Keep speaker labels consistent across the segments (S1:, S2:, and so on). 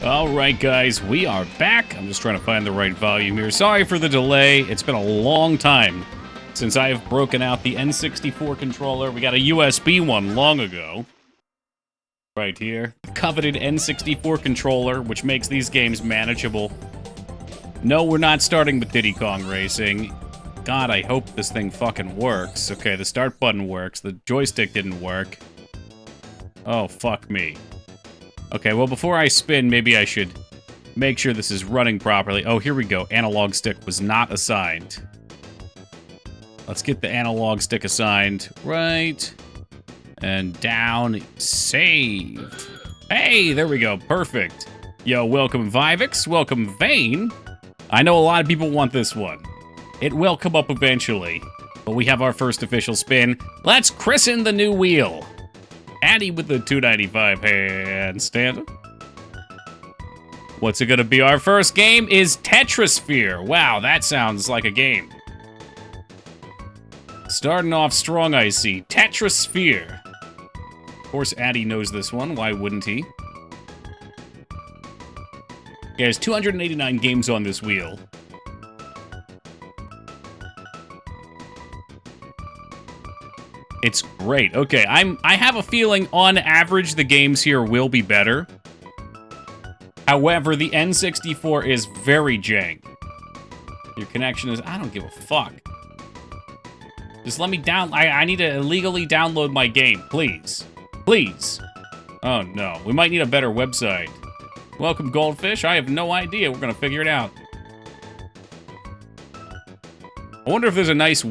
S1: Alright guys, we are back. I'm just trying to find the right volume here. Sorry for the delay. It's been a long time since I have broken out the N64 controller. We got a USB one long ago. Right here. The coveted N64 controller, which makes these games manageable. No, we're not starting with Diddy Kong Racing. God, I hope this thing fucking works. Okay, the start button works. The joystick didn't work. Oh, fuck me. Okay, well, before I spin, maybe I should make sure this is running properly. Oh, here we go. Analog stick was not assigned. Let's get the analog stick assigned. Right. And down. Save. Hey, there we go. Perfect. Yo, welcome Vivix. Welcome Vane. I know a lot of people want this one. It will come up eventually. But we have our first official spin. Let's christen the new wheel. Addy with the 295 handstand. What's it gonna be? Our first game is Tetrisphere. Wow, that sounds like a game. Starting off strong, I see. Tetrisphere. Of course, Addy knows this one. Why wouldn't he? Yeah, there's 289 games on this wheel. It's great. Okay, I have a feeling on average the games here will be better. However, the N64 is very jank. Your connection is... I don't give a fuck. Just let me down... I need to illegally download my game, please. Please. Oh, no. We might need a better website. Welcome, Goldfish. I have no idea. We're gonna figure it out. I wonder if there's a nice,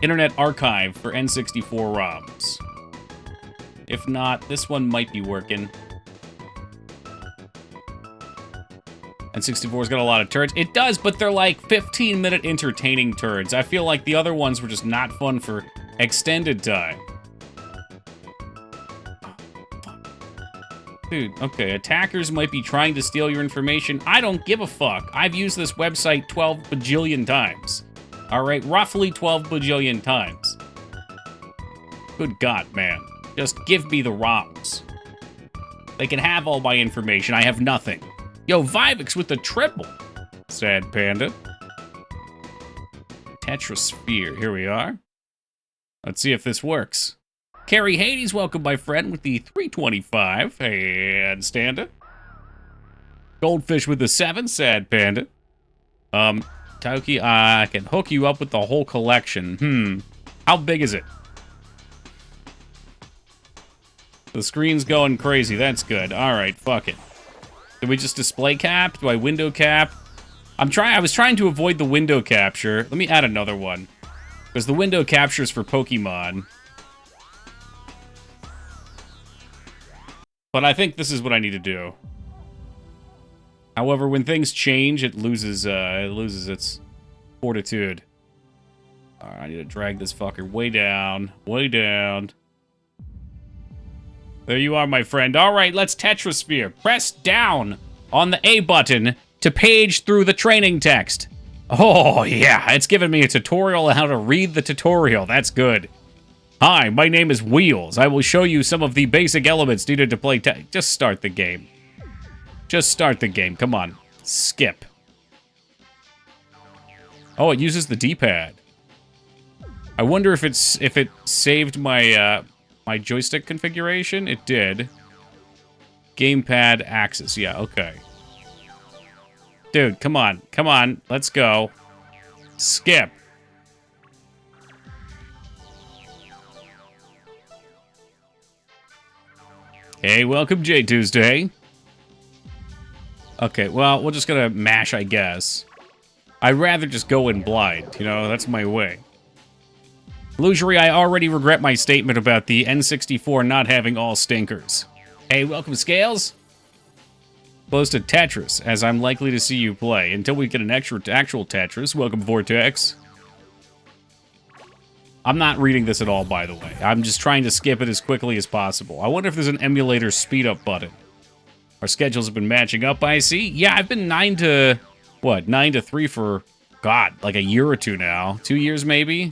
S1: Internet Archive for N64 ROMs. If not, this one might be working. N64's got a lot of turds. It does, but they're like 15-minute entertaining turds. I feel like the other ones were just not fun for extended time. Dude, okay, attackers might be trying to steal your information. I don't give a fuck. I've used this website 12 bajillion times. Alright, roughly 12 bajillion times. Good God, man. Just give me the ROMs. They can have all my information. I have nothing. Yo, Vivix with the triple. Sad panda. Tetrisphere. Here we are. Let's see if this works. Carrie Hades, welcome my friend with the 325. Handstand. Goldfish with the 7. Sad panda. Tauki, I can hook you up with the whole collection. How big is it? The screen's going crazy. That's good. Alright, fuck it. Do we just display cap? Do I window cap? I was trying to avoid the window capture. Let me add another one. Because the window capture is for Pokemon. But I think this is what I need to do. However, when things change, it loses its fortitude. Alright, I need to drag this fucker way down. Way down. There you are, my friend. Alright, let's Tetrisphere. Press down on the A button to page through the training text. Oh, yeah, it's giving me a tutorial on how to read the tutorial. That's good. Hi, my name is Wheels. I will show you some of the basic elements needed to play Just start the game. Just start the game. Come on. Skip. Oh, it uses the D-pad. I wonder if it saved my my joystick configuration. It did. Gamepad axis. Yeah, okay. Dude, come on. Come on. Let's go. Skip. Hey, welcome J Tuesday. Okay, well, we're just gonna mash, I guess. I'd rather just go in blind, you know, that's my way. Illusory, I already regret my statement about the N64 not having all stinkers. Hey, welcome Scales. Close to Tetris, as I'm likely to see you play. Until we get an actual Tetris, welcome Vortex. I'm not reading this at all, by the way. I'm just trying to skip it as quickly as possible. I wonder if there's an emulator speed-up button. Our schedules have been matching up, I see. Yeah, I've been 9 to 3 for, God, like a year or two now. 2 years, maybe?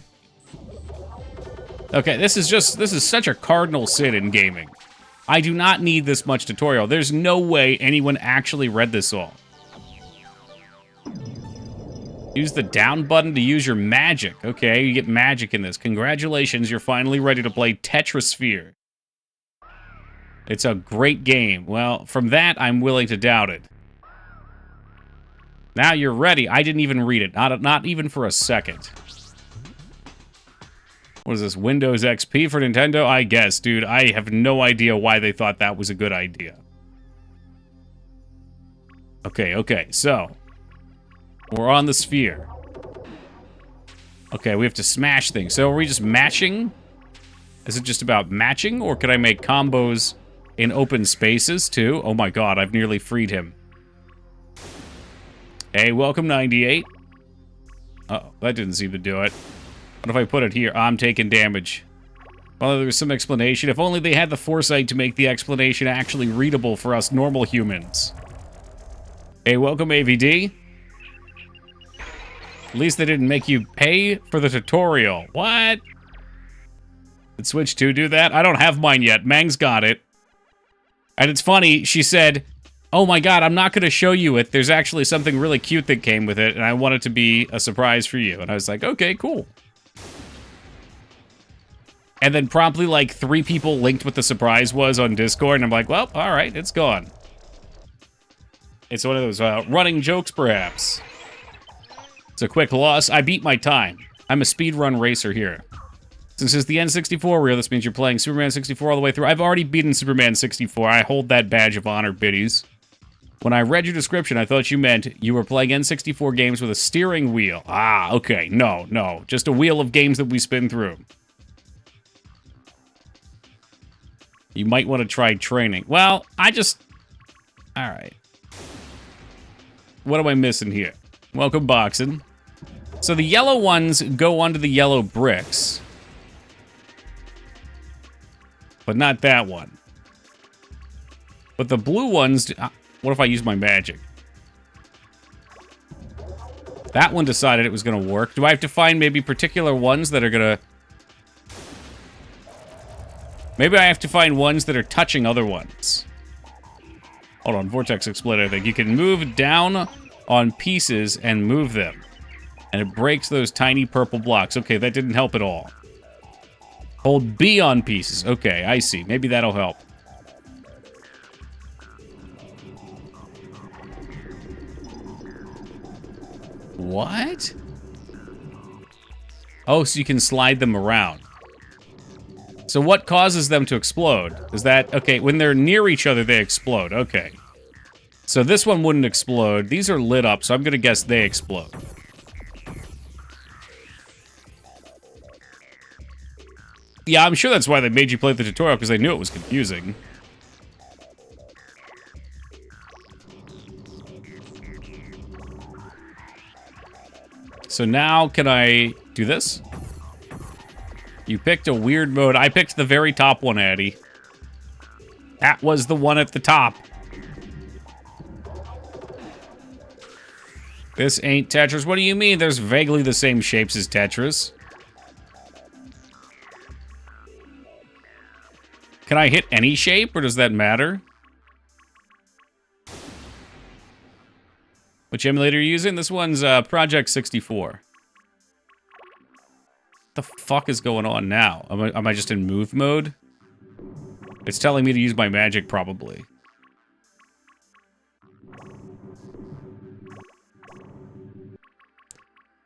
S1: Okay, this is such a cardinal sin in gaming. I do not need this much tutorial. There's no way anyone actually read this all. Use the down button to use your magic. Okay, you get magic in this. Congratulations, you're finally ready to play Tetrisphere. It's a great game. Well, from that, I'm willing to doubt it. Now you're ready. I didn't even read it. Not even for a second. What is this, Windows XP for Nintendo? I guess, dude. I have no idea why they thought that was a good idea. Okay, so. We're on the sphere. Okay, we have to smash things. So are we just matching? Is it just about matching? Or could I make combos in open spaces, too? Oh my god, I've nearly freed him. Hey, welcome, 98. Uh-oh, that didn't seem to do it. What if I put it here? I'm taking damage. Well, there's some explanation. If only they had the foresight to make the explanation actually readable for us normal humans. Hey, welcome, AVD. At least they didn't make you pay for the tutorial. What? Did Switch 2 do that? I don't have mine yet. Mang's got it. And it's funny, she said, oh my god, I'm not going to show you it. There's actually something really cute that came with it, and I want it to be a surprise for you. And I was like, okay, cool. And then promptly, like, 3 people linked what the surprise was on Discord, and I'm like, well, all right, it's gone. It's one of those running jokes, perhaps. It's a quick loss. I beat my time. I'm a speedrun racer here. Since it's the N64 reel, this means you're playing Superman 64 all the way through. I've already beaten Superman 64. I hold that badge of honor, biddies. When I read your description, I thought you meant you were playing N64 games with a steering wheel. Ah, okay. No. Just a wheel of games that we spin through. You might want to try training. Well, all right. What am I missing here? Welcome, boxing. So the yellow ones go onto the yellow bricks. But not that one. But the blue ones... what if I use my magic? That one decided it was going to work. Do I have to find maybe particular ones that are going to... Maybe I have to find ones that are touching other ones. Hold on, Vortex exploded, I think. You can move down on pieces and move them. And it breaks those tiny purple blocks. Okay, that didn't help at all. Hold B on pieces. Okay, I see. Maybe that'll help. What? Oh, so you can slide them around. So what causes them to explode? Is that... okay, when they're near each other, they explode. Okay. So this one wouldn't explode. These are lit up, so I'm gonna guess they explode. Yeah, I'm sure that's why they made you play the tutorial, because they knew it was confusing. So now, can I do this? You picked a weird mode. I picked the very top one, Addy. That was the one at the top. This ain't Tetris. What do you mean? There's vaguely the same shapes as Tetris. Can I hit any shape, or does that matter? Which emulator are you using? This one's Project 64. What the fuck is going on now? Am I just in move mode? It's telling me to use my magic, probably.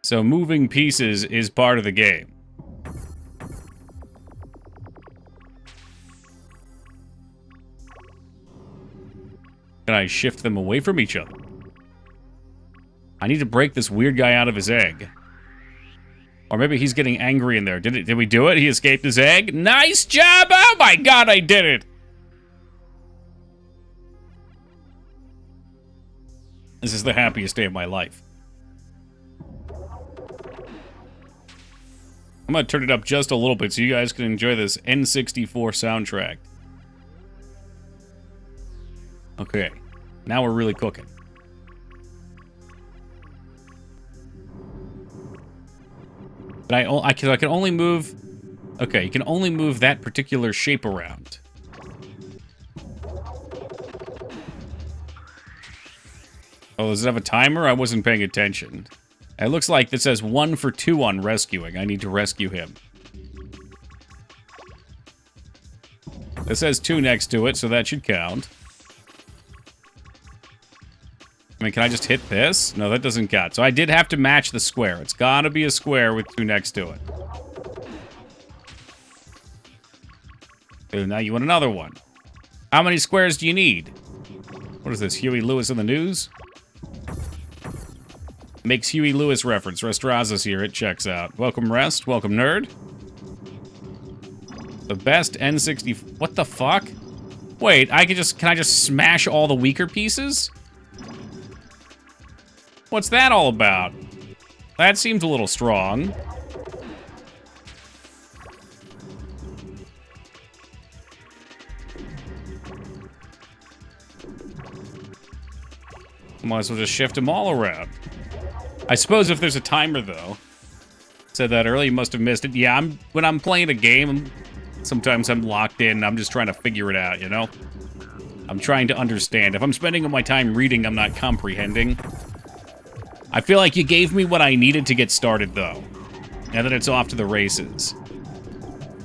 S1: So moving pieces is part of the game. Can I shift them away from each other? I need to break this weird guy out of his egg. Or maybe he's getting angry in there. Did we do it? He escaped his egg? Nice job! Oh my god, I did it! This is the happiest day of my life. I'm gonna turn it up just a little bit so you guys can enjoy this N64 soundtrack. Okay, now we're really cooking. But I can only move... okay, you can only move that particular shape around. Oh, does it have a timer? I wasn't paying attention. It looks like it says 1 for 2 on rescuing. I need to rescue him. It says 2 next to it, so that should count. I mean, can I just hit this? No, that doesn't count. So I did have to match the square. It's gotta be a square with 2 next to it. Ooh, now you want another one. How many squares do you need? What is this, Huey Lewis in the news? Makes Huey Lewis reference. Restraza's here. It checks out. Welcome, Rest. Welcome, Nerd. The best N64... What the fuck? Wait, can I just smash all the weaker pieces? What's that all about? That seems a little strong. Might as well just shift them all around. I suppose if there's a timer, though. Said that earlier, you must have missed it. Yeah, when I'm playing a game, sometimes I'm locked in, I'm just trying to figure it out, you know? I'm trying to understand. If I'm spending all my time reading, I'm not comprehending. I feel like you gave me what I needed to get started, though. Now that it's off to the races.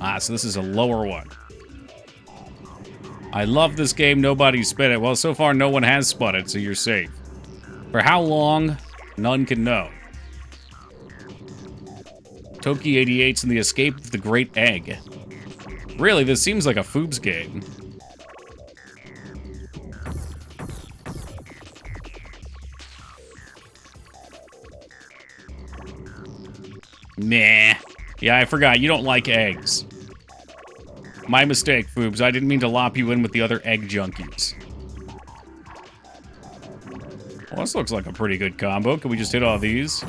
S1: Ah, so this is a lower one. I love this game, nobody's spun it. Well, so far no one has spun it, so you're safe. For how long, none can know. Toki 88's in the Escape of the Great Egg. Really, this seems like a Foobs game. Meh. Yeah, I forgot. You don't like eggs. My mistake, Foobs. I didn't mean to lop you in with the other egg junkies. Well, this looks like a pretty good combo. Can we just hit all these?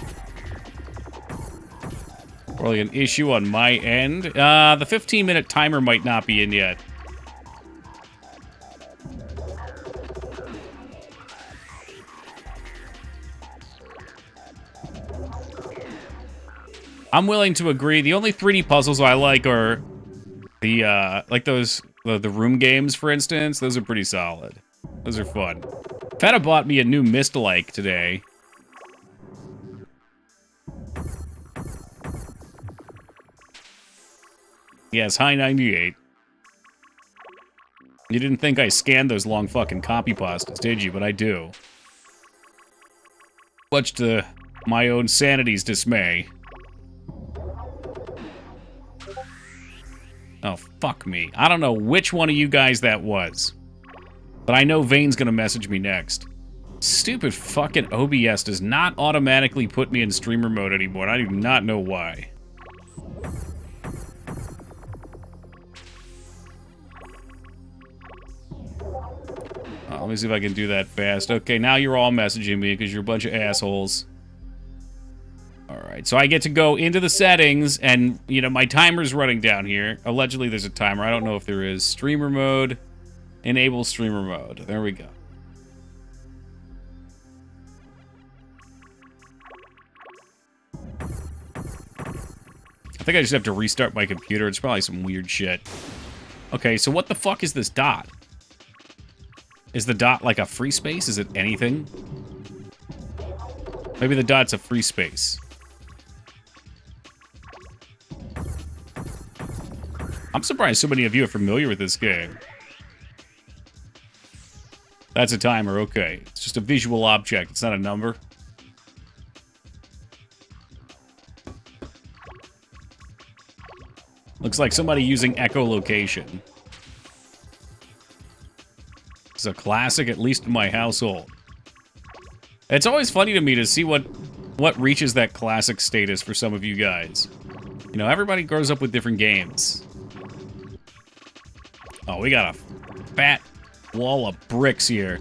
S1: Probably an issue on my end. The 15-minute timer might not be in yet. I'm willing to agree. The only 3D puzzles I like are the, like those, the room games, for instance. Those are pretty solid. Those are fun. Feta bought me a new Mist-like today. Yes, hi 98. You didn't think I scanned those long fucking copy pastas, did you? But I do. Much to my own sanity's dismay. Oh, fuck me. I don't know which one of you guys that was. But I know Vane's gonna message me next. Stupid fucking OBS does not automatically put me in streamer mode anymore, and I do not know why. Let me see if I can do that fast. Okay, now you're all messaging me because you're a bunch of assholes. Alright, so I get to go into the settings, and, you know, my timer's running down here. Allegedly, there's a timer. I don't know if there is. Streamer mode. Enable streamer mode. There we go. I think I just have to restart my computer. It's probably some weird shit. Okay, so what the fuck is this dot? Is the dot like a free space? Is it anything? Maybe the dot's a free space. I'm surprised so many of you are familiar with this game. That's a timer, okay. It's just a visual object, it's not a number. Looks like somebody using echolocation. It's a classic, at least in my household. It's always funny to me to see what reaches that classic status for some of you guys. You know, everybody grows up with different games. Oh, we got a fat wall of bricks here.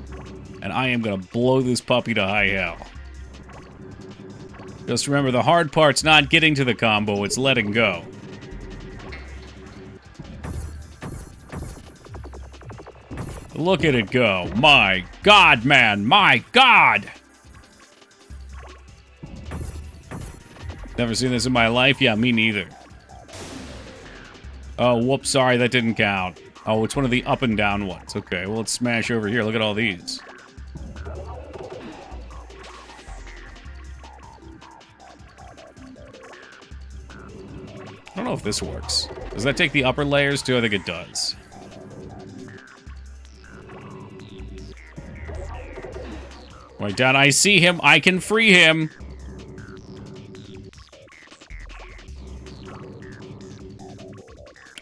S1: And I am gonna blow this puppy to high hell. Just remember, the hard part's not getting to the combo, it's letting go. Look at it go. My God, man. My God. Never seen this in my life? Yeah, me neither. Oh, whoops. Sorry, that didn't count. Oh, it's one of the up and down ones. Okay, well, let's smash over here. Look at all these. don't know if this works. Does that take the upper layers too? I think it does. Right down. I see him. I can free him.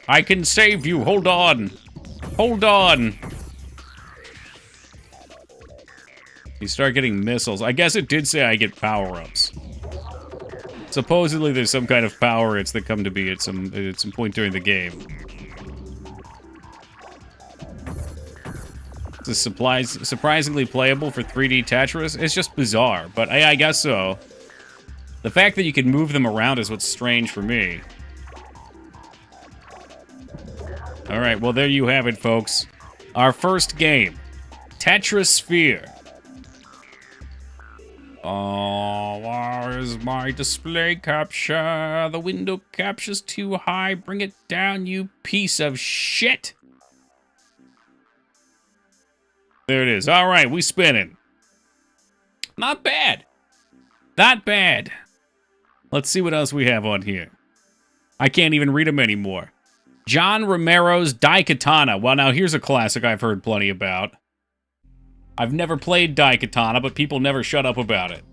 S1: I can save you. Hold on. Hold on. You start getting missiles. I guess it did say I get power-ups. Supposedly there's some kind of power-ups that come to be at some point during the game. This is surprisingly playable for 3D Tetris. It's just bizarre, but I guess so. The fact that you can move them around is what's strange for me. Alright, well there you have it, folks. Our first game. Tetrisphere. Oh, where's my display capture? The window capture's too high. Bring it down, you piece of shit. There it is. All right, we spinning. Not bad. Not bad. Let's see what else we have on here. I can't even read them anymore. John Romero's Daikatana. Well, now here's a classic I've heard plenty about. I've never played Daikatana, but people never shut up about it.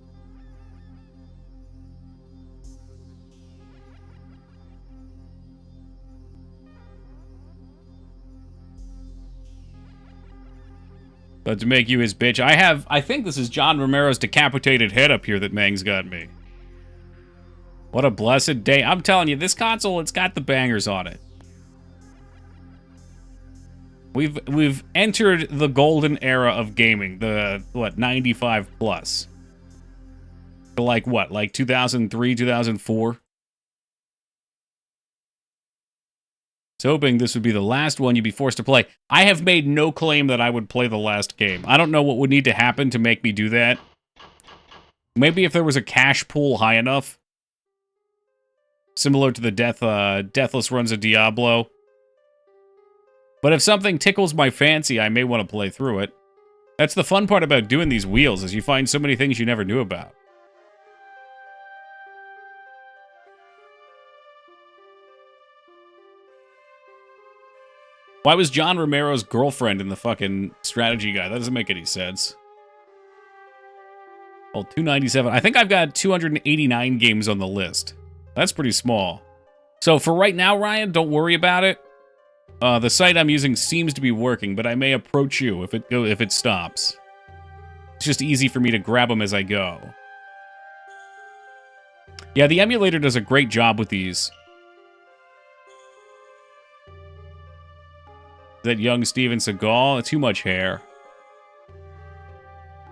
S1: But to make you his bitch, I think this is John Romero's decapitated head up here that Mang's got me. What a blessed day. I'm telling you, this console, it's got the bangers on it. We've entered the golden era of gaming, the, what, 95 plus. Like what, like 2003, 2004? I was hoping this would be the last one you'd be forced to play. I have made no claim that I would play the last game. I don't know what would need to happen to make me do that. Maybe if there was a cash pool high enough. Similar to the Deathless runs of Diablo. But if something tickles my fancy, I may want to play through it. That's the fun part about doing these wheels, is you find so many things you never knew about. Why was John Romero's girlfriend in the fucking strategy guide? That doesn't make any sense. Well, 297. I think I've got 289 games on the list. That's pretty small. So for right now, Ryan, don't worry about it. The site I'm using seems to be working, but I may approach you if it stops. It's just easy for me to grab them as I go. Yeah, the emulator does a great job with these. That young Steven Seagal? Too much hair.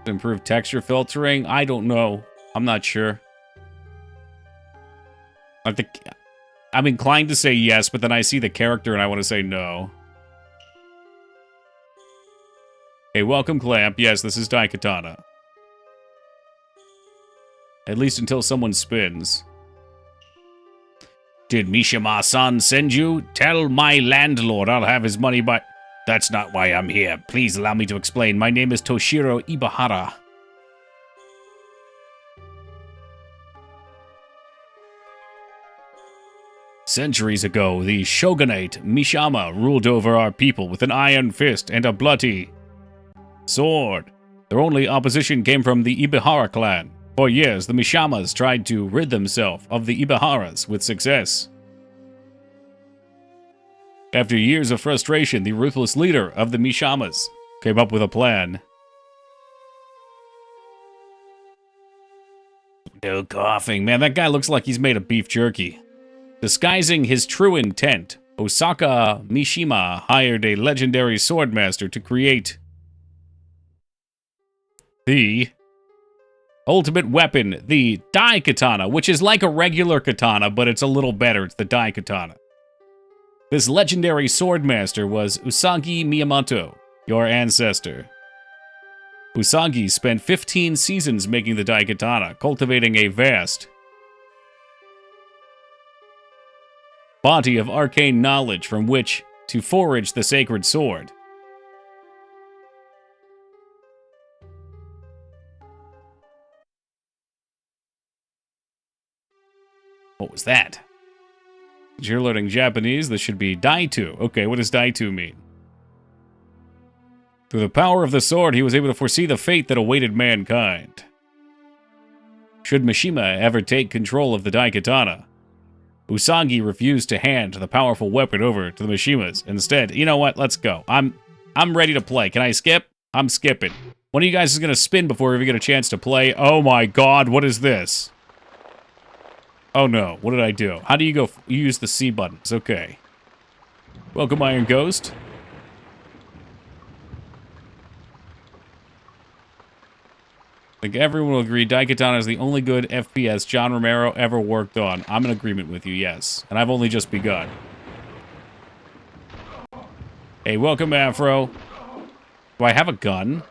S1: Improved texture filtering? I don't know. I'm not sure. I'm inclined to say yes, but then I see the character and I want to say no. Hey, welcome, Clamp. Yes, this is Daikatana. At least until someone spins. Did Mishima-san send you? Tell my landlord I'll have his money by... That's not why I'm here. Please allow me to explain. My name is Toshiro Ibahara. Centuries ago, the shogunate Mishima ruled over our people with an iron fist and a bloody sword. Their only opposition came from the Ibihara clan. For years, the Mishimas tried to rid themselves of the Ibiharas with success. After years of frustration, the ruthless leader of the Mishimas came up with a plan. No coughing. Man, that guy looks like he's made of beef jerky. Disguising his true intent, Osaka Mishima hired a legendary swordmaster to create the ultimate weapon, the Daikatana, which is like a regular katana, but it's a little better. It's the Daikatana. This legendary swordmaster was Usagi Miyamoto, your ancestor. Usagi spent 15 seasons making the Daikatana, cultivating a vast body of arcane knowledge from which to forge the sacred sword. What was that? You're learning Japanese. This should be Daitu. Okay, what does Daitu mean? Through the power of the sword, he was able to foresee the fate that awaited mankind. Should Mishima ever take control of the Daikatana, Usagi refused to hand the powerful weapon over to the Mishimas. Instead, you know what? Let's go. I'm ready to play. Can I skip? I'm skipping. One of you guys is going to spin before we even get a chance to play. Oh my god, what is this? Oh no, what did I do? How do you go? You use the C buttons. Okay. Welcome, Iron Ghost. I think everyone will agree Daikatana is the only good FPS John Romero ever worked on. I'm in agreement with you, yes. And I've only just begun. Hey, welcome, Afro. Do I have a gun?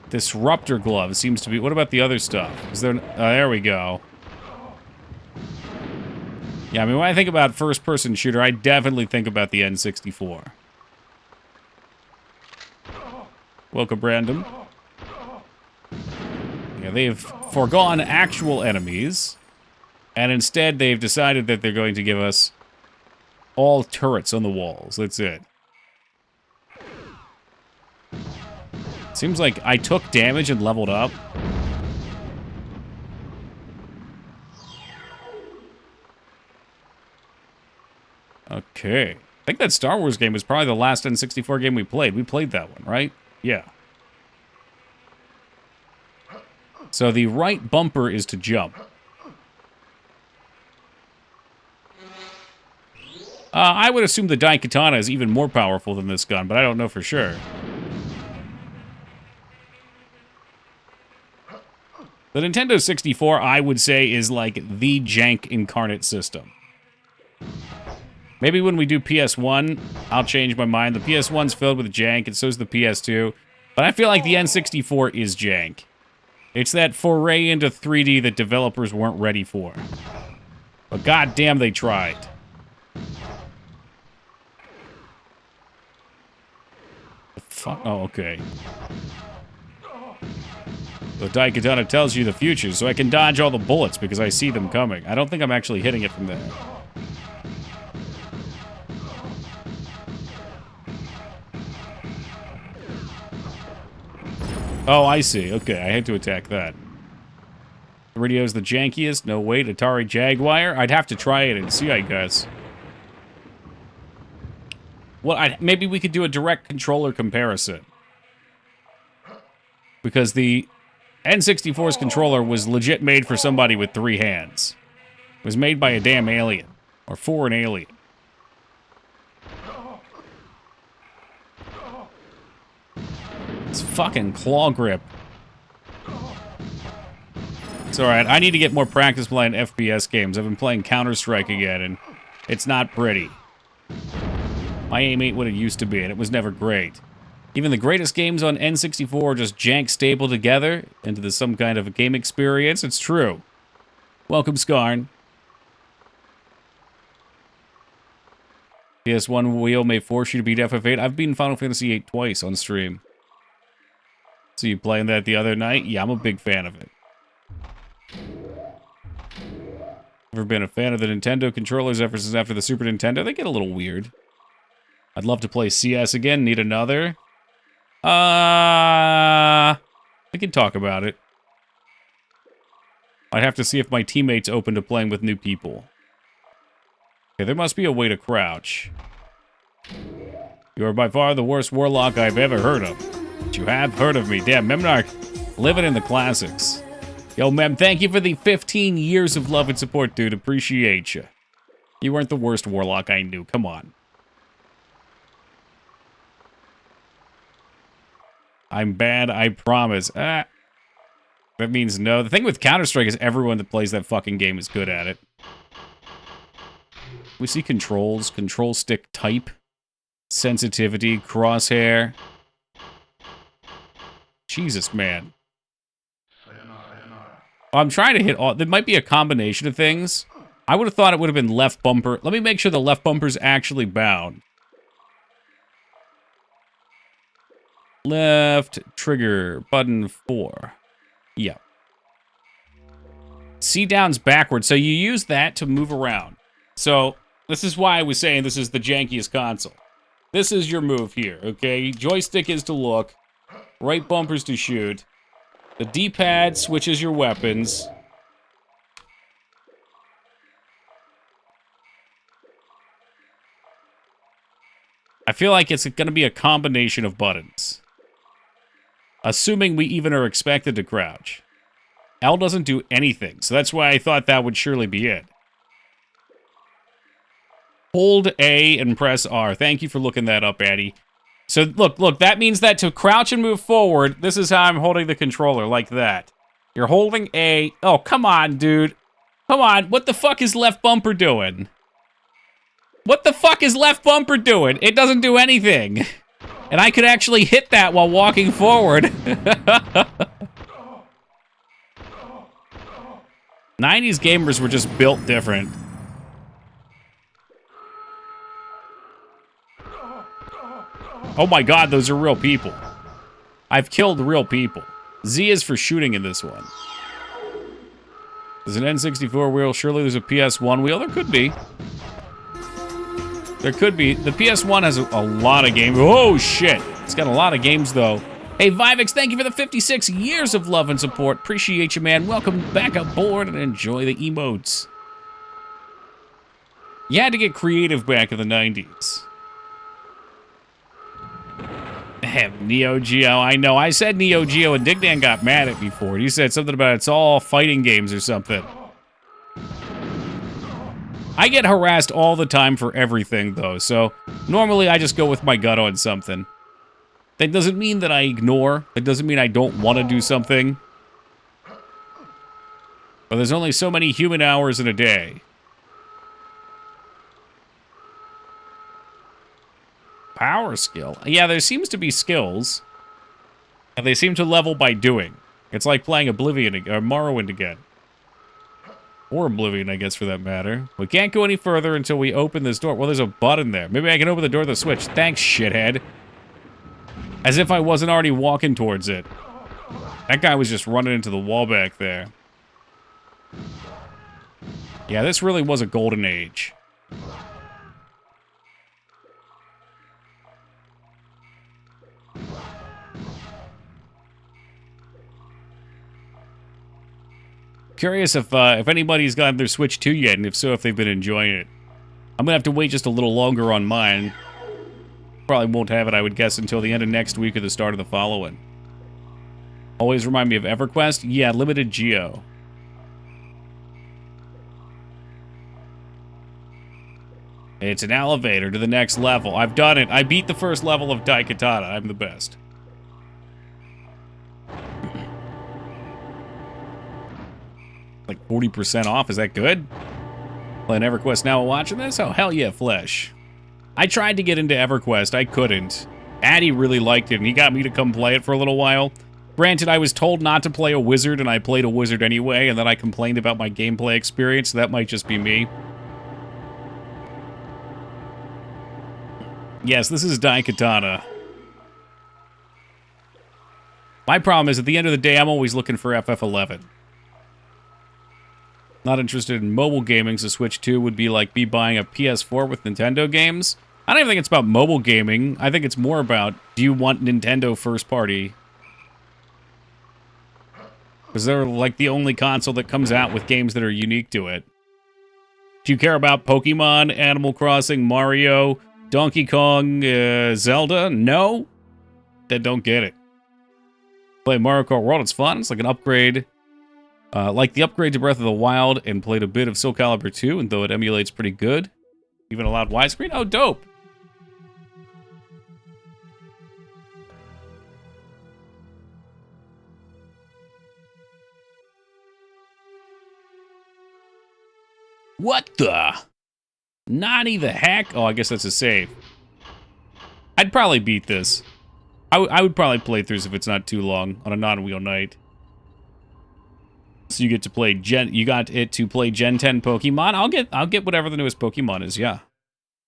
S1: Disruptor glove seems to be... What about the other stuff? Is there... there we go. Yeah, I mean, when I think about first-person shooter, I definitely think about the N64. Welcome, Brandon. Yeah, they've foregone actual enemies, and instead they've decided that they're going to give us all turrets on the walls. That's it. Seems like I took damage and leveled up. Okay. I think that Star Wars game was probably the last N64 game we played. We played that one, right? Yeah. So the right bumper is to jump. I would assume the Daikatana is even more powerful than this gun, but I don't know for sure. The Nintendo 64, I would say, is like the jank incarnate system. Maybe when we do PS1, I'll change my mind. The PS1's filled with jank, and so is the PS2. But I feel like the N64 is jank. It's that foray into 3D that developers weren't ready for. But goddamn, they tried. The fuck? Oh, okay. The Daikatana tells you the future, so I can dodge all the bullets because I see them coming. I don't think I'm actually hitting it from there. Oh, I see. Okay, I had to attack that. The radio's the jankiest. No wait, Atari Jaguar. I'd have to try it and see, I guess. Well, maybe we could do a direct controller comparison. Because the N64's controller was legit made for somebody with 3 hands. It was made by a damn alien. Or for an alien. It's fucking claw grip. It's alright, I need to get more practice playing FPS games. I've been playing Counter-Strike again, and it's not pretty. My aim ain't what it used to be, and it was never great. Even the greatest games on N64 are just jank stapled together into some kind of a game experience. It's true. Welcome, Skarn. PS1 wheel may force you to beat FF8. I've beaten Final Fantasy VIII twice on stream. So you playing that the other night? Yeah, I'm a big fan of it. Ever been a fan of the Nintendo controllers ever since after the Super Nintendo? They get a little weird. I'd love to play CS again. Need another? We can talk about it. I'd have to see if my teammate's open to playing with new people. Okay, there must be a way to crouch. You are by far the worst warlock I've ever heard of. But you have heard of me. Damn, Memnarch, living in the classics. Yo, Mem, thank you for the 15 years of love and support, dude. Appreciate you. You weren't the worst warlock I knew. Come on. I'm bad, I promise. That means no. The thing with Counter-Strike is everyone that plays that fucking game is good at it. We see controls, control stick type, sensitivity, crosshair. Jesus, man. I'm trying to hit all... There might be a combination of things. I would have thought it would have been left bumper. Let me make sure the left bumper's actually bound. Left trigger button 4. Yeah. C down's backwards, so you use that to move around. So this is why I was saying this is the jankiest console. This is your move here, okay? Joystick is to look. Right bumper's to shoot. The D-pad switches your weapons. I feel like it's going to be a combination of buttons. Assuming we even are expected to crouch. L doesn't do anything, so that's why I thought that would surely be it. Hold A and press R. Thank you for looking that up, Addy. So, look, that means that to crouch and move forward, this is how I'm holding the controller, like that. You're holding A. Oh, come on, dude. Come on, what the fuck is left bumper doing? What the fuck is left bumper doing? It doesn't do anything. And I could actually hit that while walking forward. 90s gamers were just built different. Oh my god, those are real people. I've killed real people. Z is for shooting in this one. There's an N64 wheel. Surely there's a PS1 wheel. There could be. There could be. The PS1 has a lot of games. Oh, shit. It's got a lot of games, though. Hey, Vivix, thank you for the 56 years of love and support. Appreciate you, man. Welcome back aboard and enjoy the emotes. You had to get creative back in the 90s. Neo Geo, I know. I said Neo Geo, and Dignan got mad at me for it. He said something about it's all fighting games or something. I get harassed all the time for everything, though, so normally I just go with my gut on something. That doesn't mean that I ignore. That doesn't mean I don't want to do something. But there's only so many human hours in a day. Power skill. Yeah, there seems to be skills. And they seem to level by doing. It's like playing Oblivion or Morrowind again. Or Oblivion, I guess, for that matter. We can't go any further until we open this door. Well, there's a button there. Maybe I can open the door with a switch. Thanks, shithead. As if I wasn't already walking towards it. That guy was just running into the wall back there. Yeah, this really was a golden age. Curious if anybody's gotten their Switch 2 yet, and if so, if they've been enjoying it. I'm gonna have to wait just a little longer on mine. Probably won't have it, I would guess, until the end of next week or the start of the following. Always remind me of EverQuest? Yeah, Limited Geo. It's an elevator to the next level. I've done it. I beat the first level of Daikatana. I'm the best. Like 40% off, is that good? Playing EverQuest now while watching this? Oh, hell yeah, Flesh. I tried to get into EverQuest, I couldn't. Addy really liked it, and he got me to come play it for a little while. Granted, I was told not to play a wizard, and I played a wizard anyway, and then I complained about my gameplay experience, so that might just be me. Yes, this is Daikatana. My problem is, at the end of the day, I'm always looking for FF11. Not interested in mobile gaming, so Switch 2 would be like me buying a PS4 with Nintendo games. I don't even think it's about mobile gaming. I think it's more about, do you want Nintendo first party? Because they're like the only console that comes out with games that are unique to it. Do you care about Pokemon, Animal Crossing, Mario, Donkey Kong, Zelda? No? Then don't get it. Play Mario Kart World, it's fun. It's like an upgrade. Like the upgrade to Breath of the Wild, and played a bit of Soul Calibur 2, and though it emulates pretty good. Even allowed widescreen? Oh, dope! What the? Naughty the heck? Oh, I guess that's a save. I'd probably beat this. I would probably play through this if it's not too long on a non-wheel night. So you get to play you got it to play Gen 10 Pokemon. I'll get whatever the newest Pokemon is, yeah.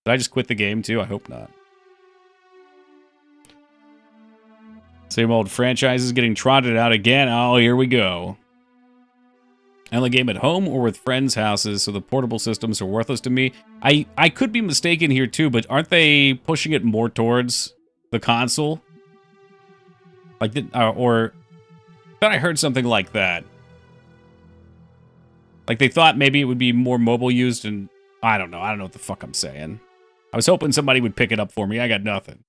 S1: Did I just quit the game too? I hope not. Same old franchises getting trotted out again. Oh, here we go. I only game at home or with friends' houses, so the portable systems are worthless to me. I could be mistaken here too, but aren't they pushing it more towards the console? Like, or thought I heard something like that. Like they thought maybe it would be more mobile used, and I don't know. I don't know what the fuck I'm saying. I was hoping somebody would pick it up for me. I got nothing.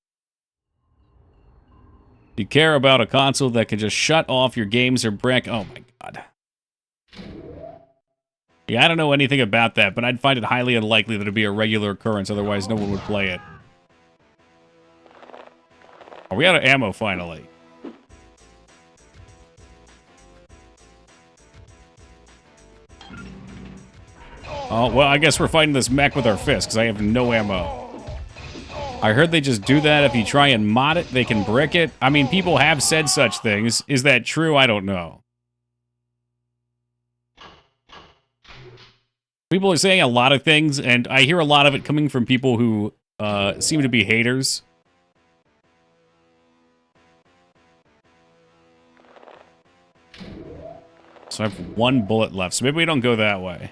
S1: You care about a console that can just shut off your games or brick? Oh my god. Yeah, I don't know anything about that, but I'd find it highly unlikely that it'd be a regular occurrence, otherwise no one would play it. Are we out of ammo finally? Oh, well, I guess we're fighting this mech with our fists, because I have no ammo. I heard they just do that if you try and mod it, they can brick it. I mean, people have said such things. Is that true? I don't know. People are saying a lot of things, and I hear a lot of it coming from people who seem to be haters. So I have one bullet left, so maybe we don't go that way.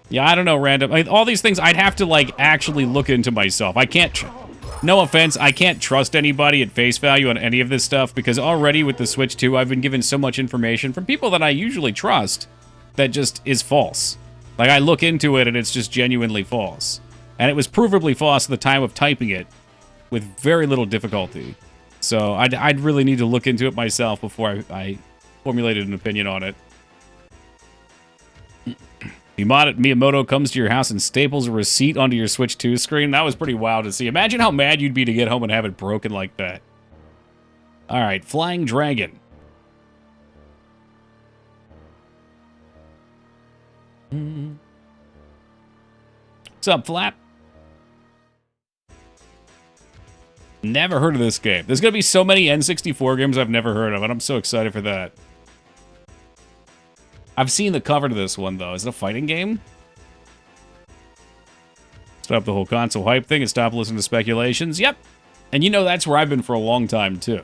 S1: Yeah, I don't know, random. Like, all these things, I'd have to, like, actually look into myself. I can't... No offense, I can't trust anybody at face value on any of this stuff, because already with the Switch 2, I've been given so much information from people that I usually trust that just is false. Like, I look into it, and it's just genuinely false. And it was provably false at the time of typing it, with very little difficulty. So, I'd really need to look into it myself before I formulated an opinion on it. Miyamoto comes to your house and staples a receipt onto your Switch 2 screen. That was pretty wild to see. Imagine how mad you'd be to get home and have it broken like that. Alright, Flying Dragon. What's up, Flap? Never heard of this game. There's going to be so many N64 games I've never heard of, and I'm so excited for that. I've seen the cover to this one, though. Is it a fighting game? Stop the whole console hype thing and stop listening to speculations. Yep. And you know that's where I've been for a long time, too.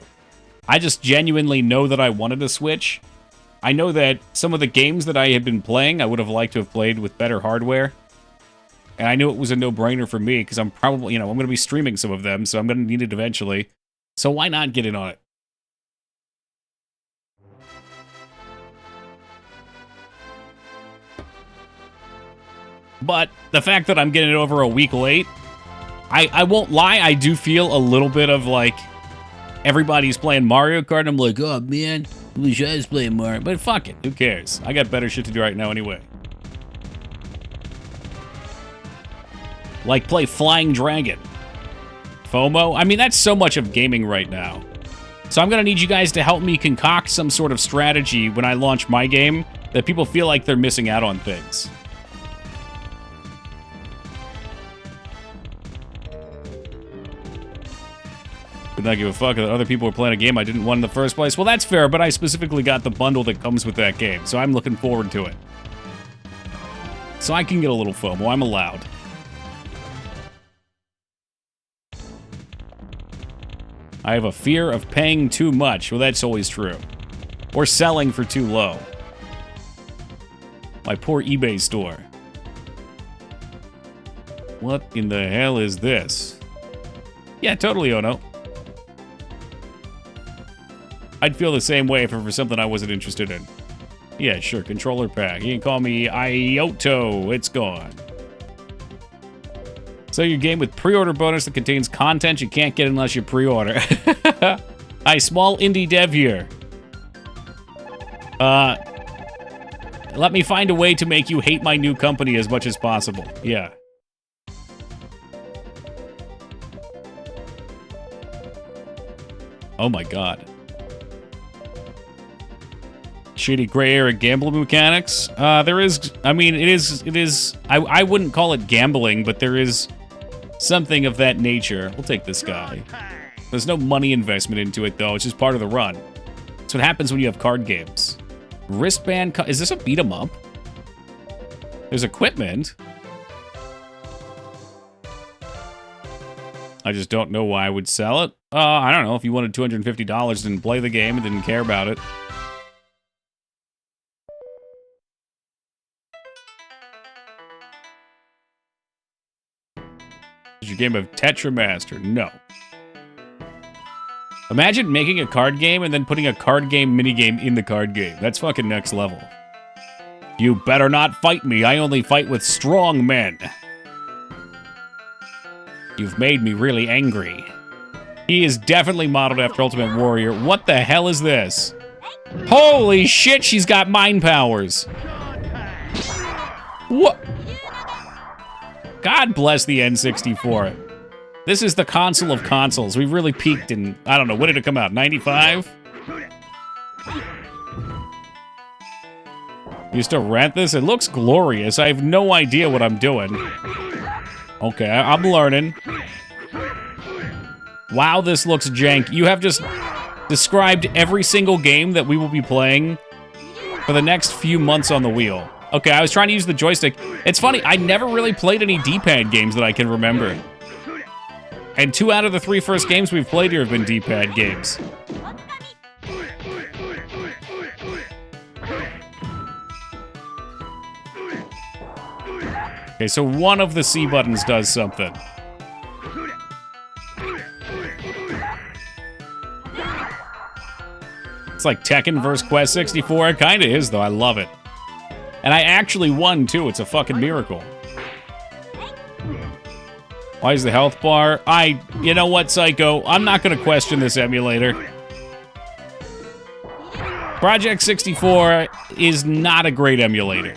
S1: I just genuinely know that I wanted a Switch. I know that some of the games that I had been playing, I would have liked to have played with better hardware. And I knew it was a no-brainer for me, because I'm probably, I'm going to be streaming some of them, so I'm going to need it eventually. So why not get in on it? But the fact that I'm getting it over a week late, I won't lie, I do feel a little bit of, like, everybody's playing Mario Kart, and I'm like, oh, man, I wish I was playing Mario. But fuck it, who cares? I got better shit to do right now anyway. Like, play Flying Dragon. FOMO? I mean, that's so much of gaming right now. So I'm gonna need you guys to help me concoct some sort of strategy when I launch my game that people feel like they're missing out on things. Did not give a fuck that other people were playing a game I didn't want in the first place. Well, that's fair, but I specifically got the bundle that comes with that game, so I'm looking forward to it. So I can get a little FOMO. I'm allowed. I have a fear of paying too much. Well, that's always true. Or selling for too low. My poor eBay store. What in the hell is this? Yeah, totally, Ono. I'd feel the same way if it were something I wasn't interested in. Yeah, sure, controller pack. You can call me Ioto. It's gone. So your game with pre-order bonus that contains content you can't get unless you pre-order. Hi, small indie dev here. Let me find a way to make you hate my new company as much as possible. Yeah. Oh my god. Shitty gray area gambling mechanics. There is, I mean, it is, I wouldn't call it gambling, but there is something of that nature. We'll take this guy. There's no money investment into it, though. It's just part of the run. That's what happens when you have card games. Wristband, is this a beat 'em up? There's equipment. I just don't know why I would sell it. I don't know. If you wanted $250, didn't play the game and didn't care about it. Is your game of Tetramaster? No. Imagine making a card game and then putting a card game minigame in the card game. That's fucking next level. You better not fight me. I only fight with strong men. You've made me really angry. He is definitely modeled after Ultimate Warrior. What the hell is this? Holy shit, she's got mind powers. What? God bless the N64. This is the console of consoles. We've really peaked in, I don't know, when did it come out? 95? You still rent this? It looks glorious. I have no idea what I'm doing. Okay, I'm learning. Wow, this looks jank. You have just described every single game that we will be playing for the next few months on the wheel. Okay, I was trying to use the joystick. It's funny, I never really played any D-pad games that I can remember. And 2 out of the 3 first games we've played here have been D-pad games. Okay, so one of the C buttons does something. It's like Tekken vs. Quest 64. It kind of is, though. I love it. And I actually won, too. It's a fucking miracle. Why is the health bar? You know what, Psycho? I'm not going to question this emulator. Project 64 is not a great emulator.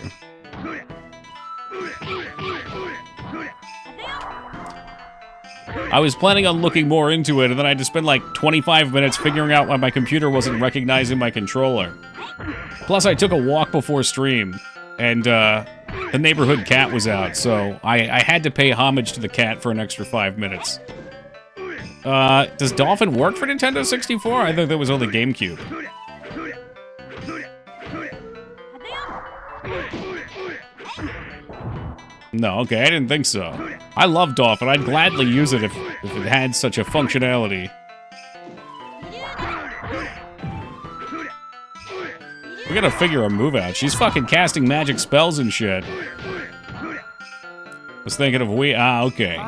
S1: I was planning on looking more into it, and then I had to spend like 25 minutes figuring out why my computer wasn't recognizing my controller. Plus, I took a walk before stream, and the neighborhood cat was out, so I had to pay homage to the cat for an extra 5 minutes. Does Dolphin work for Nintendo 64? I think that was only GameCube. No, okay, I didn't think so. I love Dolphin. I'd gladly use it if it had such a functionality. We gotta figure a move out. She's fucking casting magic spells and shit. Was thinking of okay.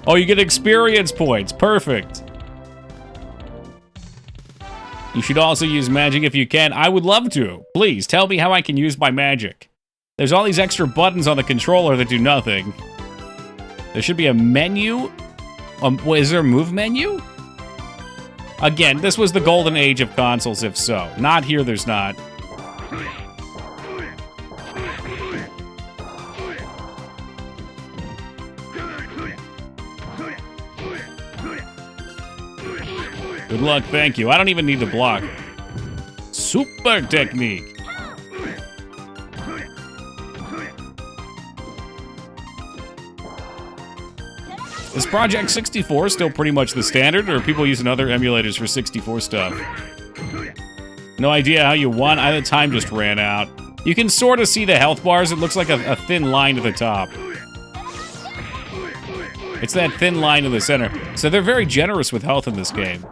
S1: Oh, you get experience points. Perfect. You should also use magic if you can. I would love to. Please, tell me how I can use my magic. There's all these extra buttons on the controller that do nothing. There should be a menu. Is there a move menu? Again, this was the golden age of consoles, if so. Not here, there's not. Good luck, thank you. I don't even need to block. Super technique. Is Project 64 still pretty much the standard, or are people using other emulators for 64 stuff? No idea how you won. The time just ran out. You can sort of see the health bars. It looks like a thin line to the top. It's that thin line in the center. So they're very generous with health in this game.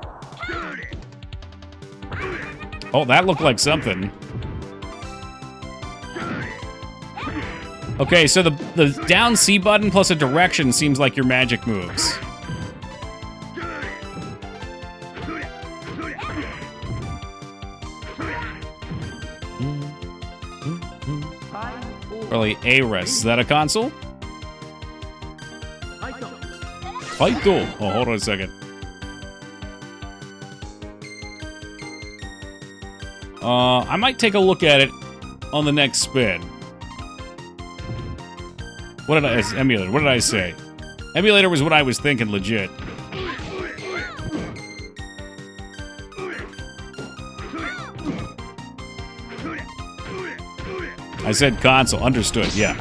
S1: Oh, that looked like something. Okay, so the down C button plus a direction seems like your magic moves. Probably A-Res. Is that a console? Fighto. Oh, hold on a second. I might take a look at it on the next spin. Emulator, what did I say? Emulator was what I was thinking, legit. I said console, understood, yeah.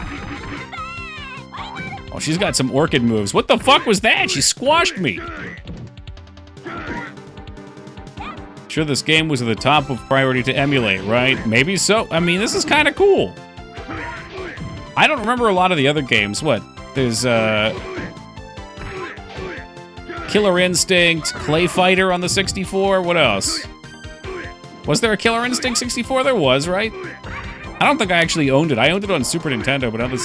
S1: Oh, she's got some orchid moves. What the fuck was that? She squashed me. Sure, this game was at the top of priority to emulate, right? Maybe so. I mean, this is kind of cool. I don't remember a lot of the other games. What? There's, Killer Instinct, Clay Fighter on the 64. What else? Was there a Killer Instinct 64? There was, right? I don't think I actually owned it. I owned it on Super Nintendo, but on the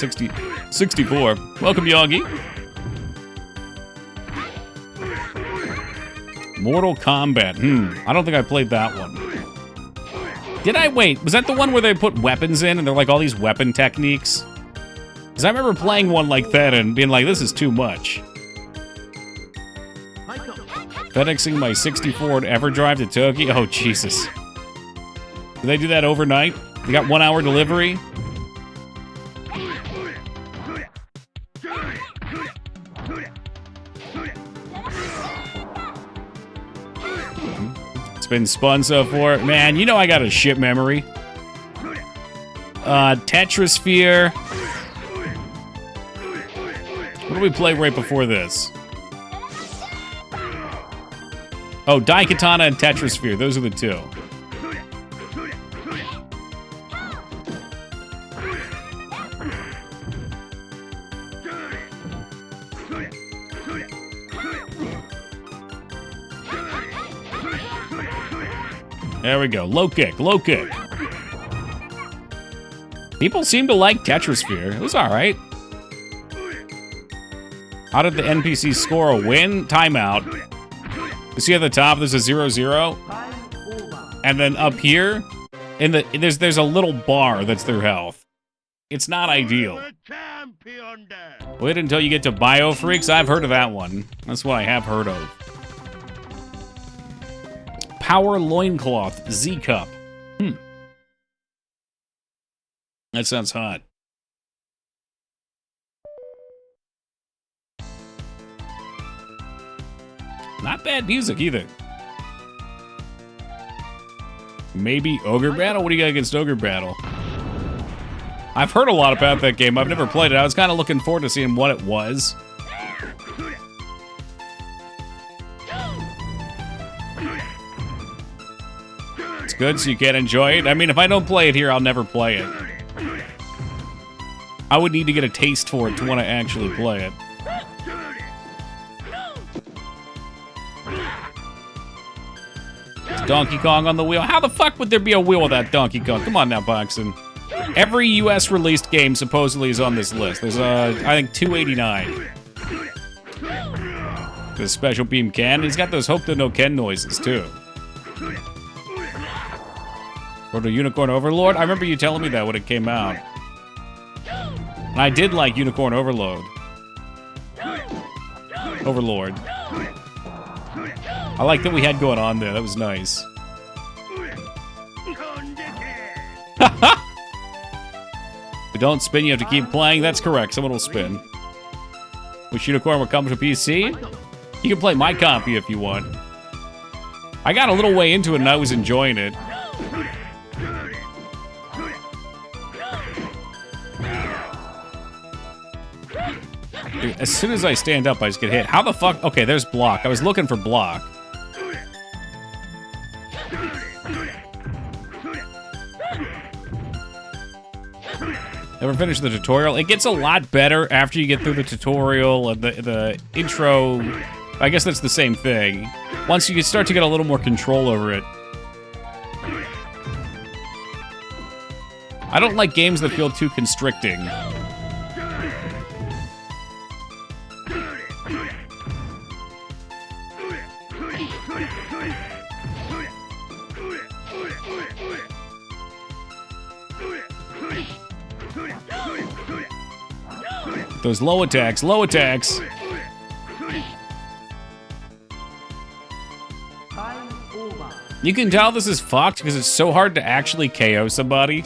S1: 64. Welcome, Yogi. Mortal Kombat. I don't think I played that one. Did I? Wait, was that the one where they put weapons in and they're like all these weapon techniques? Because I remember playing one like that and being like, this is too much. FedExing my 64 to EverDrive to Tokyo? Oh, Jesus. Did they do that overnight? They got 1 hour delivery? It's been spun so far. Man, you know I got a shit memory. Tetrisphere. What did we play right before this? Oh, Daikatana and Tetrisphere. Those are the two. There we go. Low kick, low kick. People seem to like Tetrisphere. It was alright. How did the NPC score a win? Timeout. You see at the top there's a 0-0. And then up here, there's a little bar that's their health. It's not ideal. Wait until you get to Biofreaks. I've heard of that one. That's what I have heard of. Power Loincloth, Z-Cup. That sounds hot. Not bad music either. Maybe Ogre Battle? What do you got against Ogre Battle? I've heard a lot about that game. I've never played it. I was kind of looking forward to seeing what it was. It's good so you can enjoy it. I mean, if I don't play it here, I'll never play it. I would need to get a taste for it to want to actually play it. Is Donkey Kong on the wheel? How the fuck would there be a wheel without Donkey Kong? Come on now, Boxen. Every US released game supposedly is on this list. There's, I think, 289. The Special Beam Ken. He's got those Hope to No Ken noises, too. Or the Unicorn Overlord? I remember you telling me that when it came out. And I did like Unicorn Overlord. I like that we had going on there. That was nice. If you don't spin, you have to keep playing. That's correct. Someone will spin. Which Unicorn will come to PC? You can play my copy if you want. I got a little way into it and I was enjoying it. As soon as I stand up, I just get hit. How the fuck? Okay, there's block. I was looking for block. Never finished the tutorial. It gets a lot better after you get through the tutorial and the intro. I guess that's the same thing. Once you start to get a little more control over it. I don't like games that feel too constricting. Those low attacks, low attacks. You can tell this is fucked because it's so hard to actually KO somebody.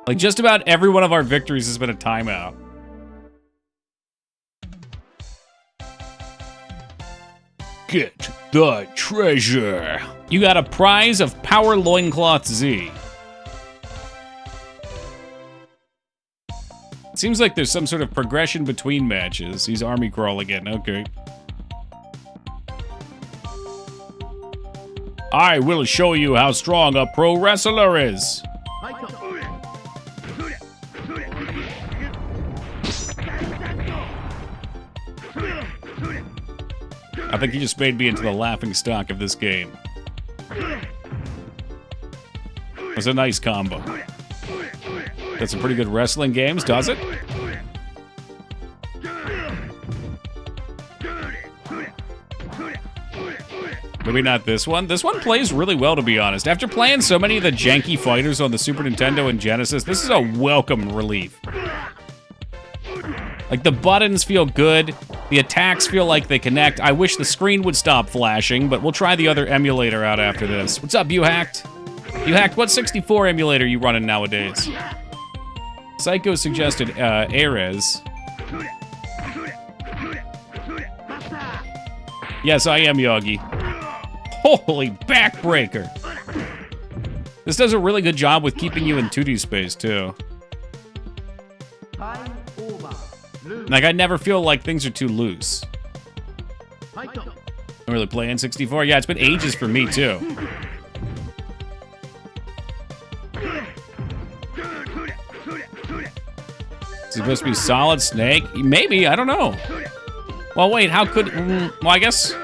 S1: Like, just about every one of our victories has been a timeout. Get the treasure. You got a prize of Power Loincloth Z. It seems like there's some sort of progression between matches. He's army crawl again, okay. I will show you how strong a pro wrestler is. I think he just made me into the laughing stock of this game. It was a nice combo. Got some pretty good wrestling games, does it? Maybe not this one. This one plays really well, to be honest. After playing so many of the janky fighters on the Super Nintendo and Genesis, this is a welcome relief. Like, the buttons feel good. The attacks feel like they connect. I wish the screen would stop flashing, but we'll try the other emulator out after this. What's up, you hacked? You hacked, what 64 emulator you running nowadays? Psycho suggested Ares. Yes, I am Yogi. Holy backbreaker. This does a really good job with keeping you in 2D space, too. Like, I never feel like things are too loose. I don't really play N64. Yeah, it's been ages for me, too. Is it supposed to be Solid Snake? Maybe, I don't know. Well, wait, how could... well, I guess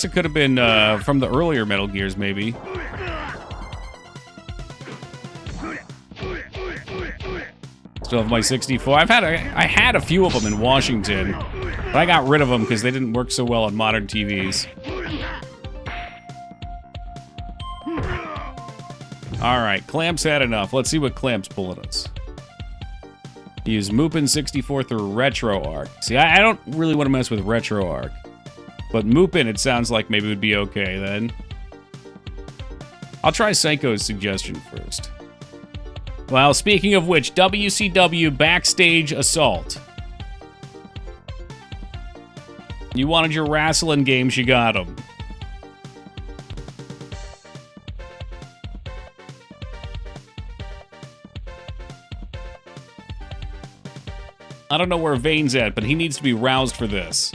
S1: it could have been from the earlier Metal Gears, maybe. Still have my 64. I had a few of them in Washington, but I got rid of them because they didn't work so well on modern TVs. All right, Clamp's had enough. Let's see what Clamp's pulling us. Use Mupin 64 through Retro Arc. See, I don't really want to mess with Retro Arc, but Mupin, it sounds like maybe would be okay then. I'll try Psycho's suggestion first. Well, speaking of which, WCW Backstage Assault. You wanted your wrestling games, you got them. I don't know where Vane's at, but he needs to be roused for this.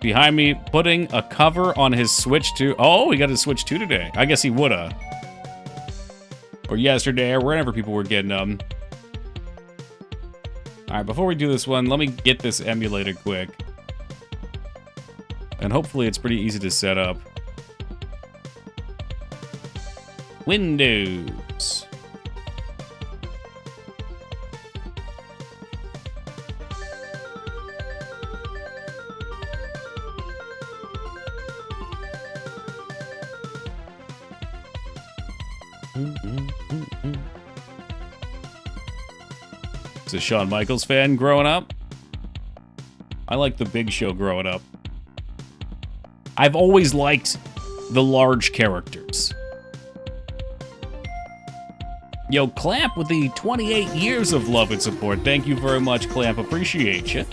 S1: Behind me, putting a cover on his Switch 2. Oh, he got his Switch 2 today. I guess he woulda. Or yesterday, or wherever people were getting them. Alright, before we do this one, let me get this emulator quick. And hopefully it's pretty easy to set up. Windows. Is a Shawn Michaels fan growing up? I like the Big Show growing up. I've always liked the large characters. Yo, Clamp with the 28 years of love and support. Thank you very much, Clamp. Appreciate you.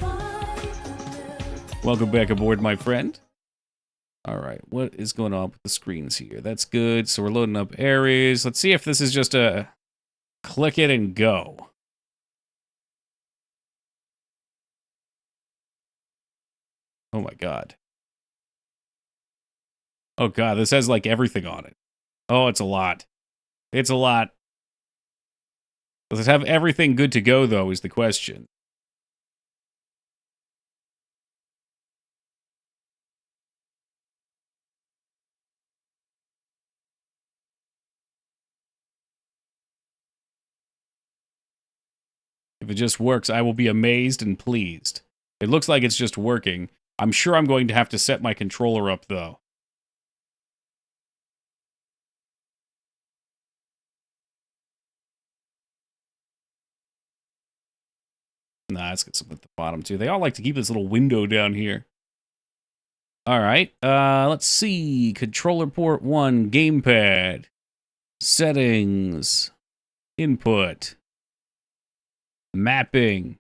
S1: Welcome back aboard, my friend. All right, what is going on with the screens here? That's good. So we're loading up areas. Let's see if this is just a click it and go. Oh my God. Oh God, this has like everything on it. Oh, it's a lot. It's a lot. Does it have everything good to go, though, is the question. If it just works, I will be amazed and pleased. It looks like it's just working. I'm sure I'm going to have to set my controller up, though. Nah, let's get something at the bottom, too. They all like to keep this little window down here. All right, let's see. Controller port 1, gamepad. Settings. Input. Mapping.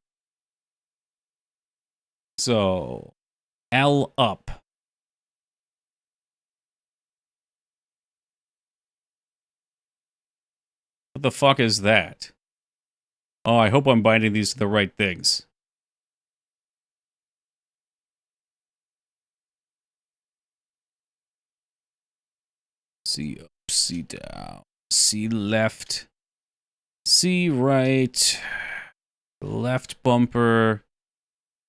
S1: So, L up. What the fuck is that? Oh, I hope I'm binding these to the right things. C up, C down, C left, C right, left bumper,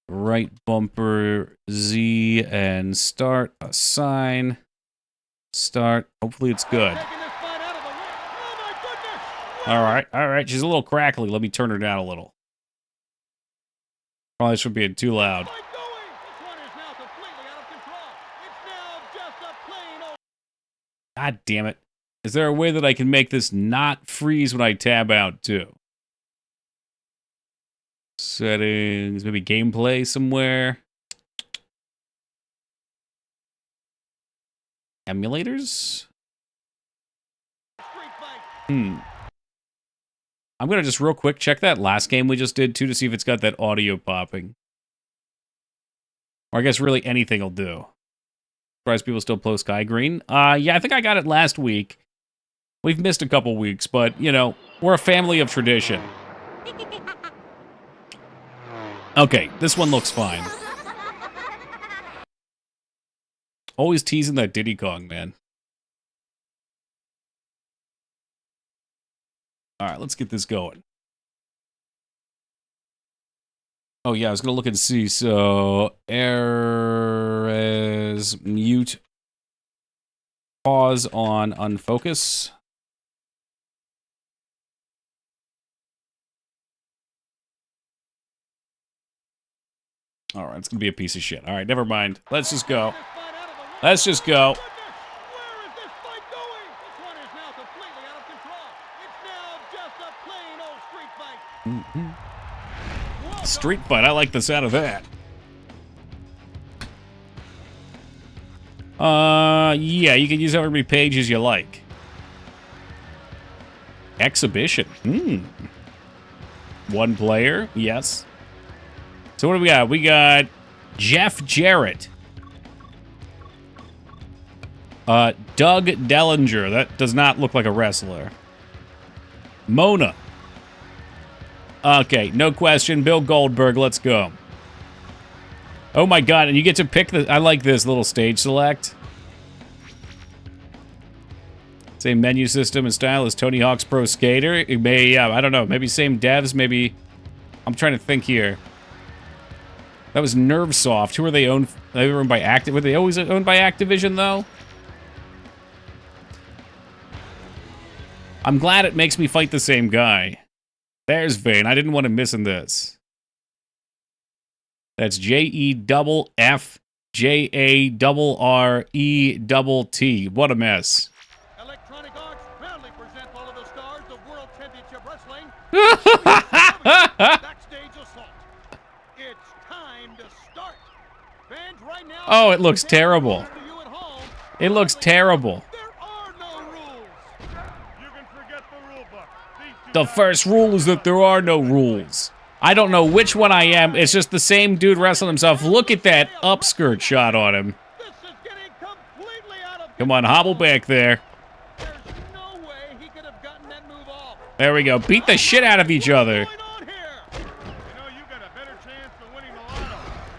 S1: right bumper, Z, and start, assign, start. Hopefully it's good. Alright, she's a little crackly. Let me turn her down a little. Probably should be too loud. God damn it. Is there a way that I can make this not freeze when I tab out, too? Settings, maybe gameplay somewhere. Emulators? I'm gonna just real quick check that last game we just did, too, to see if it's got that audio popping. Or I guess really anything will do. Surprised people still play Sky Green. Yeah, I think I got it last week. We've missed a couple weeks, but, you know, we're a family of tradition. Okay, this one looks fine. Always teasing that Diddy Kong, man. Alright, let's get this going. Oh, yeah, I was gonna look and see, so... Error is mute. Pause on unfocus. Alright, it's gonna be a piece of shit. Alright, never mind. Let's just go. Let's just go. Street fight, I like the sound of that. Yeah, you can use however many pages you like. Exhibition. One player, yes. So what do we got? We got Jeff Jarrett. Doug Dellinger. That does not look like a wrestler. Mona. Okay, no question. Bill Goldberg, let's go. Oh my god, and you get to pick the... I like this little stage select. Same menu system and style as Tony Hawk's Pro Skater. It may, I don't know, maybe same devs, maybe... I'm trying to think here. That was Nervesoft. Who are they owned? They were owned by Activision. Were they always owned by Activision, though? I'm glad it makes me fight the same guy. There's Vane. I didn't want to miss in this. That's JEFFJARRET. What a mess. Electronic Arts proudly presents all of the stars of World Championship Wrestling. Backstage assault. It's time to start. Fans right now. Oh, it looks terrible. It looks terrible. The first rule is that there are no rules. I don't know which one I am. It's just the same dude wrestling himself. Look at that upskirt shot on him. Come on, hobble back there. There we go. Beat the shit out of each other.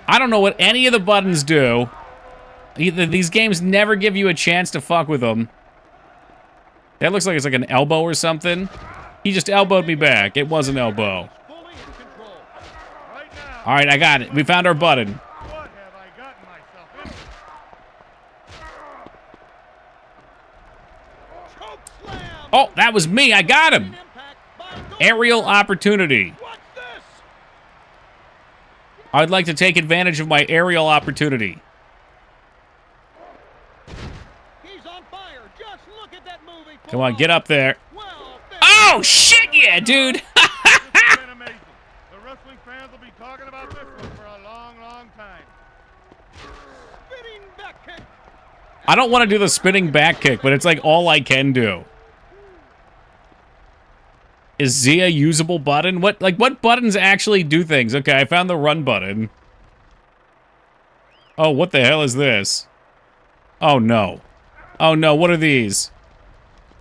S1: I don't know what any of the buttons do. These games never give you a chance to fuck with them. That looks like it's like an elbow or something. He just elbowed me back. It was an elbow. All right, I got it. We found our button. Oh, that was me. I got him. Aerial opportunity. I'd like to take advantage of my aerial opportunity. Come on, get up there. Oh, shit, yeah, dude.
S2: The wrestling fans will be talking about this one for a long, long time. Spinning back kick.
S1: I don't want to do the spinning back kick, but it's like all I can do. Is Z a usable button? What buttons actually do things? Okay, I found the run button. Oh, what the hell is this? Oh, no. Oh, no, what are these?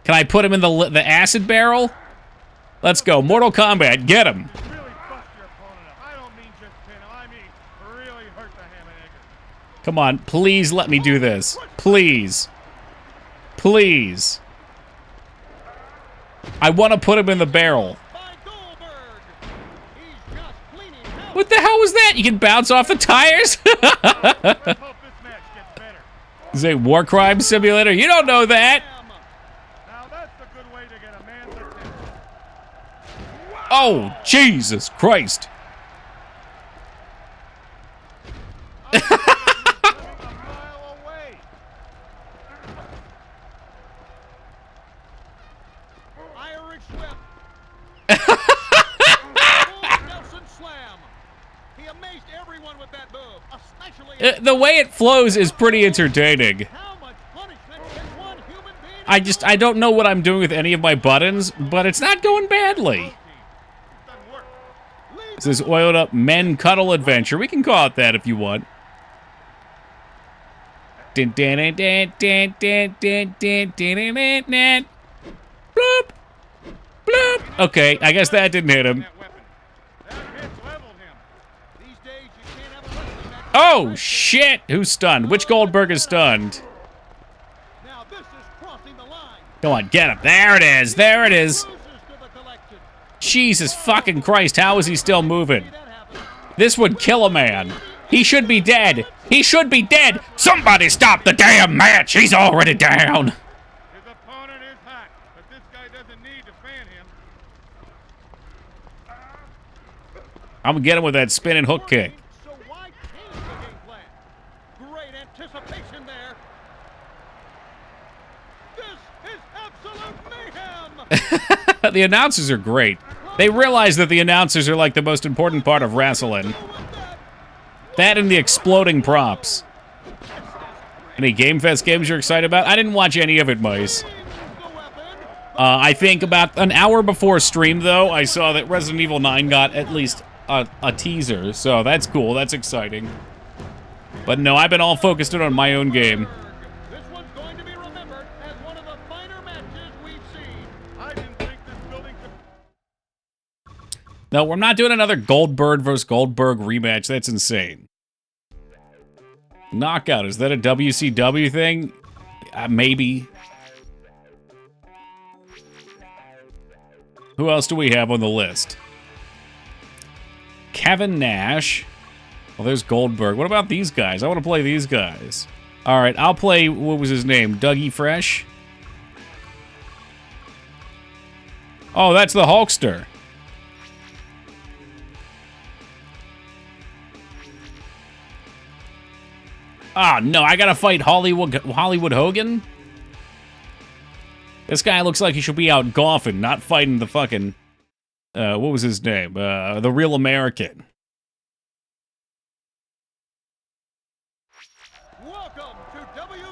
S1: Can I put him in the acid barrel? Let's go. Mortal Kombat. Get him.
S2: Really bust your opponent up. I don't mean just pin him. I mean really hurt the ham and egg.
S1: Come on. Please let me do this. Please. Please. I want to put him in the barrel. What the hell was that? You can bounce off the tires? Is it War Crime Simulator? You don't know that.
S2: Now that's a good way to get a man's attention.
S1: Oh, Jesus Christ.
S2: A mile away. Irish whip. Nelson slam. He amazed everyone with that move, especially
S1: The way it flows is pretty entertaining.
S2: how much punishment can one human being
S1: I don't know what I'm doing with any of my buttons, but it's not going badly.
S2: doesn't work.
S1: This is oiled up men cuddle adventure. We can call it that if you want. Bloop. Bloop. Okay, I guess that didn't hit him.
S2: That weapon. That hit leveled him. These days you can't have a wrestling match.
S1: Oh, shit. Who's stunned? Which Goldberg is stunned?
S2: Now this is crossing the line.
S1: Come on, get him. There it is. There it is.
S2: Loses to the collection.
S1: Jesus fucking Christ, how is he still moving?
S2: That happened.
S1: This would kill a man. He should be dead. He should be dead. Somebody stop the damn match. He's already down.
S2: His opponent is hot, but this guy doesn't need to fan him.
S1: I'm gonna get him with that spinning hook kick.
S2: So why change the game plan? Great anticipation there. This is absolute mayhem.
S1: The announcers are great. They realize that the announcers are like the most important part of wrestling. That and the exploding props. Any Game Fest games you're excited about? I didn't watch any of it, Mice. I think about an hour before stream, though, I saw that Resident Evil 9 got at least a teaser, so that's cool. That's exciting. But no, I've been all focused in on my own game.
S2: This one's going to be remembered as one of the finer matches we've seen. I didn't think this building could...
S1: No, we're not doing another Goldberg versus Goldberg rematch. That's insane. Knockout, is that a WCW thing? Maybe. Who else do we have on the list? Kevin Nash. Well, there's Goldberg. What about these guys? I want to play these guys. All right, I'll play, what was his name? Dougie Fresh? Oh, that's the Hulkster. Ah, no, I gotta fight Hollywood Hogan? This guy looks like he should be out golfing, not fighting the fucking... what was his name? The Real American.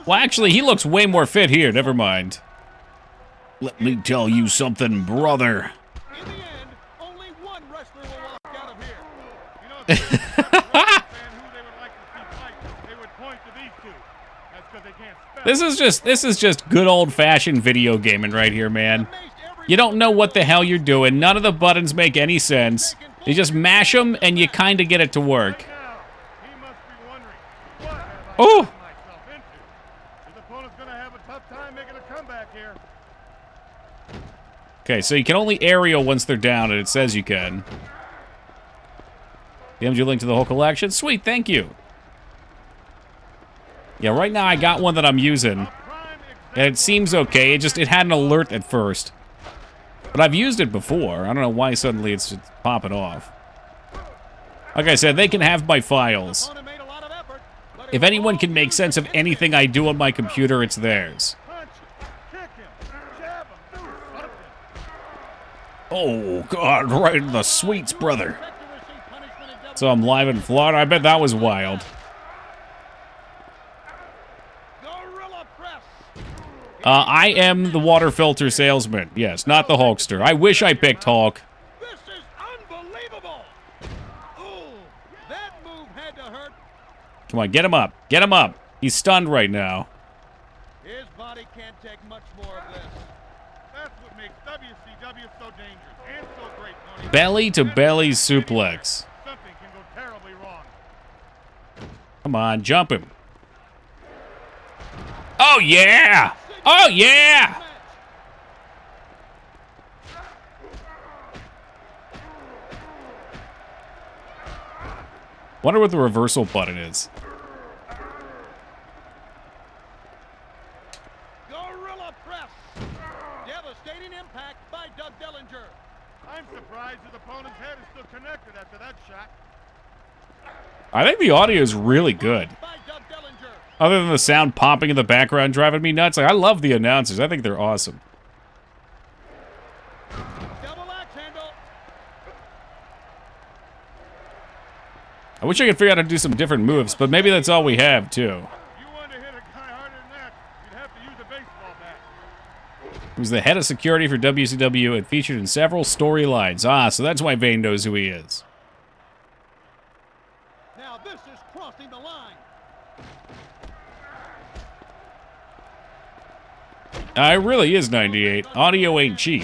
S1: Well, actually, he looks way more fit here. Never mind. Let me tell you something, brother.
S2: In the end, only one wrestler will walk out of here. You know, if there's a wrestling fan who they would like to see fight, they would point to these two. That's because they can't spell.
S1: This is just good old-fashioned video gaming right here, man. You don't know what the hell you're doing. None of the buttons make any sense. You just mash them, and you kind of get it to work.
S2: Now, he must be wondering, what have I
S1: Oh!
S2: gotten myself into? His opponent's going to have a tough time making a comeback here.
S1: Okay, so you can only aerial once they're down, and it says you can. DM'd you link to the whole collection? Sweet, thank you. Yeah, right now I got one that I'm using. And it seems okay, it had an alert at first. But I've used it before. I don't know why suddenly it's just popping off. Like I said, they can have my files.
S2: Opponent made a lot of effort, but
S1: If anyone can make sense of anything I do on my computer, it's theirs.
S2: punch him, kick him, jab him, do something.
S1: Oh, God, right in the sweets, brother.
S2: Expect to receive punishment in
S1: So I'm live in Florida. I bet that was wild.
S2: Gorilla press.
S1: I am the water filter salesman. Yes, not the Hulkster. I wish I picked Hulk.
S2: This is unbelievable. Ooh, that move had to hurt.
S1: Come on, get him up. Get him up. He's stunned right now.
S2: His body can't take much more of this. That's what makes WCW so dangerous and so great, Tony.
S1: Belly to belly suplex.
S2: Something can go terribly wrong.
S1: Come on, jump him. Oh, yeah! Oh, yeah! Wonder what the reversal button is.
S2: Gorilla press. Devastating impact by Doug Dellinger. I'm surprised his opponent's head is still connected after that shot.
S1: I think the audio is really good.
S2: By Doug Dellinger.
S1: Other than the sound popping in the background driving me nuts. Like, I love the announcers. I think they're awesome.
S2: Double axe handle.
S1: I wish I could figure out how to do some different moves, but maybe that's all we have, too.
S2: If you wanted to hit a guy harder than that, you'd have to use a baseball bat.
S1: He was the head of security for WCW and featured in several storylines. Ah, so that's why Vane knows who he is.
S2: Now this is crossing the line.
S1: It really is 98. Audio ain't cheap.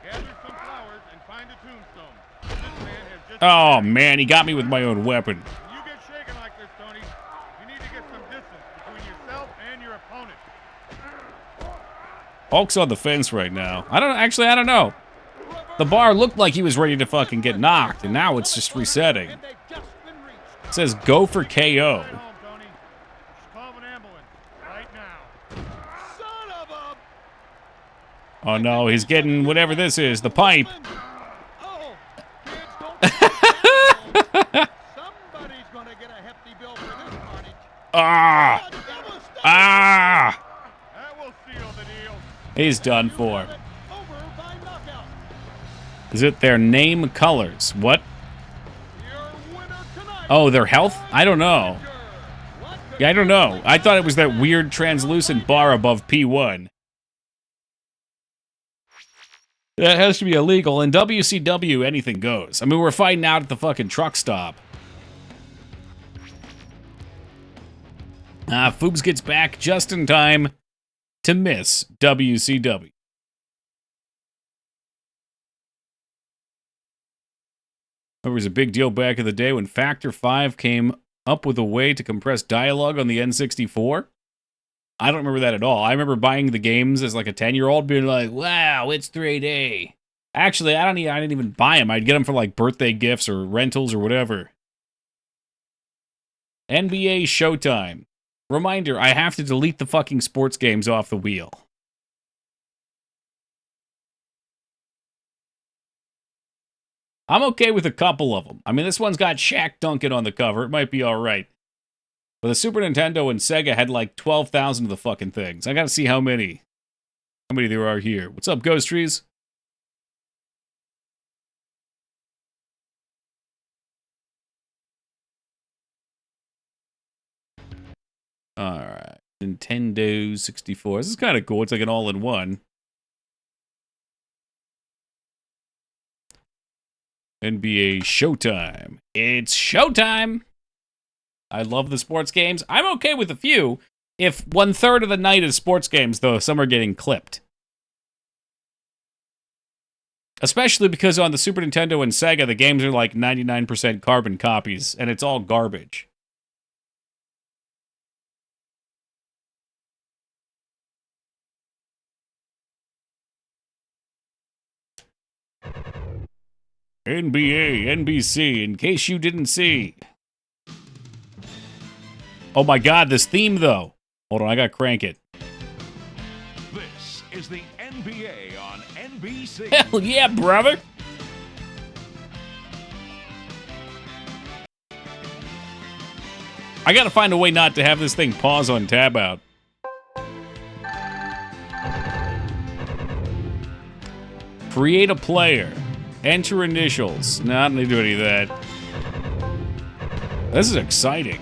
S2: Gather some flowers and find a tombstone. This man has just
S1: Oh, man, he got me with my own weapon.
S2: When you get shaken like this, Tony, you need to get some distance between yourself and your opponent.
S1: Hulk's on the fence right now. I don't know. The bar looked like he was ready to fucking get knocked, and now it's just resetting.
S2: And they've just been reached.
S1: It says go for KO.
S2: Right home, Tony. Just call an ambulance right now. Son of a...
S1: Oh no, he's getting whatever this is, the pipe.
S2: Oh, kids, don't somebody's gonna get a hefty bill for this carnage.
S1: Ah! Ah!
S2: That will seal the deal.
S1: He's done for.
S2: Over by knockout.
S1: Is it their name colors? What?
S2: Your winner tonight.
S1: Oh, their health? I don't know.
S2: What could
S1: Yeah, I don't know. I thought it was that weird translucent bar above P1. That has to be illegal. In WCW, anything goes. I mean, we're fighting out at the fucking truck stop. Foobs gets back just in time to miss WCW. It was a big deal back in the day when Factor 5 came up with a way to compress dialogue on the N64. I don't remember that at all. I remember buying the games as like a 10-year-old being like, wow, it's 3D. Actually, I didn't even buy them. I'd get them for like birthday gifts or rentals or whatever. NBA Showtime. Reminder, I have to delete the fucking sports games off the wheel. I'm okay with a couple of them. I mean, this one's got Shaq Duncan on the cover. It might be all right. But the Super Nintendo and Sega had like 12,000 of the fucking things. I gotta see how many there are here. What's up, Ghost Trees? Alright. Nintendo 64. This is kind of cool. It's like an all-in-one. NBA Showtime. It's Showtime! I love the sports games. I'm okay with a few. If 1/3 of the night is sports games, though, some are getting clipped. Especially because on the Super Nintendo and Sega, the games are like 99% carbon copies, and it's all garbage. NBA, NBC, in case you didn't see. Oh my god, this theme though. Hold on, I gotta crank it.
S3: This is the NBA on NBC.
S1: Hell yeah, brother! I gotta find a way not to have this thing pause on tab out. Create a player. Enter initials. No, I don't need to do any of that. This is exciting.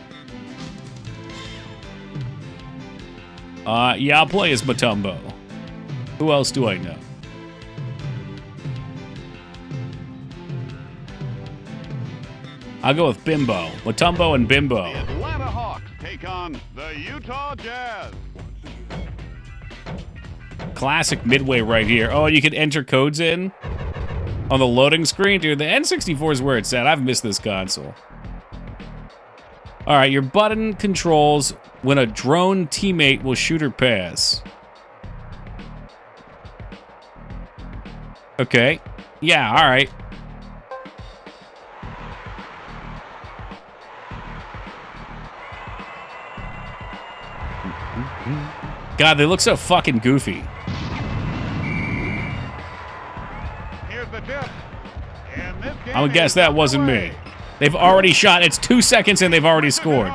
S1: Yeah, I'll play as Mutombo. Who else do I know? I'll go with Bimbo. Mutombo and Bimbo.
S4: The Atlanta Hawks take on the Utah Jazz.
S1: Classic Midway right here. Oh, you can enter codes in on the loading screen? Dude, the N64 is where it's at. I've missed this console. All right, your button controls when a drone teammate will shoot or pass. Okay. Yeah, all right. God, they look so fucking goofy.
S2: Here's the tip. And this game
S1: I would guess
S2: is
S1: that wasn't
S2: underway.
S1: me. They've already shot. It's 2 seconds and they've already scored.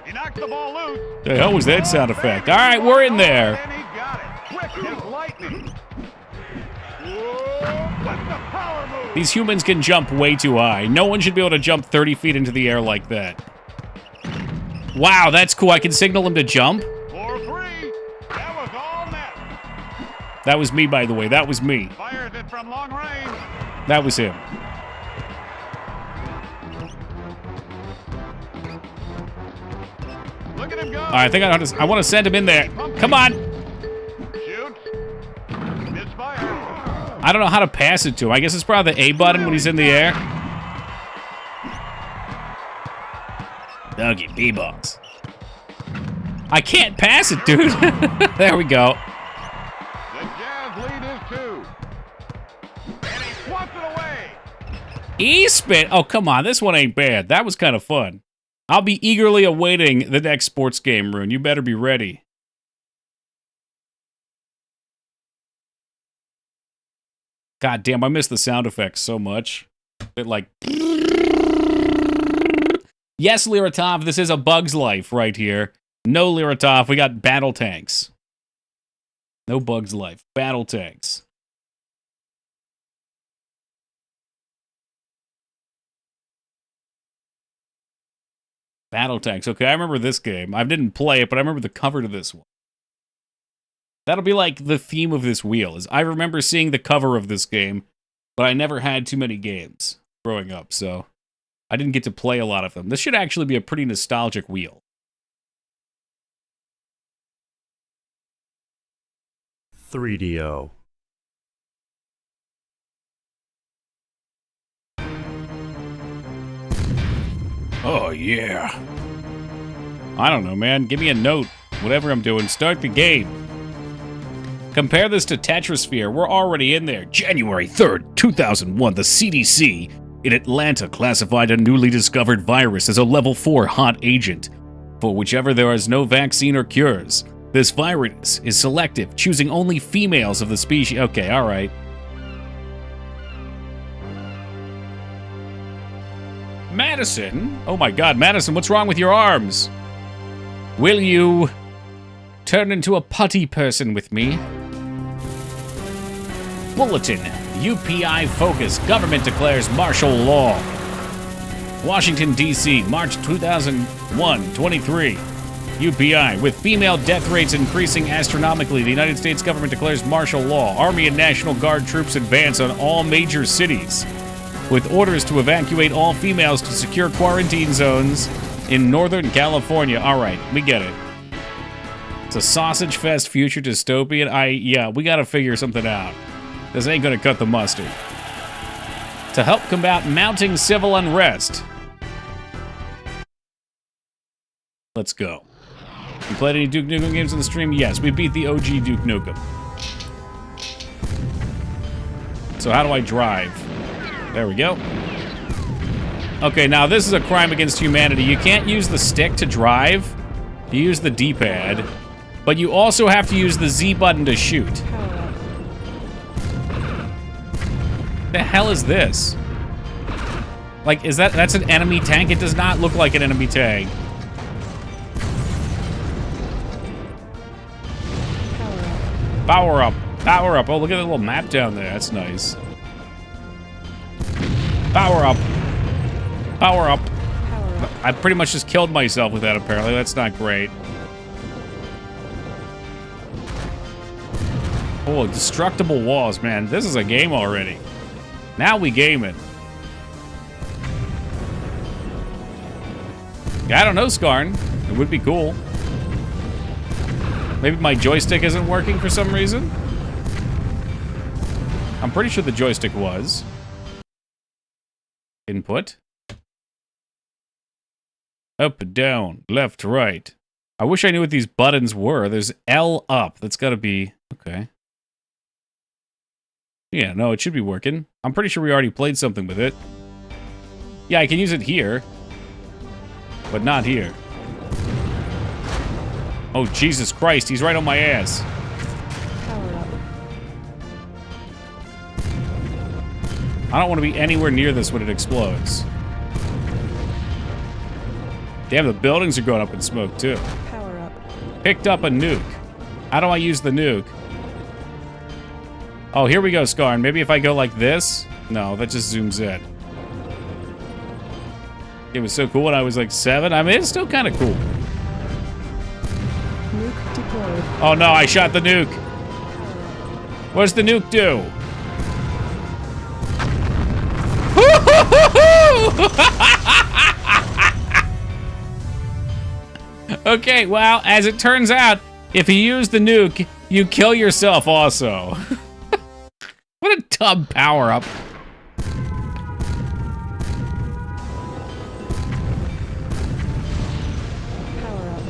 S2: He knocked the ball loose.
S1: The hell was that sound effect? All right, we're in there.
S2: And he got it. Quick as lightning. Whoa, what the power move.
S1: These humans can jump way too high. No one should be able to jump 30 feet into the air like that. Wow, that's cool. I can signal him to jump.
S2: For three. That was all net.
S1: That was me, by the way. That was me.
S2: Fires it from long range.
S1: That was him.
S2: Look at him go.
S1: All right, I think I want to send him in there. Come on.
S2: Shoot. Misfire.
S1: I don't know how to pass it to him. I guess it's probably the A button when he's in the air. Doggy B-box. I can't pass it, dude. There we go.
S2: The Jazz lead is 2. And he swats it away.
S1: E-spin. Oh, come on. This one ain't bad. That was kind of fun. I'll be eagerly awaiting the next sports game, Rune. You better be ready. God damn, I miss the sound effects so much. It like... Yes, Liratov, this is a Bug's Life right here. No, Liratov, we got Battletanx. No Bug's Life. Battletanx. Battletanx. Okay, I remember this game. I didn't play it, but I remember the cover to this one. That'll be like the theme of this wheel. Is I remember seeing the cover of this game, but I never had too many games growing up, so I didn't get to play a lot of them. This should actually be a pretty nostalgic wheel.
S4: .3DO.
S1: Oh, yeah. I don't know, man. Give me a note. Whatever I'm doing, start the game. Compare this to Tetrisphere. We're already in there. January 3rd, 2001, the CDC in Atlanta classified a newly discovered virus as a level 4 hot agent, for whichever there is no vaccine or cures. This virus is selective, choosing only females of the species. Okay, all right. Madison? Oh my god, Madison, what's wrong with your arms? Will you turn into a putty person with me? Bulletin. UPI focus. Government declares martial law. Washington, D.C., March 2001, 23. UPI. With female death rates increasing astronomically, the United States government declares martial law. Army and National Guard troops advance on all major cities, with orders to evacuate all females to secure quarantine zones in Northern California. All right, we get it. It's a sausage fest future dystopian. Yeah, we gotta figure something out. This ain't gonna cut the mustard. To help combat mounting civil unrest. Let's go. You played any Duke Nukem games on the stream? Yes, we beat the OG Duke Nukem. So how do I drive? There we go. Okay, now this is a crime against humanity. You can't use the stick to drive. You use the D-pad. But you also have to use the Z button to shoot. The hell is this? Like, that's an enemy tank? It does not look like an enemy tank. Power up. Power up. Oh, look at the little map down there. That's nice. Power up. Power up. I pretty much just killed myself with that, apparently. That's not great. Oh, destructible walls, man. This is a game already. Now we gaming. I don't know, Scarn. It would be cool. Maybe my joystick isn't working for some reason. I'm pretty sure the joystick was. Input. Up, down, left, right. I wish I knew what these buttons were. There's L up. That's got to be... Okay. Yeah, no, it should be working. I'm pretty sure we already played something with it. Yeah, I can use it here. But not here. Oh, Jesus Christ, he's right on my ass.
S5: Power up.
S1: I don't want to be anywhere near this when it explodes. Damn, the buildings are going up in smoke, too.
S5: Power up.
S1: Picked up a nuke. How do I use the nuke? Oh, here we go, Scarn. Maybe if I go like this? No, that just zooms in. It was so cool when I was like 7. I mean, it's still kind of cool.
S5: Nuke deployed.
S1: Oh no, I shot the nuke. What does the nuke do? Okay, well, as it turns out, if you use the nuke, you kill yourself also. What a dumb power-up.
S5: Power up.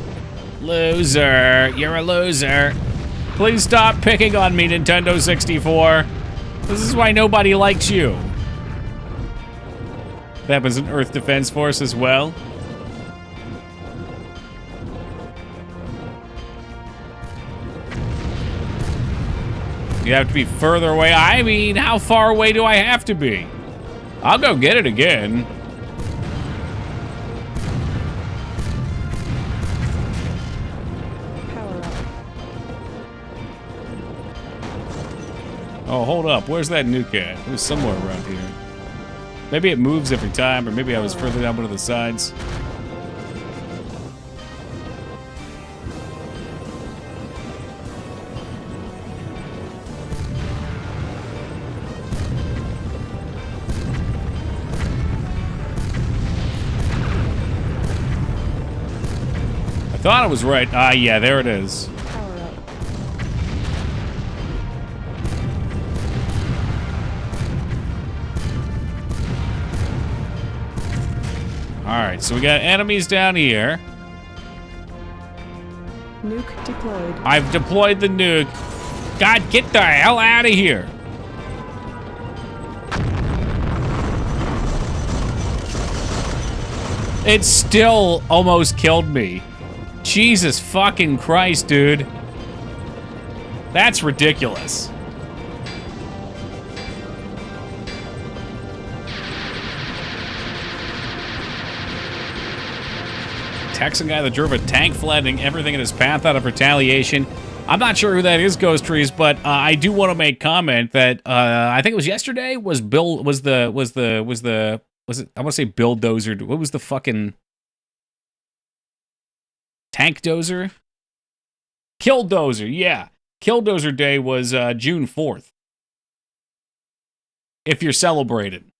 S1: Loser. You're a loser. Please stop picking on me, Nintendo 64. This is why nobody likes you. That happens in Earth Defense Force as well. You have to be further away. I mean, how far away do I have to be? I'll go get it again.
S5: Power up.
S1: Oh, hold up. Where's that nuke at? It was somewhere around here. Maybe it moves every time, or maybe I was further down one of the sides. I thought I was right. Ah, yeah, there it is.
S5: Power up.
S1: Alright, so we got enemies down here.
S5: Nuke deployed.
S1: I've deployed the nuke. God, get the hell out of here. It still almost killed me. Jesus fucking Christ, dude. That's ridiculous. Texan guy that drove a tank flattening everything in his path out of retaliation. I'm not sure who that is, Ghost Trees, but I do want to make comment that I think it was yesterday I want to say Bulldozer. What was the fucking Tank Dozer? Killdozer, yeah. Killdozer Day was June 4th. If you're celebrating.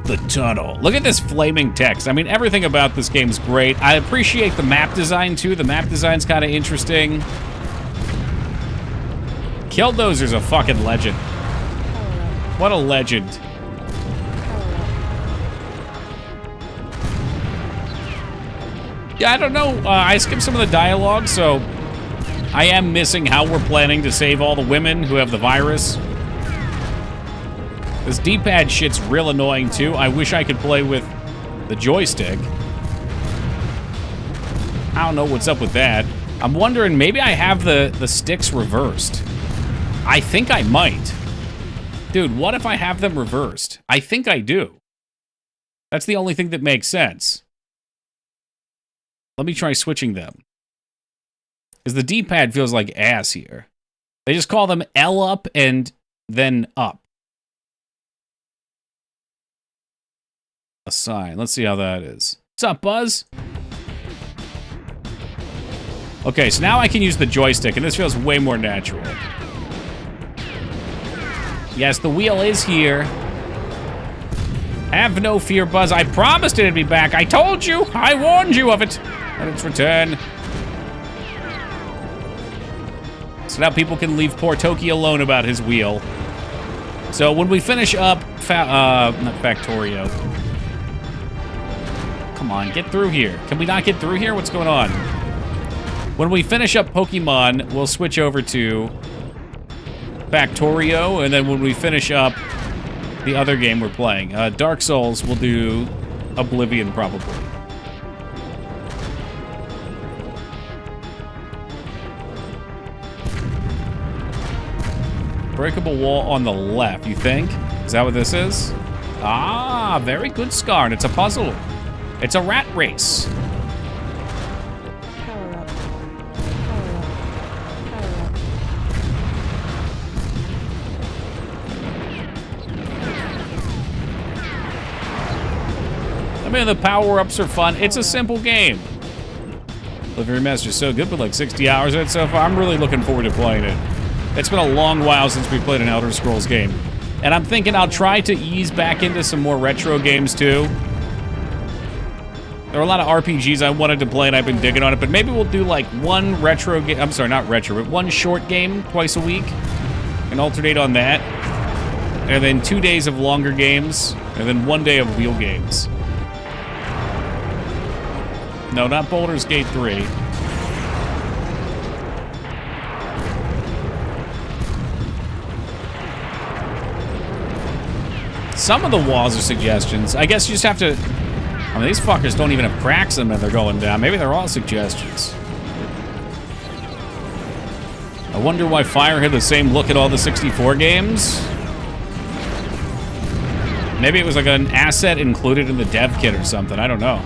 S1: The tunnel. Look at this flaming text. I mean, everything about this game is great. I appreciate the map design, too. The map design's kind of interesting. Killdozer's a fucking legend. What a legend. Yeah, I don't know. I skipped some of the dialogue, so I am missing how we're planning to save all the women who have the virus. This D-pad shit's real annoying, too. I wish I could play with the joystick. I don't know what's up with that. I'm wondering, maybe I have the sticks reversed. I think I might. Dude, what if I have them reversed? I think I do. That's the only thing that makes sense. Let me try switching them. Because the D-pad feels like ass here. They just call them L up and then up. Assign. Let's see how that is. What's up, Buzz? Okay, so now I can use the joystick, and this feels way more natural. Yes, the wheel is here. Have no fear, Buzz. I promised it'd be back. I told you. I warned you of it. And its return. So now people can leave poor Toki alone about his wheel. So when we finish up, not Factorio. Come on, get through here. Can we not get through here? What's going on? When we finish up Pokemon, we'll switch over to Factorio, and then when we finish up the other game we're playing, Dark Souls, we'll do Oblivion probably. Breakable wall on the left, you think? Is that what this is? Ah, very good, Scar, and it's a puzzle. It's a rat race.
S5: Power up. Power up. Power up.
S1: I mean, the power-ups are fun. It's a simple game. Delivery Master's so good, but like 60 hours in it so far. I'm really looking forward to playing it. It's been a long while since we played an Elder Scrolls game. And I'm thinking I'll try to ease back into some more retro games, too. There are a lot of RPGs I wanted to play, and I've been digging on it. But maybe we'll do, like, one retro game. I'm sorry, not retro, but one short game twice a week. And alternate on that. And then 2 days of longer games. And then 1 day of wheel games. No, not Baldur's Gate 3. Some of the walls are suggestions. I guess you just have to... I mean, these fuckers don't even have cracks in them and they're going down. Maybe they're all suggestions. I wonder why Fire had the same look at all the 64 games. Maybe it was like an asset included in the dev kit or something. I don't know.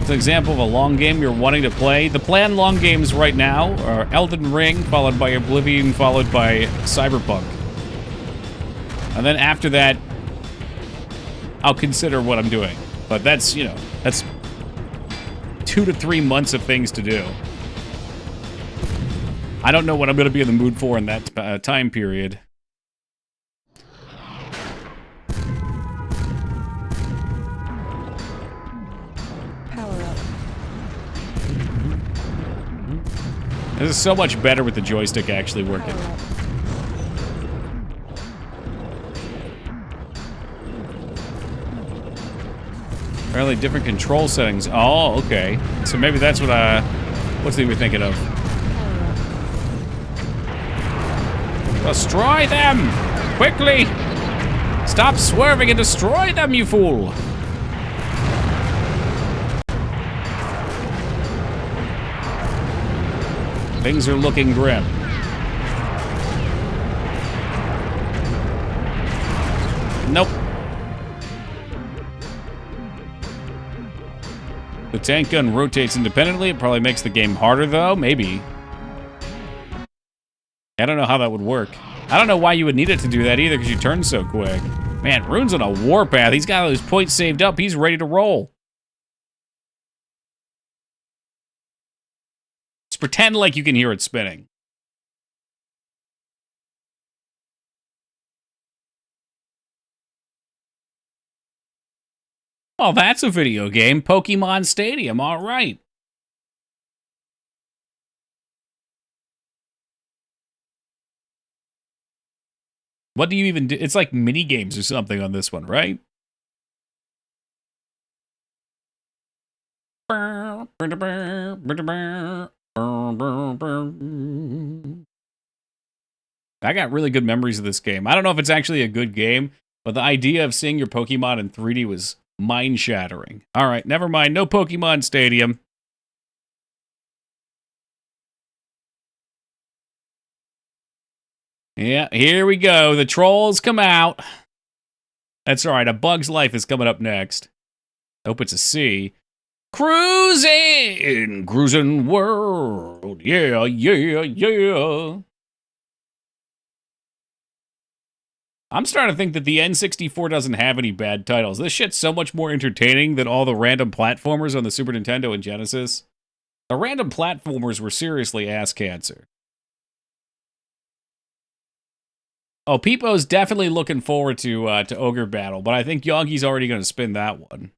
S1: It's an example of a long game you're wanting to play. The planned long games right now are Elden Ring, followed by Oblivion, followed by Cyberpunk. And then after that, I'll consider what I'm doing. But that's, you know, that's 2 to 3 months of things to do. I don't know what I'm going to be in the mood for in that time period. This is so much better with the joystick actually working. Apparently different control settings. Oh, okay. So maybe that's what's they were thinking of. Destroy them! Quickly! Stop swerving and destroy them, you fool! Things are looking grim. Nope. The tank gun rotates independently. It probably makes the game harder, though. Maybe. I don't know how that would work. I don't know why you would need it to do that either, because you turn so quick. Man, Rune's on a warpath. He's got all his points saved up. He's ready to roll. Just pretend like you can hear it spinning. Oh, that's a video game. Pokemon Stadium. All right. What do you even do? It's like mini games or something on this one, right? I got really good memories of this game. I don't know if it's actually a good game, but the idea of seeing your Pokemon in 3D was mind-shattering. All right, never mind. No Pokemon Stadium. Yeah, here we go. The trolls come out. That's all right. A Bug's Life is coming up next. I hope it's a C. Cruis'n World. Yeah, yeah, yeah. I'm starting to think that the N64 doesn't have any bad titles. This shit's so much more entertaining than all the random platformers on the Super Nintendo and Genesis. The random platformers were seriously ass cancer. Oh, Peepo's definitely looking forward to Ogre Battle, but I think Yogi's already going to spin that one.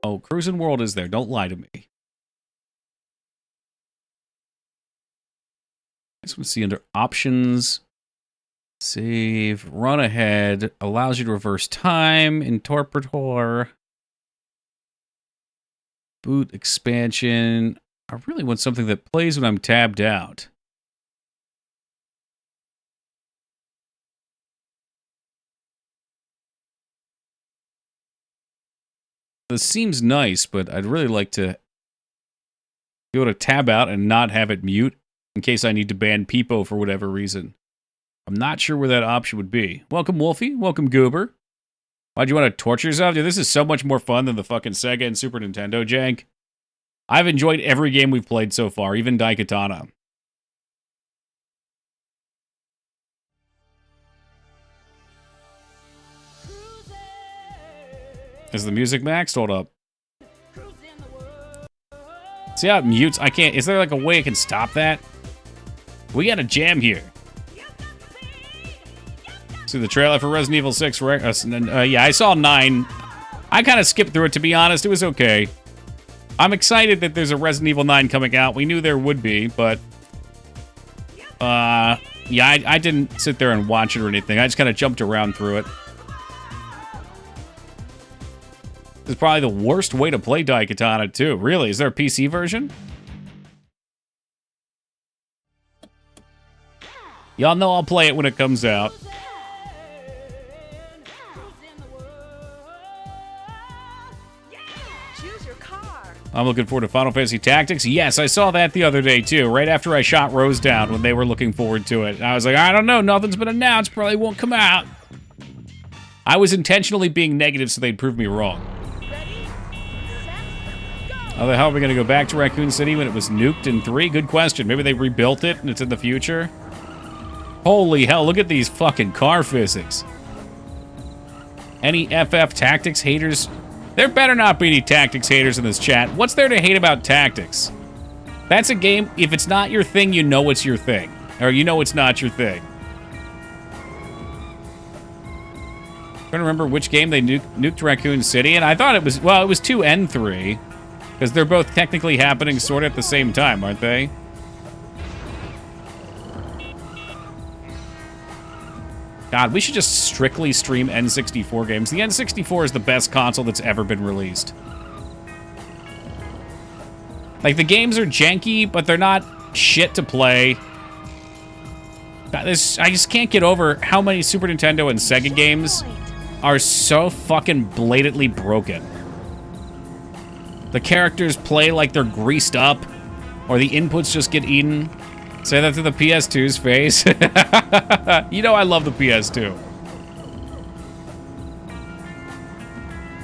S1: Oh, Cruis'n World is there. Don't lie to me. I just want to see under options, save, run ahead, allows you to reverse time, interpretor, boot expansion. I really want something that plays when I'm tabbed out. This seems nice, but I'd really like to be able to tab out and not have it mute in case I need to ban Peepo for whatever reason. I'm not sure where that option would be. Welcome, Wolfie. Welcome, Goober. Why'd you want to torture yourself? Dude, this is so much more fun than the fucking Sega and Super Nintendo jank. I've enjoyed every game we've played so far, even Daikatana. Is the music maxed? Hold up. See how it mutes? I can't. Is there like a way I can stop that? We got a jam here. See the trailer for Resident Evil 6, right? Yeah, I saw 9. I kind of skipped through it, to be honest. It was okay. I'm excited that there's a Resident Evil 9 coming out. We knew there would be, but... yeah, I didn't sit there and watch it or anything. I just kind of jumped around through it. This is probably the worst way to play Daikatana, too. Really? Is there a PC version? Y'all know I'll play it when it comes out. I'm looking forward to Final Fantasy Tactics. Yes, I saw that the other day, too, right after I shot Rose down when they were looking forward to it. I was like, I don't know, nothing's been announced, probably won't come out. I was intentionally being negative so they'd prove me wrong. How the hell are we going to go back to Raccoon City when it was nuked in 3? Good question. Maybe they rebuilt it and it's in the future? Holy hell, look at these fucking car physics. Any FF Tactics haters? There better not be any Tactics haters in this chat. What's there to hate about Tactics? That's a game, if it's not your thing, you know it's your thing. Or you know it's not your thing. I'm trying to remember which game they nuked Raccoon City, and I thought it was, well, it was 2 and 3. Because they're both technically happening sort of at the same time, aren't they? God, we should just strictly stream N64 games. The N64 is the best console that's ever been released. Like, the games are janky, but they're not shit to play. God, I just can't get over how many Super Nintendo and Sega games are so fucking blatantly broken. The characters play like they're greased up, or the inputs just get eaten. Say that to the PS2's face. You know I love the PS2.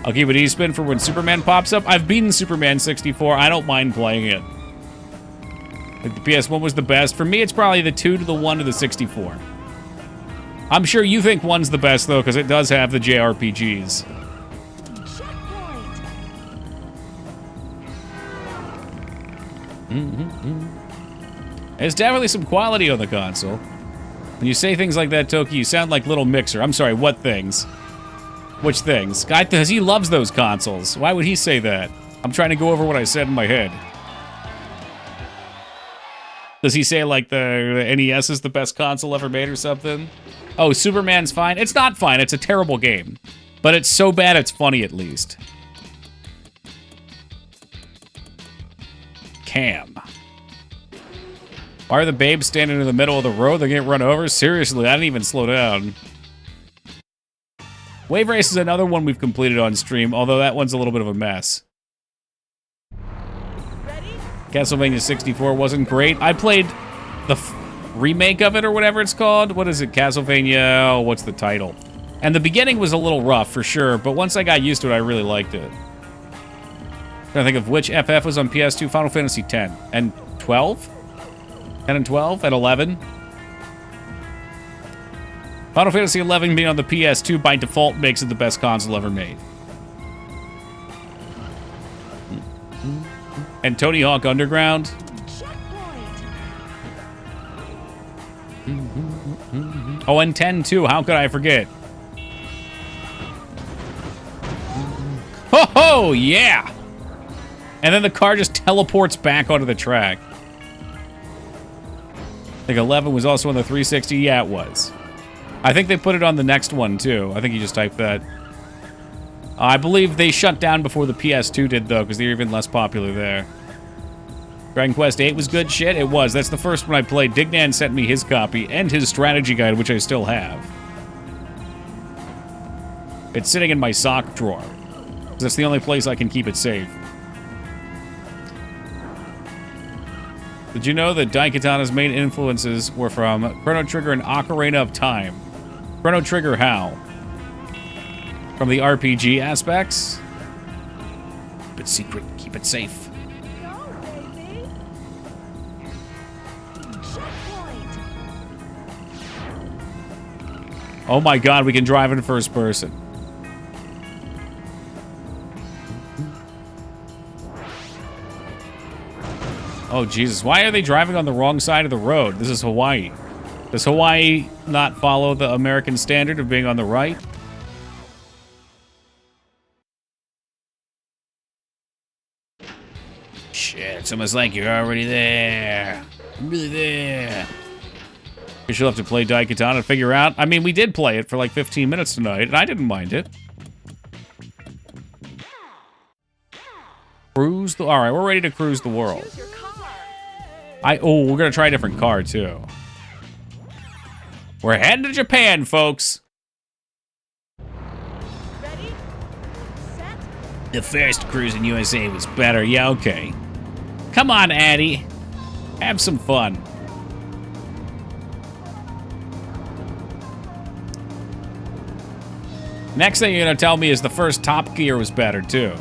S1: I'll keep it E-spin for when Superman pops up. I've beaten Superman 64. I don't mind playing it. I think the PS1 was the best. For me, it's probably the 2 to the 1 to the 64. I'm sure you think 1's the best, though, because it does have the JRPGs. There's definitely some quality on the console. When you say things like that, Toki, you sound like Little Mixer. I'm sorry, what things? Which things? Guy, because he loves those consoles. Why would he say that? I'm trying to go over what I said in my head. Does he say, like, the NES is the best console ever made or something? Oh, Superman's fine? It's not fine. It's a terrible game. But it's so bad it's funny, at least. Cam. Why are the babes standing in the middle of the road? They're getting run over? Seriously, I didn't even slow down. Wave Race is another one we've completed on stream, although that one's a little bit of a mess. Ready? Castlevania 64 wasn't great. I played the remake of it or whatever it's called. What is it? Castlevania... Oh, what's the title? And the beginning was a little rough, for sure, but once I got used to it, I really liked it. I'm trying to think of which FF was on PS2. Final Fantasy X. And 12? 10 and 12 and 11. Final Fantasy 11 being on the PS2 by default makes it the best console ever made. And Tony Hawk Underground. Oh, and 10 too. How could I forget? Ho ho, yeah! And then the car just teleports back onto the track. I think 11 was also on the 360. Yeah, it was. I think they put it on the next one too. I think you just typed that. I believe they shut down before the PS2 did though, because they're even less popular there. Dragon Quest 8 was good shit? It was. That's the first one I played. Dignan sent me his copy and his strategy guide, which I still have. It's sitting in my sock drawer. That's the only place I can keep it safe. Did you know that Daikatana's main influences were from Chrono Trigger and Ocarina of Time? Chrono Trigger how? From the RPG aspects? Keep it secret. Keep it safe. Oh my god, we can drive in first person. Oh Jesus, why are they driving on the wrong side of the road? This is Hawaii. Does Hawaii not follow the American standard of being on the right? Shit, it's almost like you're already there. I'm really there. You should have to play Daikatana to figure out. I mean, we did play it for like 15 minutes tonight, and I didn't mind it. Cruise the... Alright, we're ready to cruise the world. Oh, we're gonna try a different car, too. We're heading to Japan, folks.
S5: Ready? Set?
S1: The first cruise in USA was better. Yeah, okay. Come on, Addy. Have some fun. Next thing you're gonna tell me is the first Top Gear was better, too.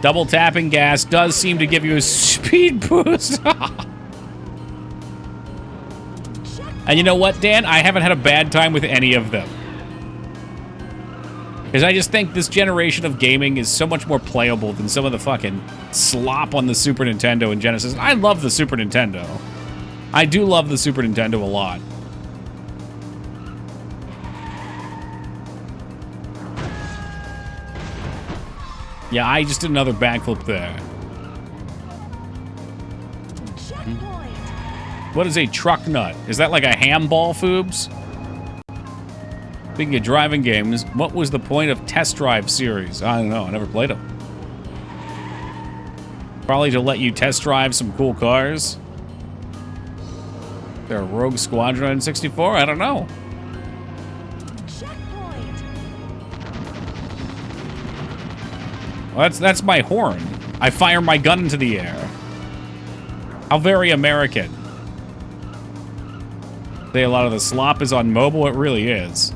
S1: Double tapping gas does seem to give you a speed boost. And you know what, Dan? I haven't had a bad time with any of them. Because I just think this generation of gaming is so much more playable than some of the fucking slop on the Super Nintendo and Genesis. I love the Super Nintendo. I do love the Super Nintendo a lot. Yeah, I just did another backflip there. What is a truck nut? Is that like a handball, Foobs? Speaking of driving games, what was the point of Test Drive series? I don't know, I never played them. Probably to let you test drive some cool cars. Is there a Rogue Squadron on N64? I don't know. Well, that's my horn. I fire my gun into the air. How very American. Say a lot of the slop is on mobile. It really is.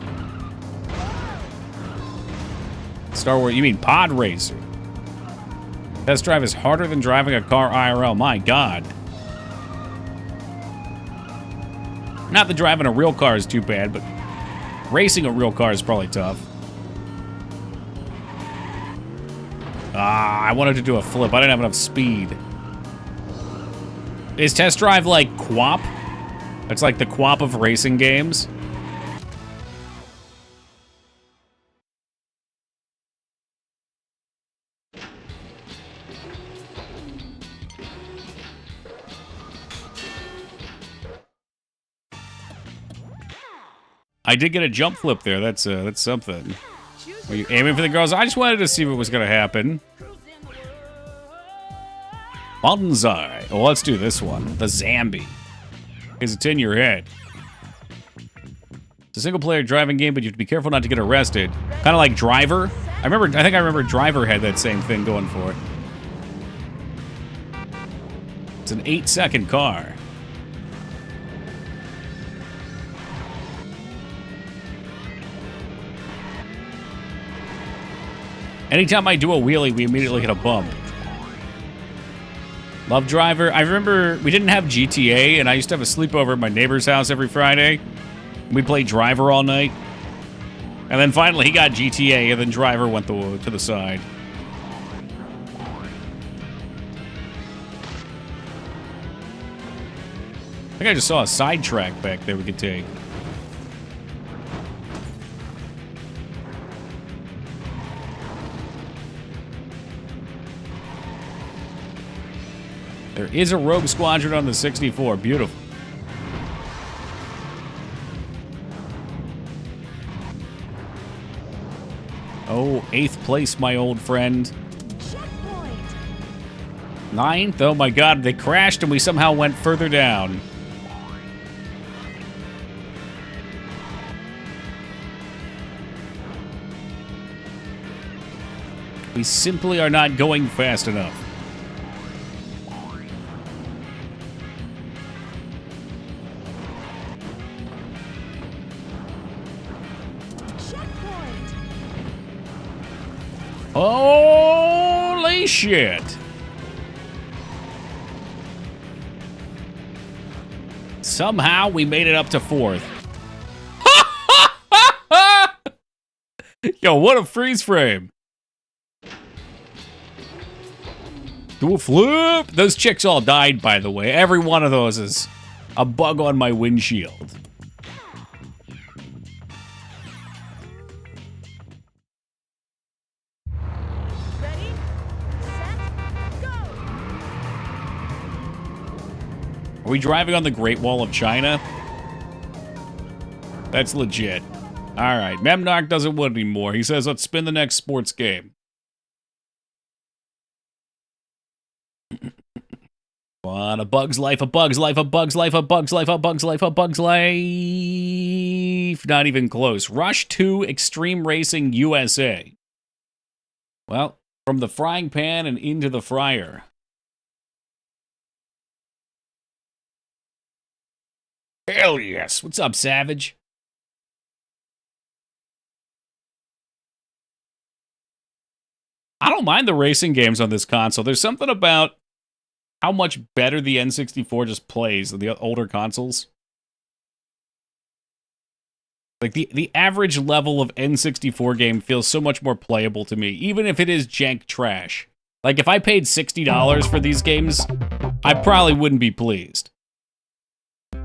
S1: Star Wars, you mean Pod Racer? Test drive is harder than driving a car IRL. My God. Not that driving a real car is too bad, but racing a real car is probably tough. Ah, I wanted to do a flip. I didn't have enough speed. Is Test Drive like QWOP? It's like the QWOP of racing games. I did get a jump flip there. That's something. Were you aiming for the girls? I just wanted to see what was going to happen. Mountain's Eye. Well, let's do this one. The Zambi. Because it's in your head. It's a single-player driving game, but you have to be careful not to get arrested. Kind of like Driver. I think I remember Driver had that same thing going for it. It's an 8-second car. Anytime I do a wheelie, we immediately hit a bump. Love Driver. I remember we didn't have GTA, and I used to have a sleepover at my neighbor's house every Friday. We'd play Driver all night. And then finally he got GTA, and then Driver went to the side. think I just saw a sidetrack back there we could take. There is a Rogue Squadron on the 64. Beautiful. Oh, 8th place, my old friend.
S5: Checkpoint.
S1: 9th? Oh my god, they crashed and we somehow went further down. We simply are not going fast enough.
S5: Checkpoint.
S1: Holy shit! Somehow we made it up to 4th. Yo, what a freeze frame! Do a flip! Those chicks all died, by the way. Every one of those is a bug on my windshield.
S5: Ready, set, go.
S1: Are we driving on the Great Wall of China? That's legit. Alright, Memnarch doesn't want anymore. He says, let's spin the next sports game. On a bug's life, a bug's life, a bug's life, a bug's life, a bug's life, a bug's life. Not even close. Rush 2 Extreme Racing USA. Well, from the frying pan and into the fryer. Hell yes. What's up, Savage? I don't mind the racing games on this console. There's something about how much better the N64 just plays than the older consoles. Like, the average level of N64 game feels so much more playable to me, even if it is jank trash. Like, if I paid $60 for these games, I probably wouldn't be pleased. I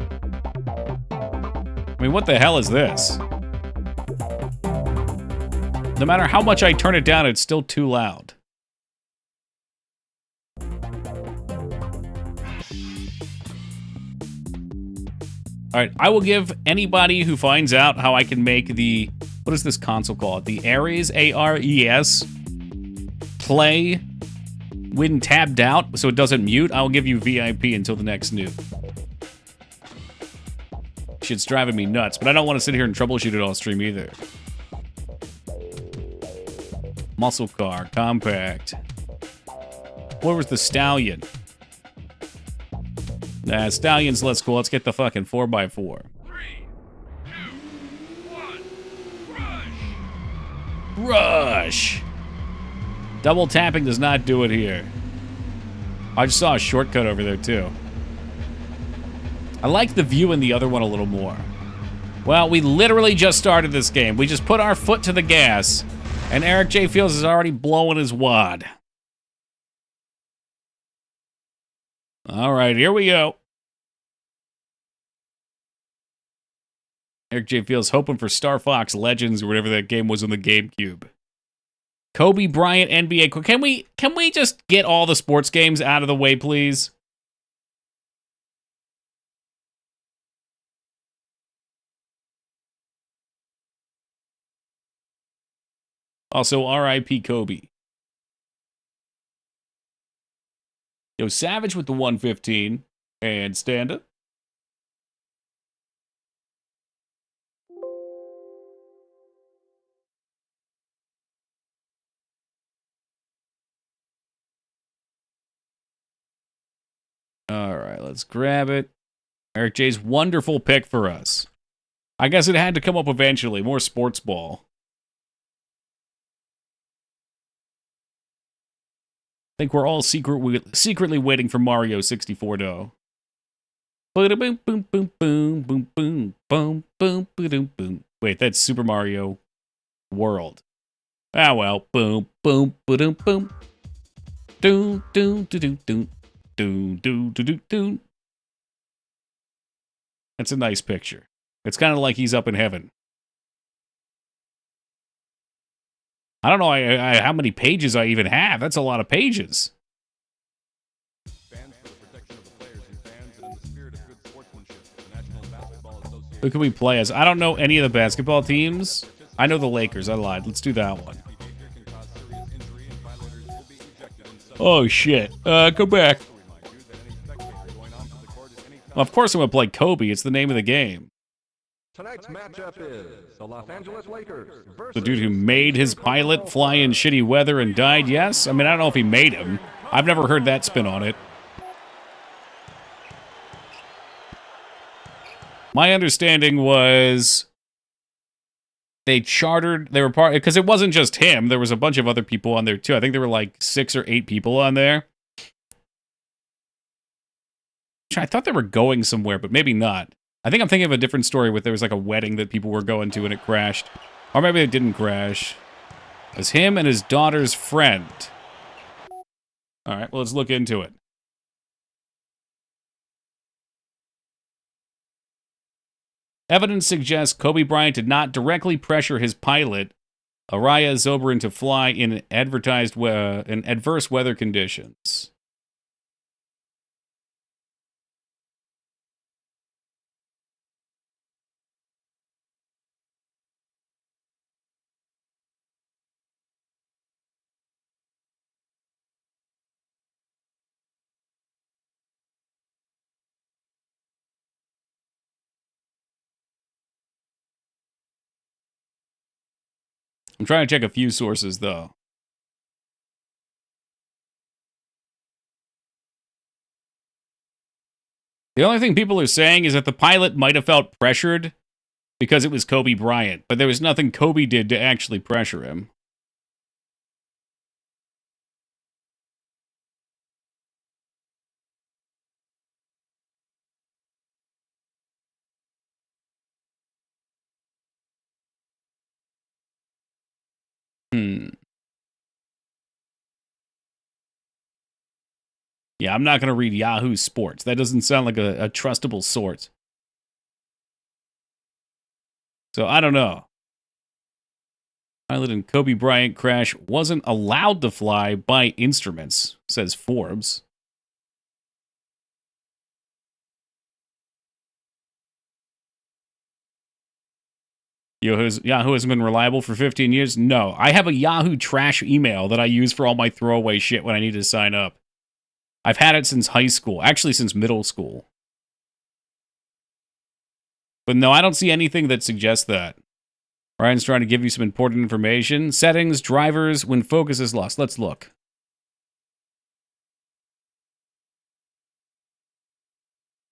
S1: mean, what the hell is this? No matter how much I turn it down, it's still too loud. Alright, I will give anybody who finds out how I can make the... What is this console called? The Ares, A-R-E-S, play when tabbed out so it doesn't mute. I'll give you VIP until the next new. Shit's driving me nuts, but I don't want to sit here and troubleshoot it all stream either. Muscle car, compact. Where was the Stallion? Nah, Stallion's less cool. Let's get the fucking 4x4.
S3: 3, 2, 1, rush!
S1: Rush! Double tapping does not do it here. I just saw a shortcut over there, too. I like the view in the other one a little more. Well, we literally just started this game. We just put our foot to the gas, and Eric J. Fields is already blowing his wad. All right, here we go. Eric J. Fields hoping for Star Fox Legends or whatever that game was on the GameCube. Kobe Bryant NBA. Can we just get all the sports games out of the way, please? Also, R.I.P. Kobe. Yo, Savage with the 115. And Standa. All right, let's grab it. Eric J's wonderful pick for us. I guess it had to come up eventually. More sports ball. I think we're all secretly waiting for Mario 64 though. Boom boom boom boom boom boom boom boom boom boom boom. Wait, that's Super Mario World. Ah well. Boom boom boom boom. Doom doom doom doom doom doom doom doom. That's a nice picture. It's kind of like he's up in heaven. I don't know how many pages I even have. That's a lot of pages. Who can we play as? I don't know any of the basketball teams. I know the Lakers. I lied. Let's do that one. Oh, shit. Go back. Well, of course I'm going to play Kobe. It's the name of the game.
S6: Tonight's matchup is the Los Angeles Lakers versus
S1: The dude who made his pilot fly in shitty weather and died, yes? I mean, I don't know if he made him. I've never heard that spin on it. My understanding was they were part, because it wasn't just him. There was a bunch of other people on there, too. I think there were like 6 or 8 people on there. I thought they were going somewhere, but maybe not. I think I'm thinking of a different story where there was like a wedding that people were going to and it crashed. Or maybe it didn't crash. It was him and his daughter's friend. All right, well, let's look into it. Evidence suggests Kobe Bryant did not directly pressure his pilot, Araya Zobrin, to fly in adverse weather conditions. I'm trying to check a few sources, though. The only thing people are saying is that the pilot might have felt pressured because it was Kobe Bryant, but there was nothing Kobe did to actually pressure him. Yeah, I'm not going to read Yahoo Sports. That doesn't sound like a trustable source. So I don't know. Pilot in Kobe Bryant crash wasn't allowed to fly by instruments, says Forbes. Yahoo hasn't been reliable for 15 years? No. I have a Yahoo trash email that I use for all my throwaway shit when I need to sign up. I've had it since high school. Actually, since middle school. But no, I don't see anything that suggests that. Ryan's trying to give you some important information. Settings, drivers, when focus is lost. Let's look.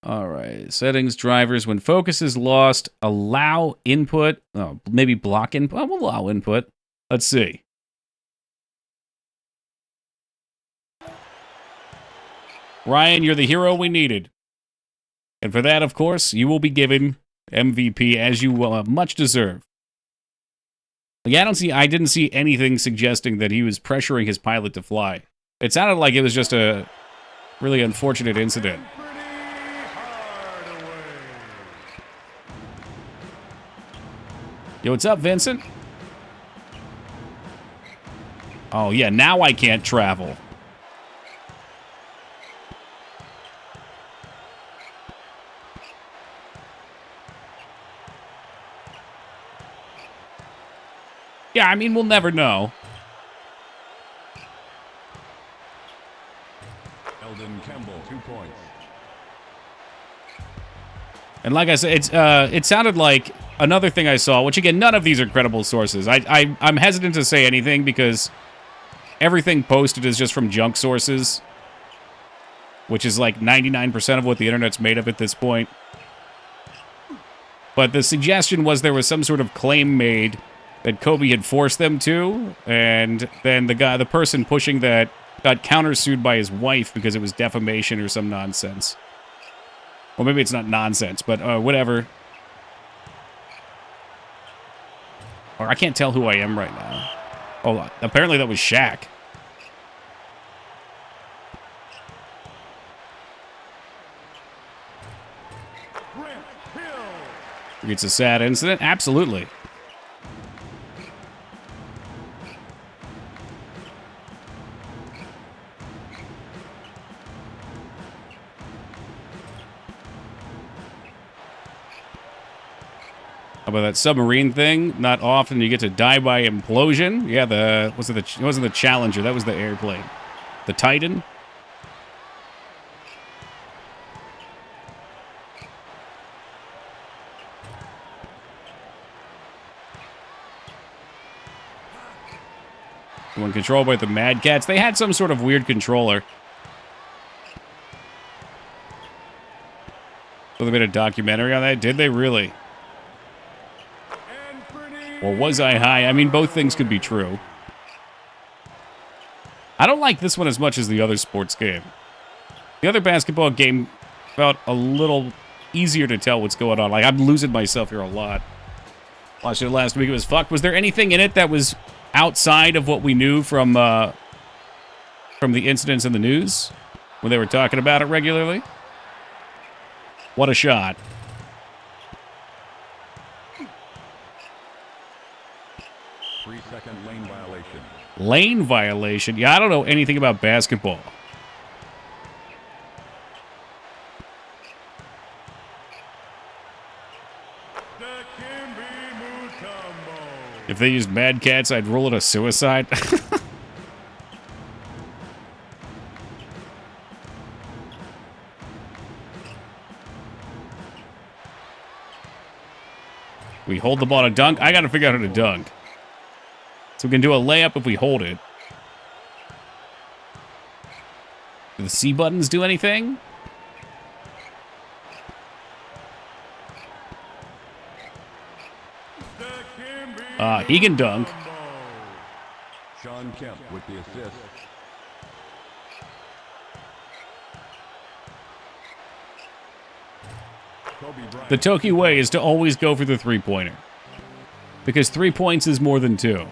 S1: All right. Settings, drivers, when focus is lost, allow input. Oh, maybe block input. Oh, we'll allow input. Let's see. Ryan, you're the hero we needed. And for that, of course, you will be given MVP as you much deserve. Yeah, I didn't see anything suggesting that he was pressuring his pilot to fly. It sounded like it was just a really unfortunate incident. Yo, what's up, Vincent? Oh, yeah, now I can't travel. Yeah, I mean, we'll never know.
S6: Eldon Campbell, 2 points.
S1: And like I said, it sounded like another thing I saw, which again, none of these are credible sources. I'm hesitant to say anything because everything posted is just from junk sources, which is like 99% of what the internet's made of at this point. But the suggestion was there was some sort of claim made that Kobe had forced them to, and then the person pushing that got countersued by his wife because it was defamation or some nonsense. Well, maybe it's not nonsense, but whatever. Or I can't tell who I am right now. Oh, apparently that was Shaq. It's a sad incident? Absolutely. How about that submarine thing? Not often you get to die by implosion. Yeah, it wasn't the Challenger, that was the airplane. The Titan. One controlled by the Mad Cats. They had some sort of weird controller. So they made a documentary on that? Did they really? Or was I high? I mean, both things could be true. I don't like this one as much as the other sports game. The other basketball game felt a little easier to tell what's going on. Like, I'm losing myself here a lot. Watched it last week. It was fucked. Was there anything in it that was outside of what we knew from the incidents in the news when they were talking about it regularly? What a shot.
S6: Three-second lane violation.
S1: Lane violation? Yeah, I don't know anything about basketball. If they used Mad Cats, I'd rule it a suicide. We hold the ball to dunk. I gotta figure out how to dunk. So we can do a layup if we hold it. Do the C buttons do anything? He can dunk.
S6: Sean Kemp with the assist.
S1: The Toki way is to always go for the three-pointer. Because 3 points is more than 2. I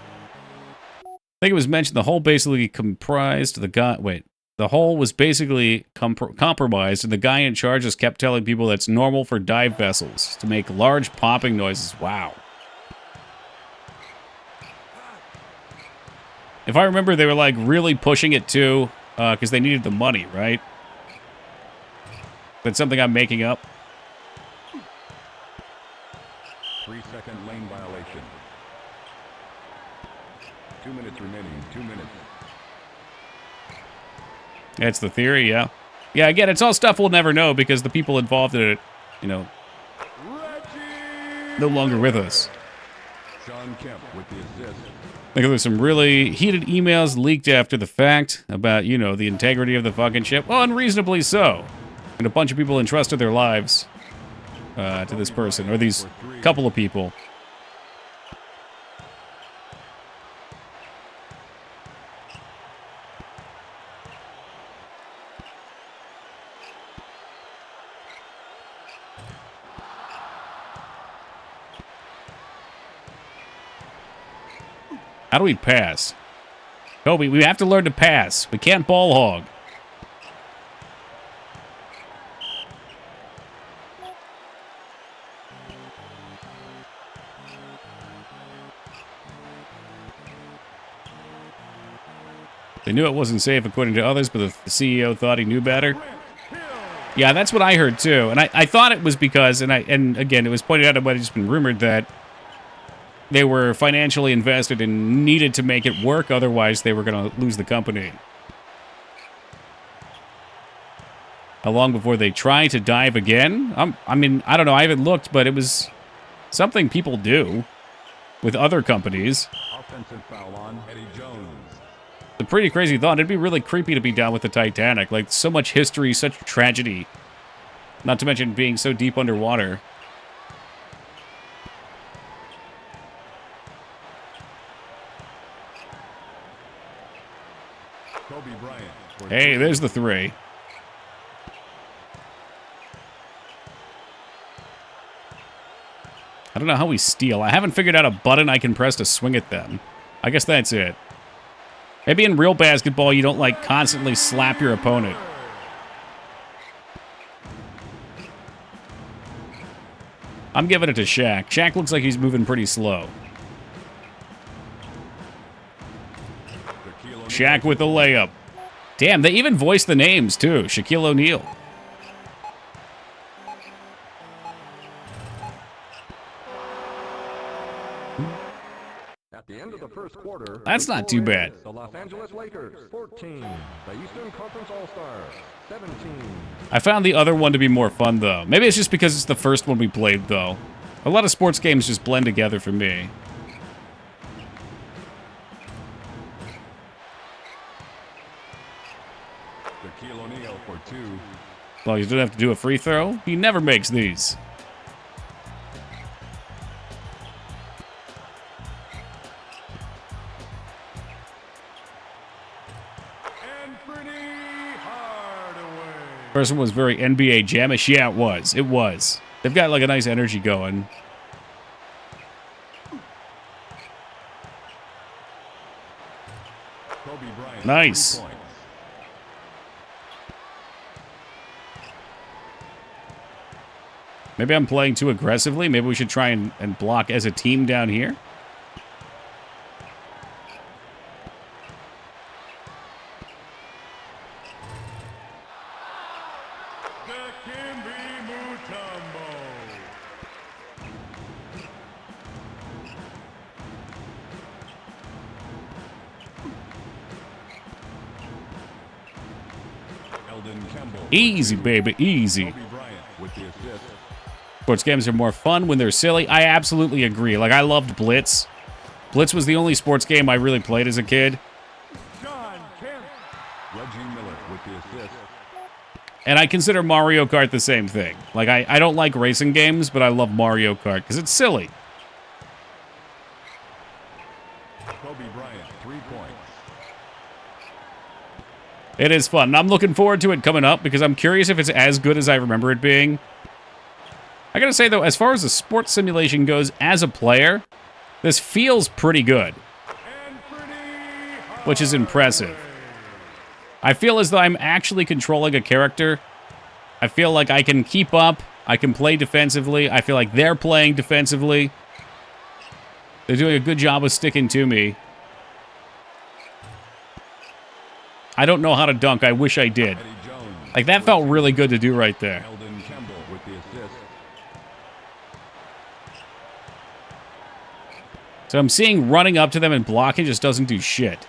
S1: think it was mentioned the hole basically comprised the guy... Wait. The hole was basically compromised, and the guy in charge just kept telling people that's normal for dive vessels to make large popping noises. Wow. If I remember, they were, like, really pushing it, too, because they needed the money, right? That's something I'm making up.
S6: 3-second lane violation. 2 minutes remaining. 2 minutes.
S1: That's the theory, yeah. Yeah, again, it's all stuff we'll never know because the people involved in it, you know, no longer with us.
S6: Sean Kemp with the assist.
S1: I think there's some really heated emails leaked after the fact about, you know, the integrity of the fucking ship. Well, unreasonably so. And a bunch of people entrusted their lives to this person, or these couple of people. How do we pass? Kobe, we have to learn to pass. We can't ball hog. They knew it wasn't safe according to others, but the CEO thought he knew better. Yeah, that's what I heard too. And I thought it was because, and again, it was pointed out, it might have just been rumored that they were financially invested and needed to make it work, otherwise they were going to lose the company. How long before they try to dive again? I mean, I don't know, I haven't looked, but it was something people do with other companies.
S6: Offensive foul on Eddie Jones.
S1: It's a pretty crazy thought. It'd be really creepy to be down with the Titanic. Like, so much history, such tragedy. Not to mention being so deep underwater.
S6: Kobe Bryant.
S1: Hey, there's the 3. I don't know how we steal. I haven't figured out a button I can press to swing at them. I guess that's it. Maybe in real basketball you don't, like, constantly slap your opponent. I'm giving it to Shaq. Shaq looks like he's moving pretty slow. Shaq with the layup. Damn, they even voiced the names, too. Shaquille O'Neal.
S6: At the end of the first quarter,
S1: That's not too bad.
S6: the Los Angeles Lakers 14, the Eastern Conference All-Stars 17.
S1: I found the other one to be more fun, though. Maybe it's just because it's the first one we played, though. A lot of sports games just blend together for me.
S6: Shaquille O'Neal for 2.
S1: Well, you don't have to do a free throw. He never makes these. First one was very NBA Jam-ish. Yeah, it was. It was. They've got like a nice energy going.
S6: Kobe Bryant,
S1: Nice.
S6: 3 points.
S1: Maybe I'm playing too aggressively. Maybe we should try and block as a team down here. Easy, baby, easy.
S6: Kobe Bryant with the assist.
S1: Sports games are more fun when they're silly. I absolutely agree. Like, I loved Blitz. Blitz was the only sports game I really played as a kid.
S6: Reggie Miller with the assist.
S1: And I consider Mario Kart the same thing. Like, I don't like racing games, but I love Mario Kart because it's silly.
S6: Kobe Bryant, 3 points.
S1: It is fun. And I'm looking forward to it coming up because I'm curious if it's as good as I remember it being. I gotta say, though, as far as the sports simulation goes, as a player, this feels pretty good. Which is impressive. I feel as though I'm actually controlling a character. I feel like I can keep up. I can play defensively. I feel like they're playing defensively. They're doing a good job of sticking to me. I don't know how to dunk. I wish I did. Like, that felt really good to do right there.
S6: Eldon Campbell with the assist.
S1: So I'm seeing running up to them and blocking just doesn't do shit.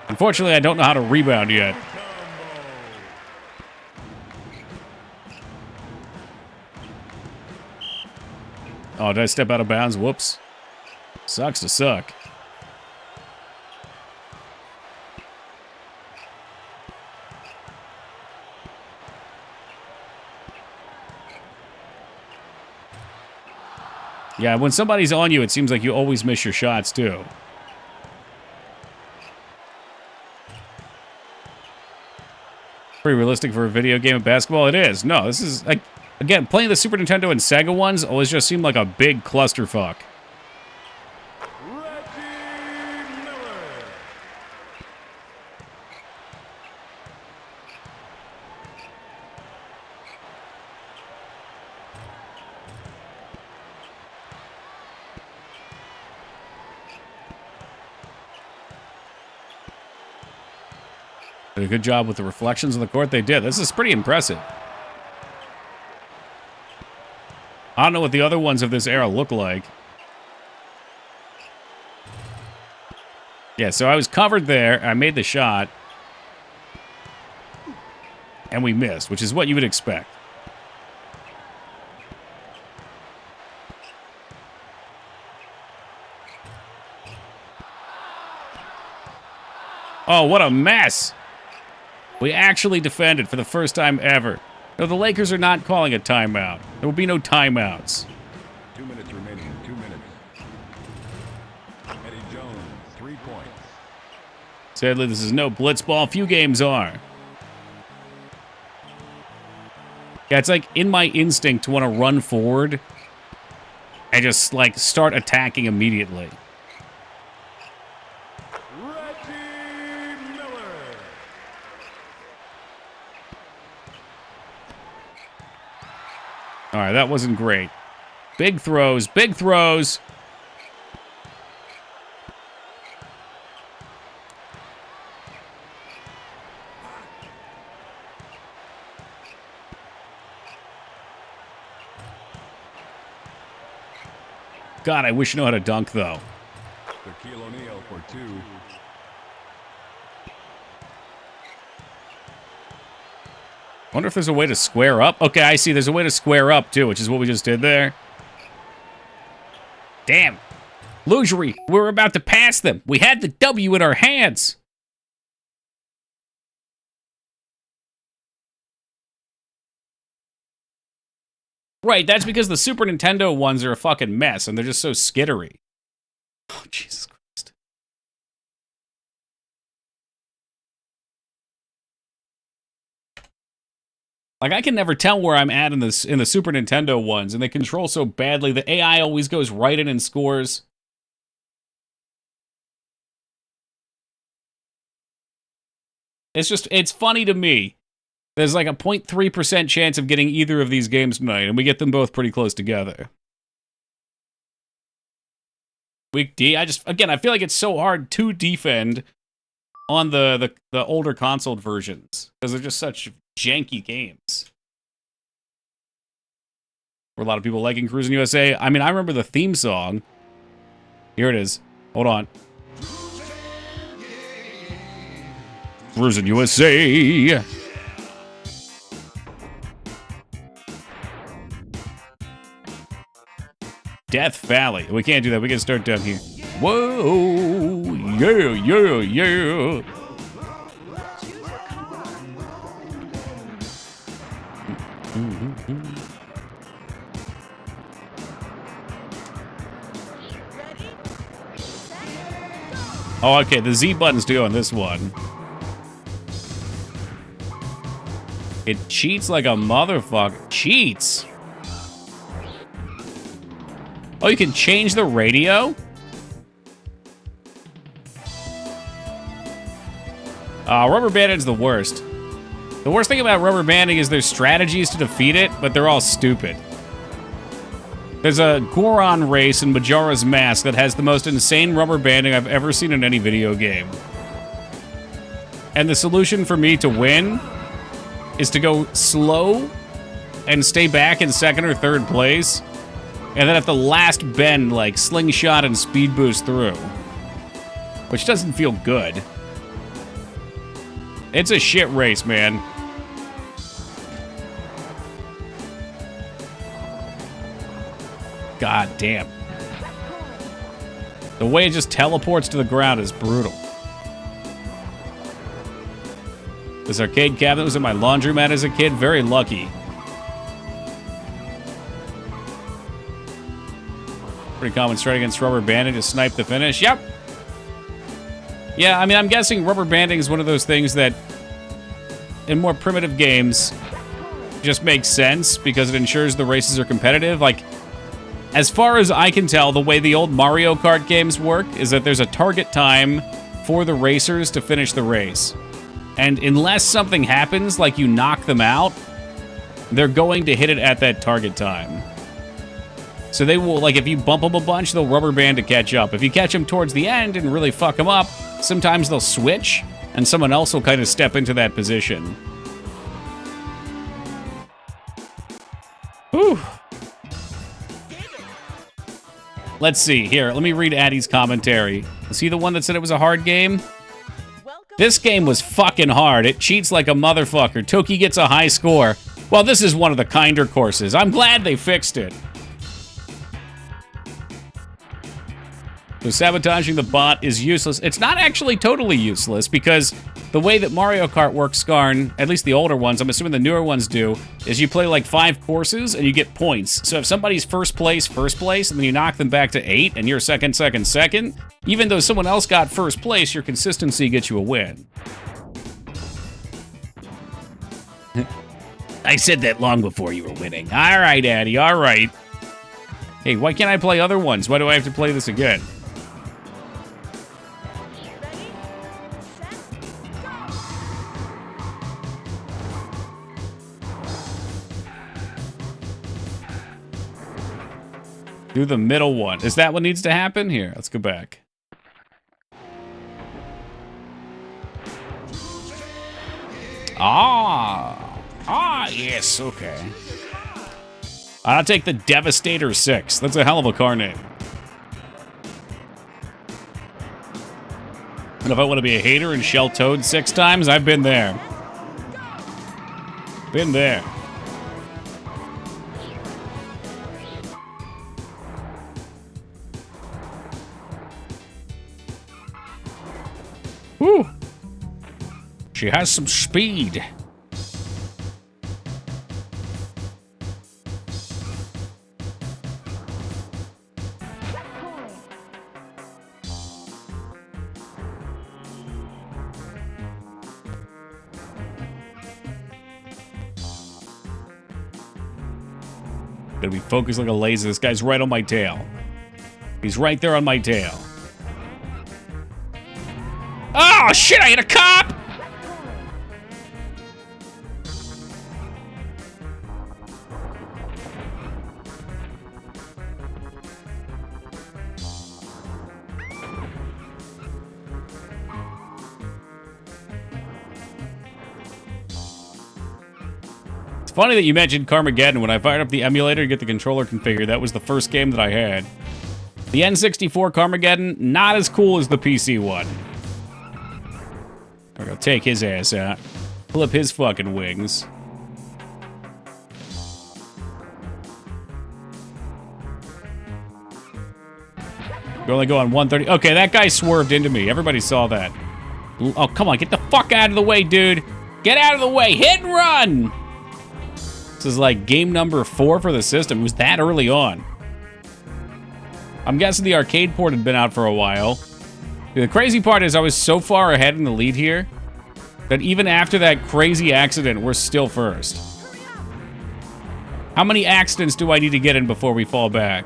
S1: Unfortunately, I don't know how to rebound yet. Oh, did I step out of bounds? Whoops. Sucks to suck. Yeah, when somebody's on you, it seems like you always miss your shots, too. Pretty realistic for a video game of basketball? It is. No, this is, like, again, playing the Super Nintendo and Sega ones always just seemed like a big clusterfuck.
S6: Reggie Miller.
S1: Did a good job with the reflections on the court. They did. This is pretty impressive. I don't know what the other ones of this era look like. Yeah, so I was covered there. I made the shot. And we missed, which is what you would expect. Oh, what a mess. We actually defended for the first time ever. No, the Lakers are not calling a timeout. There will be no timeouts.
S6: 2 minutes remaining. 2 minutes. Eddie Jones, 3 points.
S1: Sadly, this is no blitzball. Few games are. Yeah, it's like in my instinct to want to run forward and just, like, start attacking immediately. All right, that wasn't great. Big throws, big throws. God, I wish I knew how to dunk, though.
S6: Shaquille O'Neal for 2.
S1: I wonder if there's a way to square up. Okay, I see. There's a way to square up, too, which is what we just did there. Damn. Luxury. We were about to pass them. We had the W in our hands. Right, that's because the Super Nintendo ones are a fucking mess, and they're just so skittery. Oh, Jesus Christ. Like, I can never tell where I'm at in the Super Nintendo ones, and they control so badly. The AI always goes right in and scores. It's funny to me. There's like a 0.3% chance of getting either of these games tonight, and we get them both pretty close together. Week D, I feel like it's so hard to defend on the older console versions, because they're just such janky games. For a lot of people liking Cruis'n USA, I mean, I remember the theme song. Here it is. Hold on. Cruis'n USA. Death Valley. We can't do that. We can start down here. Whoa! Yeah, yeah, yeah. Oh, okay. The Z buttons to go on this one. It cheats like a motherfucker. Cheats? Oh, you can change the radio? Rubber banding's the worst. The worst thing about rubber banding is there's strategies to defeat it, but they're all stupid. There's a Goron race in Majora's Mask that has the most insane rubber banding I've ever seen in any video game. And the solution for me to win is to go slow and stay back in second or third place, and then at the last bend, like, slingshot and speed boost through. Which doesn't feel good. It's a shit race, man. God damn. The way it just teleports to the ground is brutal. This arcade cabinet was in my laundromat as a kid. Very lucky. Pretty common strat against rubber banding to snipe the finish. Yep. Yeah, I mean, I'm guessing rubber banding is one of those things that, in more primitive games, just makes sense because it ensures the races are competitive. Like, as far as I can tell, the way the old Mario Kart games work is that there's a target time for the racers to finish the race. And unless something happens, like you knock them out, they're going to hit it at that target time. So they will, like, if you bump them a bunch, they'll rubber band to catch up. If you catch them towards the end and really fuck them up, sometimes they'll switch, and someone else will kind of step into that position. Whew. Let's see. Here, let me read Addie's commentary. Is he the one that said it was a hard game? This game was fucking hard. It cheats like a motherfucker. Toki gets a high score. Well, this is one of the kinder courses. I'm glad they fixed it. So sabotaging the bot is useless. It's not actually totally useless because the way that Mario Kart works, Skarn, at least the older ones, I'm assuming the newer ones do, is you play like 5 courses and you get points. So if somebody's first place, and then you knock them back to 8 and you're second, even though someone else got first place, your consistency gets you a win. I said that long before you were winning. All right, Addy, all right. Hey, why can't I play other ones? Why do I have to play this again? Do the middle one. Is that what needs to happen? Here, let's go back. Yes, okay. I'll take the Devastator 6. That's a hell of a car name. And if I want to be a hater and shell Toad 6 times, I've been there. Been there. Whew. She has some speed. Gotta be focused like a laser. This guy's right on my tail. He's right there on my tail. Oh, shit, I hit a cop! It's funny that you mentioned Carmageddon. When I fired up the emulator to get the controller configured, that was the first game that I had. The N64 Carmageddon, not as cool as the PC one. I'm gonna take his ass out. Flip his fucking wings. You only go on 130. Okay, that guy swerved into me. Everybody saw that. Oh, come on. Get the fuck out of the way, dude. Get out of the way. Hit and run. This is like game number 4 for the system. It was that early on. I'm guessing the arcade port had been out for a while. The crazy part is I was so far ahead in the lead here that even after that crazy accident, we're still first. How many accidents do I need to get in before we fall back?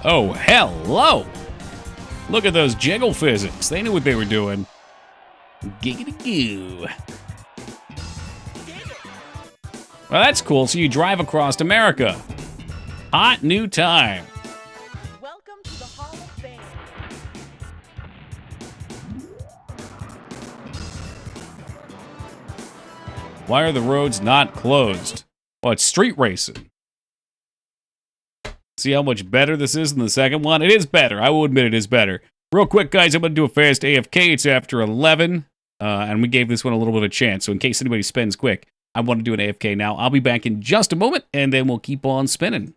S1: Oh, hello! Look at those jiggle physics. They knew what they were doing. Giggity goo. Well, that's cool. So you drive across America. Hot new time.
S5: Welcome to the Hall of Fame.
S1: Why are the roads not closed? Well, it's street racing. See how much better this is than the second one? It is better. I will admit it is better. Real quick, guys, I'm going to do a fast AFK. It's after 11, and we gave this one a little bit of a chance. So in case anybody spins quick, I want to do an AFK now. I'll be back in just a moment, and then we'll keep on spinning.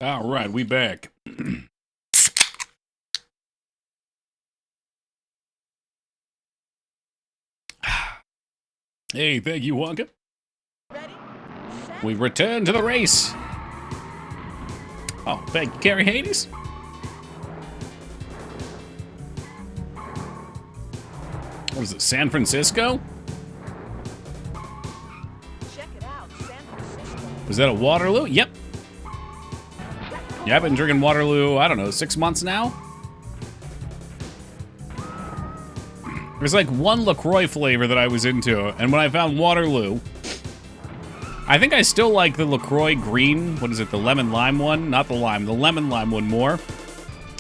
S1: All right, we back. Hey, thank you, Wonka.
S5: Ready? Set.
S1: We return to the race. Oh, thank you, Carrie Hades. What is it, San Francisco?
S5: Check it out, San Francisco.
S1: Was that a Waterloo? Yep. Yeah, I've been drinking Waterloo, I don't know, 6 months now? There's like one LaCroix flavor that I was into, and when I found Waterloo, I think I still like the LaCroix green, what is it, the lemon lime one? Not the lime, the lemon lime one more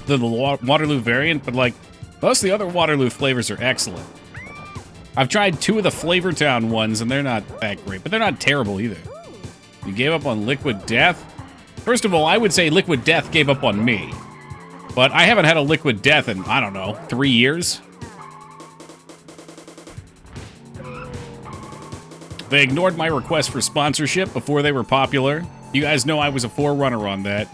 S1: than the Waterloo variant, but like, most of the other Waterloo flavors are excellent. I've tried 2 of the Flavortown ones, and they're not that great, but they're not terrible either. You gave up on Liquid Death? First of all, I would say Liquid Death gave up on me. But I haven't had a Liquid Death in, I don't know, 3 years? They ignored my request for sponsorship before they were popular. You guys know I was a forerunner on that.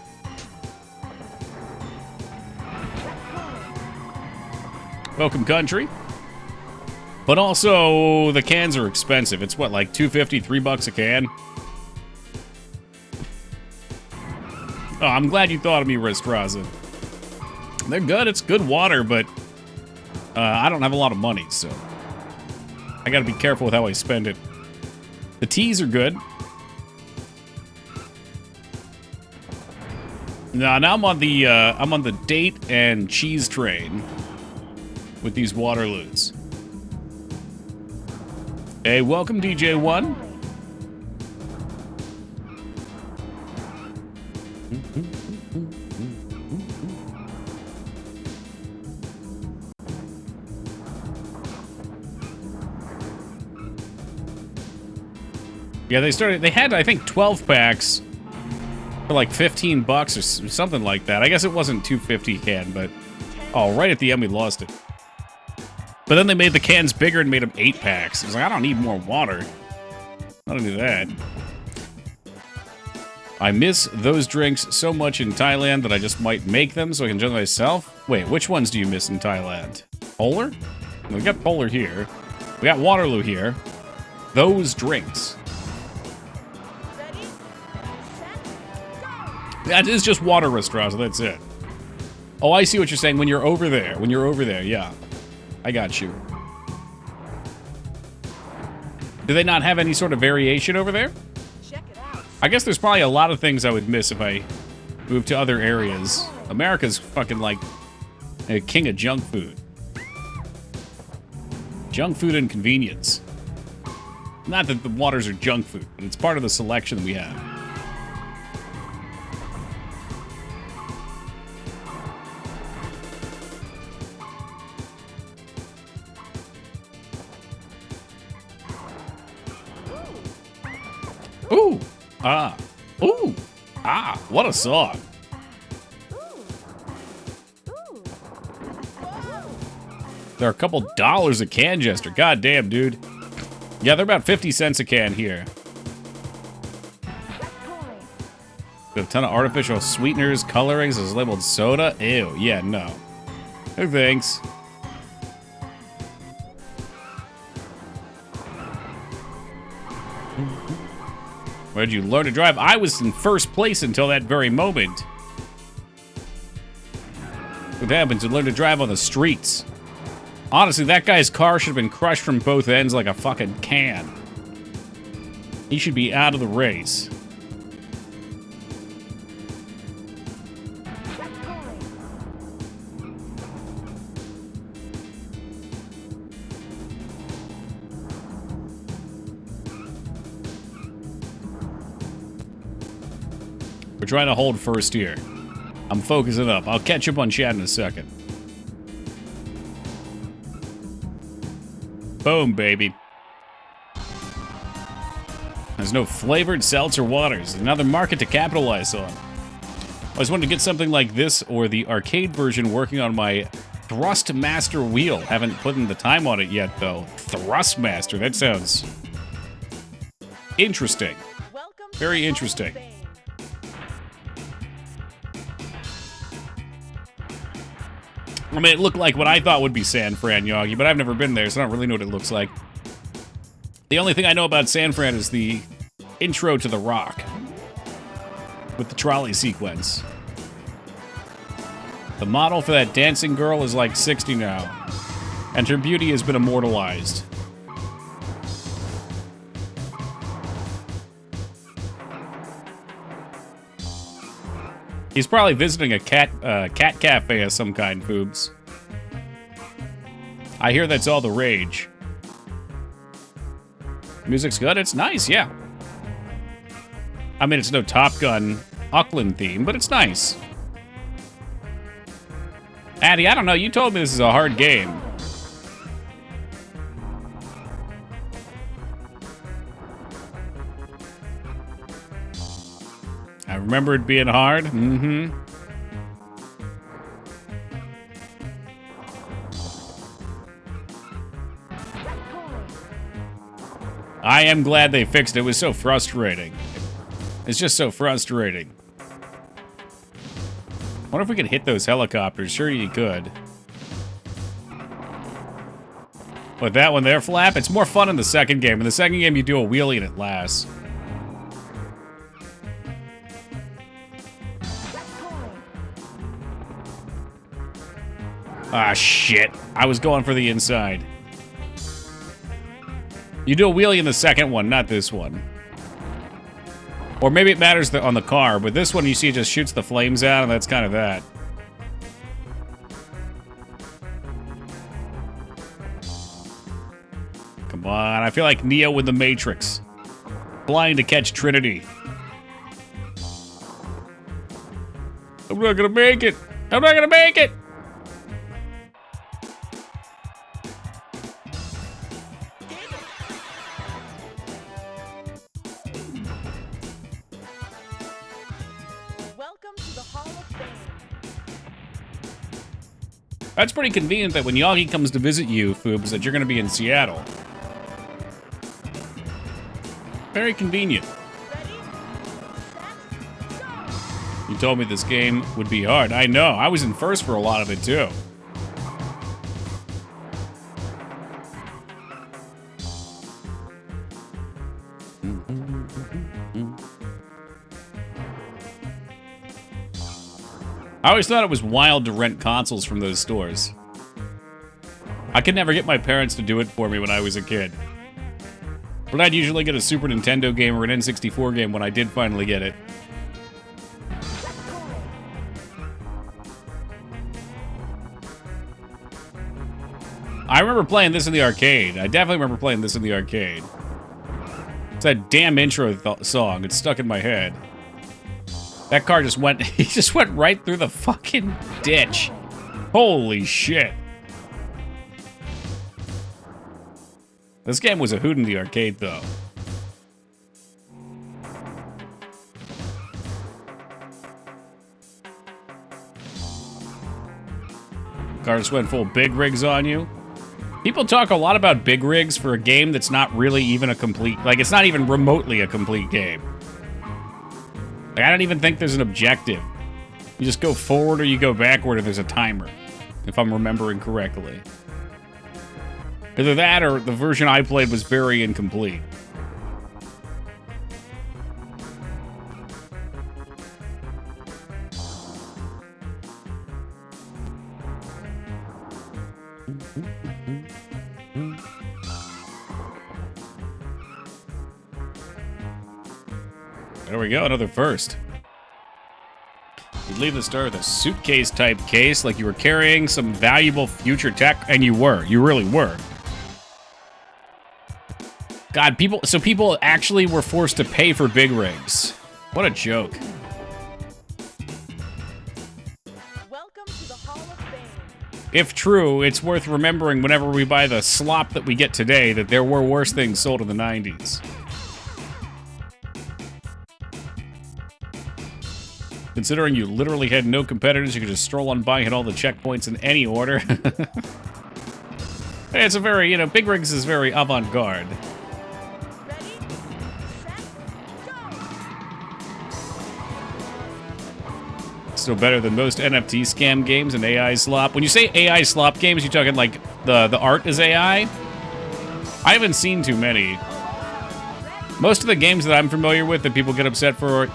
S1: Welcome, country. But also, the cans are expensive. It's what, like $2.50, $3 a can? Oh, I'm glad you thought of me, Ristraza. They're good. It's good water, but I don't have a lot of money, so I gotta be careful with how I spend it. The teas are good. Now I'm on the date and cheese train. with these Waterloos. Hey, welcome, DJ1. Yeah, they had, I think, 12 packs for like 15 bucks or something like that. I guess it wasn't $2.50 a can, but oh, right at the end we lost it. But then they made the cans bigger and made them 8 packs. I was like, I don't need more water. I don't do that. I miss those drinks so much in Thailand that I just might make them so I can enjoy them myself. Wait, which ones do you miss in Thailand? Polar? We got Polar here. We got Waterloo here. Those drinks. That is just water restaurants, that's it. Oh, I see what you're saying. When you're over there. When you're over there, yeah. I got you. Do they not have any sort of variation over there?
S5: Check it out.
S1: I guess there's probably a lot of things I would miss if I moved to other areas. America's fucking like a king of junk food. Junk food and convenience. Not that the waters are junk food, but it's part of the selection that we have. Ooh, ah, ooh, ah, what a song. They're a couple dollars a can, Jester. God damn, dude. Yeah, they're about 50 cents a can here. Got a ton of artificial sweeteners, colorings, is labeled soda. Ew, yeah, no. No thanks. Where did you learn to drive? I was in first place until that very moment. What happens? You learn to drive on the streets. Honestly, that guy's car should have been crushed from both ends like a fucking can. He should be out of the race. We're trying to hold first here. I'm focusing up. I'll catch up on chat in a second. Boom, baby. There's no flavored seltzer waters. Another market to capitalize on. I always wanted to get something like this or the arcade version working on my Thrustmaster wheel. Haven't put in the time on it yet, though. Thrustmaster, that sounds interesting. Very interesting. I mean, it looked like what I thought would be San Fran, Yogi, but I've never been there, so I don't really know what it looks like. The only thing I know about San Fran is the intro to The Rock with the trolley sequence. The model for that dancing girl is like 60 now, and her beauty has been immortalized. He's probably visiting a cat cafe of some kind, Foobs. I hear that's all the rage. Music's good? It's nice, yeah. I mean, it's no Top Gun Auckland theme, but it's nice. Addy, I don't know. You told me this is a hard game. I remember it being hard. Mm-hmm. I am glad they fixed it. It was so frustrating. It's just so frustrating. I wonder if we could hit those helicopters. Sure you could. But that one there, Flap, it's more fun in the second game. In the second game, you do a wheelie and it lasts. Ah, shit. I was going for the inside. You do a wheelie in the second one, not this one. Or maybe it matters on the car, but this one you see it just shoots the flames out, and that's kind of that. Come on, I feel like Neo with the Matrix. Flying to catch Trinity. I'm not gonna make it. I'm not gonna make it.
S5: Welcome to the Hall of Fame.
S1: That's pretty convenient that when Yagi comes to visit you, Foobs, that you're gonna be in Seattle. Very convenient. You told me this game would be hard. I know. I was in first for a lot of it, too. I always thought it was wild to rent consoles from those stores. I could never get my parents to do it for me when I was a kid. But I'd usually get a Super Nintendo game or an N64 game when I did finally get it. I remember playing this in the arcade. I definitely remember playing this in the arcade. It's that damn intro song. It's stuck in my head. That car just went, he just went right through the fucking ditch. Holy shit. This game was a hoot in the arcade, though. Car just went full big rigs on you. People talk a lot about big rigs for a game that's not really even a complete, like, it's not even remotely a complete game. Like, I don't even think there's an objective. You just go forward or you go backward and there's a timer, if I'm remembering correctly. Either that or the version I played was very incomplete. There we go, another first. You'd leave the store with a suitcase-type case, like you were carrying some valuable future tech, and you were. You really were. God, people actually were forced to pay for big rigs. What a joke.
S5: Welcome to the Hall of Fame.
S1: If true, it's worth remembering whenever we buy the slop that we get today that there were worse things sold in the 90s. Considering you literally had no competitors, you could just stroll on by and hit all the checkpoints in any order. It's a very, you know, Big Rigs is very avant-garde.
S5: Ready, set, go!
S1: Still better than most NFT scam games and AI slop. When you say AI slop games, you talking like the art is AI? I haven't seen too many. Most of the games that I'm familiar with that people get upset for,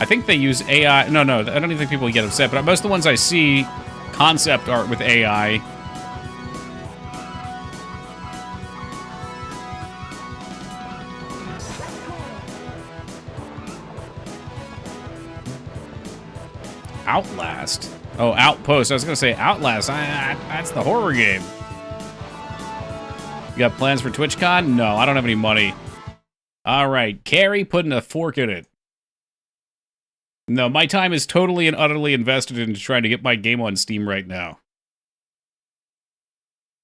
S1: I think they use AI. No, I don't even think people get upset, but most of the ones I see, concept art with AI. Outlast. Oh, Outpost. I was going to say Outlast. That's the horror game. You got plans for TwitchCon? No, I don't have any money. All right. Carrie putting a fork in it. No, my time is totally and utterly invested into trying to get my game on Steam right now.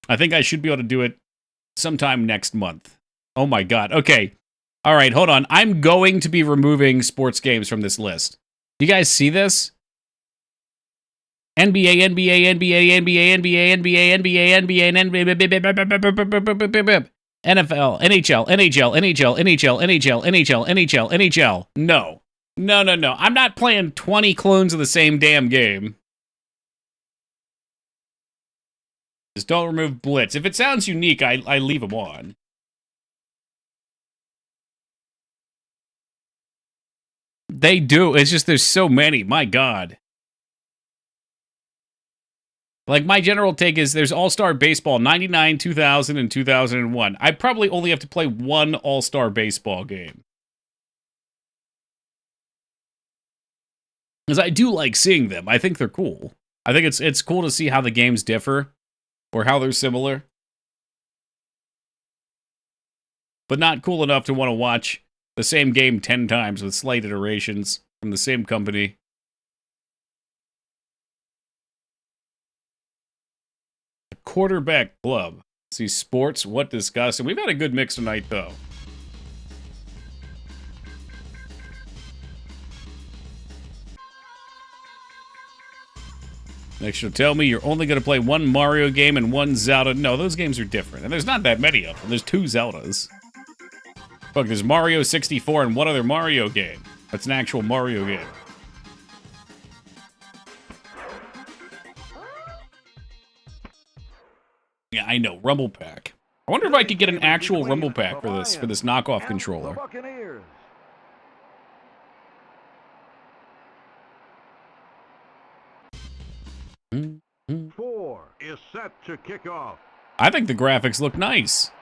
S1: I think I should be able to do it sometime next month. Oh my god. Okay. All right, hold on. I'm going to be removing sports games from this list. You guys see this? NBA, NBA, NBA, NBA, NBA, NBA, NBA, NBA, NFL, NHL, NHL, NHL, NHL, NHL, NHL, NHL, NHL. No. No. I'm not playing 20 clones of the same damn game. Just don't remove Blitz. If it sounds unique, I leave them on. They do. It's just there's so many. My God. Like, my general take is there's All-Star Baseball 99, 2000, and 2001. I probably only have to play one All-Star Baseball game. Because I do like seeing them. I think they're cool. I think it's cool to see how the games differ or how they're similar. but not cool enough to want to watch the same game 10 times with slight iterations from the same company. A quarterback club. See, sports, what disgusting. We've had a good mix tonight, though. Next, you'll tell me you're only going to play one Mario game and one Zelda. No, those games are different. And there's not that many of them. There's 2 Zeldas. Look, there's Mario 64 and one other Mario game. That's an actual Mario game. Yeah, I know. Rumble Pack. I wonder if I could get an actual Rumble Pack for this knockoff controller.
S6: Four is set to kick off.
S1: I think the graphics look nice.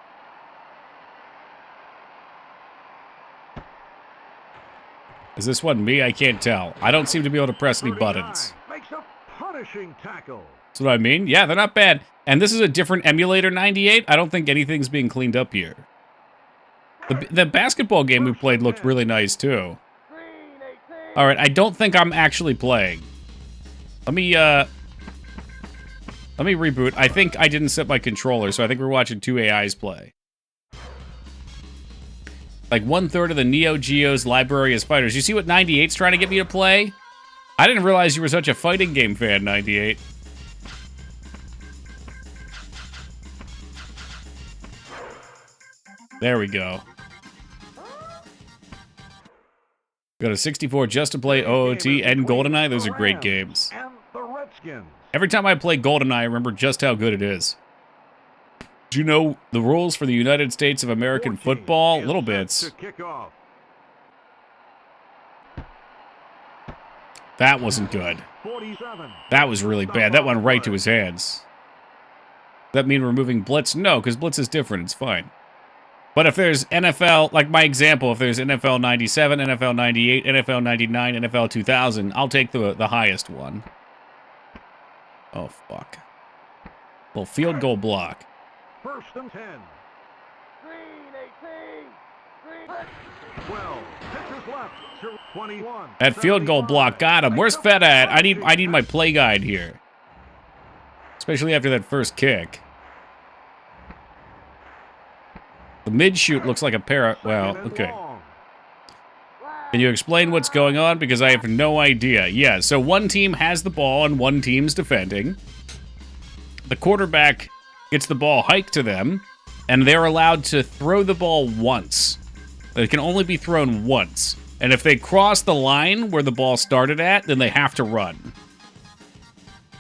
S1: Is this one me? I can't tell. I don't seem to be able to press any buttons.
S6: Makes a punishing tackle.
S1: That's what I mean. Yeah, they're not bad. And this is a different emulator 98. I don't think anything's being cleaned up here. The basketball game we played looked really nice, too. All right, I don't think I'm actually playing. Let me reboot. I think I didn't set my controller, so I think we're watching 2 AIs play. Like 1/3 of the Neo Geo's library is fighters. You see what 98's trying to get me to play? I didn't realize you were such a fighting game fan, 98. There we go. Go to 64 just to play OOT and GoldenEye. Those are great games.
S6: And the Redskins.
S1: Every time I play GoldenEye, I remember just how good it is. Do you know the rules for the United States of American football? Little bits. That wasn't good. That was really bad. That went right to his hands. Does that mean removing Blitz? No, because Blitz is different. It's fine. But if there's NFL, like my example, if there's NFL 97, NFL 98, NFL 99, NFL 2000, I'll take the highest one. Oh, fuck. Well, field goal block.
S6: 1st and 10. 12. Pitchers left. 21.
S1: That field goal block got him. Where's Fed at? I need my play guide here. Especially after that first kick. The mid-shoot looks like a pair of... Well, okay. Can you explain what's going on? Because I have no idea. Yeah, so one team has the ball and one team's defending. The quarterback gets the ball hiked to them, and they're allowed to throw the ball once. It can only be thrown once. And if they cross the line where the ball started at, then they have to run.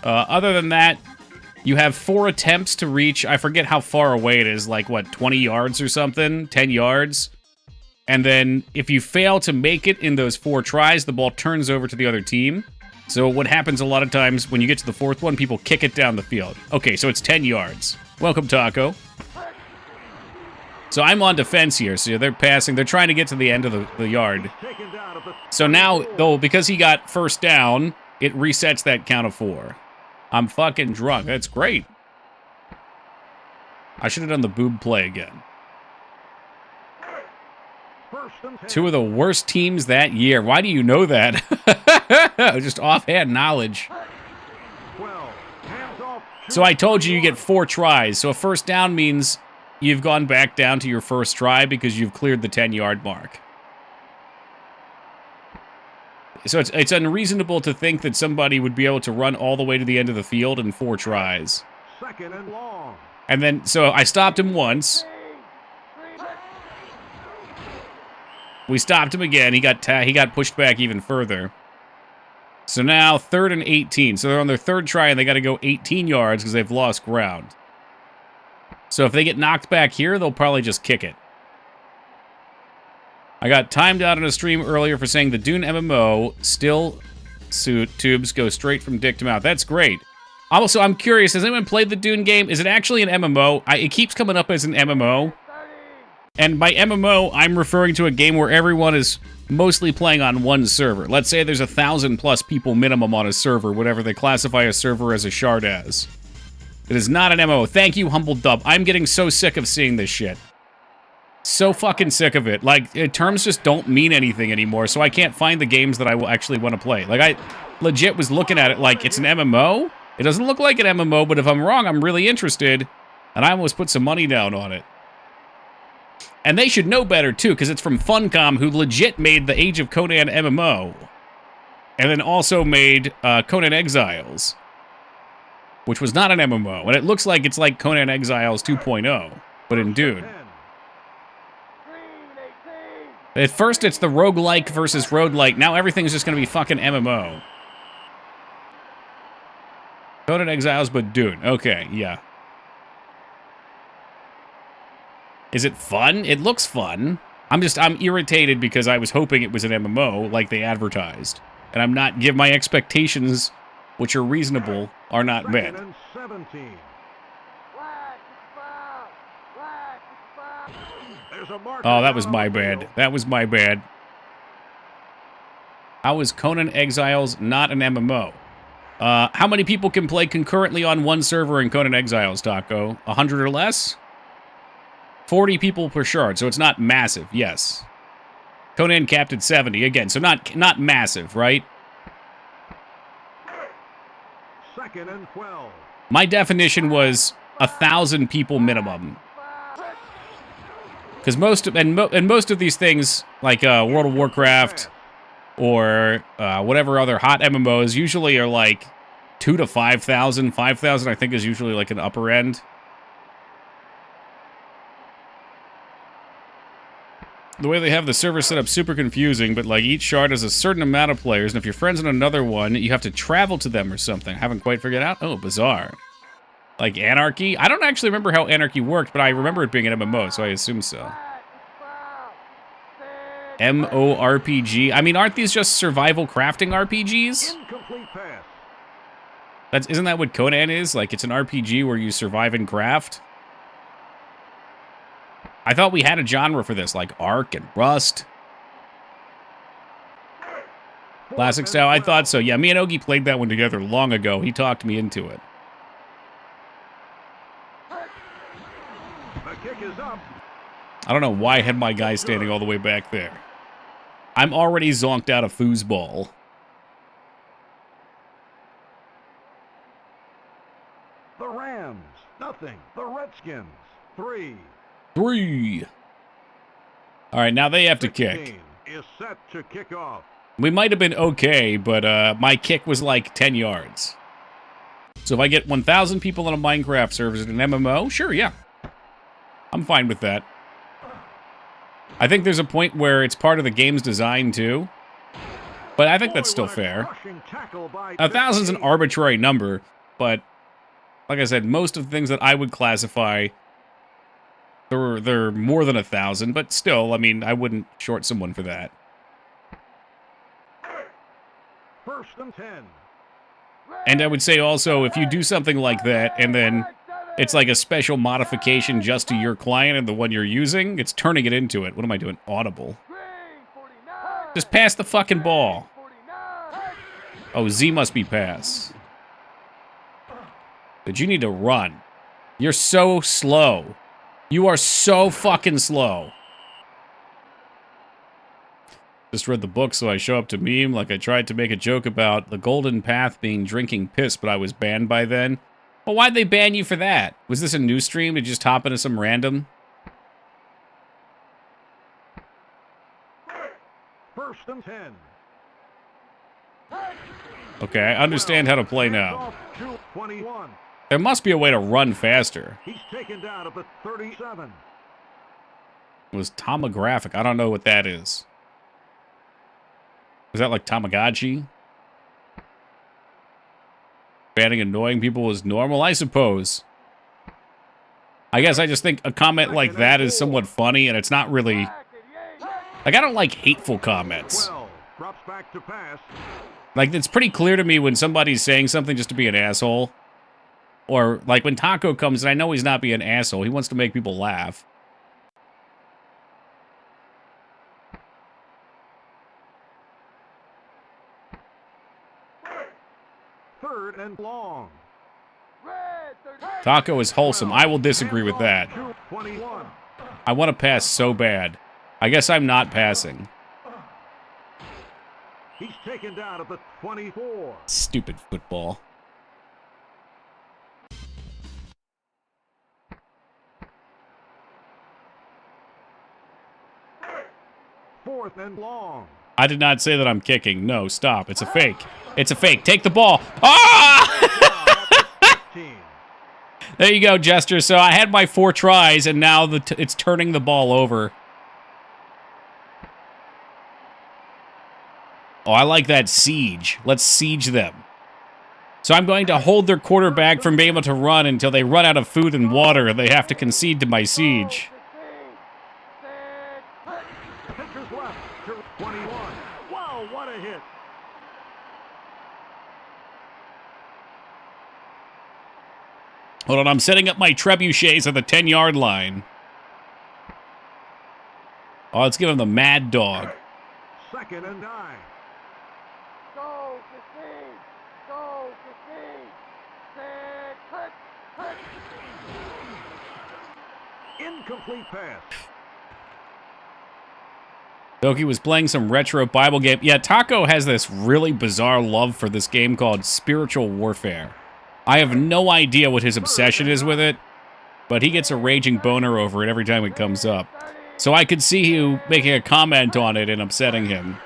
S1: Other than that, you have 4 attempts to reach. I forget how far away it is, like, what, 20 yards or something? 10 yards? And then if you fail to make it in those 4 tries, the ball turns over to the other team. So what happens a lot of times when you get to the 4th one, people kick it down the field. Okay, so it's 10 yards. Welcome, Taco. So I'm on defense here, so they're passing. They're trying to get to the end of the yard. So now, though, because he got first down, it resets that count of 4. I'm fucking drunk. That's great. I should have done the boob play again. 2 of the worst teams that year. Why do you know that? Just offhand knowledge. So I told you get 4 tries. So a first down means you've gone back down to your first try because you've cleared the 10-yard mark. So it's unreasonable to think that somebody would be able to run all the way to the end of the field in 4 tries.
S6: 2nd and long.
S1: And then, so I stopped him once. We stopped him again. He got pushed back even further. So now 3rd and 18. So they're on their 3rd try and they got to go 18 yards because they've lost ground. So if they get knocked back here, they'll probably just kick it. I got timed out on a stream earlier for saying the Dune MMO still suit tubes go straight from dick to mouth. That's great. Also, I'm curious, has anyone played the Dune game? Is it actually an MMO? It keeps coming up as an MMO. And by MMO, I'm referring to a game where everyone is mostly playing on one server. Let's say there's 1,000+ people minimum on a server, whatever they classify a server as a shard as. It is not an MMO. Thank you, Humble Dub. I'm getting so sick of seeing this shit. So fucking sick of it. Like, terms just don't mean anything anymore, so I can't find the games that I will actually want to play. Like, I legit was looking at it like it's an MMO. It doesn't look like an MMO, but if I'm wrong, I'm really interested, and I almost put some money down on it. And they should know better, too, because it's from Funcom, who legit made the Age of Conan MMO. And then also made Conan Exiles, which was not an MMO. And it looks like it's like Conan Exiles 2.0, but in Dune. At first, it's the roguelike versus roguelike. Now everything's just going to be fucking MMO. Conan Exiles, but Dune. Okay, yeah. Is it fun? It looks fun. I'm irritated because I was hoping it was an MMO, like they advertised. And I'm not, my expectations, which are reasonable, are not met. Oh, that was my bad. That was my bad. How is Conan Exiles not an MMO? How many people can play concurrently on one server in Conan Exiles, Taco? 100 or less? 40 people per shard, so it's not massive, yes. Conan capped at 70, again, so not massive, right?
S6: 2nd and 12.
S1: My definition was 1,000 people minimum. Because most of these things, like World of Warcraft or whatever other hot MMOs, usually are like 2,000 to 5,000. 5,000, I think, is usually like an upper end. The way they have the server set up super confusing, but like each shard has a certain amount of players, and if your friend's in another one, you have to travel to them or something. I haven't quite figured out. Oh, bizarre. Like Anarchy? I don't actually remember how Anarchy worked, but I remember it being an MMO, so I assume so. MORPG? I mean, aren't these just survival crafting RPGs?
S6: Incomplete pass.
S1: Isn't that what Conan is? Like, it's an RPG where you survive and craft? I thought we had a genre for this, like Ark and Rust. Classic style, I thought so. Yeah, me and Ogie played that one together long ago. He talked me into it.
S6: The kick is up.
S1: I don't know why I had my guy standing all the way back there. I'm already zonked out of foosball.
S6: The Rams, nothing. The Redskins, 3.
S1: 3. All right, now they have to kick.
S6: Is set to kick off.
S1: We might have been okay, but my kick was like 10 yards. So if I get 1,000 people on a Minecraft server in an MMO, sure, yeah. I'm fine with that. I think there's a point where it's part of the game's design, too. But I think that's still fair. 1,000's an arbitrary number, but like I said, most of the things that I would classify, they're more than 1,000, but still, I mean, I wouldn't short someone for that.
S6: 1st and 10.
S1: And I would say also, if you do something like that, and then it's like a special modification just to your client and the one you're using, it's turning it into it. What am I doing? Audible. Just pass the fucking ball. Oh, Z must be pass. But you need to run. You're so slow. You are so fucking slow. Just read the book, so I show up to meme like I tried to make a joke about the golden path being drinking piss, but I was banned by then. Well, why'd they ban you for that? Was this a new stream? Did you just hop into some random?
S6: 1st and 10.
S1: Okay, I understand how to play now.
S6: 21.
S1: There must be a way to run faster.
S6: He's taken down at the 37.
S1: It was tomographic. I don't know what that is. Is that like Tamagotchi? Banning annoying people is normal, I suppose. I guess I just think a comment like that is somewhat funny, and it's not really... Like, I don't like hateful comments.
S6: 12. Drops back to pass.
S1: Like, it's pretty clear to me when somebody's saying something just to be an asshole. Or, like, when Taco comes, and I know he's not being an asshole. He wants to make people laugh.
S6: Third and long.
S1: Taco is wholesome. I will disagree with that.
S6: 21.
S1: I want to pass so bad. I guess I'm not passing.
S6: He's taken down at the 24.
S1: Stupid football.
S6: Fourth and long.
S1: I did not say that I'm kicking. No, stop. It's a fake. It's a fake. Take the ball. Ah!
S6: 15.
S1: There you go, Jester. So I had my 4 tries, and now it's turning the ball over. Oh, I like that siege. Let's siege them. So I'm going to hold their quarterback from being able to run until they run out of food and water, and they have to concede to my siege.
S6: Pitcher's left to 21. Wow, what a hit.
S1: Hold on, I'm setting up my trebuchets at the 10-yard line. Oh, let's give him the mad dog.
S6: Second and 9.
S2: Go to Steve! Go to Steve! Click!
S6: Incomplete pass.
S1: Doki was playing some retro Bible game. Yeah, Taco has this really bizarre love for this game called Spiritual Warfare. I have no idea what his obsession is with it, but he gets a raging boner over it every time it comes up. So I could see you making a comment on it and upsetting him.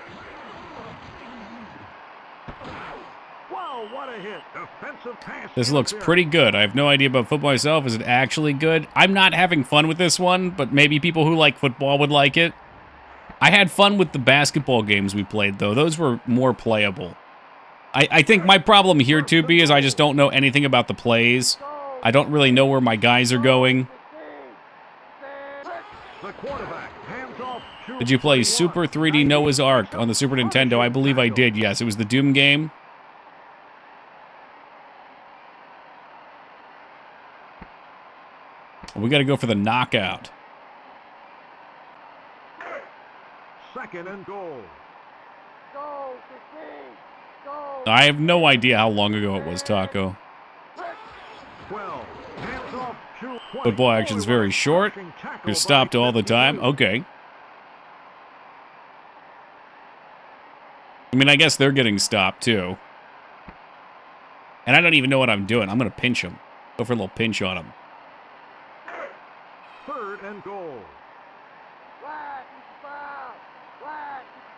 S6: Wow, what a hit. Defensive pass.
S1: This looks pretty good. I have no idea about football myself. Is it actually good? I'm not having fun with this one, but maybe people who like football would like it. I had fun with the basketball games we played, though. Those were more playable. I think my problem here, too, B, is I just don't know anything about the plays. I don't really know where my guys are going.
S6: The quarterback hands off.
S1: Did you play Super 3D Noah's Ark on the Super Nintendo? I believe I did, yes. It was the Doom game. We got to go for the knockout.
S6: Second and goal.
S2: Go to Steve! Go!
S1: I have no idea how long ago it was, Taco.
S6: 12. Hands off. 20.
S1: Football action's very short. You're stopped all the time. Okay. I mean, I guess they're getting stopped, too. And I don't even know what I'm doing. I'm going to pinch him. Go for a little pinch on him.
S6: Third and goal.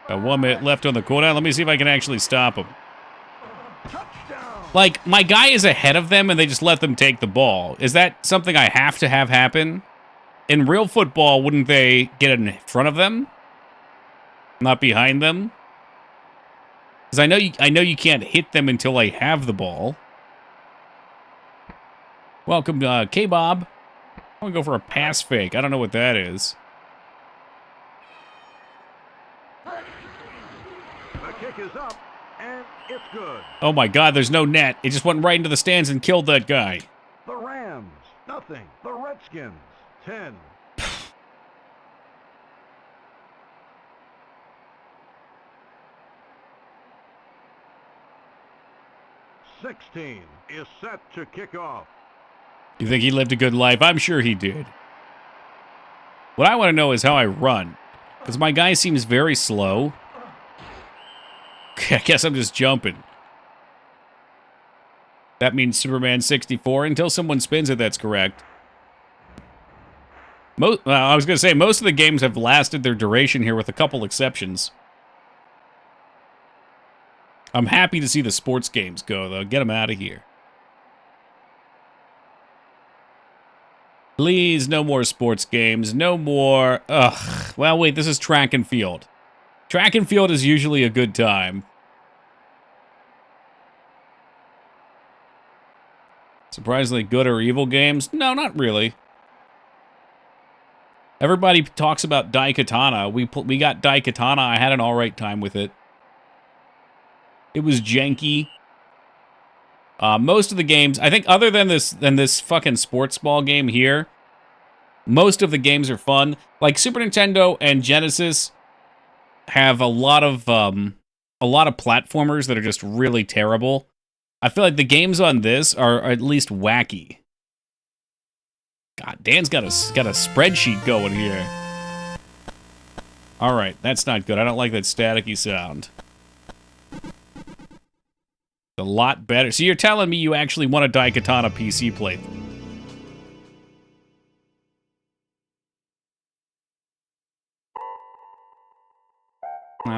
S1: Got 1 minute left on the cooldown. Let me see if I can actually stop him.
S6: Touchdown.
S1: Like, my guy is ahead of them, and they just let them take the ball. Is that something I have to have happen? In real football, wouldn't they get in front of them? Not behind them? Because I know you can't hit them until I have the ball. Welcome, K-Bob. I'm going to go for a pass fake. I don't know what that is.
S6: The kick is up, and it's good.
S1: Oh my God, there's no net. It just went right into the stands and killed that guy.
S6: The Rams, nothing. The Redskins, 10. '16 is set to kick off.
S1: You think he lived a good life? I'm sure he did. What I want to know is how I run. Because my guy seems very slow. I guess I'm just jumping. That means Superman 64. Until someone spins it, that's correct. I was going to say, most of the games have lasted their duration here with a couple exceptions. I'm happy to see the sports games go, though. Get them out of here. Please, no more sports games. No more... Ugh. Well, wait, this is track and field. Track and field is usually a good time. Surprisingly good or evil games? No, not really. Everybody talks about Daikatana. We got Daikatana. I had an alright time with it. It was janky. Most of the games, I think other than this fucking sports ball game here, most of the games are fun. Like Super Nintendo and Genesis have a lot of platformers that are just really terrible. I feel like the games on this are at least wacky. God, Dan's got a spreadsheet going here. All right, that's not good. I don't like that staticky sound. A lot better. So you're telling me you actually want a Daikatana PC playthrough?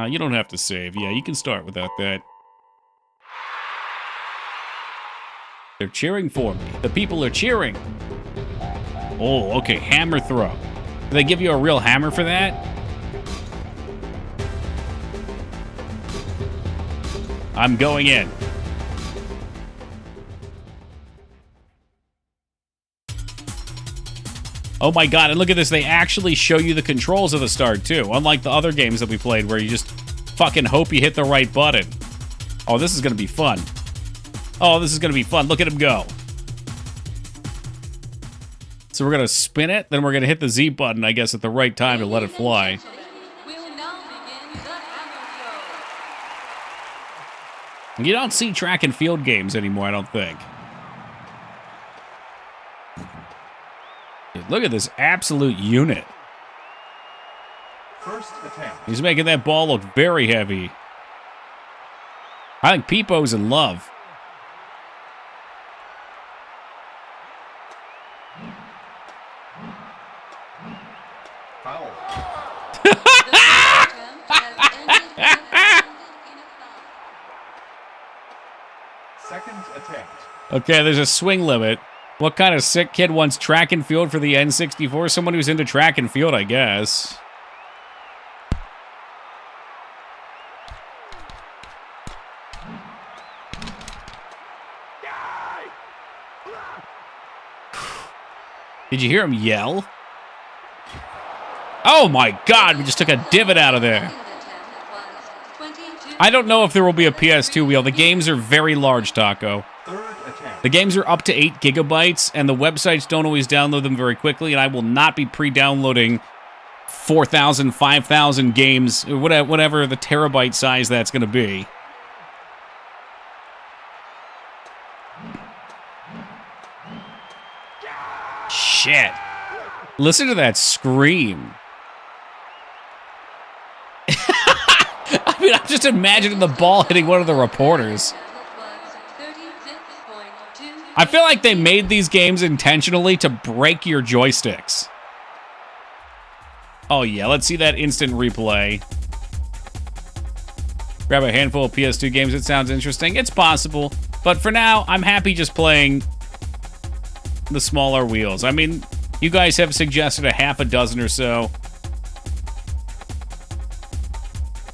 S1: You don't have to save. Yeah, you can start without that. They're cheering for me. The people are cheering. Oh, okay. Hammer throw. Do they give you a real hammer for that? I'm going in. Oh my god, and look at this. They actually show you the controls at the start, too. Unlike the other games that we played where you just fucking hope you hit the right button. Oh, this is gonna be fun. Oh, this is gonna be fun. Look at him go. So we're gonna spin it, then we're gonna hit the Z button, I guess, at the right time to let it fly. You don't see track and field games anymore, I don't think. Look at this absolute unit.
S3: First attempt.
S1: He's making that ball look very heavy. I think Peepo's in love.
S3: Foul. Second attempt.
S1: Okay, there's a swing limit. What kind of sick kid wants track and field for the N64? Someone who's into track and field, I guess. Did you hear him yell? Oh my god, we just took a divot out of there. I don't know if there will be a PS2 wheel. The games are very large, Taco. The games are up to 8 gigabytes, and the websites don't always download them very quickly, and I will not be pre-downloading 4,000, 5,000 games, whatever the terabyte size that's going to be. Shit. Listen to that scream. I mean, I'm just imagining the ball hitting one of the reporters. I feel like they made these games intentionally to break your joysticks. Oh yeah, let's see that instant replay. Grab a handful of PS2 games, it sounds interesting. It's possible, but for now, I'm happy just playing the smaller wheels. I mean, you guys have suggested a half a dozen or so.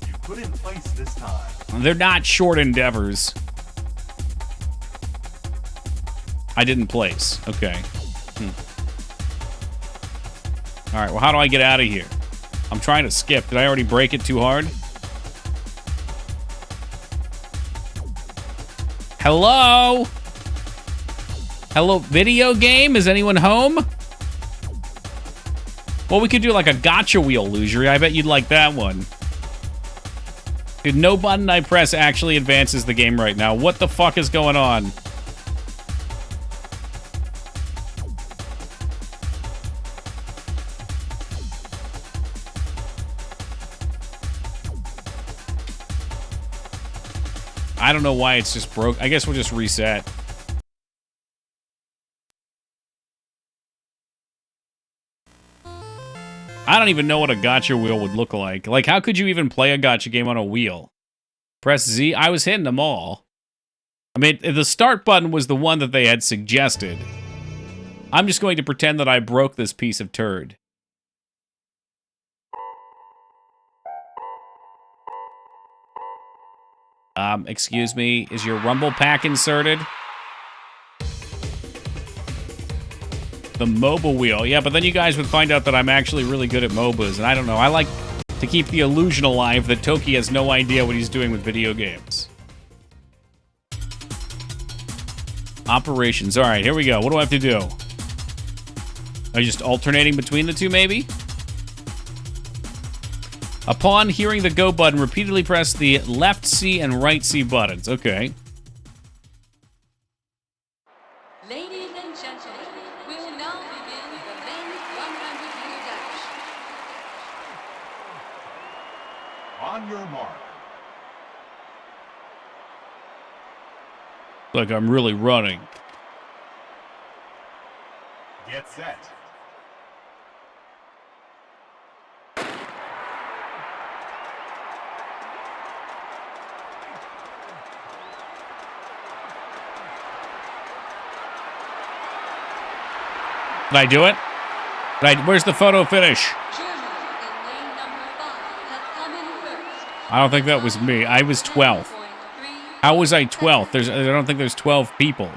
S3: You put in place this time.
S1: They're not short endeavors. I didn't place. Okay. All right, well, how do I get out of here? I'm trying to skip. Did I already break it too hard? Hello? Hello, video game? Is anyone home? Well, we could do like a gotcha wheel, Lugery. I bet you'd like that one. Dude, no button I press actually advances the game right now. What the fuck is going on? I don't know why it's just broke. I guess we'll just reset. I don't even know what a gotcha wheel would look like. Like, how could you even play a gotcha game on a wheel? Press Z. I was hitting them all. I mean, the start button was the one that they had suggested. I'm just going to pretend that I broke this piece of turd. Excuse me, is your rumble pack inserted? The MOBA wheel. Yeah, but then you guys would find out that I'm actually really good at MOBAs, and I don't know. I like to keep the illusion alive that Toki has no idea what he's doing with video games. Operations. All right, here we go. What do I have to do? Are you just alternating between the two, maybe? Upon hearing the go button, repeatedly press the left C and right C buttons. Okay.
S7: Ladies and gentlemen, we will now begin
S3: On your mark.
S1: Like I'm really running.
S3: Get set.
S1: Did I do it? Where's the photo finish? I don't think that was me. I was 12th. How was I 12th? I don't think there's 12 people.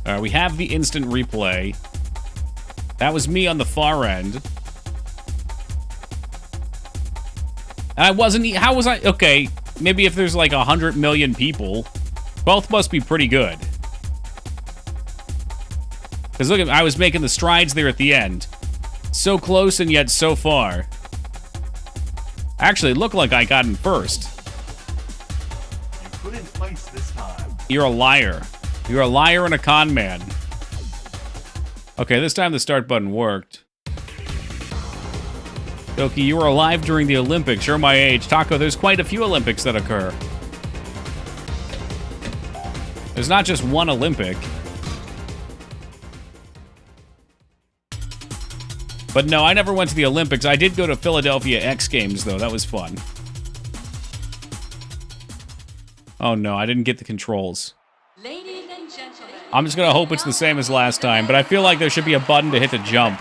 S1: All right, we have the instant replay. That was me on the far end. And I wasn't... How was I... Okay, maybe if there's like 100 million people, 12th must be pretty good. Because look, I was making the strides there at the end. So close and yet so far. Actually, it looked like I got in first.
S3: You couldn't place this time.
S1: You're a liar. You're a liar and a con man. Okay, this time the start button worked. Doki, you were alive during the Olympics. You're my age. Taco, there's quite a few Olympics that occur. There's not just one Olympic. But no, I never went to the Olympics. I did go to Philadelphia X Games, though. That was fun. Oh, no, I didn't get the controls.
S5: Ladies and gentlemen,
S1: I'm just going to hope it's the same as last time, but I feel like there should be a button to hit the jump.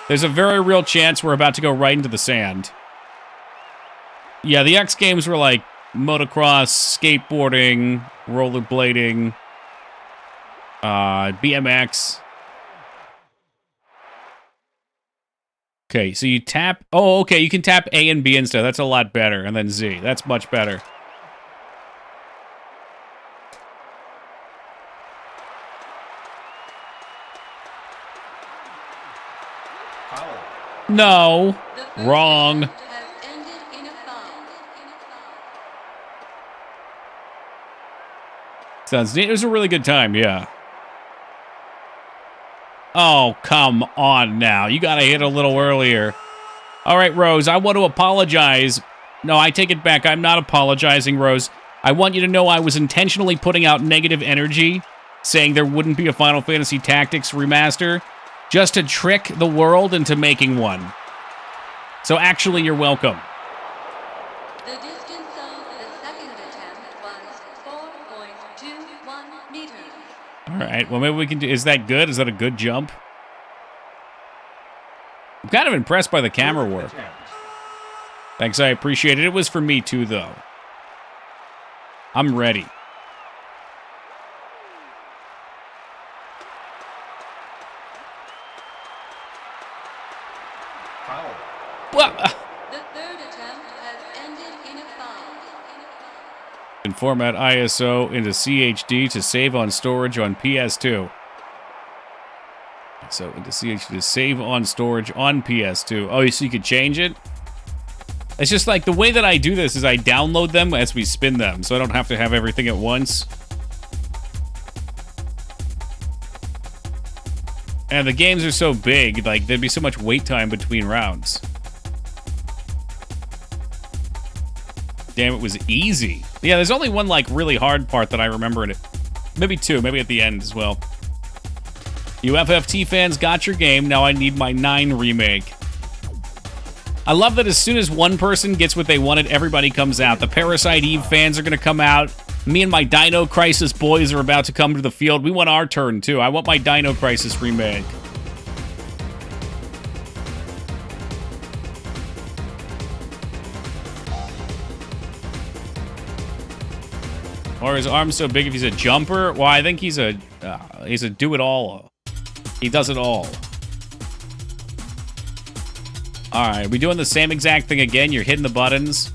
S1: There's a very real chance we're about to go right into the sand. Yeah, the X Games were like motocross, skateboarding, rollerblading, BMX. Okay, so you tap... Oh, okay, you can tap A and B instead. That's a lot better. And then Z. That's much better.
S3: Foul.
S1: No. Wrong.
S5: has ended in a foul.
S1: Sounds neat. It was a really good time, yeah. Oh, come on now. You gotta hit a little earlier. All right, Rose, I want to apologize. No, I take it back. I'm not apologizing, Rose. I want you to know I was intentionally putting out negative energy, saying there wouldn't be a Final Fantasy Tactics remaster, just to trick the world into making one. So actually, you're welcome.
S5: The distance of the second attempt was 4.21 meters.
S1: All right, well, maybe we can do... Is that good? Is that a good jump? I'm kind of impressed by the camera work. Thanks, I appreciate it. It was for me, too, though. I'm ready.
S3: Foul.
S1: Well,
S5: The third attempt has ended in a foul.
S1: in format ISO into CHD to save on storage on PS2. So into CHD to save on storage on PS2. Oh, so you could change it? It's just like the way that I do this is I download them as we spin them, so I don't have to have everything at once. And the games are so big, like there'd be so much wait time between rounds. Damn, it was easy. Yeah, there's only one like really hard part that I remember in it. Maybe two, maybe at the end as well. You FFT fans got your game, now I need my 9 remake. I love that as soon as one person gets what they wanted, everybody comes out. The Parasite Eve fans are going to come out. Me and my Dino Crisis boys are about to come to the field. We want our turn, too. I want my Dino Crisis remake. Or his arm's so big if he's a jumper? Well, I think he's a do-it-all. He does it all. All right, are we doing the same exact thing again? You're hitting the buttons.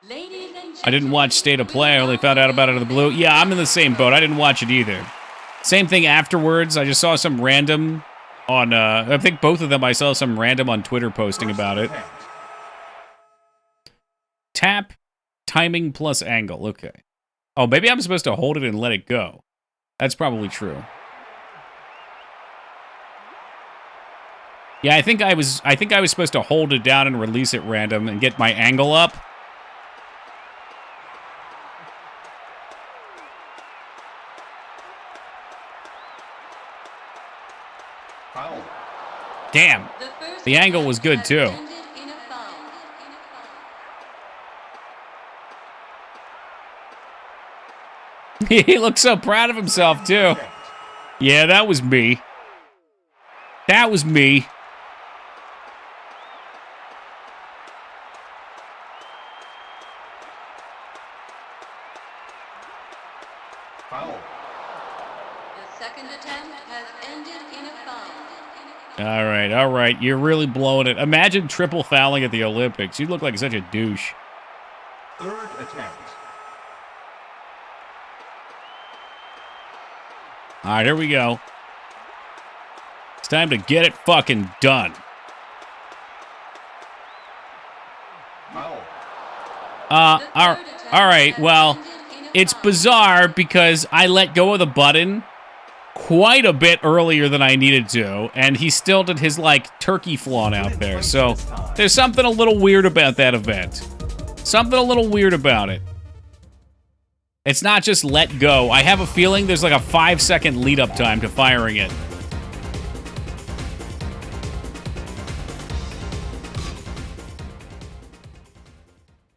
S5: Ladies and
S1: I didn't watch State of Play. I only found out about it in the blue. Yeah, I'm in the same boat. I didn't watch it either. Same thing afterwards. I just saw some random on, I think both of them, I saw some random on Twitter posting about it. Tap, timing plus angle. Okay. Oh, maybe I'm supposed to hold it and let it go. That's probably true. Yeah, I think I was supposed to hold it down and release it random and get my angle up.
S3: Foul.
S1: Damn. The angle was good too. He looks so proud of himself too. Yeah, that was me. That was me.
S3: Foul.
S7: The second attempt has ended in a foul.
S1: All right. You're really blowing it. Imagine triple fouling at the Olympics. You look like such a douche.
S3: Third attempt.
S1: All right, here we go. It's time to get it fucking done.
S3: Foul.
S1: All right, well, it's bizarre because I let go of the button quite a bit earlier than I needed to, and he still did his, like, turkey flawn out there. So there's something a little weird about that event. Something a little weird about it. It's not just let go. I have a feeling there's like a 5-second lead-up time to firing it.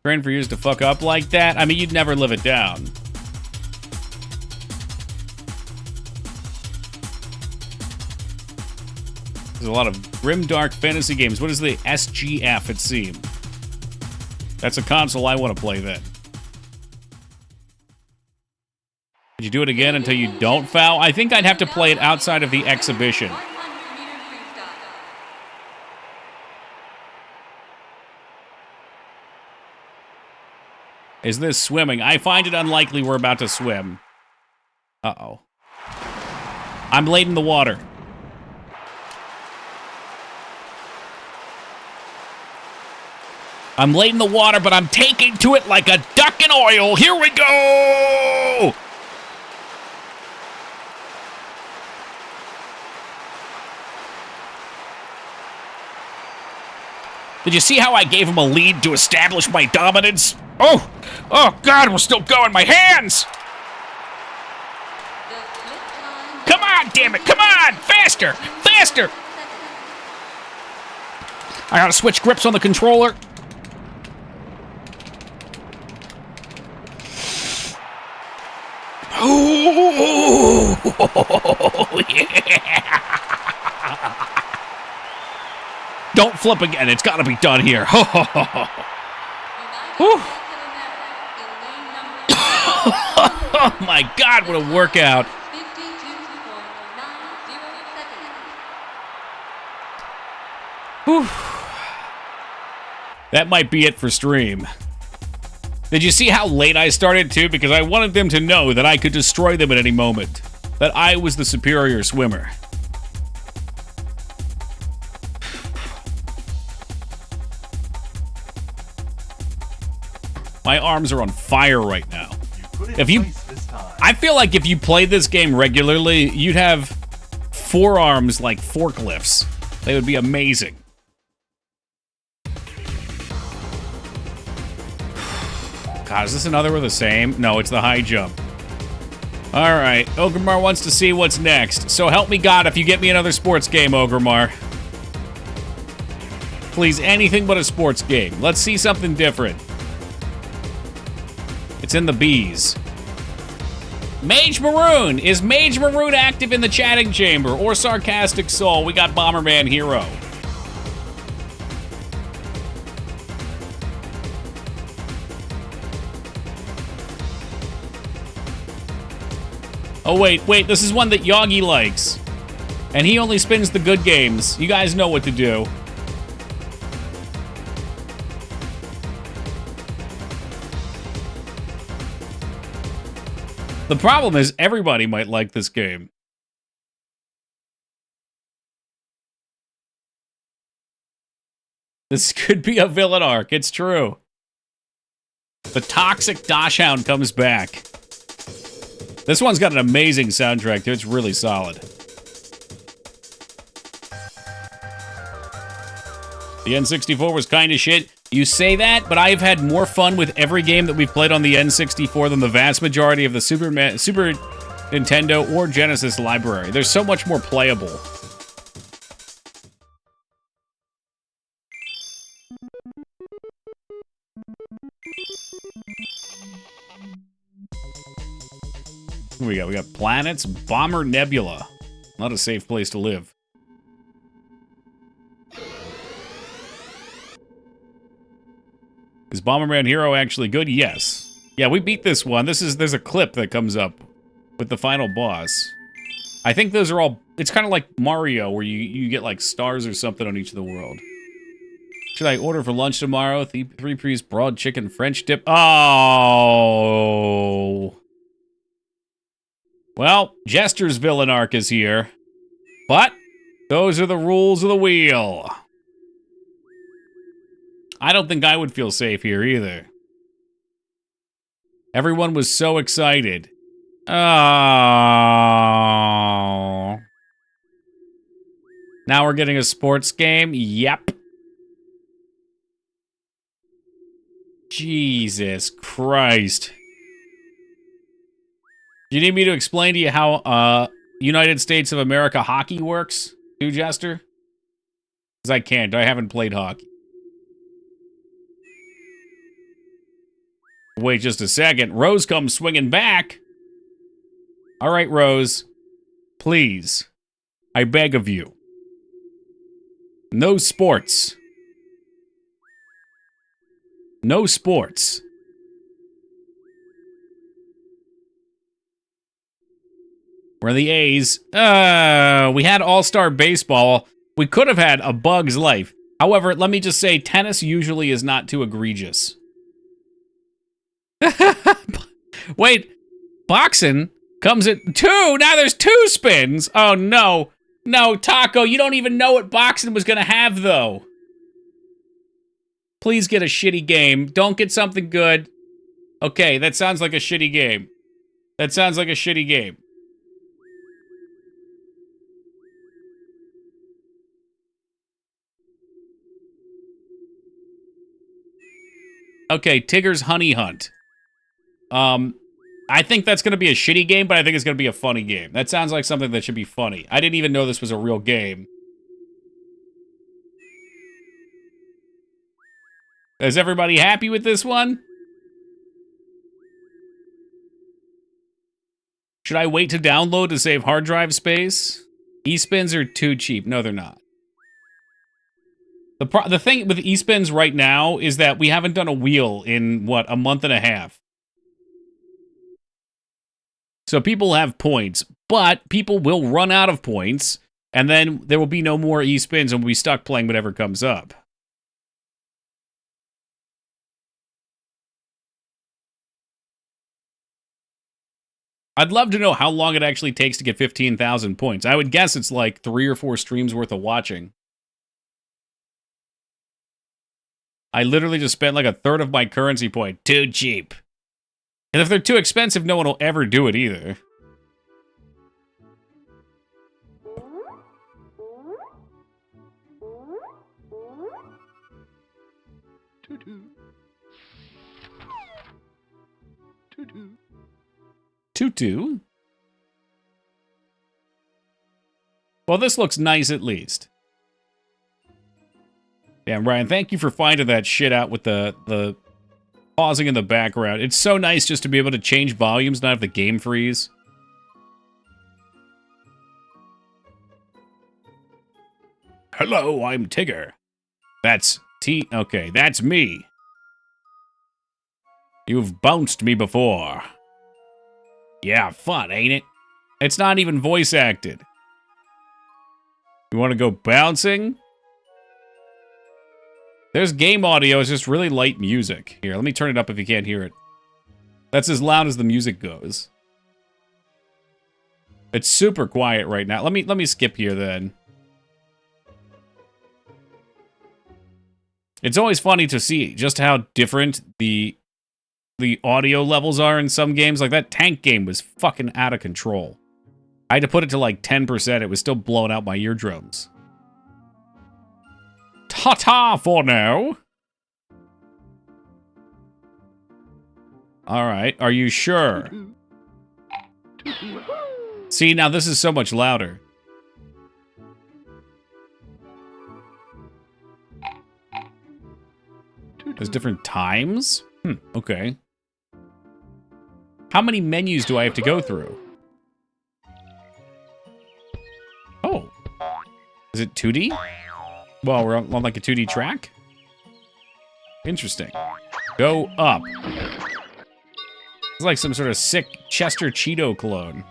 S1: Train for years to fuck up like that? I mean, you'd never live it down. There's a lot of grimdark fantasy games. What is the SGF, it seems? That's a console I want to play then. Did you do it again until you don't foul? I think I'd have to play it outside of the exhibition. Is this swimming? I find it unlikely we're about to swim. Uh-oh. I'm late in the water. I'm late in the water, but I'm taking to it like a duck in oil. Here we go! Did you see how I gave him a lead to establish my dominance? Oh God, we're still going. My hands! Come on, damn it, come on! Faster, faster! I gotta switch grips on the controller. Oh, yeah! Don't flip again. It's got to be done here. Oh my God, what a workout. Whew. That might be it for stream. Did you see how late I started too? Because I wanted them to know that I could destroy them at any moment. That I was the superior swimmer. My arms are on fire right now. I feel like if you played this game regularly, you'd have forearms like forklifts. They would be amazing. God, is this another with the same? No, it's the high jump. Alright, Ogremar wants to see what's next. So help me God if you get me another sports game, Ogremar. Please, anything but a sports game. Let's see something different. It's in the B's. Mage Maroon! Is Mage Maroon active in the chatting chamber? Or Sarcastic Soul? We got Bomberman Hero. Oh, wait, this is one that Yagi likes. And he only spins the good games. You guys know what to do. The problem is everybody might like this game. This could be a villain arc, it's true. The toxic Dachshund comes back. This one's got an amazing soundtrack, too. It's really solid. The N64 was kind of shit. You say that, but I've had more fun with every game that we've played on the N64 than the vast majority of the Super Nintendo or Genesis library. They're so much more playable. What we got? We got planets, Bomber Nebula. Not a safe place to live. Is Bomberman Hero actually good? Yes. Yeah, we beat this one. There's a clip that comes up with the final boss. I think those are all... It's kind of like Mario, where you get, like, stars or something on each of the world. Should I order for lunch tomorrow? Three-piece broad chicken French dip. Oh... Well, Jester's villain arc is here. But those are the rules of the wheel. I don't think I would feel safe here either. Everyone was so excited. Oh. Now we're getting a sports game? Yep. Jesus Christ. Do you need me to explain to you how United States of America hockey works, too, Jester? Because I can't. I haven't played hockey. Wait just a second. Rose comes swinging back. All right, Rose. Please. I beg of you. No sports. No sports. We're the A's. We had All-Star Baseball. We could have had A Bug's Life. However, let me just say, tennis usually is not too egregious. Wait, boxing comes at 2. Now there's 2 spins. Oh, no. No, Taco, you don't even know what boxing was going to have, though. Please get a shitty game. Don't get something good. Okay, that sounds like a shitty game. That sounds like a shitty game. Okay, Tigger's Honey Hunt. I think that's going to be a shitty game, but I think it's going to be a funny game. That sounds like something that should be funny. I didn't even know this was a real game. Is everybody happy with this one? Should I wait to download to save hard drive space? E-spins are too cheap. No, they're not. The thing with e-spins right now is that we haven't done a wheel in, what, a month and a half. So people have points, but people will run out of points, and then there will be no more e-spins, and we'll be stuck playing whatever comes up. I'd love to know how long it actually takes to get 15,000 points. I would guess it's like 3 or 4 streams worth of watching. I literally just spent like a third of my currency point. Too cheap. And if they're too expensive, no one will ever do it either. Tutu. Well, this looks nice at least. Damn, Ryan, thank you for finding that shit out with the pausing in the background. It's so nice just to be able to change volumes, not have the game freeze. Hello, I'm Tigger. That's okay, that's me. You've bounced me before. Yeah, fun, ain't it? It's not even voice acted. You want to go bouncing? There's game audio, it's just really light music. Here, let me turn it up if you can't hear it. That's as loud as the music goes. It's super quiet right now. Let me skip here then. It's always funny to see just how different the the audio levels are in some games. Like that tank game was fucking out of control. I had to put it to like 10%. It was still blowing out my eardrums. Ta-ta for now. All right, are you sure? See, now this is so much louder. There's different times? Okay. How many menus do I have to go through? Oh. Is it 2D? Well, we're on like a 2D track? Interesting. Go up. It's like some sort of sick Chester Cheeto clone.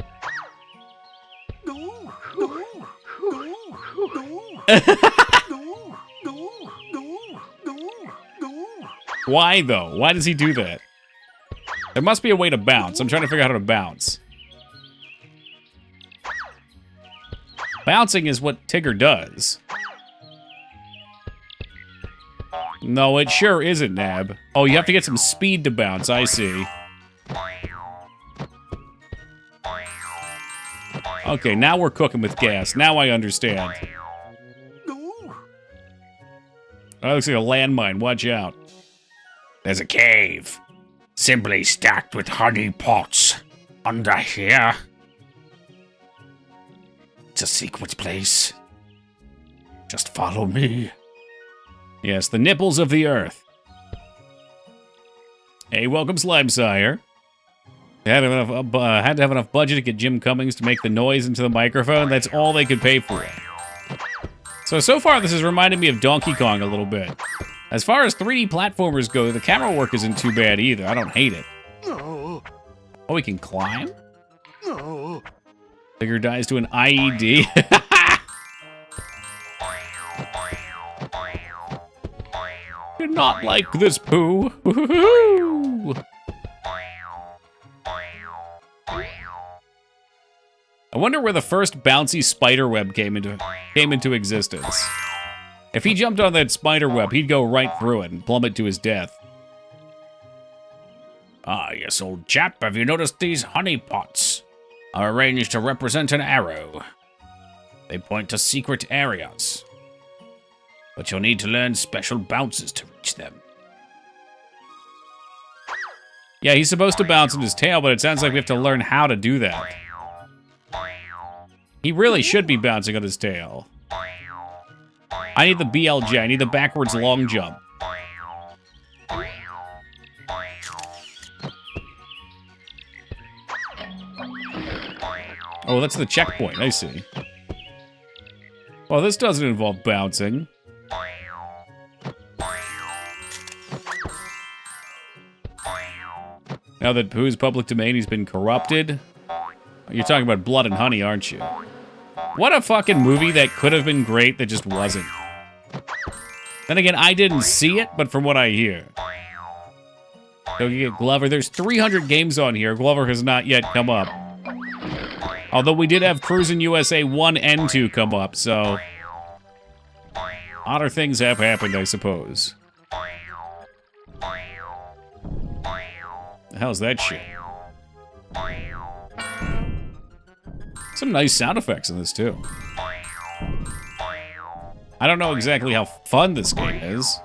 S1: Why, though? Why does he do that? There must be a way to bounce. I'm trying to figure out how to bounce. Bouncing is what Tigger does. No, it sure isn't, Nab. Oh, you have to get some speed to bounce, I see. Okay, now we're cooking with gas. Now I understand. That looks like a landmine. Watch out. There's a cave. Simply stacked with honey pots. Under here. It's a secret place. Just follow me. Yes, the nipples of the earth. Hey, welcome, Slime Sire. Had to have enough budget to get Jim Cummings to make the noise into the microphone. That's all they could pay for it. So far, this has reminded me of Donkey Kong a little bit. As far as 3D platformers go, the camera work isn't too bad either. I don't hate it. Oh, we can climb? Tigger dies to an IED. You're not like this, Pooh. I wonder where the first bouncy spider web came into existence. If he jumped on that spider web, he'd go right through it and plummet to his death. Ah, yes, old chap, have you noticed these honey pots? Are arranged to represent an arrow. They point to secret areas. But you'll need to learn special bounces to reach them. Yeah, he's supposed to bounce in his tail, but it sounds like we have to learn how to do that. He really should be bouncing on his tail. I need the BLJ. I need the backwards long jump. Oh, that's the checkpoint. I see. Well, this doesn't involve bouncing. Now that Pooh's public domain has been corrupted, you're talking about Blood and Honey, aren't you? What a fucking movie that could have been great that just wasn't. Then again, I didn't see it, but from what I hear. So you get Glover. There's 300 games on here. Glover has not yet come up. Although we did have Cruis'n USA 1 and 2 come up, so... odder things have happened, I suppose. The hell's that shit? Some nice sound effects in this, too. I don't know exactly how fun this game is.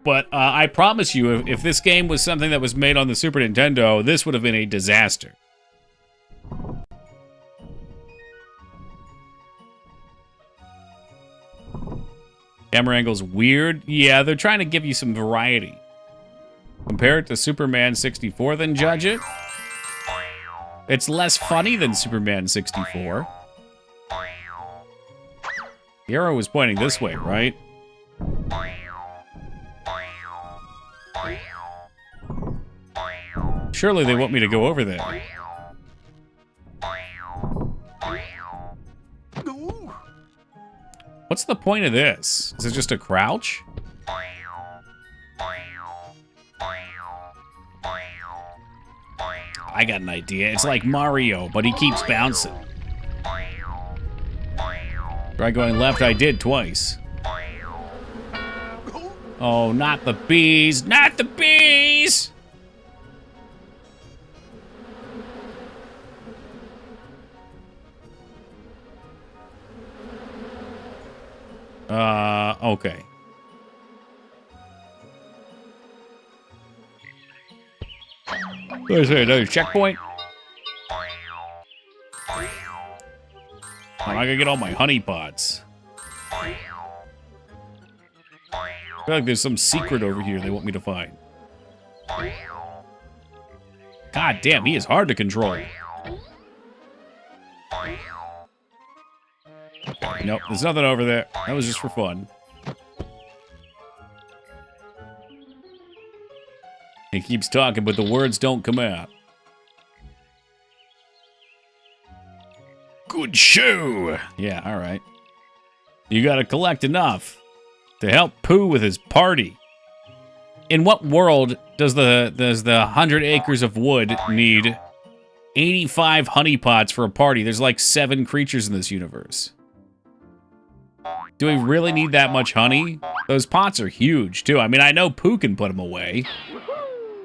S1: But I promise you, if this game was something that was made on the Super Nintendo, this would have been a disaster. Camera angle's weird. Yeah, they're trying to give you some variety. Compare it to Superman 64, then judge it. It's less funny than Superman 64. The arrow was pointing this way, right? Surely they want me to go over there. What's the point of this? Is it just a crouch? I got an idea. It's like Mario, but he keeps bouncing. Try going left, I did twice. Oh, not the bees. Not the bees! Okay. There's another checkpoint. Oh, I gotta get all my honey pots. I feel like there's some secret over here they want me to find. God damn, he is hard to control. Nope, there's nothing over there. That was just for fun. He keeps talking, but the words don't come out. Good show! Yeah, alright. You gotta collect enough to help Pooh with his party. In what world does the 100 acres of wood need 85 honeypots for a party? There's like 7 creatures in this universe. Do we really need that much honey? Those pots are huge, too. I mean, I know Pooh can put them away.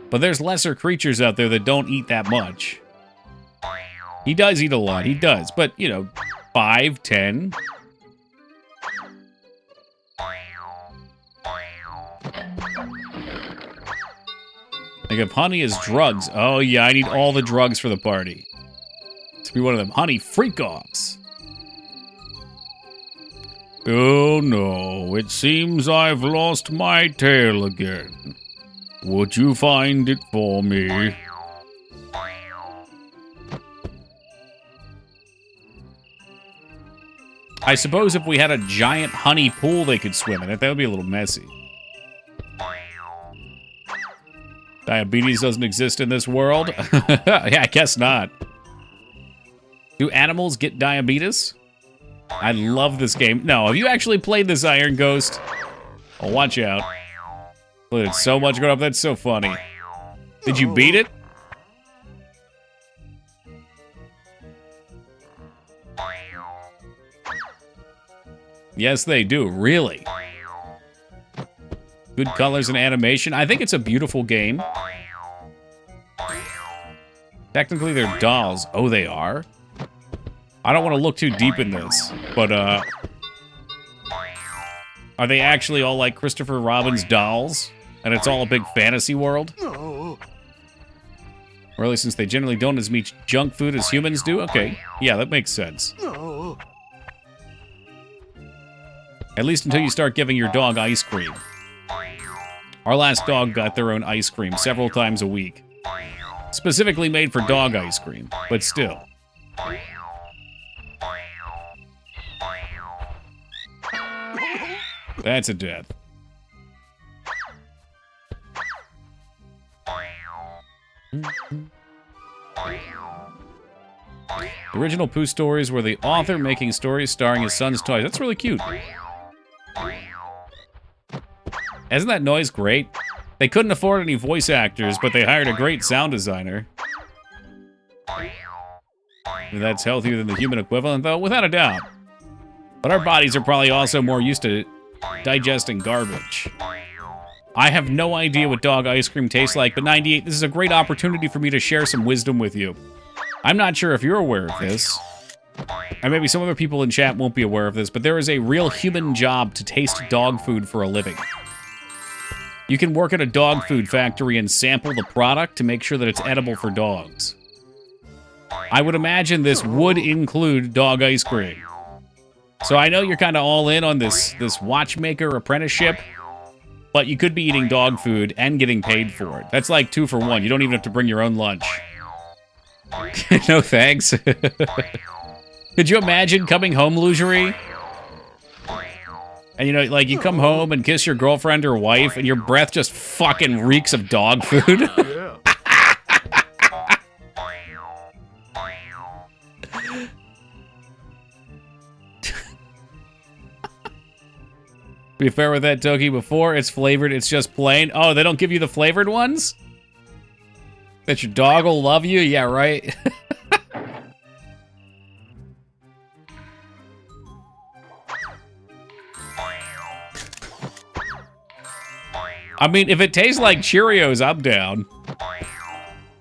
S1: But there's lesser creatures out there that don't eat that much. He does eat a lot, he does. But, you know, 5, 10. Like if honey is drugs. Oh, yeah, I need all the drugs for the party. To be one of them honey freak-offs. Oh, no. It seems I've lost my tail again. Would you find it for me? I suppose if we had a giant honey pool they could swim in it, that would be a little messy. Diabetes doesn't exist in this world? Yeah, I guess not. Do animals get diabetes? I love this game. No, have you actually played this Iron Ghost? Oh, watch out. Played it so much growing up, that's so funny. Did you beat it? Yes, they do, really. Good colors and animation. I think it's a beautiful game. Technically, they're dolls. Oh, they are? I don't want to look too deep in this, but, are they actually all like Christopher Robin's dolls? And it's all a big fantasy world? Really, since they generally don't as much junk food as humans do? Okay, yeah, that makes sense. At least until you start giving your dog ice cream. Our last dog got their own ice cream several times a week. Specifically made for dog ice cream, but still. That's a death. The original Pooh stories were the author making stories starring his son's toys. That's really cute. Isn't that noise great? They couldn't afford any voice actors, but they hired a great sound designer. That's healthier than the human equivalent, though, without a doubt. But our bodies are probably also more used to digesting garbage. I have no idea what dog ice cream tastes like, but 98, this is a great opportunity for me to share some wisdom with you. I'm not sure if you're aware of this, and maybe some other people in chat won't be aware of this, but there is a real human job to taste dog food for a living. You can work at a dog food factory and sample the product to make sure that it's edible for dogs. I would imagine this would include dog ice cream. So I know you're kind of all in on this watchmaker apprenticeship, but you could be eating dog food and getting paid for it. That's like 2 for 1. You don't even have to bring your own lunch. No thanks. Could you imagine coming home, Lugerie? And, you know, like, you come home and kiss your girlfriend or wife, and your breath just fucking reeks of dog food?
S3: Yeah.
S1: Be fair with that, Toki. Before it's flavored, it's just plain. Oh, they don't give you the flavored ones? That your dog will love you? Yeah, right? I mean, if it tastes like Cheerios, I'm down.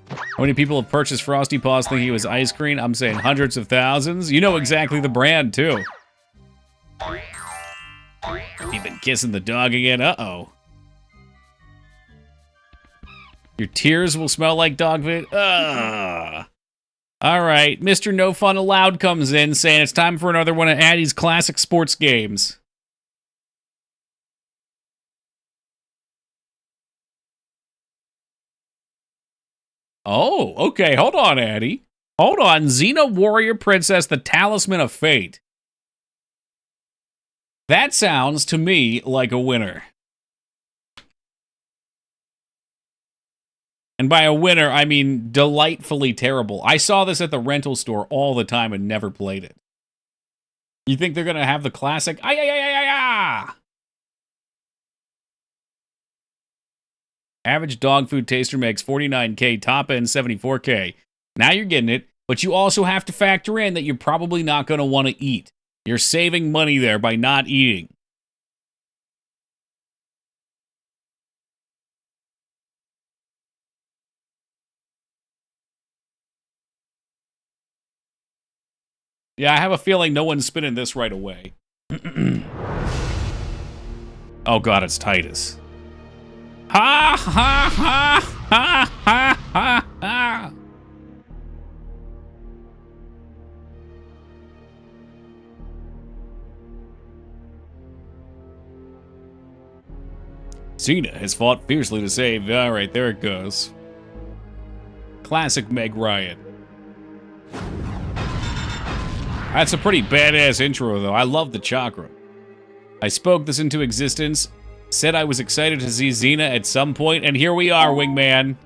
S1: How many people have purchased Frosty Paws thinking it was ice cream? I'm saying hundreds of thousands. You know exactly the brand, too. You've been kissing the dog again? Uh-oh. Your tears will smell like dog food? Ugh. All right, Mr. No Fun Allowed comes in saying it's time for another one of Addie's classic sports games. Oh, okay, hold on, Addie. Hold on, Xena Warrior Princess, the Talisman of Fate. That sounds to me like a winner. And by a winner, I mean delightfully terrible. I saw this at the rental store all the time and never played it. You think they're going to have the classic? Average dog food taster makes $49K, top end $74K. Now you're getting it, but you also have to factor in that you're probably not going to want to eat. You're saving money there by not eating. Yeah, I have a feeling no one's spinning this right away. Oh god, it's Titus. Ha ha ha ha ha ha ha! Xena has fought fiercely to save. Alright, there it goes. Classic Meg Ryan. That's a pretty badass intro, though. I love the chakra. I spoke this into existence, said I was excited to see Xena at some point, and here we are, Wingman.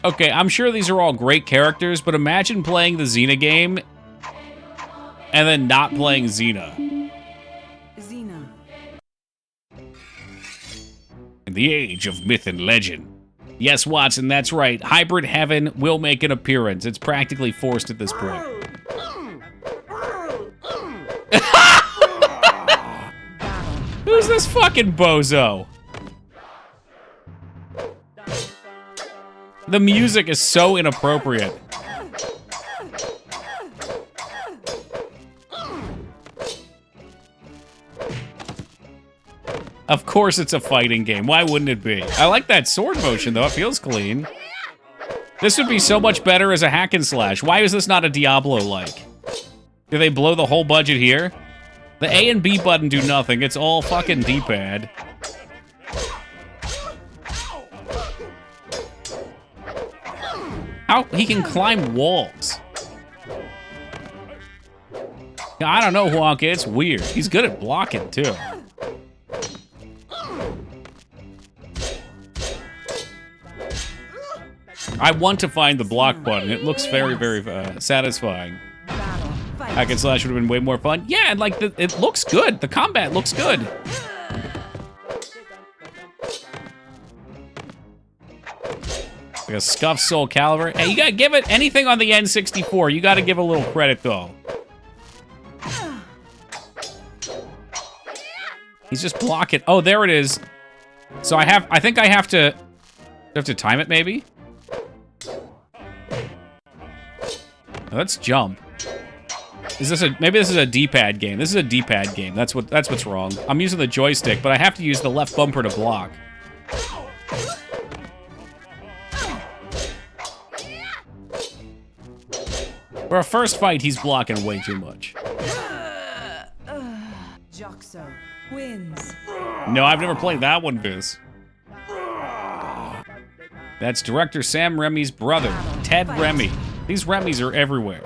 S1: Okay, I'm sure these are all great characters, but imagine playing the Xena game and then not playing Xena.
S5: Xena.
S1: In the age of myth and legend. Yes, Watson, that's right. Hybrid Heaven will make an appearance. It's practically forced at this point. Who's this fucking bozo? The music is so inappropriate. Of course it's a fighting game. Why wouldn't it be? I like that sword motion, though. It feels clean. This would be so much better as a hack and slash. Why is this not a Diablo-like? Do they blow the whole budget here? The A and B button do nothing. It's all fucking D-pad. How? He can climb walls. I don't know, Wonka. It's weird. He's good at blocking, too. I want to find the block button. It looks very, very satisfying. Hack and slash would have been way more fun. Yeah, and like, it looks good. The combat looks good. Like a scuffed soul caliber. Hey, you gotta give it anything on the N64. You gotta give a little credit, though. He's just blocking. Oh, there it is. So I think I have to time it, maybe? Let's jump. Maybe this is a D-pad game. This is a D-pad game. That's what's wrong. I'm using the joystick, but I have to use the left bumper to block. For a first fight, he's blocking way too much.
S5: Joxo wins.
S1: No, I've never played that one, Viz. That's director Sam Raimi's brother, Ted Raimi. These Raimis are everywhere.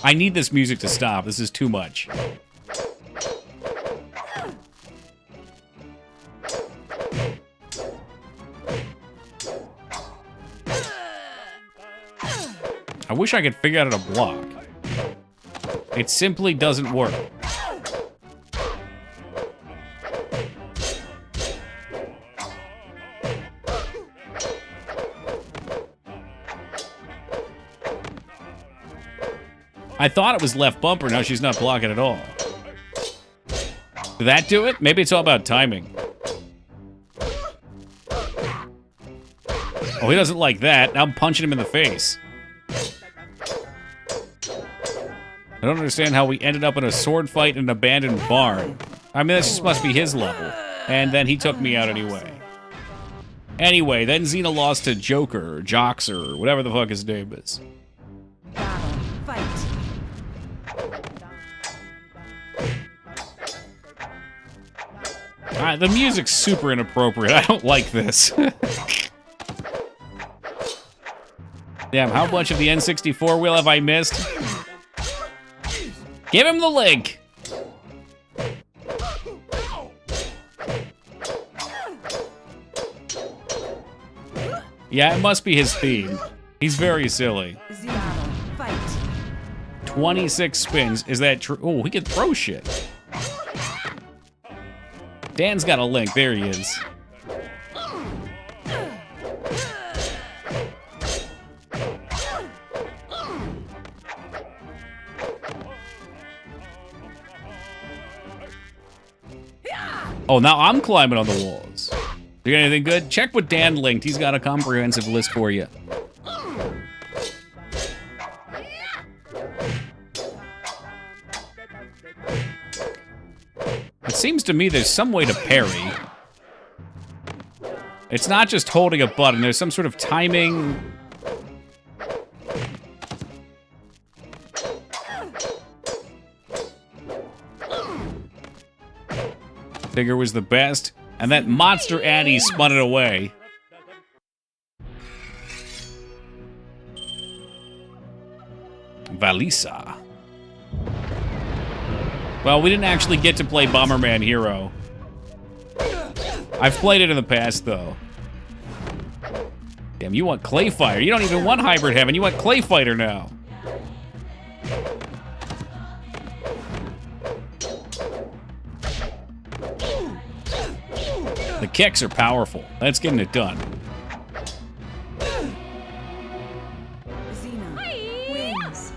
S1: I need this music to stop. This is too much. I wish I could figure out how to block. It simply doesn't work. I thought it was left bumper. Now she's not blocking at all. Did that do it? Maybe it's all about timing. Oh, he doesn't like that. Now I'm punching him in the face. I don't understand how we ended up in a sword fight in an abandoned barn. I mean, this just must be his level. And then he took me out anyway. Anyway, then Xena lost to Joker, or Joxer, or whatever the fuck his name is.
S5: Battle. Fight.
S1: The music's super inappropriate. I don't like this. Damn, how much of the N64 wheel have I missed? Give him the link! Yeah, it must be his theme. He's very silly.
S5: Battle. Fight.
S1: 26 spins. Is that true? Oh, he can throw shit. Dan's got a link. There he is. Oh, now I'm climbing on the walls. You got anything good? Check what Dan linked. He's got a comprehensive list for you. It seems to me there's some way to parry. It's not just holding a button. There's some sort of timing. Tigger was the best, and that monster Addy spun it away. Valisa. Well, we didn't actually get to play Bomberman Hero. I've played it in the past, though. Damn, you want Clay Fighter. You don't even want Hybrid Heaven. You want Clay Fighter now. The kicks are powerful. That's getting it done.
S5: Xena wins.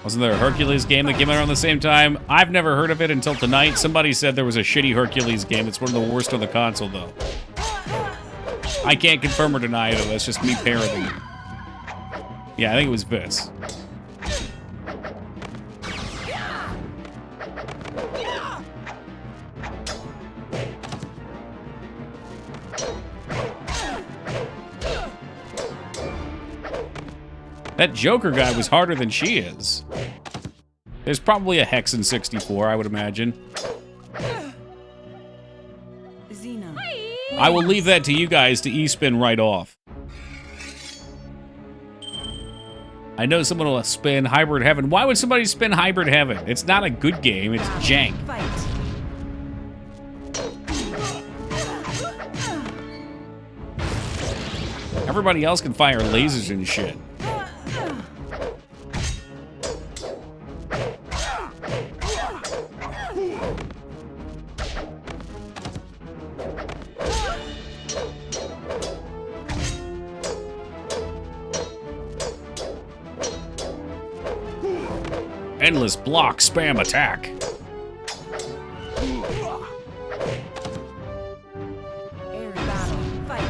S1: Wasn't there a Hercules game that came out around the same time? I've never heard of it until tonight. Somebody said there was a shitty Hercules game. It's one of the worst on the console, though. I can't confirm or deny it, though. That's just me parroting. Yeah, I think it was this. That Joker guy was harder than she is. There's probably a Hex in 64, I would imagine.
S5: Xena.
S1: I will leave that to you guys to E-spin right off. I know someone will spin Hybrid Heaven. Why would somebody spin Hybrid Heaven? It's not a good game, it's jank.
S5: Fight.
S1: Everybody else can fire lasers and shit. Endless block spam attack.
S5: Air battle. Fight.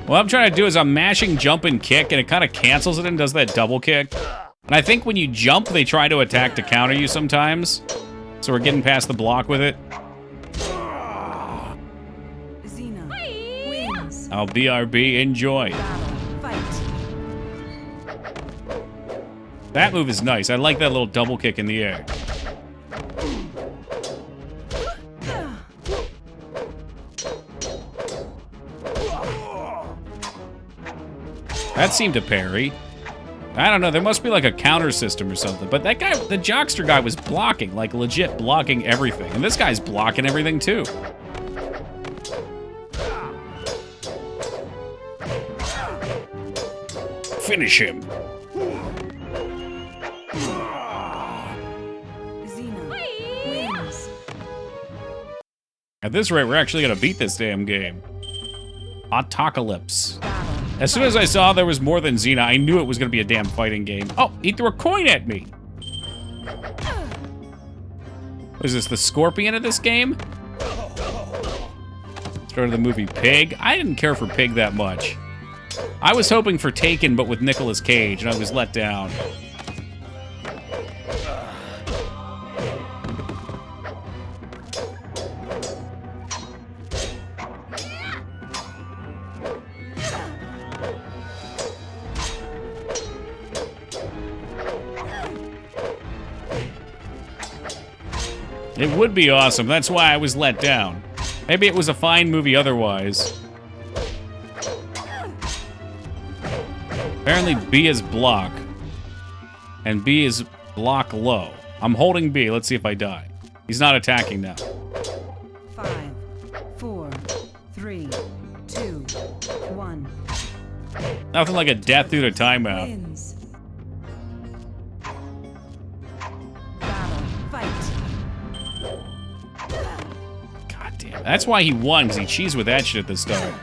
S1: What I'm trying to do is I'm mashing jump and kick, and it kind of cancels it and does that double kick. And I think when you jump, they try to attack to counter you sometimes. So we're getting past the block with it.
S5: Xena wins.
S1: I'll BRB, enjoy.
S5: Battle. Fight.
S1: That move is nice. I like that little double kick in the air. That seemed to parry. I don't know, there must be like a counter system or something. But that guy, the Jockster guy was blocking, like legit blocking everything. And this guy's blocking everything too. Finish him.
S5: Xena wins.
S1: At this rate, we're actually gonna beat this damn game. Autocalypse. As soon as I saw there was more than Xena, I knew it was gonna be a damn fighting game. Oh, he threw a coin at me. What is this, the Scorpion of this game? Started the movie Pig. I didn't care for Pig that much. I was hoping for Taken, but with Nicolas Cage, and I was let down. It would be awesome. That's why I was let down. Maybe it was a fine movie otherwise. Apparently B is block. And B is block low. I'm holding B. Let's see if I die. He's not attacking now.
S5: 5, 4, 3, 2, 1.
S1: Nothing like a death due to timeout.
S5: Wins. Battle. Fight.
S1: God damn. That's why he won, because he cheesed with that shit at the start.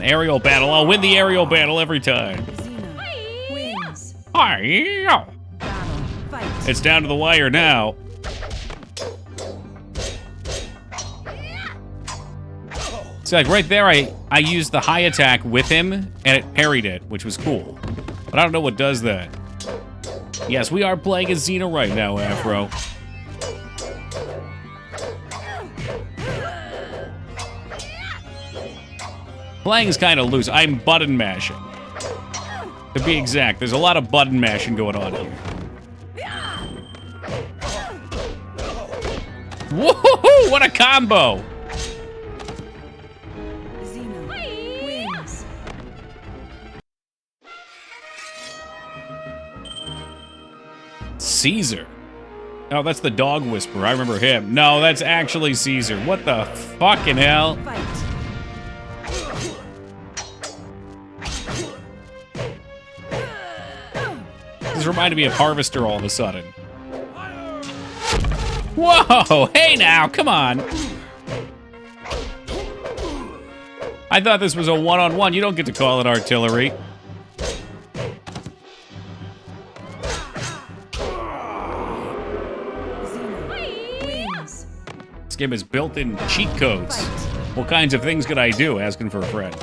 S1: Aerial battle. I'll win the aerial battle every time.
S5: Xena wins.
S1: Hi.
S5: Battle. Fight.
S1: It's down to the wire now. See, like right there, I used the high attack with him, and it parried it, which was cool. But I don't know what does that. Yes, we are playing as Xena right now, Afro. Playing is kind of loose. I'm button mashing. To be exact, there's a lot of button mashing going on here. Woohoo! What a combo!
S5: Xena wins.
S1: Caesar. Oh, that's the dog whisperer. I remember him. No, that's actually Caesar. What the fucking hell?
S5: Fight.
S1: This reminded me of Harvester all of a sudden. Whoa! Hey now, come on! I thought this was a one-on-one. You don't get to call it artillery.
S5: Xena wins.
S1: This game has built-in cheat codes. What kinds of things could I do? Asking for a friend.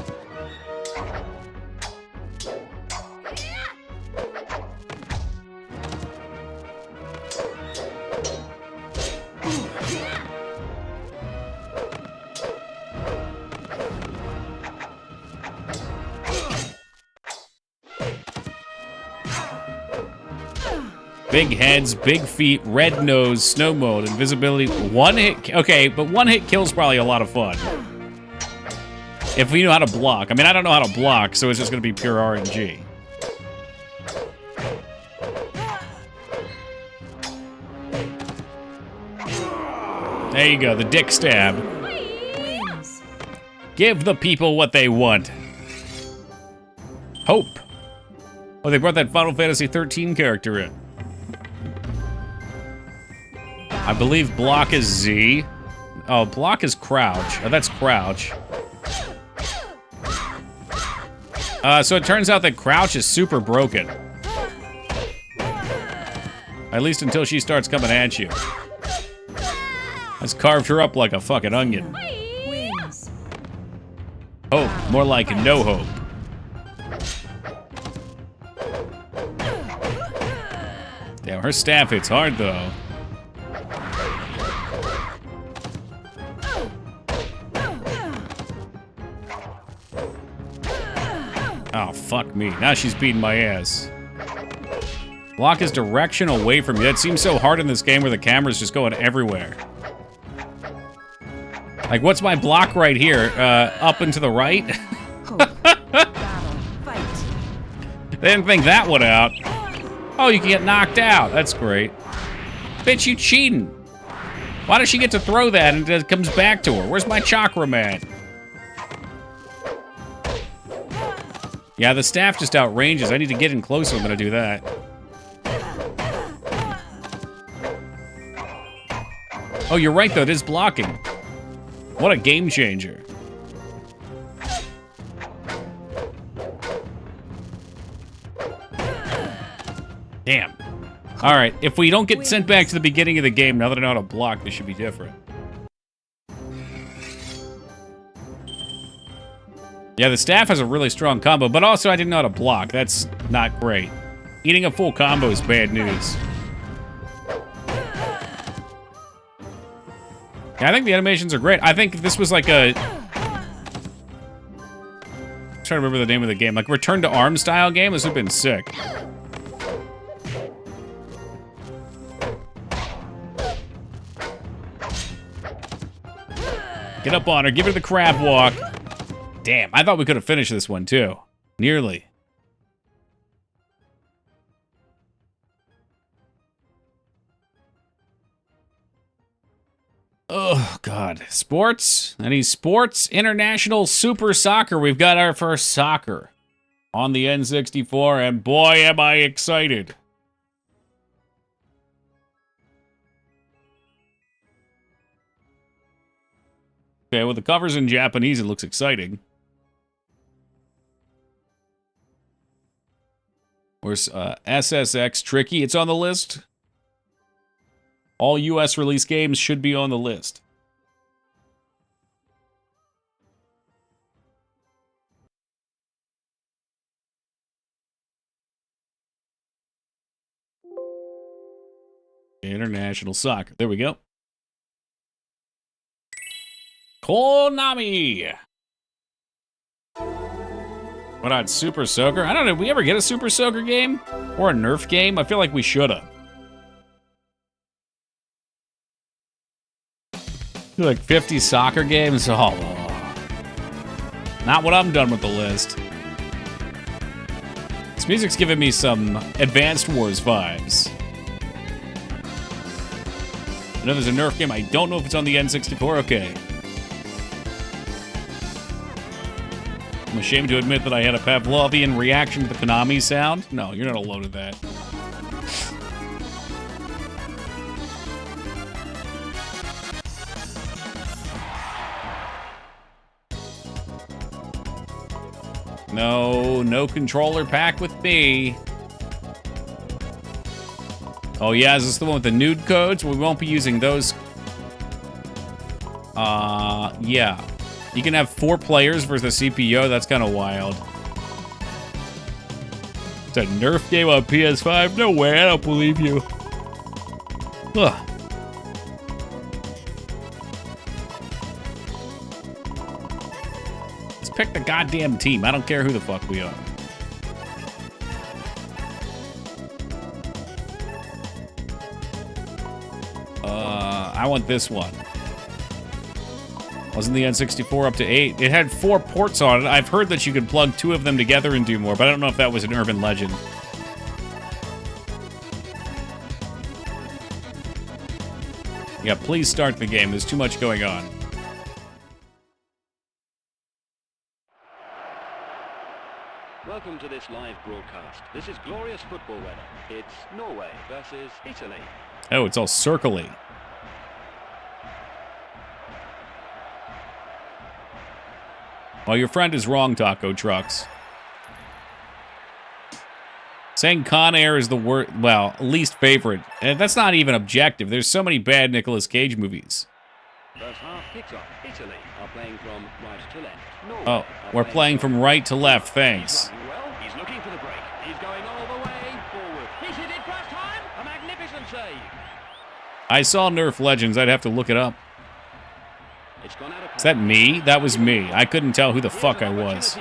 S1: Big heads, big feet, red nose, snow mode, invisibility, one hit. Okay, but one hit kill's probably a lot of fun. If we know how to block. I mean, I don't know how to block, so it's just gonna be pure RNG. There you go, the dick stab.
S5: Wins.
S1: Give the people what they want. Hope. Oh, they brought that Final Fantasy 13 character in. I believe block is Z. Oh, block is crouch. Oh, that's crouch. So it turns out that crouch is super broken. At least until she starts coming at you. That's carved her up like a fucking onion.
S5: Wins.
S1: Hope, more like no hope. Damn, her staff hits hard though. Oh, fuck me. Now she's beating my ass. Block his direction away from you. That seems so hard in this game where the camera's just going everywhere. Like, what's my block right here? Up and to the right? They didn't think that one out. Oh, you can get knocked out. That's great. Bitch, you cheating. Why does she get to throw that and it comes back to her? Where's my chakra man? Yeah, the staff just outranges. I need to get in closer. I'm gonna do that. Oh, you're right, though. It is blocking. What a game changer. Damn. All right, if we don't get sent back to the beginning of the game, now that I know how to block, this should be different. Yeah, the staff has a really strong combo, but also I didn't know how to block. That's not great. Eating a full combo is bad news. Yeah, I think the animations are great. I think if this was like a... I'm trying to remember the name of the game. Like Return to Arms style game, this would have been sick. Get up on her, give her the crab walk. Damn, I thought we could have finished this one too. Nearly. Oh, God. Sports? Any sports? International Super Soccer. We've got our first soccer on the N64, and boy, am I excited. Okay, well, the cover's in Japanese. It looks exciting. Where's SSX Tricky? It's on the list. All US release games should be on the list. International Soccer. There we go. Konami. What on Super Soaker? I don't know. Did we ever get a Super Soaker game? Or a Nerf game? I feel like we should have. Like 50 soccer games? Oh, not what I'm done with the list. This music's giving me some Advanced Wars vibes. I know there's a Nerf game. I don't know if it's on the N64. Okay. I'm ashamed to admit that I had a Pavlovian reaction to the Konami sound. No, you're not alone in that. No controller pack with me. Oh yeah, is this the one with the nude codes? We won't be using those. Yeah. You can have 4 players versus the CPO. That's kind of wild. It's a Nerf game on PS5? No way, I don't believe you. Ugh. Let's pick the goddamn team. I don't care who the fuck we are. I want this one. Wasn't the N64 up to 8? It had 4 ports on it. I've heard that you could plug 2 of them together and do more, but I don't know if that was an urban legend. Yeah, please start the game. There's too much going on.
S8: Welcome to this live broadcast. This is glorious football weather. It's Norway versus Italy.
S1: Oh, it's all circly. Well, your friend is wrong, Taco Trucks. Saying Con Air is the worst, well, least favorite. And that's not even objective. There's so many bad Nicolas Cage movies.
S8: First half kicks off. Italy are playing from right to left. Norway
S1: Oh, we're playing from right to left, thanks.
S8: Well, he's looking for the break. He's going all the way forward. He's hit it first time. A magnificent save.
S1: I saw Nerf Legends. I'd have to look it up.
S8: It's gone out of
S1: Is that me? That was me. I couldn't tell who the fuck I was.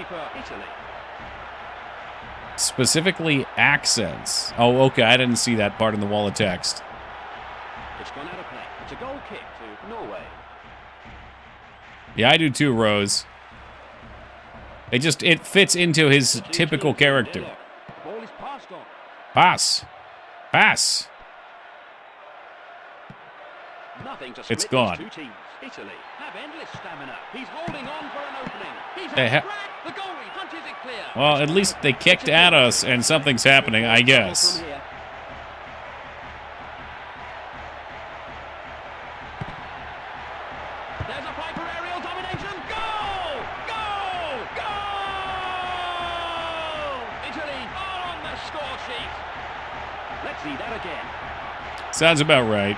S1: Specifically accents. Oh, okay. I didn't see that part in the wall of text.
S8: It's gone out of play. It's a goal kick to Norway.
S1: Yeah, I do too, Rose. It fits into his typical character.
S8: Ball is passed on.
S1: Pass. Pass.
S8: Nothing to
S1: It's
S8: split
S1: gone.
S8: these two teams. Italy have endless stamina. He's holding on for an opening. He's
S1: They
S8: had the goalie punches it clear.
S1: Well, at least they kicked at us and something's happening, I guess.
S8: From here. There's a fight for aerial domination. Goal! Goal! Goal! Italy are on the score sheet. Let's see that again.
S1: Sounds about right.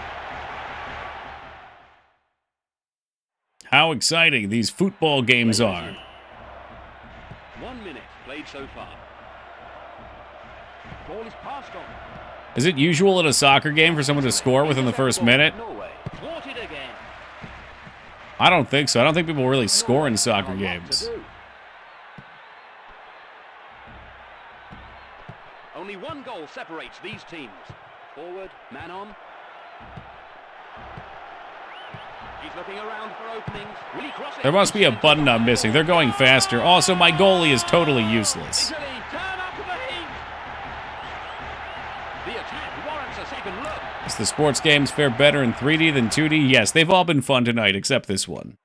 S1: How exciting these football games are.
S8: 1 minute played so far. Ball is passed on.
S1: Is it usual in a soccer game for someone to score within the first minute?
S8: Norway thwarted again.
S1: I don't think so. I don't think people really score in soccer games.
S8: Only one goal separates these teams. Forward, man on. He's looking around for openings. Will he cross it?
S1: There must be a button I'm missing. They're going faster. Also, my goalie is totally useless.
S8: Italy turn up the heat. The attack warrants a second look.
S1: Does the sports games fare better in 3D than 2D? Yes, they've all been fun tonight, except this one.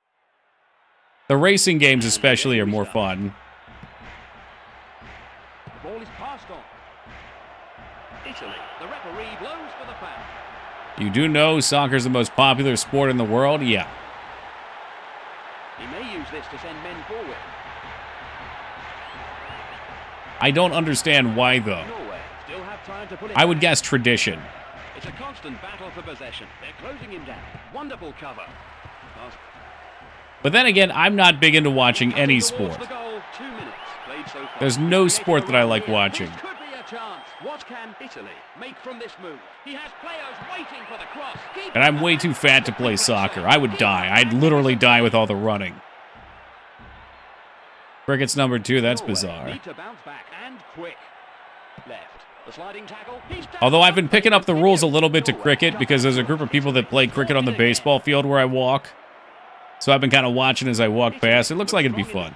S1: The racing games especially are more fun.
S8: The ball is passed on. Italy, the referee blows for the foul.
S1: You do know soccer's the most popular sport in the world? Yeah.
S8: He may use this to send men forward.
S1: I don't understand why, though.
S8: Norway still have time to put it
S1: I would
S8: back.
S1: guess tradition.
S8: It's a constant battle for possession. They're closing him down. Wonderful cover. Pass
S1: But then again, I'm not big into watching any
S8: towards
S1: sport.
S8: the goal. 2 minutes played so far.
S1: There's no sport that I like watching.
S8: This could be a chance. What can Italy make from this move? He has players waiting for the cross.
S1: And I'm way too fat to play soccer. I would die. I'd literally die with all the running. Cricket's number 2, that's
S8: Norway
S1: bizarre.
S8: need to bounce back and quick. Left. The sliding tackle. He's down.
S1: Although I've been picking up the rules a little bit to cricket because there's a group of people that play cricket on the baseball field where I walk. So I've been kind of watching as I walk past. It looks like it'd be fun.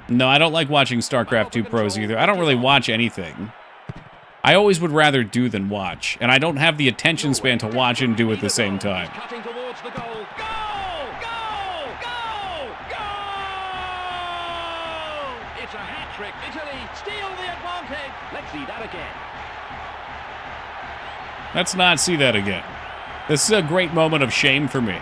S1: No, I don't like watching StarCraft 2 Pros either. I don't really watch anything. I always would rather do than watch, and I don't have the attention span to watch and do at the same time.
S8: Cutting towards the goal. Goal! Goal! Goal! Goal! It's a hat trick. Italy steal the advantage. Let's see that again.
S1: Let's not see that again. This is a great moment of shame for me.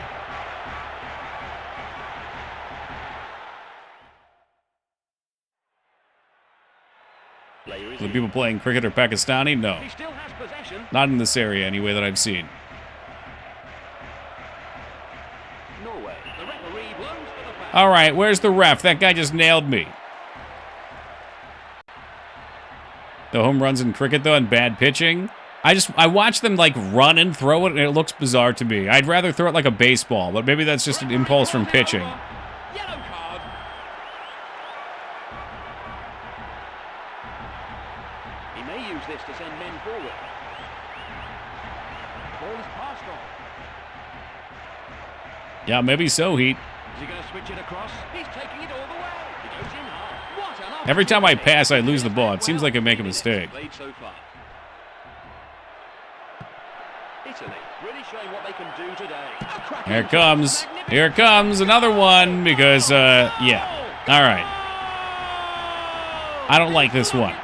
S1: The people playing cricket are Pakistani? No.
S8: He still has possession.
S1: Not in this area, anyway, that I've seen.
S8: Norway. The referee blows for the foul.
S1: All right, where's the ref? That guy just nailed me. The home runs in cricket, though, and bad pitching. I watch them, like, run and throw it, and it looks bizarre to me. I'd rather throw it like a baseball, but maybe that's just an impulse from pitching.
S8: Yellow card. He may use this to send men forward. Ball is passed on.
S1: Yeah, maybe so, Heat.
S8: Is he going to switch it across? He's taking it all the way. He goes in hard. What an
S1: Every time I
S8: opportunity.
S1: pass, I lose the ball. It seems like I make a mistake.
S8: Played so far. Italy really showing what they can do today. A cracking
S1: Here it comes.
S8: magnificent-
S1: Here it comes. Another one because, yeah. All right. I don't like this one.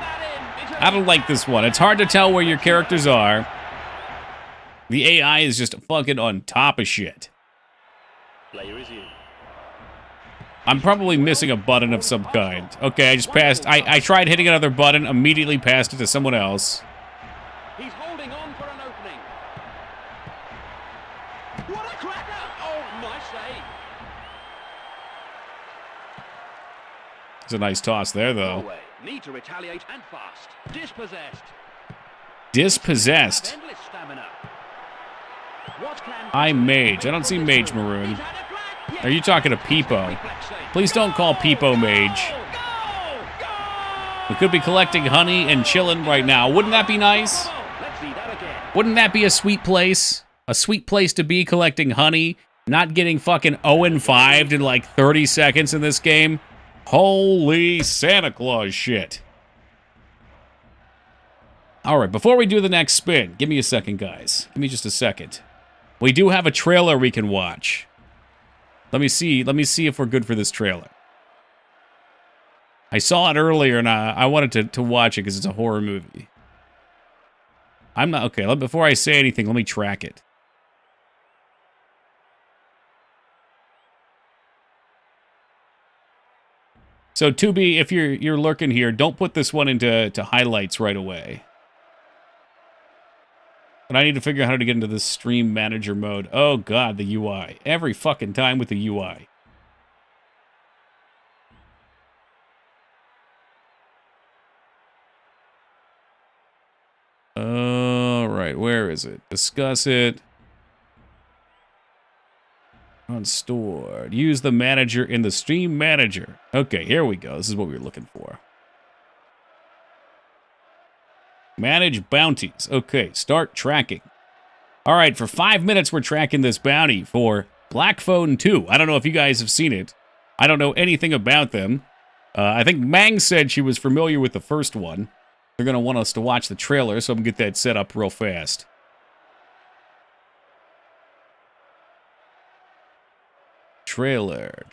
S1: I don't like this one. It's hard to tell where your characters are. The AI is just fucking on top of shit.
S8: Player is in.
S1: I'm probably missing a button of some kind. Okay, I just passed. I tried hitting another button, immediately passed it to someone else.
S8: He's holding on for an opening. What a cracker! Oh, nice save.
S1: It's a nice toss there, though.
S8: Norway need to retaliate and fast. Dispossessed.
S1: Dispossessed.
S8: Endless stamina. What can
S1: I'm Mage. I don't see Mage Maroon. Are you talking to Peepo? Please don't call Peepo Mage. We could be collecting honey and chilling right now. Wouldn't that be nice?
S8: Let's see that again.
S1: Wouldn't that be a sweet place? A sweet place to be, collecting honey, not getting fucking 0-5'd in like 30 seconds in this game. Holy Santa Claus shit. All right, before we do the next spin, give me a second, guys. Give me just a second. We do have a trailer we can watch. Let me see if we're good for this trailer. I saw it earlier, and I wanted to watch it because it's a horror movie. I'm not... Okay, before I say anything, let me track it. So, Tubi, if you're lurking here, don't put this one into highlights right away. But I need to figure out how to get into this stream manager mode. Oh, God, the UI. Every fucking time with the UI. All right, where is it? Discuss it. Unstored. Use the manager in the stream manager. Okay, here we go. This is what we were looking for. Manage bounties. Okay, start tracking. All right, for 5 minutes, we're tracking this bounty for Black Phone 2. I don't know if you guys have seen it. I don't know anything about them. I think Mang said she was familiar with the first one. They're going to want us to watch the trailer, so I'm going to get that set up real fast. Trailer.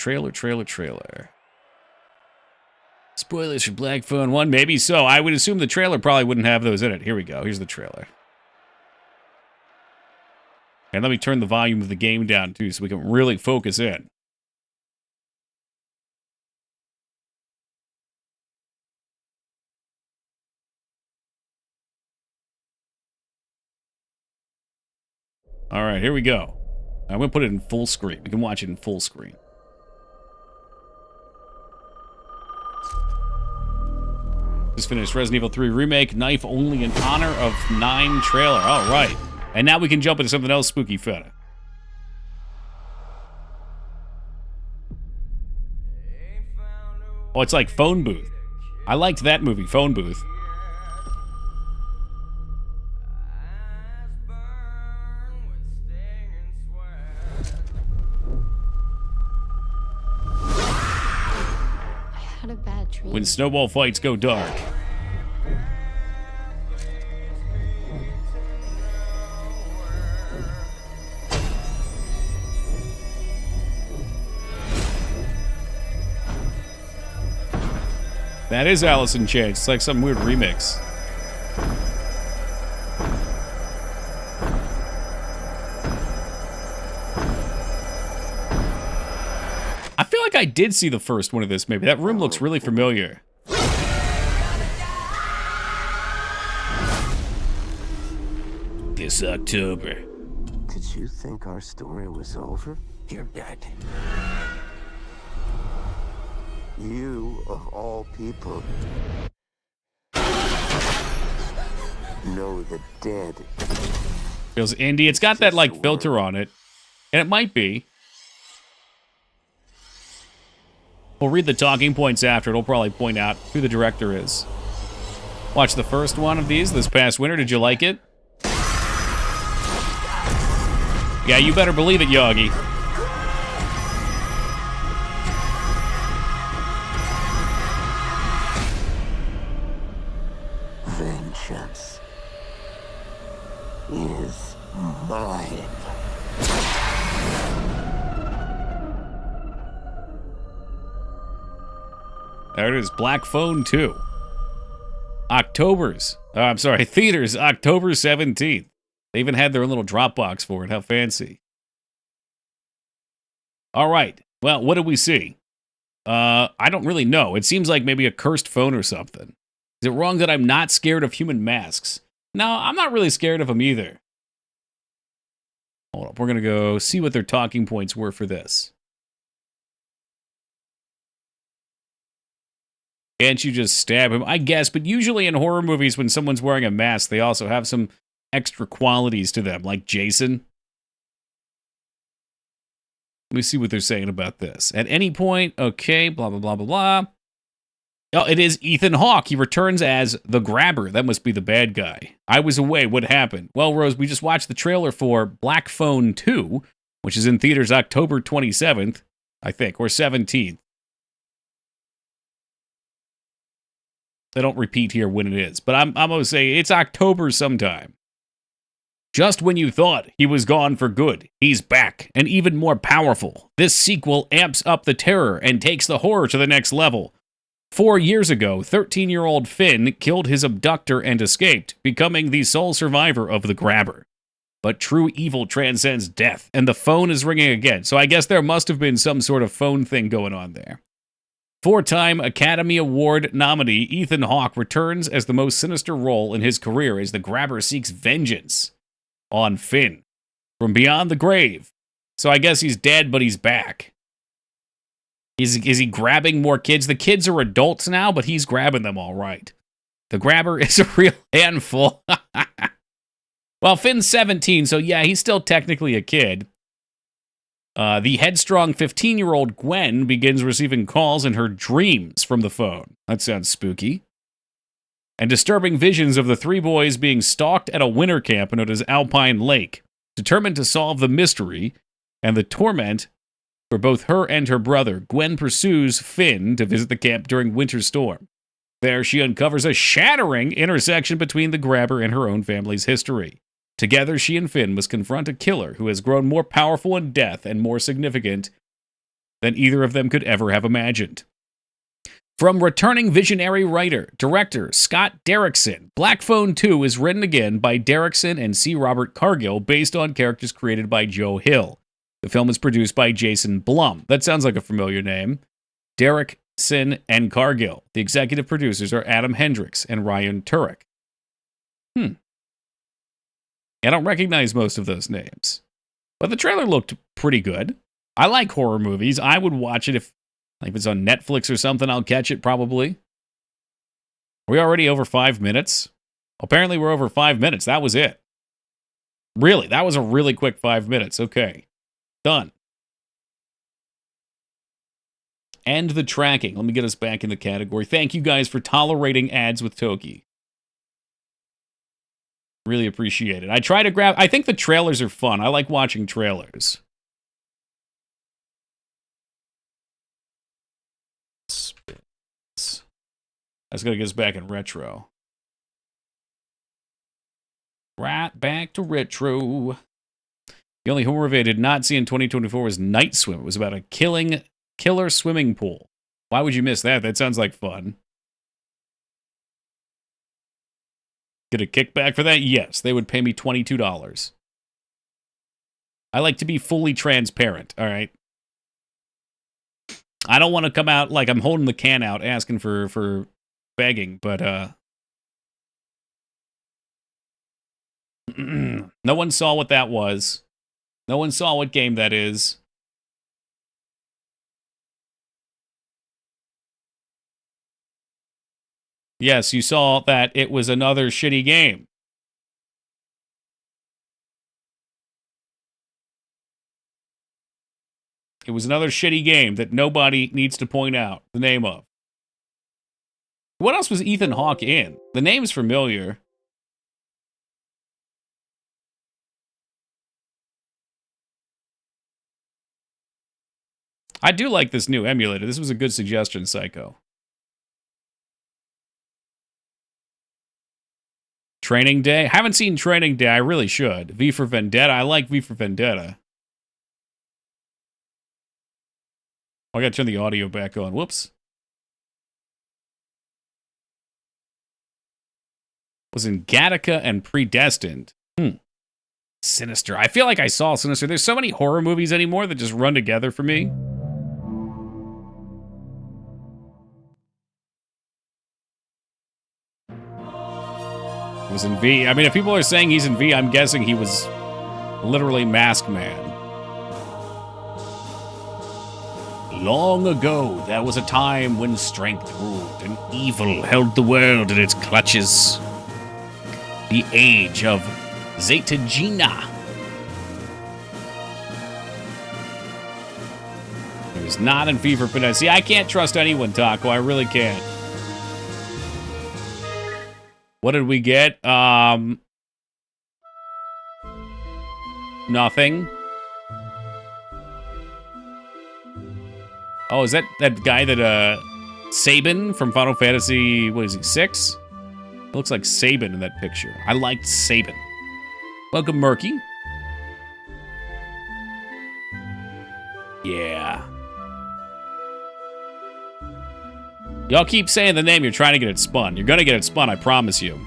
S1: Spoilers for Black Phone 1? Maybe so. I would assume the trailer probably wouldn't have those in it. Here we go. Here's the trailer. And let me turn the volume of the game down, too, so we can really focus in. All right, here we go. I'm going to put it in full screen. We can watch it in full screen. Just finished Resident Evil 3 Remake, Knife Only in Honor of 9 trailer. All right. And now we can jump into something else spooky feta. Oh, it's like Phone Booth. I liked that movie, Phone Booth.
S5: Had a bad dream.
S1: When snowball fights go dark. That is Alice in Chains. It's like some weird remix. I feel like I did see the first one of this, maybe. That room looks really familiar. This October.
S9: Did you think our story was over? You're dead. You, of all people, know the dead.
S1: Feels indie. It's got that, like, filter on it. And it might be. We'll read the talking points after. It'll probably point out who the director is. Watch the first one of these this past winter. Did you like it? Yeah, you better believe it, Yogi.
S9: Vengeance is mine.
S1: There it is, Black Phone 2. Theaters, October 17th. They even had their own little Dropbox for it. How fancy. All right. Well, what did we see? I don't really know. It seems like maybe a cursed phone or something. Is it wrong that I'm not scared of human masks? No, I'm not really scared of them either. Hold up. We're going to go see what their talking points were for this. Can't you just stab him? I guess, but usually in horror movies, when someone's wearing a mask, they also have some extra qualities to them, like Jason. Let me see what they're saying about this. At any point, okay, blah, blah, blah, blah, blah. Oh, it is Ethan Hawke. He returns as the Grabber. That must be the bad guy. I was away. What happened? Well, Rose, we just watched the trailer for Black Phone 2, which is in theaters October 27th, I think, or 17th. They don't repeat here when it is, but I'm going to say it's October sometime. Just when you thought he was gone for good, he's back, and even more powerful. This sequel amps up the terror and takes the horror to the next level. 4 years ago, 13-year-old Finn killed his abductor and escaped, becoming the sole survivor of the Grabber. But true evil transcends death, and the phone is ringing again, so I guess there must have been some sort of phone thing going on there. 4-time Academy Award nominee Ethan Hawke returns as the most sinister role in his career as the Grabber seeks vengeance on Finn from beyond the grave. So I guess he's dead, but he's back. Is he grabbing more kids? The kids are adults now, but he's grabbing them all right. The Grabber is a real handful. Well, Finn's 17, so yeah, he's still technically a kid. The headstrong 15-year-old Gwen begins receiving calls in her dreams from the phone. That sounds spooky. And disturbing visions of the three boys being stalked at a winter camp known as Alpine Lake. Determined to solve the mystery and the torment for both her and her brother, Gwen pursues Finn to visit the camp during winter storm. There, she uncovers a shattering intersection between the Grabber and her own family's history. Together, she and Finn must confront a killer who has grown more powerful in death and more significant than either of them could ever have imagined. From returning visionary writer, director Scott Derrickson, Black Phone 2 is written again by Derrickson and C. Robert Cargill based on characters created by Joe Hill. The film is produced by Jason Blum. That sounds like a familiar name. Derrickson and Cargill. The executive producers are Adam Hendricks and Ryan Turek. I don't recognize most of those names. But the trailer looked pretty good. I like horror movies. I would watch it if it's on Netflix or something. I'll catch it probably. Are we already over 5 minutes? Apparently we're over 5 minutes. That was it. Really, that was a really quick 5 minutes. Okay. Done. End the tracking. Let me get us back in the category. Thank you guys for tolerating ads with Toki. Really appreciate it. I think the trailers are fun. I like watching trailers. That's going to get us back in retro. Right back to retro. The only horror movie I did not see in 2024 was Night Swim. It was about a killer swimming pool. Why would you miss that? That sounds like fun. Get a kickback for that? Yes, they would pay me $22. I like to be fully transparent, all right? I don't want to come out like I'm holding the can out asking for begging, but no one saw what that was. No one saw what game that is. Yes, you saw that it was another shitty game. It was another shitty game that nobody needs to point out the name of. What else was Ethan Hawke in? The name's familiar. I do like this new emulator. This was a good suggestion, Psycho. Training Day? Haven't seen Training Day. I really should. V for Vendetta. I like V for Vendetta. Oh, I gotta turn the audio back on. Whoops. Was in Gattaca and Predestined. Sinister. I feel like I saw Sinister. There's so many horror movies anymore that just run together for me. Was in V. I mean, if people are saying he's in V, I'm guessing he was literally Mask Man. Long ago, there was a time when strength ruled and evil held the world in its clutches. The age of Xena. It was not in V for Vendetta. See, I can't trust anyone, Taco. I really can't. What did we get? Nothing. Oh, is that guy that, Sabin from Final Fantasy, what is he, 6? Looks like Sabin in that picture. I liked Sabin. Welcome, Murky. Yeah. Y'all keep saying the name, you're trying to get it spun. You're gonna get it spun, I promise you.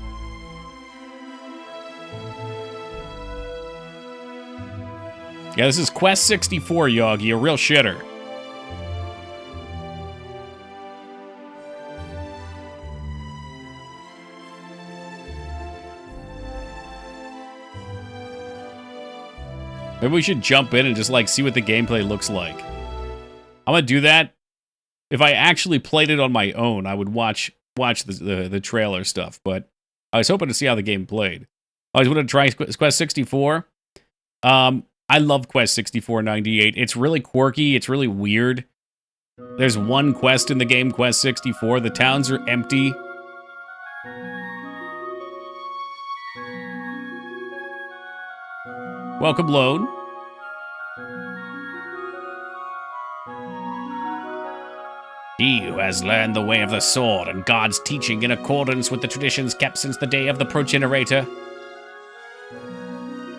S1: Yeah, this is Quest 64, Yogi, a real shitter. Maybe we should jump in and just, like, see what the gameplay looks like. I'm gonna do that. If I actually played it on my own, I would watch the trailer stuff, but I was hoping to see how the game played. I always wanted to try Quest 64. I love Quest 64 98. It's really quirky. It's really weird. There's one quest in the game, Quest 64. The towns are empty. Welcome, Lone. He who has learned the way of the sword and God's teaching in accordance with the traditions kept since the day of the progenitor.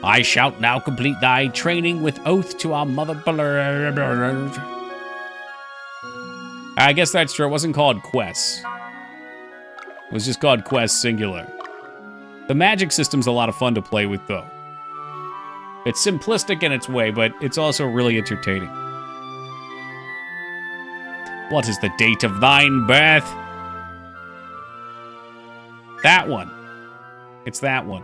S1: I shalt now complete thy training with oath to our mother. I guess that's true. It wasn't called Quests. It was just called Quest Singular. The magic system's a lot of fun to play with, though. It's simplistic in its way, but it's also really entertaining. What is the date of thine birth? That one. It's that one.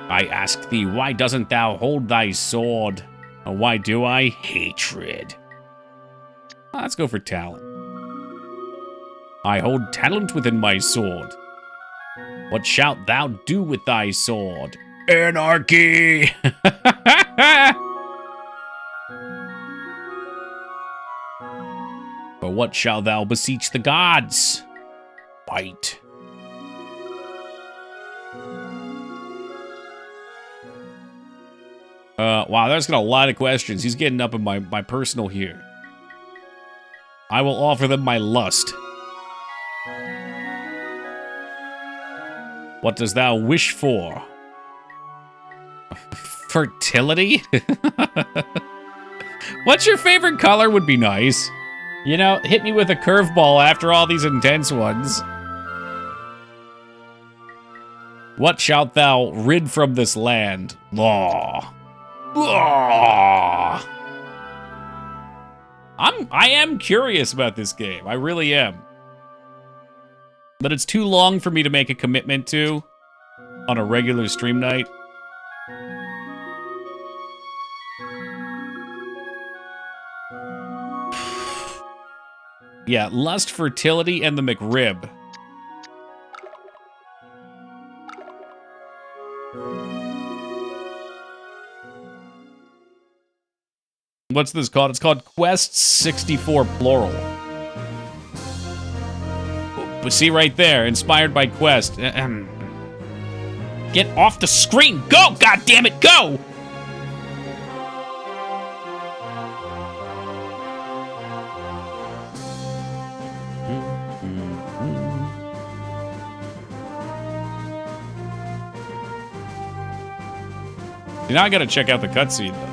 S1: I ask thee, why doesn't thou hold thy sword? Or why do I? Hatred. Let's go for talent. I hold talent within my sword. What shalt thou do with thy sword? Anarchy! For what shalt thou beseech the gods? Fight. Wow, that's got a lot of questions. He's getting up in my personal here. I will offer them my lust. What dost thou wish for? Fertility? What's your favorite color would be nice. You know, hit me with a curveball after all these intense ones. What shalt thou rid from this land? Law. Law. I am curious about this game. I really am. But it's too long for me to make a commitment to on a regular stream night. Yeah, lust, fertility, and the McRib. What's this called? It's called Quest 64 Plural. But see right there, inspired by Quest. Get off the screen! Go! God damn it, go! Now I gotta check out the cutscene, though.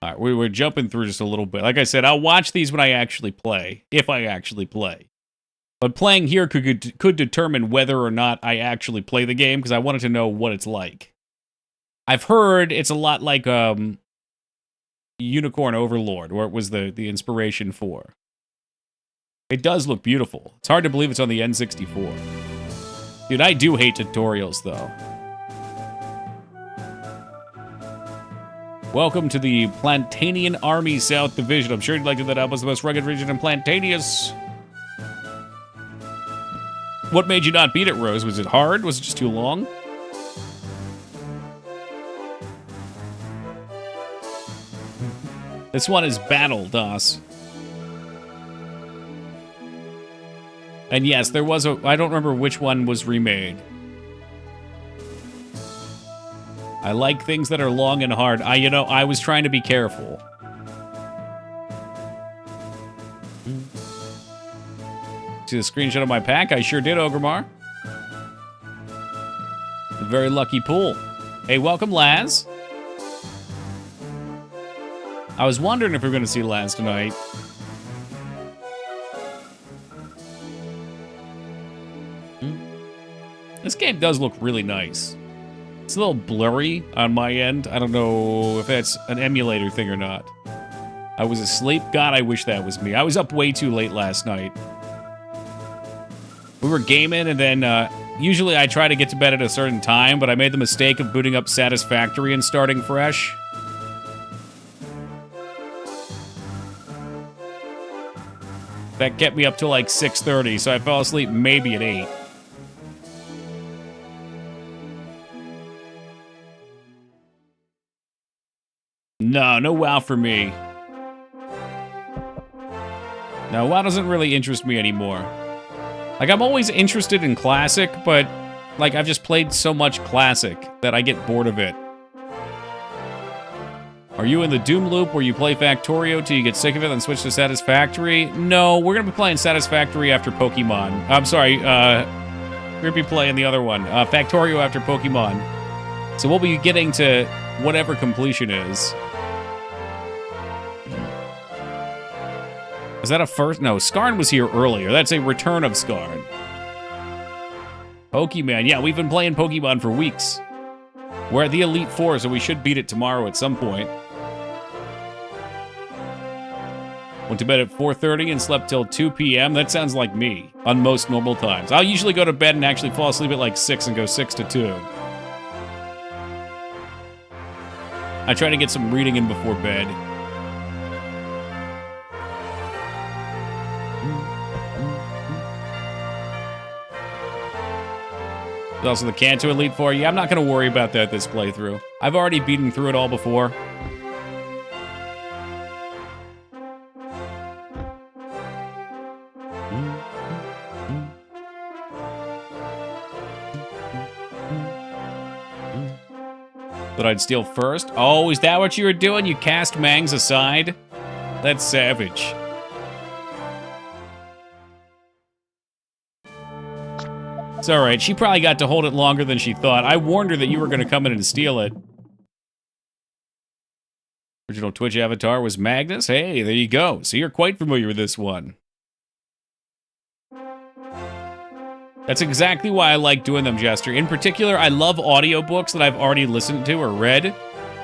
S1: All right, we were jumping through just a little bit. Like I said, I'll watch these when I actually play, if I actually play. But playing here could determine whether or not I actually play the game, because I wanted to know what it's like. I've heard it's a lot like Unicorn Overlord, where it was the inspiration for. It does look beautiful. It's hard to believe it's on the N64. Dude, I do hate tutorials, though. Welcome to the Plantanian Army South Division. I'm sure you'd like to know that was the most rugged region in Plantanius. What made you not beat it, Rose? Was it hard? Was it just too long? This one is Battle, DOS. And yes, there was a... I don't remember which one was remade. I like things that are long and hard. I was trying to be careful. See the screenshot of my pack? I sure did, Ogremar. A very lucky pool. Hey, welcome, Laz. I was wondering if we were going to see Laz tonight. This game does look really nice. It's a little blurry on my end. I don't know if that's an emulator thing or not. I was asleep. God, I wish that was me. I was up way too late last night. We were gaming, and then usually I try to get to bed at a certain time, but I made the mistake of booting up Satisfactory and starting fresh. That kept me up till like 6:30, so I fell asleep maybe at 8. No WoW for me. No, WoW doesn't really interest me anymore. Like, I'm always interested in Classic, but, like, I've just played so much Classic that I get bored of it. Are you in the Doom loop where you play Factorio till you get sick of it and switch to Satisfactory? No, we're gonna be playing Satisfactory after Pokemon. I'm sorry, we're gonna be playing the other one, Factorio after Pokemon. So we'll be getting to whatever completion is. Is that a first? No, Skarn was here earlier. That's a return of Skarn. Pokemon. Yeah, we've been playing Pokemon for weeks. We're at the Elite Four, so we should beat it tomorrow at some point. Went to bed at 4:30 and slept till 2 p.m. That sounds like me on most normal times. I'll usually go to bed and actually fall asleep at like 6 and go 6 to 2. I try to get some reading in before bed. There's also the Kanto Elite Four. Yeah, I'm not going to worry about that this playthrough. I've already beaten through it all before. But I'd steal first. Oh, is that what you were doing? You cast Mangs aside? That's savage. It's alright, she probably got to hold it longer than she thought. I warned her that you were going to come in and steal it. Original Twitch avatar was Magnus. Hey, there you go. So you're quite familiar with this one. That's exactly why I like doing them, Jester. In particular, I love audiobooks that I've already listened to or read.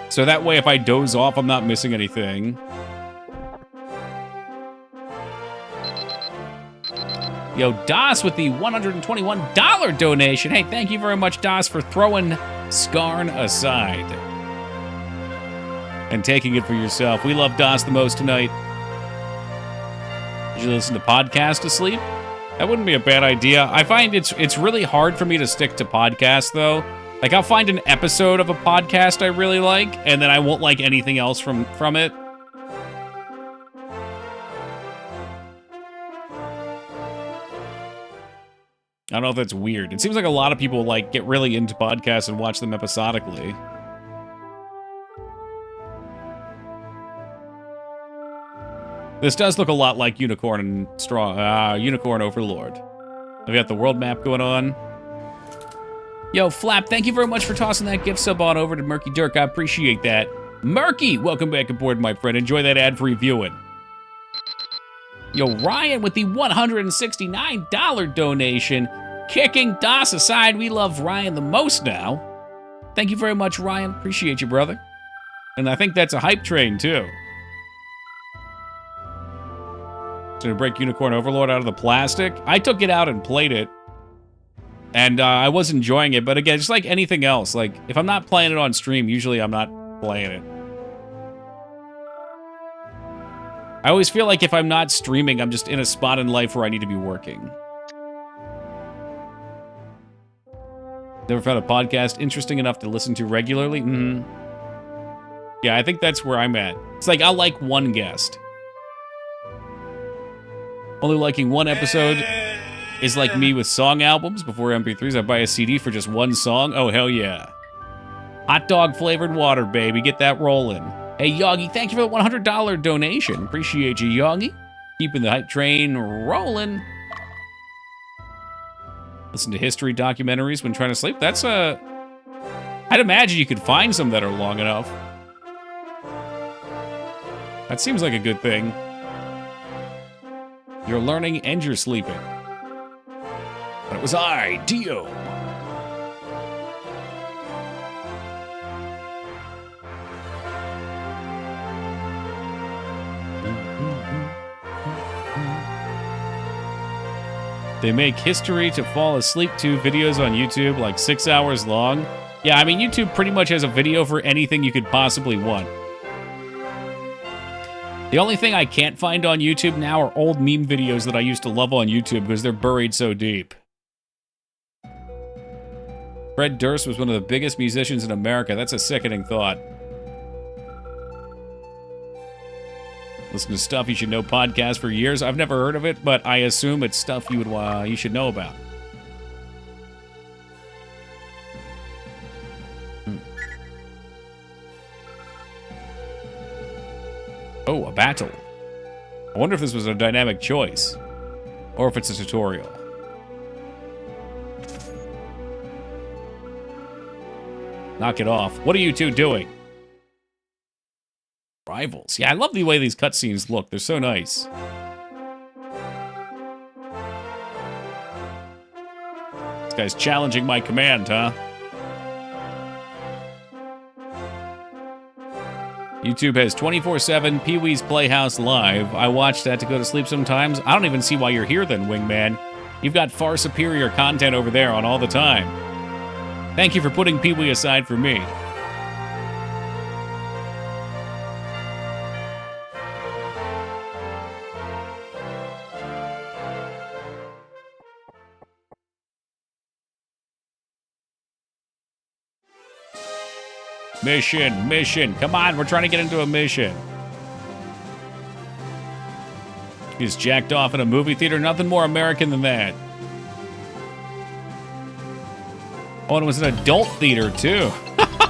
S1: So that way, if I doze off, I'm not missing anything. Yo, Das with the $121 donation. Hey, thank you very much, Das, for throwing Skarn aside. And taking it for yourself. We love Das the most tonight. Did you listen to podcasts to sleep? That wouldn't be a bad idea. I find it's really hard for me to stick to podcasts, though. Like, I'll find an episode of a podcast I really like, and then I won't like anything else from it. I don't know if that's weird. It seems like a lot of people, like, get really into podcasts and watch them episodically. This does look a lot like Unicorn and Unicorn Overlord. I've got the world map going on. Yo, Flap, thank you very much for tossing that gift sub on over to Murky Dirk. I appreciate that. Murky, welcome back aboard, my friend. Enjoy that ad-free viewing. Yo, Ryan with the $169 donation. Kicking DOS aside, we love Ryan the most now. Thank you very much, Ryan. Appreciate you, brother. And I think that's a hype train, too. Gonna break Unicorn Overlord out of the plastic. I took it out and played it. And I was enjoying it, but again, just like anything else, like, if I'm not playing it on stream, usually I'm not playing it. I always feel like if I'm not streaming, I'm just in a spot in life where I need to be working. Never found a podcast interesting enough to listen to regularly? Yeah, I think that's where I'm at. It's like I'll like one guest. Only liking one episode is like me with song albums before MP3s. I buy a CD for just one song. Oh, hell yeah. Hot dog flavored water, baby. Get that rolling. Hey, Yogi, thank you for the $100 donation. Appreciate you, Yogi. Keeping the hype train rolling. Listen to history documentaries when trying to sleep. That's a... I'd imagine you could find some that are long enough. That seems like a good thing. You're learning and you're sleeping. But it was I, Dio. They make history to fall asleep to videos on YouTube like 6 hours long. Yeah, I mean, YouTube pretty much has a video for anything you could possibly want. The only thing I can't find on YouTube now are old meme videos that I used to love on YouTube because they're buried so deep. Fred Durst was one of the biggest musicians in America. That's a sickening thought. Listen to Stuff You Should Know podcast for years. I've never heard of it, but I assume it's stuff you should know about. Oh, a battle. I wonder if this was a dynamic choice, or if it's a tutorial. Knock it off. What are you two doing? Rivals. Yeah, I love the way these cutscenes look. They're so nice. This guy's challenging my command, huh? YouTube has 24/7 Pee-wee's Playhouse Live. I watch that to go to sleep sometimes. I don't even see why you're here then, Wingman. You've got far superior content over there on all the time. Thank you for putting Pee-wee aside for me. Mission. Come on, we're trying to get into a mission. He's jacked off in a movie theater. Nothing more American than that. Oh, and it was an adult theater, too.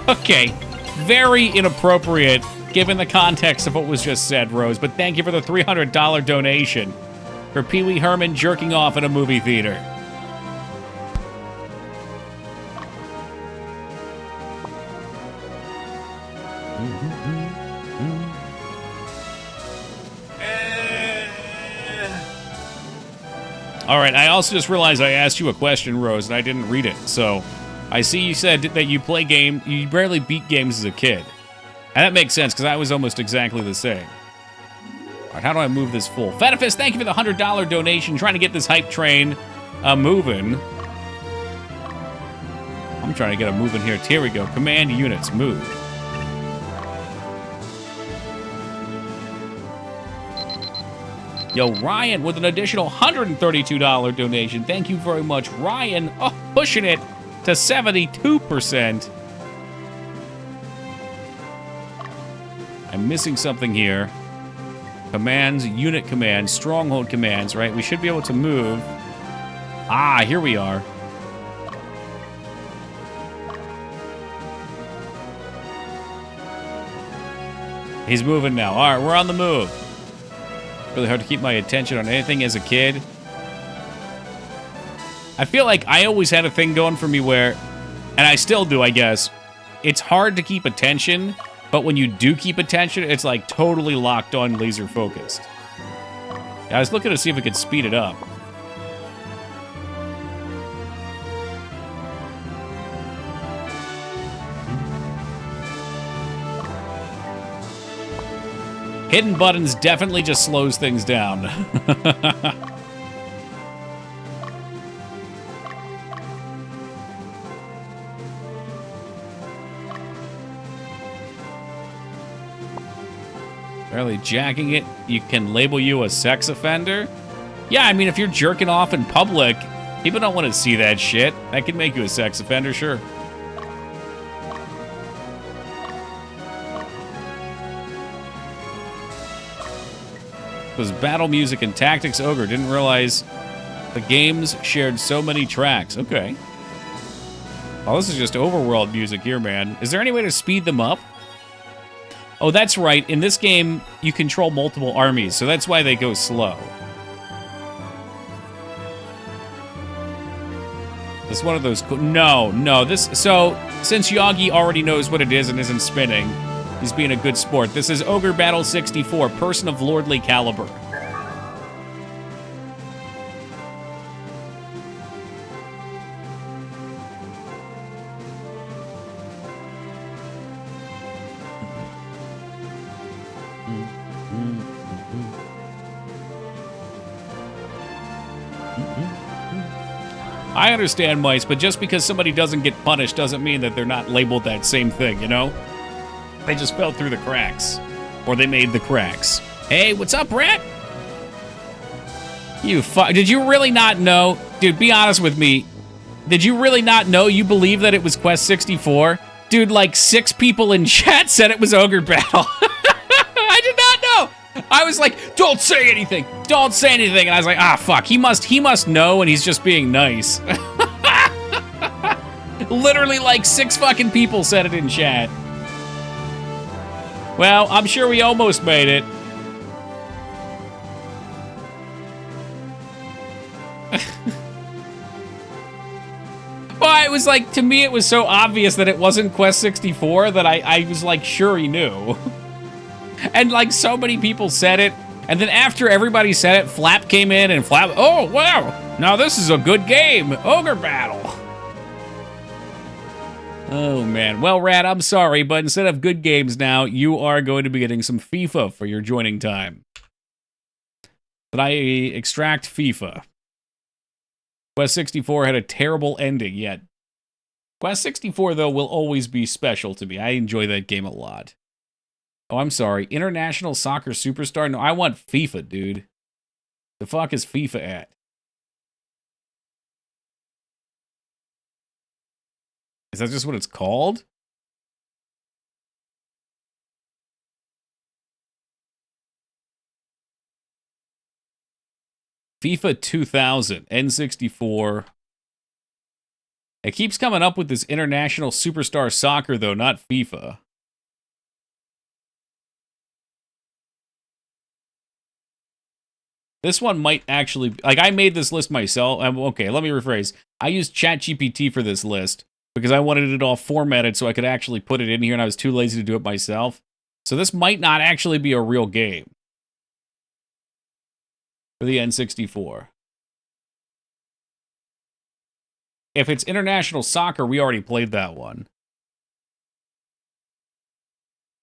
S1: Okay. Very inappropriate, given the context of what was just said, Rose. But thank you for the $300 donation for Pee Wee Herman jerking off in a movie theater. All right, I also just realized I asked you a question, Rose, and I didn't read it. So, I see you said that you rarely beat games as a kid. And that makes sense, because I was almost exactly the same. All right, how do I move this full? Fetafist, thank you for the $100 donation. Trying to get this hype train moving. I'm trying to get it moving here. Here we go. Command units, move. Yo, Ryan with an additional $132 donation. Thank you very much, Ryan. Oh, pushing it to 72%. I'm missing something here. Commands, unit commands, stronghold commands, right? We should be able to move. Ah, here we are. He's moving now. All right, we're on the move. Really hard to keep my attention on anything as a kid. I feel like I always had a thing going for me where, and I still do, I guess, it's hard to keep attention, but when you do keep attention, it's like totally locked on, laser focused. I was looking to see if we could speed it up. Hidden buttons definitely just slows things down. Barely jacking it, you can label you a sex offender? Yeah, I mean, if you're jerking off in public, people don't want to see that shit. That can make you a sex offender, sure. was Battle Music and Tactics Ogre. Didn't realize the games shared so many tracks. Okay. Oh, this is just overworld music here, man. Is there any way to speed them up? Oh, that's right. In this game, you control multiple armies, so that's why they go slow. It's one of those... No. So, since Yagi already knows what it is and isn't spinning, he's being a good sport. This is Ogre Battle 64, Person of Lordly Caliber. I understand, Mice, but just because somebody doesn't get punished doesn't mean that they're not labeled that same thing, you know? They just fell through the cracks. Or they made the cracks. Hey, what's up, Rat? You did you really not know? Dude, be honest with me. Did you really not know you believe that it was Quest 64? Dude, like 6 people in chat said it was Ogre Battle. I did not know. I was like, don't say anything. Don't say anything. And I was like, ah, fuck. He must know, and he's just being nice. Literally like 6 fucking people said it in chat. Well, I'm sure we almost made it. Well, it was like, to me, it was so obvious that it wasn't Quest 64 that I was like, sure he knew. And like so many people said it, and then after everybody said it, Flap came in and Flap, oh, wow, now this is a good game, Ogre Battle. Oh, man. Well, Rat, I'm sorry, but instead of good games now, you are going to be getting some FIFA for your joining time. Did I extract FIFA? Quest 64 had a terrible ending, yet. Quest 64, though, will always be special to me. I enjoy that game a lot. Oh, I'm sorry. International Soccer Superstar? No, I want FIFA, dude. The fuck is FIFA at? Is that just what it's called? FIFA 2000, N64. It keeps coming up with this International Superstar Soccer, though, not FIFA. This one might actually... Like, I made this list myself. Okay, let me rephrase. I used ChatGPT for this list because I wanted it all formatted so I could actually put it in here, and I was too lazy to do it myself. So this might not actually be a real game for the N64. If it's International Soccer, we already played that one.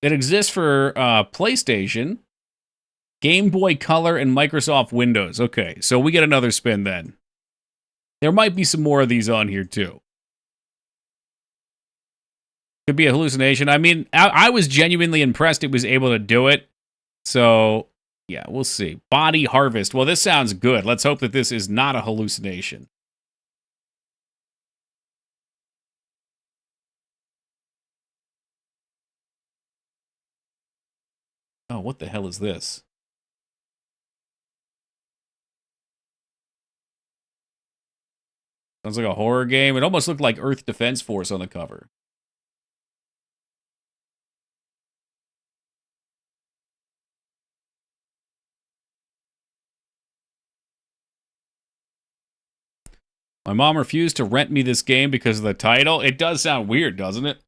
S1: It exists for PlayStation, Game Boy Color, and Microsoft Windows. Okay, so we get another spin then. There might be some more of these on here too. Could be a hallucination. I mean, I was genuinely impressed it was able to do it. So, yeah, we'll see. Body Harvest. Well, this sounds good. Let's hope that this is not a hallucination. Oh, what the hell is this? Sounds like a horror game. It almost looked like Earth Defense Force on the cover. My mom refused to rent me this game because of the title. It does sound weird, doesn't it?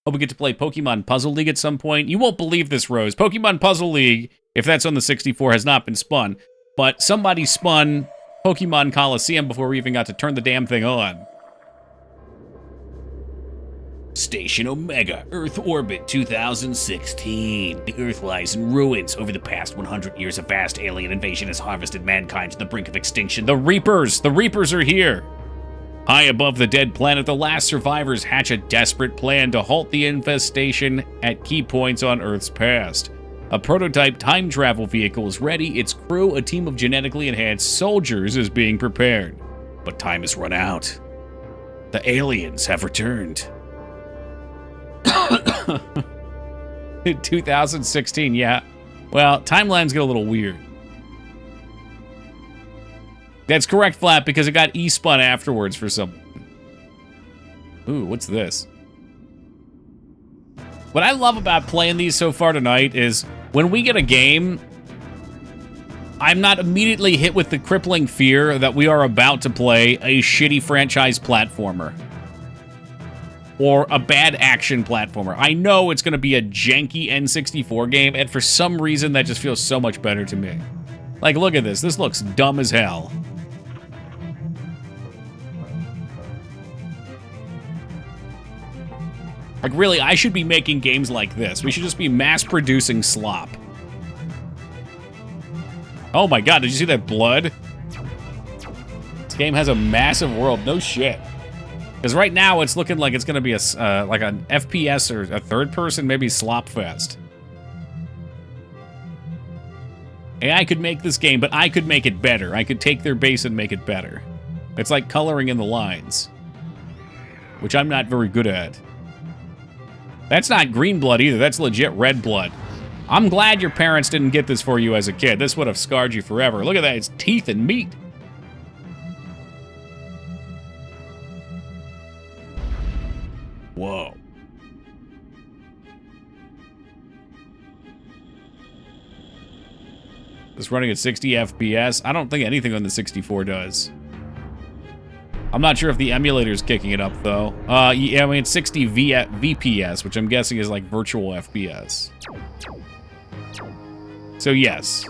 S1: Hope we get to play Pokemon Puzzle League at some point. You won't believe this, Rose. Pokemon Puzzle League, if that's on the 64, has not been spun. But somebody spun Pokemon Coliseum before we even got to turn the damn thing on. Station Omega, Earth Orbit 2016. The Earth lies in ruins. Over the past 100 years, a vast alien invasion has harvested mankind to the brink of extinction. The Reapers! The Reapers are here! High above the dead planet, the last survivors hatch a desperate plan to halt the infestation at key points on Earth's past. A prototype time travel vehicle is ready. Its crew, a team of genetically enhanced soldiers, is being prepared. But time has run out. The aliens have returned. 2016, yeah. Well, timelines get a little weird. That's correct, Flap, because it got E-spun afterwards for some... Ooh, what's this? What I love about playing these so far tonight is when we get a game, I'm not immediately hit with the crippling fear that we are about to play a shitty franchise platformer. Or a bad action platformer. I know it's going to be a janky N64 game, and for some reason that just feels so much better to me. Like, look at this. This looks dumb as hell. Like, really, I should be making games like this. We should just be mass-producing slop. Oh my god, did you see that blood? This game has a massive world. No shit. Because right now, it's looking like it's going to be a like an FPS or a third-person, maybe slop fest. AI could make this game, but I could make it better. I could take their base and make it better. It's like coloring in the lines. Which I'm not very good at. That's not green blood either. That's legit red blood. I'm glad your parents didn't get this for you as a kid. This would have scarred you forever. Look at that. It's teeth and meat. Whoa. It's running at 60 FPS. I don't think anything on the 64 does. I'm not sure if the emulator's kicking it up, though. Yeah, I mean, it's 60 VPS, which I'm guessing is like virtual FPS. So, yes.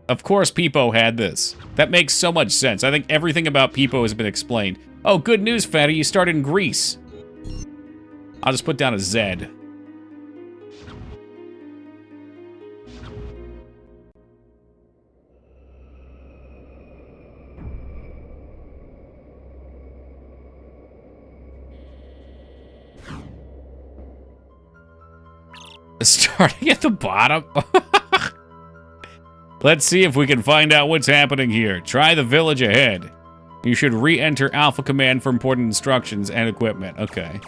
S1: Of course Peepo had this. That makes so much sense. I think everything about Peepo has been explained. Oh, good news, Fatty. You started in Greece. I'll just put down a Z. Starting at the bottom? Let's see if we can find out what's happening here. Try the village ahead. You should re-enter Alpha Command for important instructions and equipment. Okay.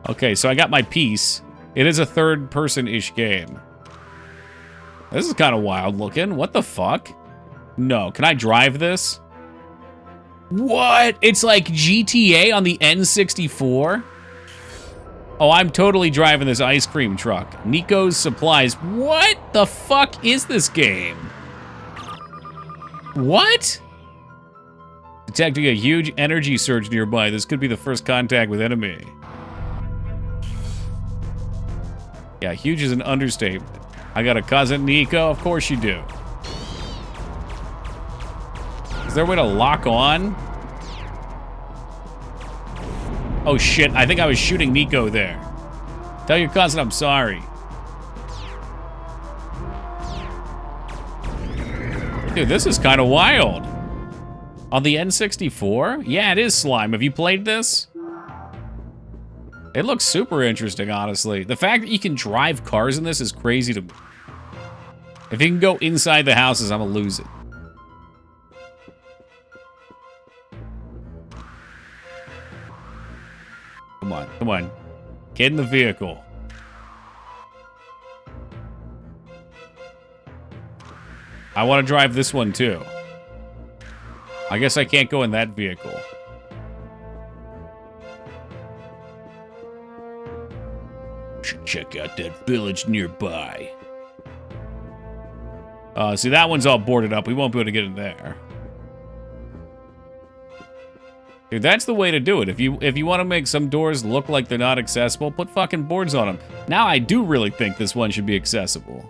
S1: Okay, so I got my piece. It is a third-person-ish game. This is kind of wild looking. What the fuck? No. Can I drive this? What? It's like GTA on the N64? Oh, I'm totally driving this ice cream truck. Nico's Supplies. What the fuck is this game? What? Detecting a huge energy surge nearby. This could be the first contact with enemy. Yeah, huge is an understatement. I got a cousin, Nico. Of course you do. Is there a way to lock on? Oh shit, I think I was shooting Nico there. Tell your cousin I'm sorry. Dude, this is kind of wild. On the N64? Yeah, it is slime. Have you played this? It looks super interesting, honestly. The fact that you can drive cars in this is crazy to me. If you can go inside the houses, I'm gonna lose it. Come on, come on. Get in the vehicle. I want to drive this one, too. I guess I can't go in that vehicle. Should check out that village nearby. See, that one's all boarded up. We won't be able to get in there. Dude, that's the way to do it. If you want to make some doors look like they're not accessible, put fucking boards on them. Now I do really think this one should be accessible.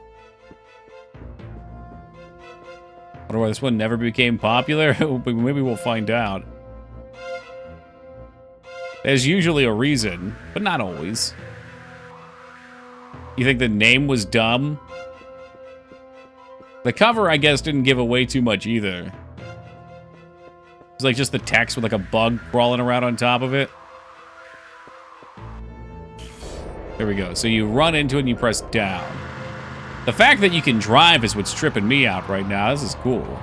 S1: Wonder why this one never became popular? Maybe we'll find out. There's usually a reason, but not always. You think the name was dumb? The cover, I guess, didn't give away too much either. It's like just the text with like a bug crawling around on top of it. There we go. So you run into it and you press down. The fact that you can drive is what's tripping me out right now. This is cool.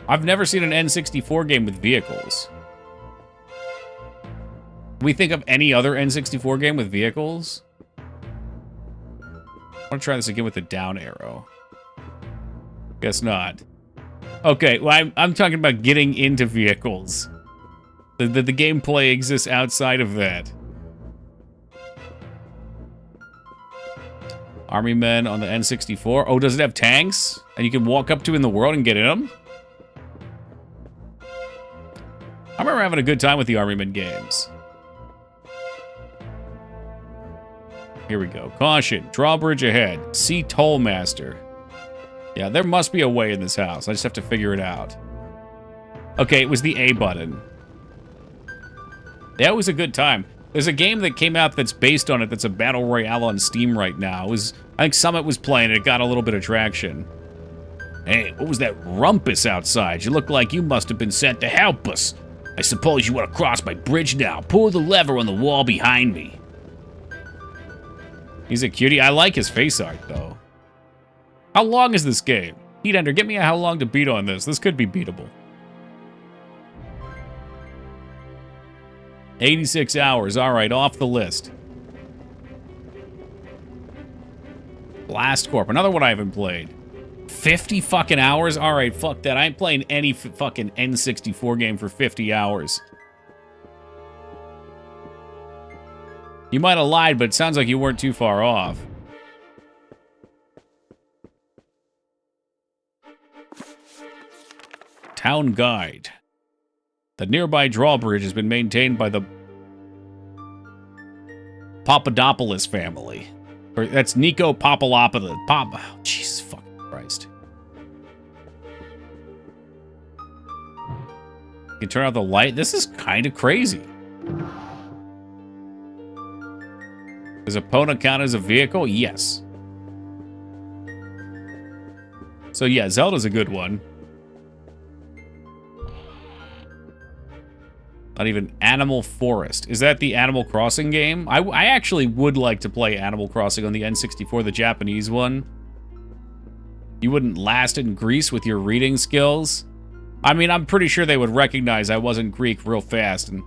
S1: I've never seen an N64 game with vehicles. we think of any other N64 game with vehicles? I want to try this again with the down arrow. Guess not. Okay, well, I'm talking about getting into vehicles. The gameplay exists outside of that. Army men on the N64. Oh, does it have tanks? And you can walk up to in the world and get in them? I remember having a good time with the Army men games. Here we go. Caution. Drawbridge ahead. See Tollmaster. Yeah, there must be a way in this house. I just have to figure it out. Okay, it was the A button. That was a good time. There's a game that came out that's based on it that's a battle royale on Steam right now. I think Summit was playing it. It got a little bit of traction. Hey, what was that rumpus outside? You look like you must have been sent to help us. I suppose you want to cross my bridge now. Pull the lever on the wall behind me. He's a cutie. I like his face art, though. How long is this game? Heat Ender, get me a how long to beat on this. This could be beatable. 86 hours. All right, off the list. Blast Corp, another one I haven't played. 50 fucking hours? All right, fuck that. I ain't playing any fucking N64 game for 50 hours. You might have lied, but it sounds like you weren't too far off. Town Guide. The nearby drawbridge has been maintained by the Papadopoulos family. Or that's Nico Papalopoulos. Oh, Jesus fucking Christ. You can turn out the light. This is kind of crazy. Does opponent count as a vehicle? Yes. So yeah, Zelda's a good one. Not even Animal Forest. Is that the Animal Crossing game? I actually would like to play Animal Crossing on the N64, the Japanese one. You wouldn't last in Greece with your reading skills? I mean, I'm pretty sure they would recognize I wasn't Greek real fast, and,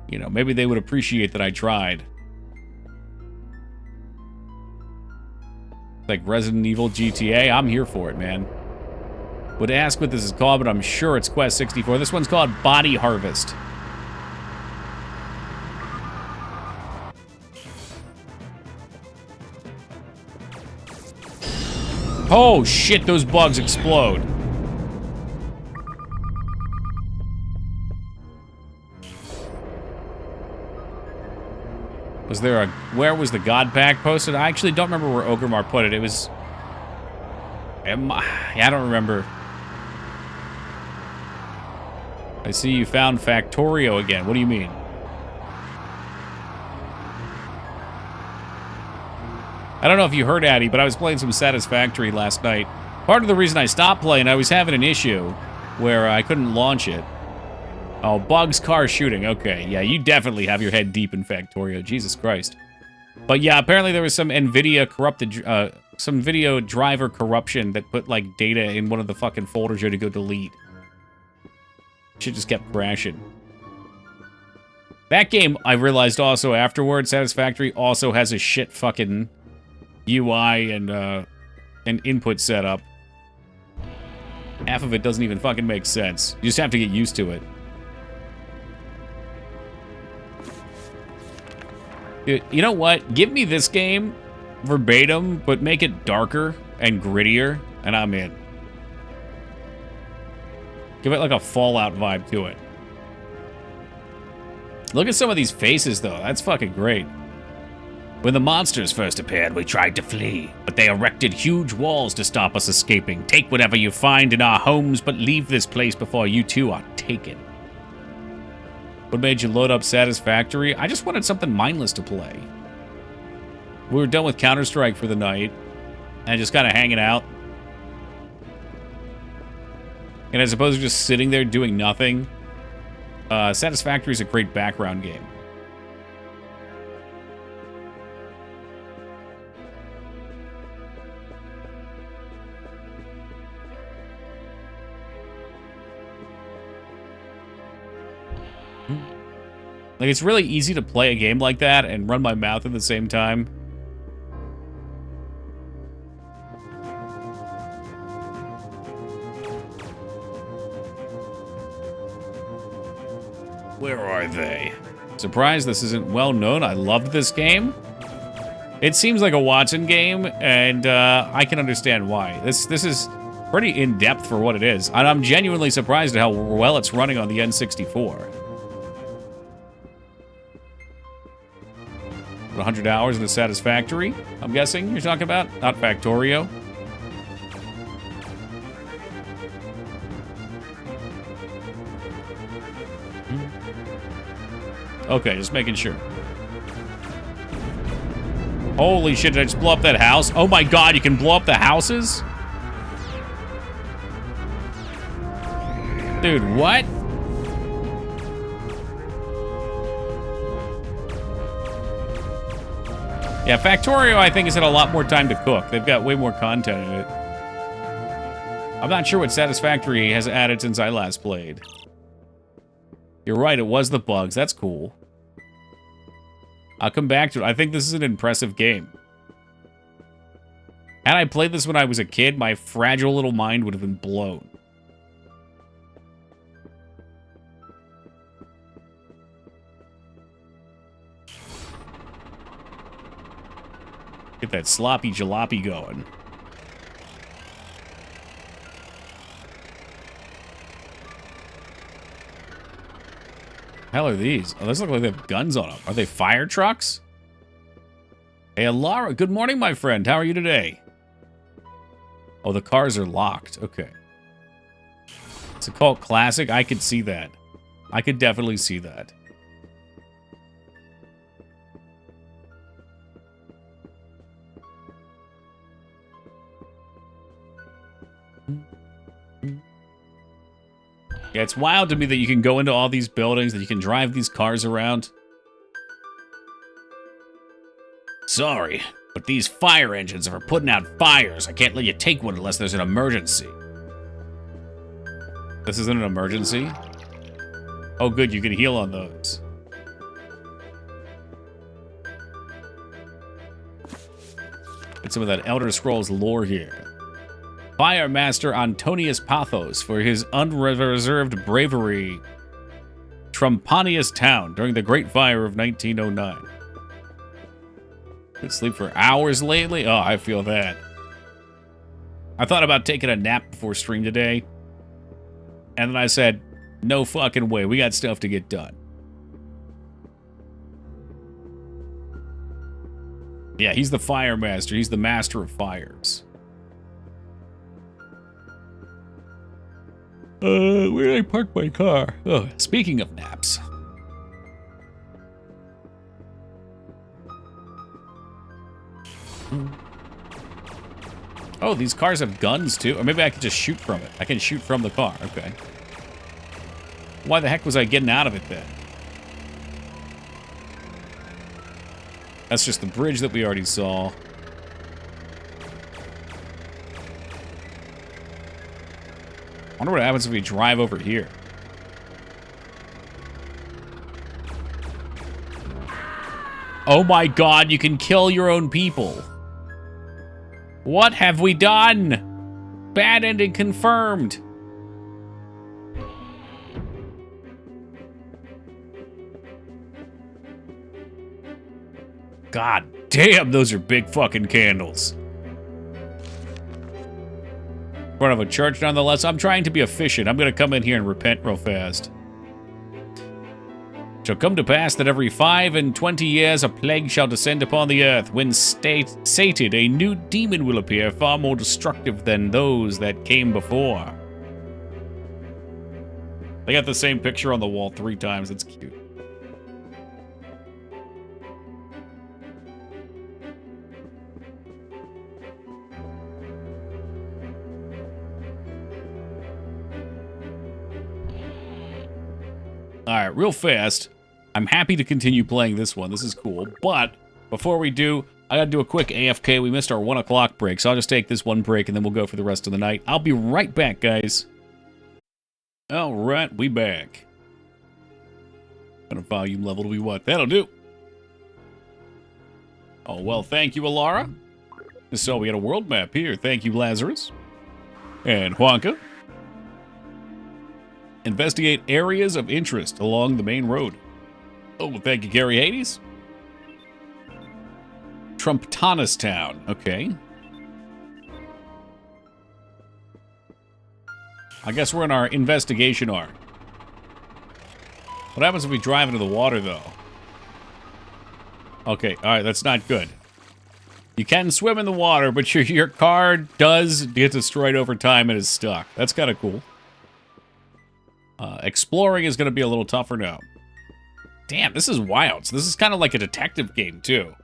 S1: you know, maybe they would appreciate that I tried. Like Resident Evil GTA, I'm here for it, man. Would ask what this is called, but I'm sure it's Quest 64. This one's called Body Harvest. Oh shit, those bugs explode. Was there a... Where was the God Pack posted? I actually don't remember where Ogremar put it. It was... I don't remember. I see you found Factorio again. What do you mean? I don't know if you heard Addy, but I was playing some Satisfactory last night. Part of the reason I stopped playing, I was having an issue where I couldn't launch it. Oh, bugs, car shooting. Okay, yeah, you definitely have your head deep in Factorio. Jesus Christ. But yeah, apparently there was some NVIDIA corrupted... some video driver corruption that put, like, data in one of the fucking folders you had to go delete. Shit just kept crashing. That game, I realized also afterwards, Satisfactory also has a shit fucking UI and input setup. Half of it doesn't even fucking make sense. You just have to get used to it. Dude, you know what? Give me this game verbatim, but make it darker and grittier, and I'm in. Give it like a Fallout vibe to it. Look at some of these faces, though. That's fucking great. When the monsters first appeared, we tried to flee, but they erected huge walls to stop us escaping. Take whatever you find in our homes, but leave this place before you too are taken. What made you load up Satisfactory? I just wanted something mindless to play. We were done with Counter-Strike for the night, and just kind of hanging out. And as opposed to just sitting there doing nothing, Satisfactory is a great background game. Like, it's really easy to play a game like that and run my mouth at the same time. Where are they? Surprised this isn't well known. I loved this game. It seems like a Watson game, and I can understand why. This is pretty in-depth for what it is. And I'm genuinely surprised at how well it's running on the N64. 100 hours in the Satisfactory, I'm guessing you're talking about? Not Factorio. Okay, just making sure. Holy shit, did I just blow up that house? Oh my god, you can blow up the houses? Dude, what? Yeah, Factorio, I think, has had a lot more time to cook. They've got way more content in it. I'm not sure what Satisfactory has added since I last played. You're right, it was the bugs. That's cool. I'll come back to it. I think this is an impressive game. Had I played this when I was a kid, my fragile little mind would have been blown. Get that sloppy jalopy going. Hell are these? Oh, those look like they have guns on them. Are they fire trucks? Hey, Laura. Good morning, my friend. How are you today? Oh, the cars are locked. Okay. It's a cult classic. I could see that. I could definitely see that. Yeah, it's wild to me that you can go into all these buildings, that you can drive these cars around. Sorry, but these fire engines are putting out fires. I can't let you take one unless there's an emergency. This isn't an emergency? Oh, good, you can heal on those. Get some of that Elder Scrolls lore here. Fire Master Antonius Pathos for his unreserved bravery. Trumpanius Town during the Great Fire of 1909. Been sleep for hours lately? Oh, I feel that. I thought about taking a nap before stream today. And then I said, no fucking way. We got stuff to get done. Yeah, he's the Fire Master. He's the Master of Fires. Where did I park my car? Oh, speaking of naps. Oh, these cars have guns too? Or maybe I can just shoot from it. I can shoot from the car. Okay. Why the heck was I getting out of it then? That's just the bridge that we already saw. I wonder what happens if we drive over here. Oh my god, you can kill your own people. What have we done? Bad ending confirmed. God damn, those are big fucking candles. In front of a church, nonetheless. I'm trying to be efficient. I'm going to come in here and repent real fast. It shall come to pass that every 5 and 20 years a plague shall descend upon the earth. When sated, a new demon will appear, far more destructive than those that came before. They got the same picture on the wall 3 times. It's cute. Alright, real fast. I'm happy to continue playing this one. This is cool. But before we do, I gotta do a quick AFK. We missed our 1 o'clock break, so I'll just take this one break and then we'll go for the rest of the night. I'll be right back, guys. Alright, we back. What volume level do we want? That'll do. Oh, well, thank you, Alara. So we got a world map here. Thank you, Lazarus. And Juanca. Investigate areas of interest along the main road. Oh, thank you, Gary Hades. Trumptanis Town. Okay. I guess we're in our investigation arc. What happens if we drive into the water, though? Okay, alright, that's not good. You can swim in the water, but your car does get destroyed over time and is stuck. That's kind of cool. Exploring is going to be a little tougher now. Damn, this is wild. So this is kind of like a detective game, too.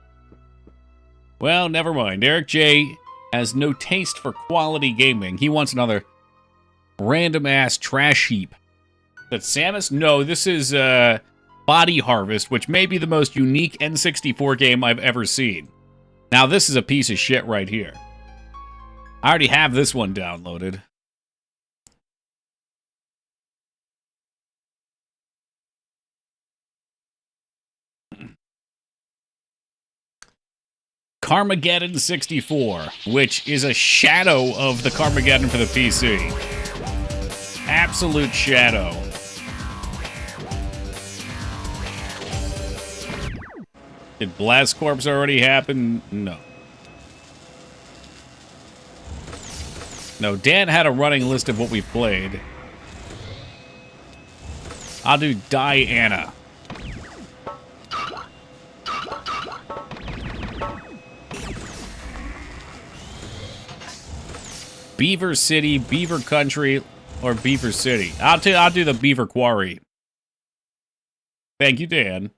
S1: Well, never mind. Eric J. has no taste for quality gaming. He wants another random-ass trash heap. That's Samus? No, this is Body Harvest, which may be the most unique N64 game I've ever seen. Now, this is a piece of shit right here. I already have this one downloaded. Carmageddon 64, which is a shadow of the Carmageddon for the PC. Absolute shadow. Did Blast Corps already happen? No. No, Dan had a running list of what we've played. I'll do Diana. Beaver City, Beaver Country, or Beaver City. I'll do the Beaver Quarry. Thank you, Dan.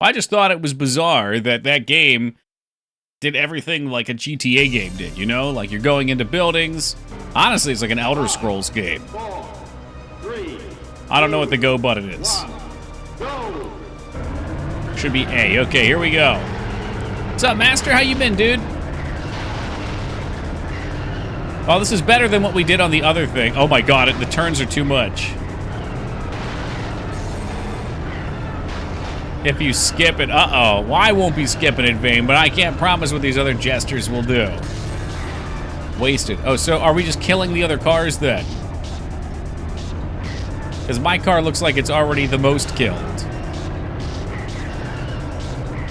S1: I just thought it was bizarre that that game did everything like a GTA game did, you know? Like, you're going into buildings. Honestly, it's like an Elder Scrolls game. I don't know what the go button is. Should be A. Okay, here we go. What's up, Master? How you been, dude? Oh, this is better than what we did on the other thing. Oh my god, the turns are too much. If you skip it, uh-oh. Well, I won't be skipping in vain, but I can't promise what these other gestures will do. Wasted. Oh, so are we just killing the other cars then? Because my car looks like it's already the most killed.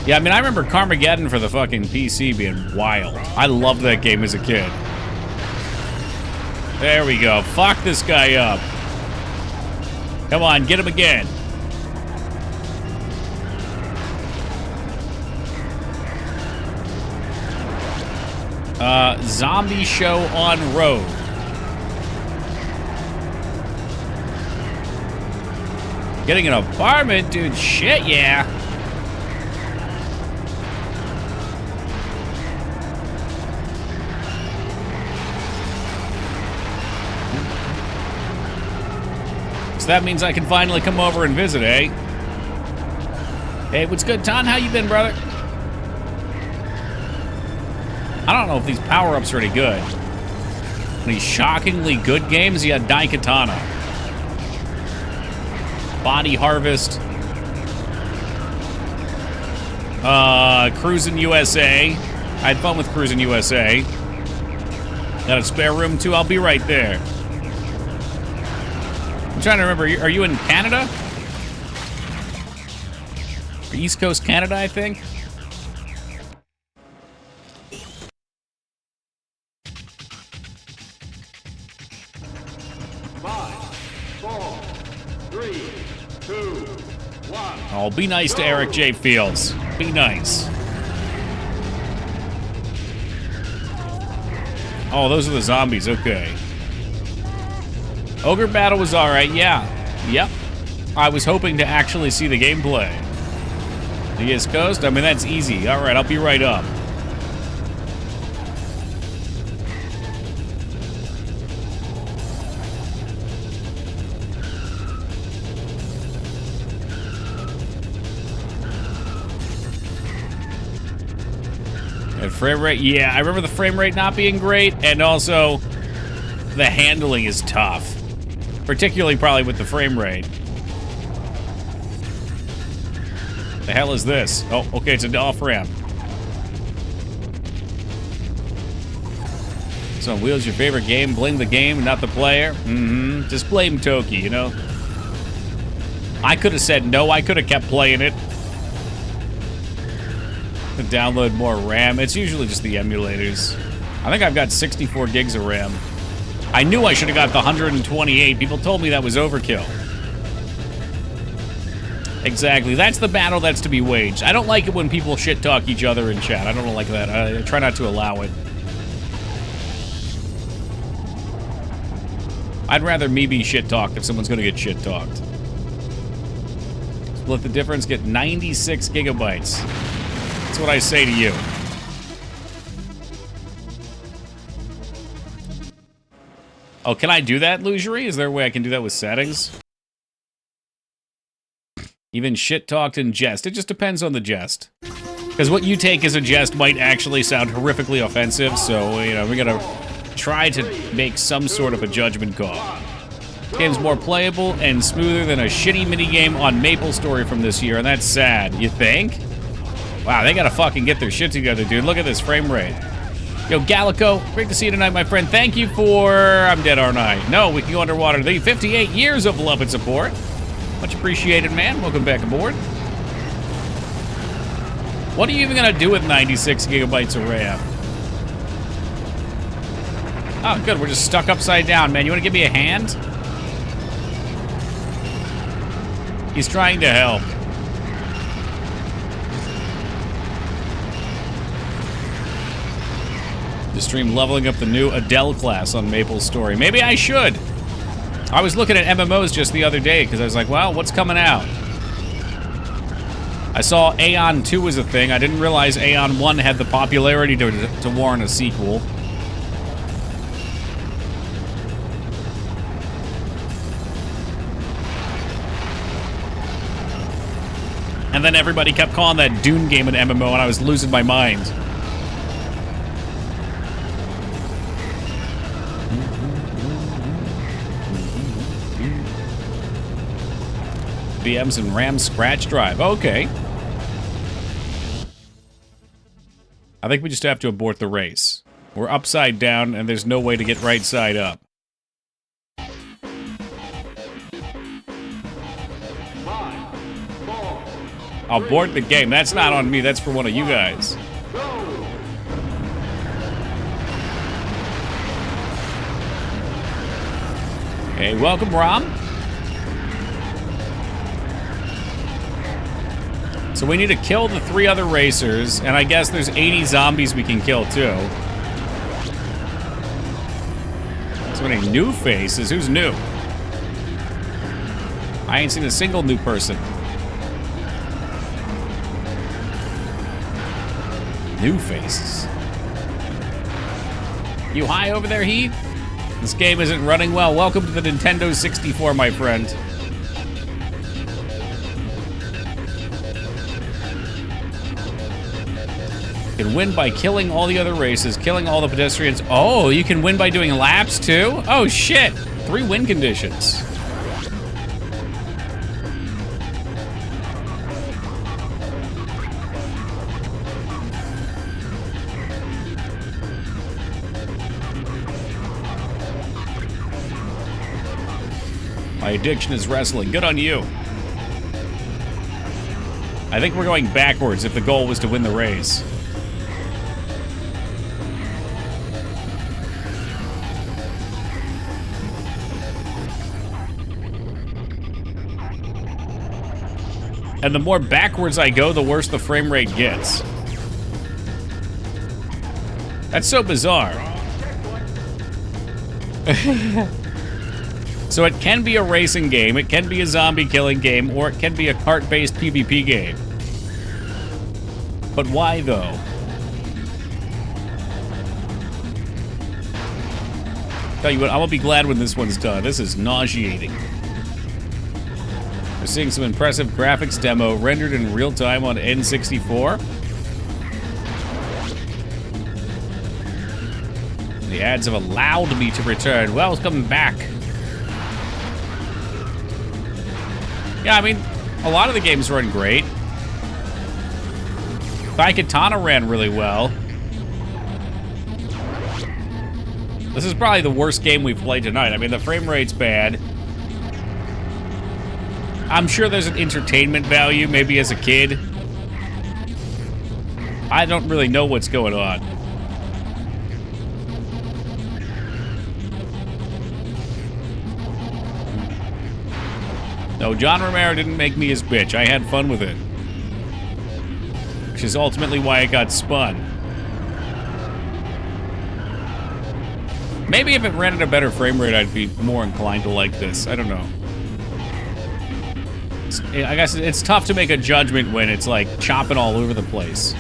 S1: Yeah, I mean, I remember Carmageddon for the fucking PC being wild. I loved that game as a kid. There we go. Fuck this guy up. Come on, get him again. Zombie show on road. Getting an apartment? Dude, shit, yeah. So that means I can finally come over and visit, eh? Hey, what's good, Ton? How you been, brother? I don't know if these power-ups are any good. These shockingly good games, you had Daikatana. Body Harvest. Cruis'n USA. I had fun with Cruis'n USA. Got a spare room, too? I'll be right there. I'm trying to remember, are you in Canada? Or East Coast Canada, I think? Oh, be nice to Eric J. Fields. Be nice. Oh, those are the zombies. Okay. Ogre Battle was alright. Yeah. Yep. I was hoping to actually see the gameplay. The East Coast? I mean, that's easy. Alright, I'll be right up. And frame rate, yeah, I remember the frame rate not being great, and also the handling is tough. Particularly probably with the frame rate. The hell is this? Oh, okay, it's an off-ramp. So on wheels, your favorite game? Blame the game, not the player? Mm-hmm. Just blame Toki, you know? I could have said no, I could have kept playing it. To download more RAM. It's usually just the emulators. I think I've got 64 gigs of RAM. I knew I should have got the 128. People told me that was overkill. Exactly. That's the battle that's to be waged. I don't like it when people shit-talk each other in chat. I don't like that. I try not to allow it. I'd rather me be shit-talked if someone's gonna get shit-talked. Split the difference, get 96 gigabytes. That's what I say to you. Oh, can I do that, Lugerie? Is there a way I can do that with settings? Even shit-talked in jest. It just depends on the jest. Because what you take as a jest might actually sound horrifically offensive, so, you know, we gotta try to make some sort of a judgment call. This game's more playable and smoother than a shitty minigame on MapleStory from this year, and that's sad. You think? Wow, they gotta fucking get their shit together, dude. Look at this frame rate. Yo, Gallico, great to see you tonight, my friend. Thank you for... I'm dead, aren't I? No, we can go underwater. The 58 years of love and support. Much appreciated, man. Welcome back aboard. What are you even gonna do with 96 gigabytes of RAM? Oh, good. We're just stuck upside down, man. You want to give me a hand? He's trying to help. To stream leveling up the new Adele class on MapleStory. Maybe I should. I was looking at MMOs just the other day because I was like, well, what's coming out? I saw Aeon 2 was a thing. I didn't realize Aeon 1 had the popularity to warrant a sequel. And then everybody kept calling that Dune game an MMO, and I was losing my mind. VMs and RAM scratch drive. Okay. I think we just have to abort the race. We're upside down, and there's no way to get right side up. Abort the game. That's not on me. That's for one of you guys. Hey, welcome, Rom. So we need to kill the 3 other racers, and I guess there's 80 zombies we can kill, too. So many new faces. Who's new? I ain't seen a single new person. New faces. You high over there, Heat? This game isn't running well. Welcome to the Nintendo 64, my friend. You can win by killing all the other races, killing all the pedestrians. Oh, you can win by doing laps, too? Oh, shit. 3 win conditions. My addiction is wrestling. Good on you. I think we're going backwards if the goal was to win the race. And the more backwards I go, the worse the frame rate gets. That's so bizarre. So it can be a racing game, it can be a zombie killing game, or it can be a cart-based PvP game. But why, though? Tell you what, I'm gonna be glad when this one's done. This is nauseating. We're seeing some impressive graphics demo rendered in real time on N64. The ads have allowed me to return. Welcome back. Yeah, I mean, a lot of the games run great. Daikatana ran really well. This is probably the worst game we've played tonight. I mean, the frame rate's bad. I'm sure there's an entertainment value, maybe as a kid. I don't really know what's going on. No, John Romero didn't make me his bitch. I had fun with it. Which is ultimately why it got spun. Maybe if it ran at a better frame rate, I'd be more inclined to like this. I don't know. I guess it's tough to make a judgment when it's like chopping all over the place.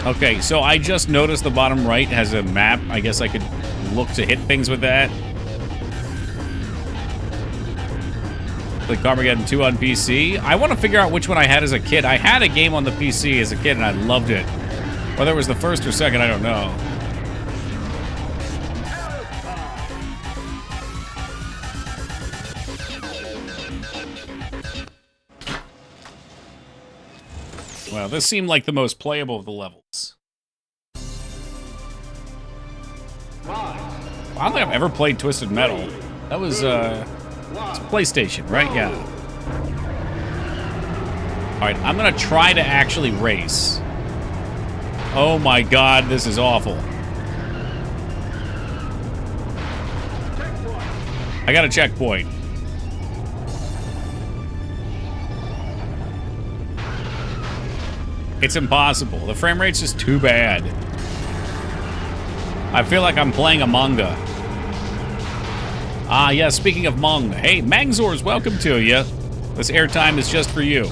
S1: Okay, so I just noticed the bottom right has a map. I guess I could look to hit things with that. Like Carmageddon 2 on PC. I want to figure out which one I had as a kid. I had a game on the PC as a kid and I loved it. Whether it was the first or second, I don't know. Well, this seemed like the most playable of the levels. I don't think I've ever played Twisted Metal. That was, it's PlayStation, right? Yeah. Alright, I'm gonna try to actually race. Oh my god, this is awful. I got a checkpoint. It's impossible. The frame rate's just too bad. I feel like I'm playing a manga. Ah, yeah, speaking of manga. Hey, Mangzors, welcome to you. This airtime is just for you.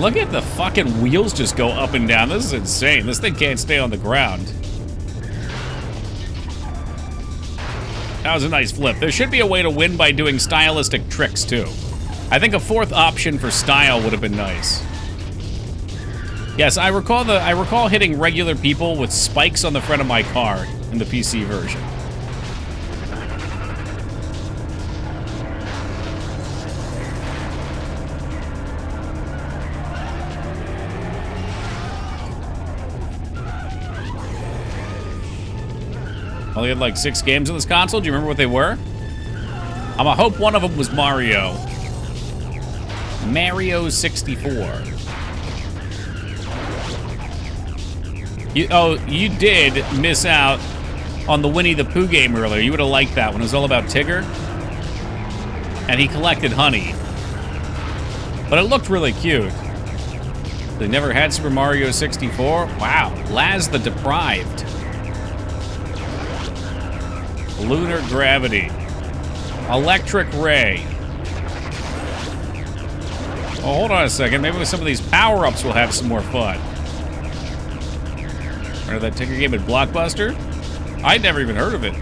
S1: Look at the fucking wheels just go up and down. This is insane. This thing can't stay on the ground. That was a nice flip. There should be a way to win by doing stylistic tricks, too. I think a fourth option for style would have been nice. Yes, I recall hitting regular people with spikes on the front of my car in the PC version. Only had like 6 games on this console. Do you remember what they were? I hope one of them was Mario. Mario 64. You did miss out on the Winnie the Pooh game earlier. You would have liked that one. It was all about Tigger. And he collected honey. But it looked really cute. They never had Super Mario 64? Wow. Laz the Deprived. Lunar Gravity. Electric Ray. Oh, hold on a second. Maybe with some of these power-ups we'll have some more fun. Remember that Tigger game at Blockbuster? I'd never even heard of it.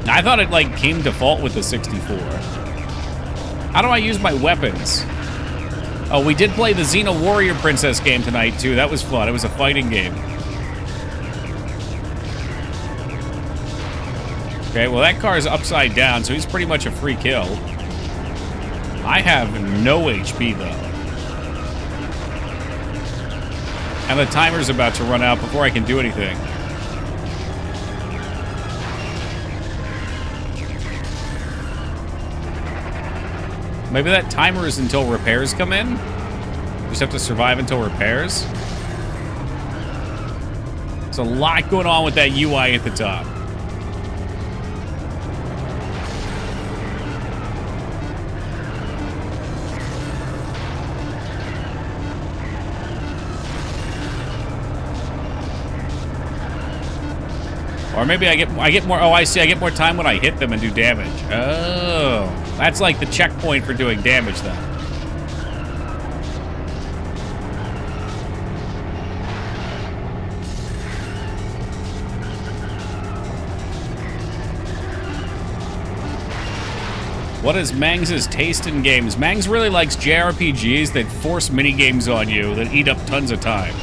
S1: I thought it, like, came default with the 64. How do I use my weapons? Oh, we did play the Xena Warrior Princess game tonight, too. That was fun. It was a fighting game. Okay, well, that car is upside down, so he's pretty much a free kill. I have no HP, though. And the timer's about to run out before I can do anything. Maybe that timer is until repairs come in? Just have to survive until repairs? There's a lot going on with that UI at the top. Or maybe I get more, oh, I see, I get more time when I hit them and do damage. Oh, that's like the checkpoint for doing damage then. What is Mangs' taste in games? Mangs really likes JRPGs that force minigames on you that eat up tons of time.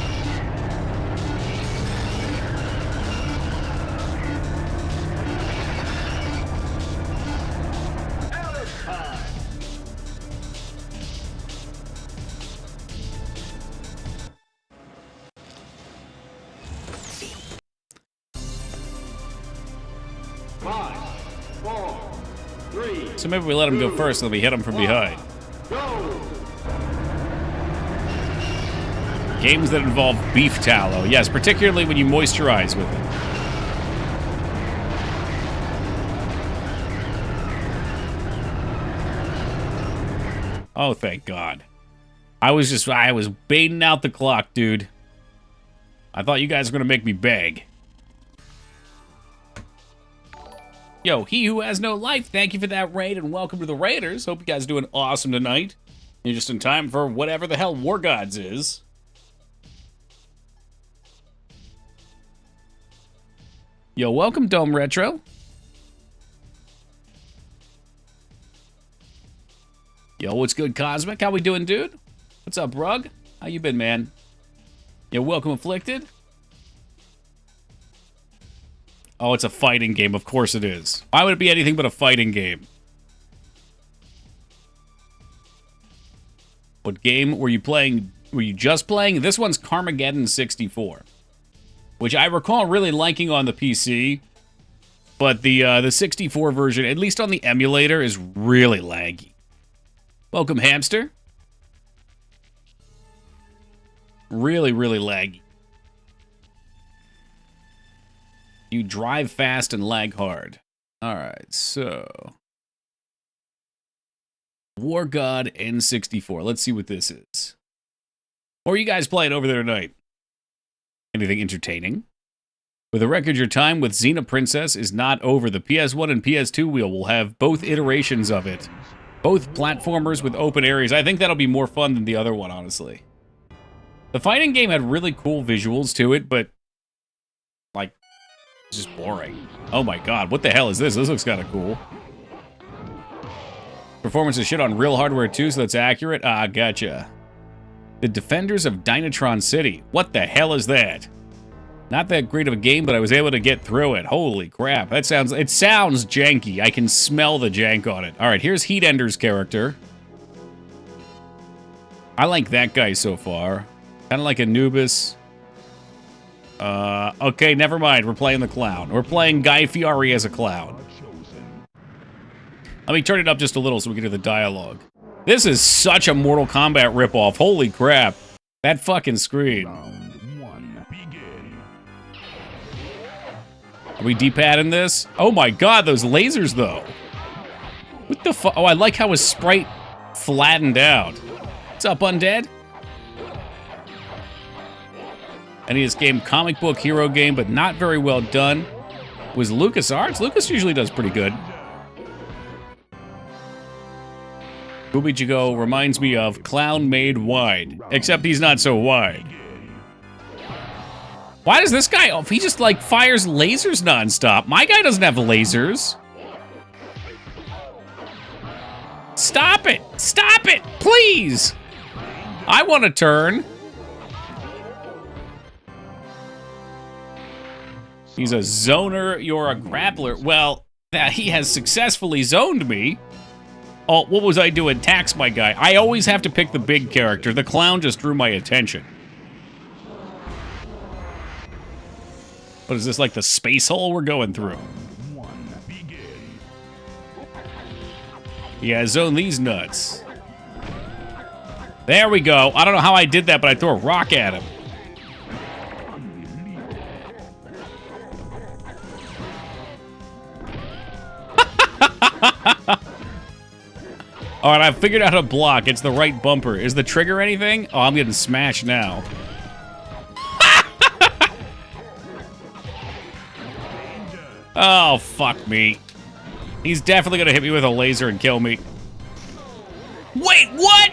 S1: So maybe we let him go first and then we hit him from behind. Games that involve beef tallow. Yes, particularly when you moisturize with it. Oh, thank God. I was baiting out the clock, dude. I thought you guys were going to make me beg. Yo, he who has no life, thank you for that raid and welcome to the Raiders. Hope you guys are doing awesome tonight. You're just in time for whatever the hell War Gods is. Yo, welcome, Dome Retro. Yo, what's good, Cosmic? How we doing, dude? What's up, Rug? How you been, man? Yo, welcome, Afflicted. Oh, it's a fighting game. Of course it is. Why would it be anything but a fighting game? What game were you playing? Were you just playing? This one's Carmageddon 64, which I recall really liking on the PC, but the 64 version, at least on the emulator, is really laggy. Welcome, Hamster. Really, really laggy. You drive fast and lag hard. Alright, so... War God N64. Let's see what this is. What are you guys playing over there tonight? Anything entertaining? For the record, your time with Xena Princess is not over. The PS1 and PS2 wheel will have both iterations of it. Both platformers with open areas. I think that'll be more fun than the other one, honestly. The fighting game had really cool visuals to it, but... like... it's just boring. Oh my god, what the hell is this? This looks kind of cool. Performance is shit on real hardware too, so that's accurate. Ah, gotcha. The Defenders of Dynatron City. What the hell is that? Not that great of a game, but I was able to get through it. Holy crap. It sounds janky. I can smell the jank on it. Alright, here's Heat Ender's character. I like that guy so far. Kind of like Anubis. Okay, never mind. We're playing the clown. We're playing Guy Fieri as a clown. Let me turn it up just a little so we can hear the dialogue. This is such a Mortal Kombat ripoff. Holy crap. That fucking screen. Are we D-padding this? Oh my god, those lasers though. What the fuck? Oh, I like how his sprite flattened out. What's up, Undead? Any of this game, comic book hero game, but not very well done. Was LucasArts? Lucas usually does pretty good. Booby Jigo reminds me of Clown Made Wide, except he's not so wide. Why does this guy, he just like fires lasers nonstop? My guy doesn't have lasers. Stop it! Stop it! Please! I want to turn. He's a zoner, you're a grappler. Well, he has successfully zoned me. Oh, what was I doing? Tax my guy. I always have to pick the big character. The clown just drew my attention. What is this, like the space hole we're going through? Yeah, zone these nuts. There we go. I don't know how I did that, but I threw a rock at him. Alright, I've figured out how to block. It's the right bumper. Is the trigger anything? Oh, I'm getting smashed now. Oh, fuck me. He's definitely gonna hit me with a laser and kill me. Wait, what?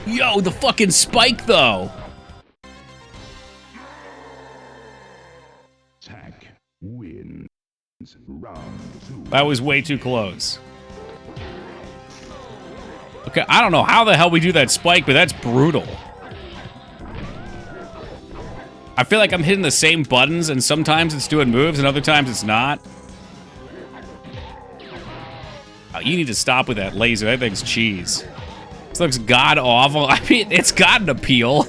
S1: Yo, the fucking spike, though.
S6: Attack wins round 2.
S1: That was way too close. Okay, I don't know how the hell we do that spike, but that's brutal. I feel like I'm hitting the same buttons, and sometimes it's doing moves, and other times it's not. Oh, you need to stop with that laser. That thing's cheese. This looks god-awful. I mean, it's got an appeal.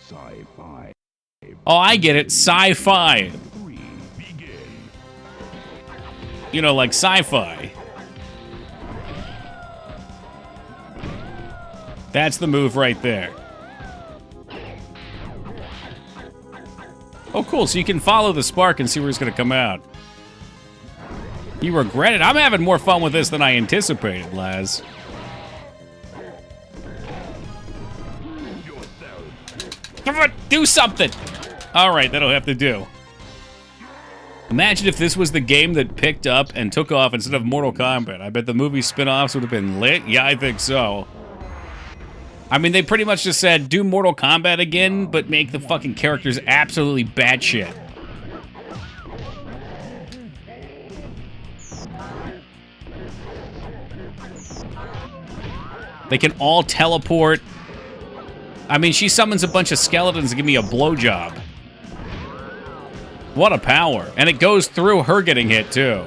S6: Sci-fi.
S1: Oh, I get it. Sci-fi. You know, like sci-fi. That's the move right there. Oh, cool. So you can follow the spark and see where it's going to come out. You regret it? I'm having more fun with this than I anticipated, Laz. Come on, do something! Alright, that'll have to do. Imagine if this was the game that picked up and took off instead of Mortal Kombat. I bet the movie spin-offs would have been lit. Yeah, I think so. I mean, they pretty much just said, do Mortal Kombat again, but make the fucking characters absolutely batshit. They can all teleport. I mean, she summons a bunch of skeletons to give me a blowjob. What a power. And it goes through her getting hit, too.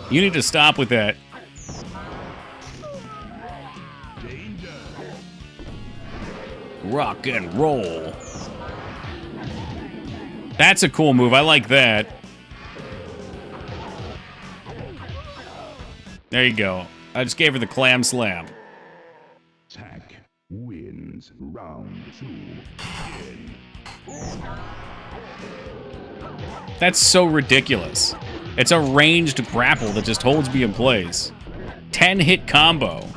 S1: You need to stop with that. Rock and roll. That's a cool move. I like that. There you go. I just gave her the clam slam.
S6: Attack wins round 2. Begin.
S1: That's so ridiculous. It's a ranged grapple that just holds me in place. 10-hit combo.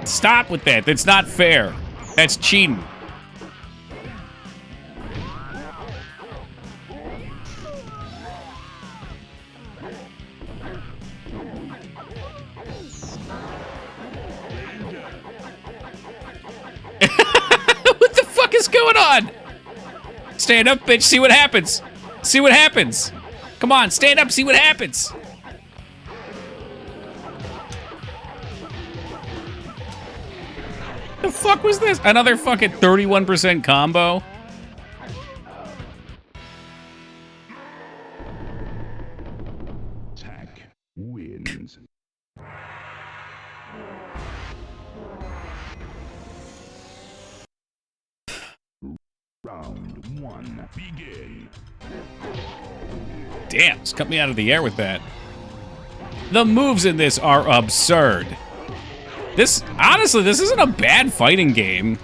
S1: Stop with that. That's not fair. That's cheating. What the fuck is going on? Stand up, bitch. See what happens. See what happens. Come on, stand up. See what happens. The fuck was this? Another fucking 31% combo?
S6: Attack wins. Round 1. Begin.
S1: Damn, just cut me out of the air with that. The moves in this are absurd. This, honestly, this isn't a bad fighting game.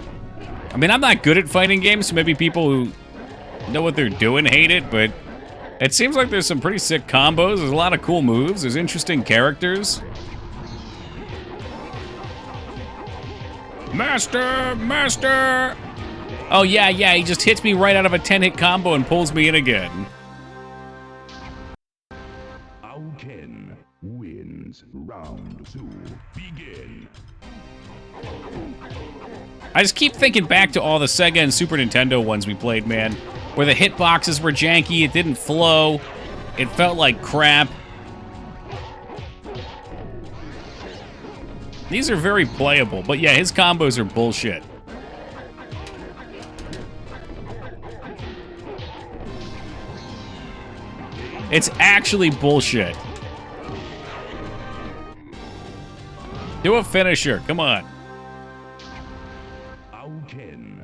S1: I mean, I'm not good at fighting games, so maybe people who know what they're doing hate it, but it seems like there's some pretty sick combos. There's a lot of cool moves. There's interesting characters. Master! Master! Oh, yeah, he just hits me right out of a 10-hit combo and pulls me in again.
S6: Auken wins round 2. Begin.
S1: I just keep thinking back to all the Sega and Super Nintendo ones we played, man, where the hitboxes were janky, it didn't flow, it felt like crap. These are very playable, but yeah, his combos are bullshit. It's actually bullshit. Do a finisher, come on.
S6: Auken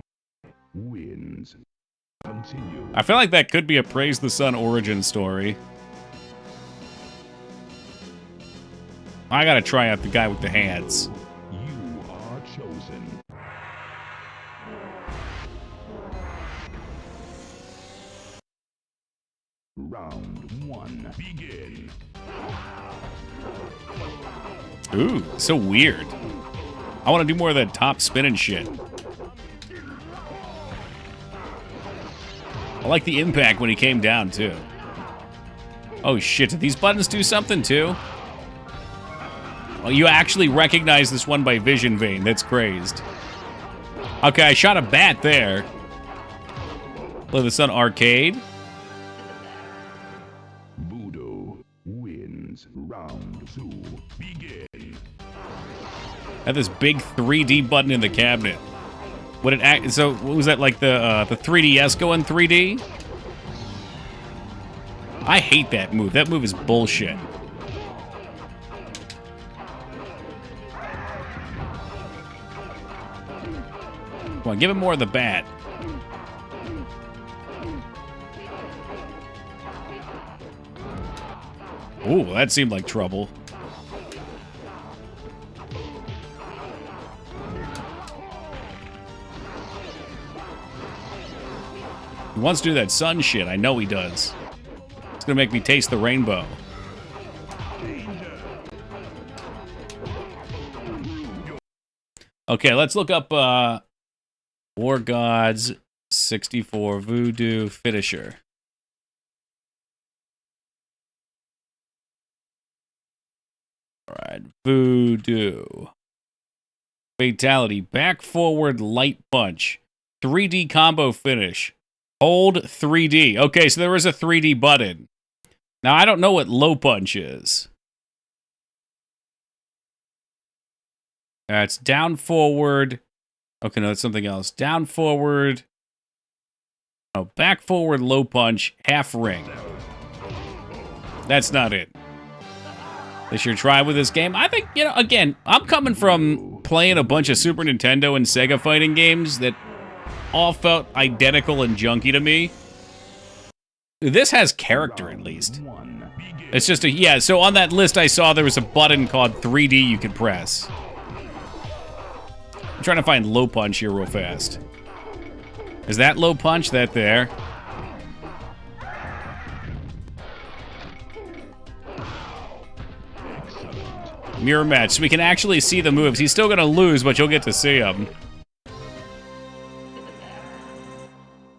S6: wins. Continue.
S1: I feel like that could be a Praise the Sun origin story. I gotta try out the guy with the hands.
S6: You are chosen. Round 1. Begin.
S1: Ooh, so weird. I want to do more of that top spinning shit. I like the impact when he came down, too. Oh, shit. Did these buttons do something, too? Well, you actually recognize this one by Vision Vein. That's crazed. Okay, I shot a bat there. Play this on arcade.
S6: Round 2. Begin.
S1: Had this big 3D button in the cabinet. Would it act? So what was that, like the 3DS going 3D? I hate that move. That move is bullshit. Come on, give him more of the bat. Ooh, that seemed like trouble. He wants to do that sun shit. I know he does. It's gonna make me taste the rainbow. Okay, let's look up War Gods 64 Voodoo Finisher. Alright, Voodoo. Fatality. Back forward light punch. 3D combo finish. Hold 3D. Okay, so there is a 3D button. Now, I don't know what low punch is. It's down forward. Okay, no, that's something else. Down forward. Oh, back forward low punch. Half ring. That's not it. This your try with this game. I think, you know, again, I'm coming from playing a bunch of Super Nintendo and Sega fighting games that all felt identical and junky to me. This has character, at least. It's just a, yeah, so on that list I saw there was a button called 3D you could press. I'm trying to find low punch here real fast. Is that low punch? That there? Mirror match, so we can actually see the moves. He's still gonna lose, but you'll get to see him.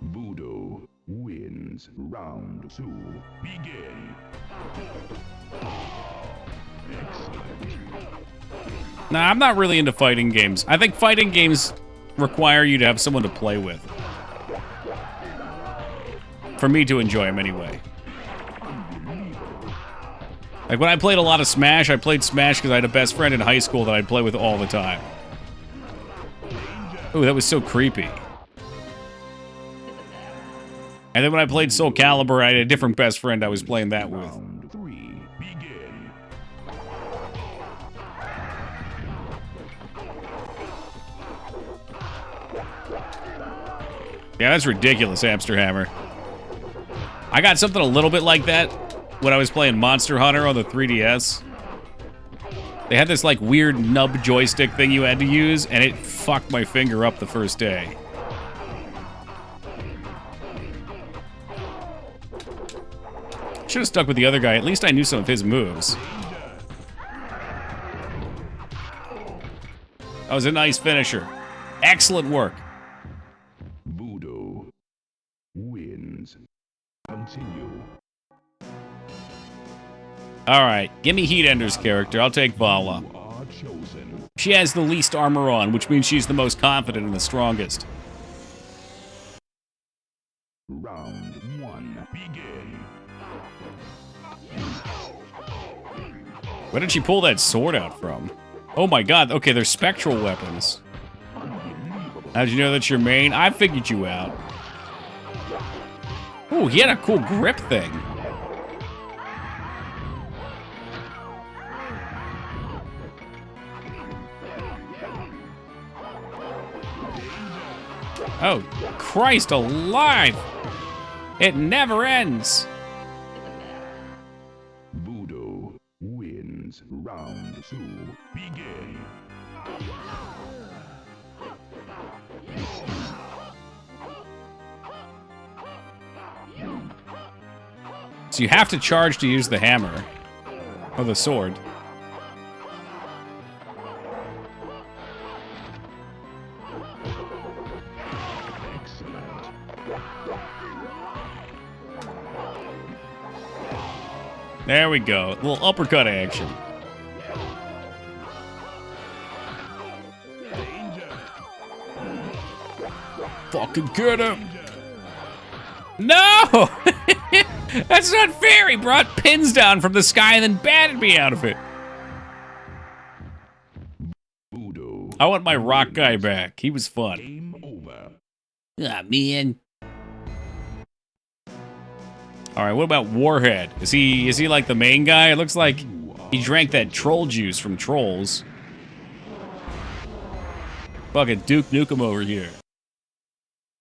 S6: Voodoo wins round 2. Begin.
S1: Nah, I'm not really into fighting games. I think fighting games require you to have someone to play with. For me to enjoy them anyway. Like when I played a lot of Smash, I played Smash because I had a best friend in high school that I'd play with all the time. Ooh, that was so creepy. And then when I played Soul Calibur, I had a different best friend I was playing that with.
S6: Round 3. Begin.
S1: Yeah, that's ridiculous, Hamster Hammer. I got something a little bit like that when I was playing Monster Hunter on the 3DS. They had this, like, weird nub joystick thing you had to use, and it fucked my finger up the first day. Should have stuck with the other guy. At least I knew some of his moves. That was a nice finisher. Excellent work.
S6: Voodoo wins. Continue.
S1: Alright, give me Heat Ender's character. I'll take Vala.
S6: You are chosen.
S1: She has the least armor on, which means she's the most confident and the strongest.
S6: Round 1. Begin.
S1: Where did she pull that sword out from? Oh my god, okay, they're spectral weapons. How'd you know that's your main? I figured you out. Ooh, he had a cool grip thing. Oh, Christ alive! It never ends!
S6: Voodoo wins round 2. Begin.
S1: So you have to charge to use the hammer. Or the sword. There we go. A little uppercut action. Fucking get him. No! That's not fair. He brought pins down from the sky and then batted me out of it. I want my rock guy back. He was fun.
S6: Game over.
S1: Ah, man. All right, what about Warhead? Is he like the main guy? It looks like he drank that troll juice from Trolls. Fucking Duke Nukem over here.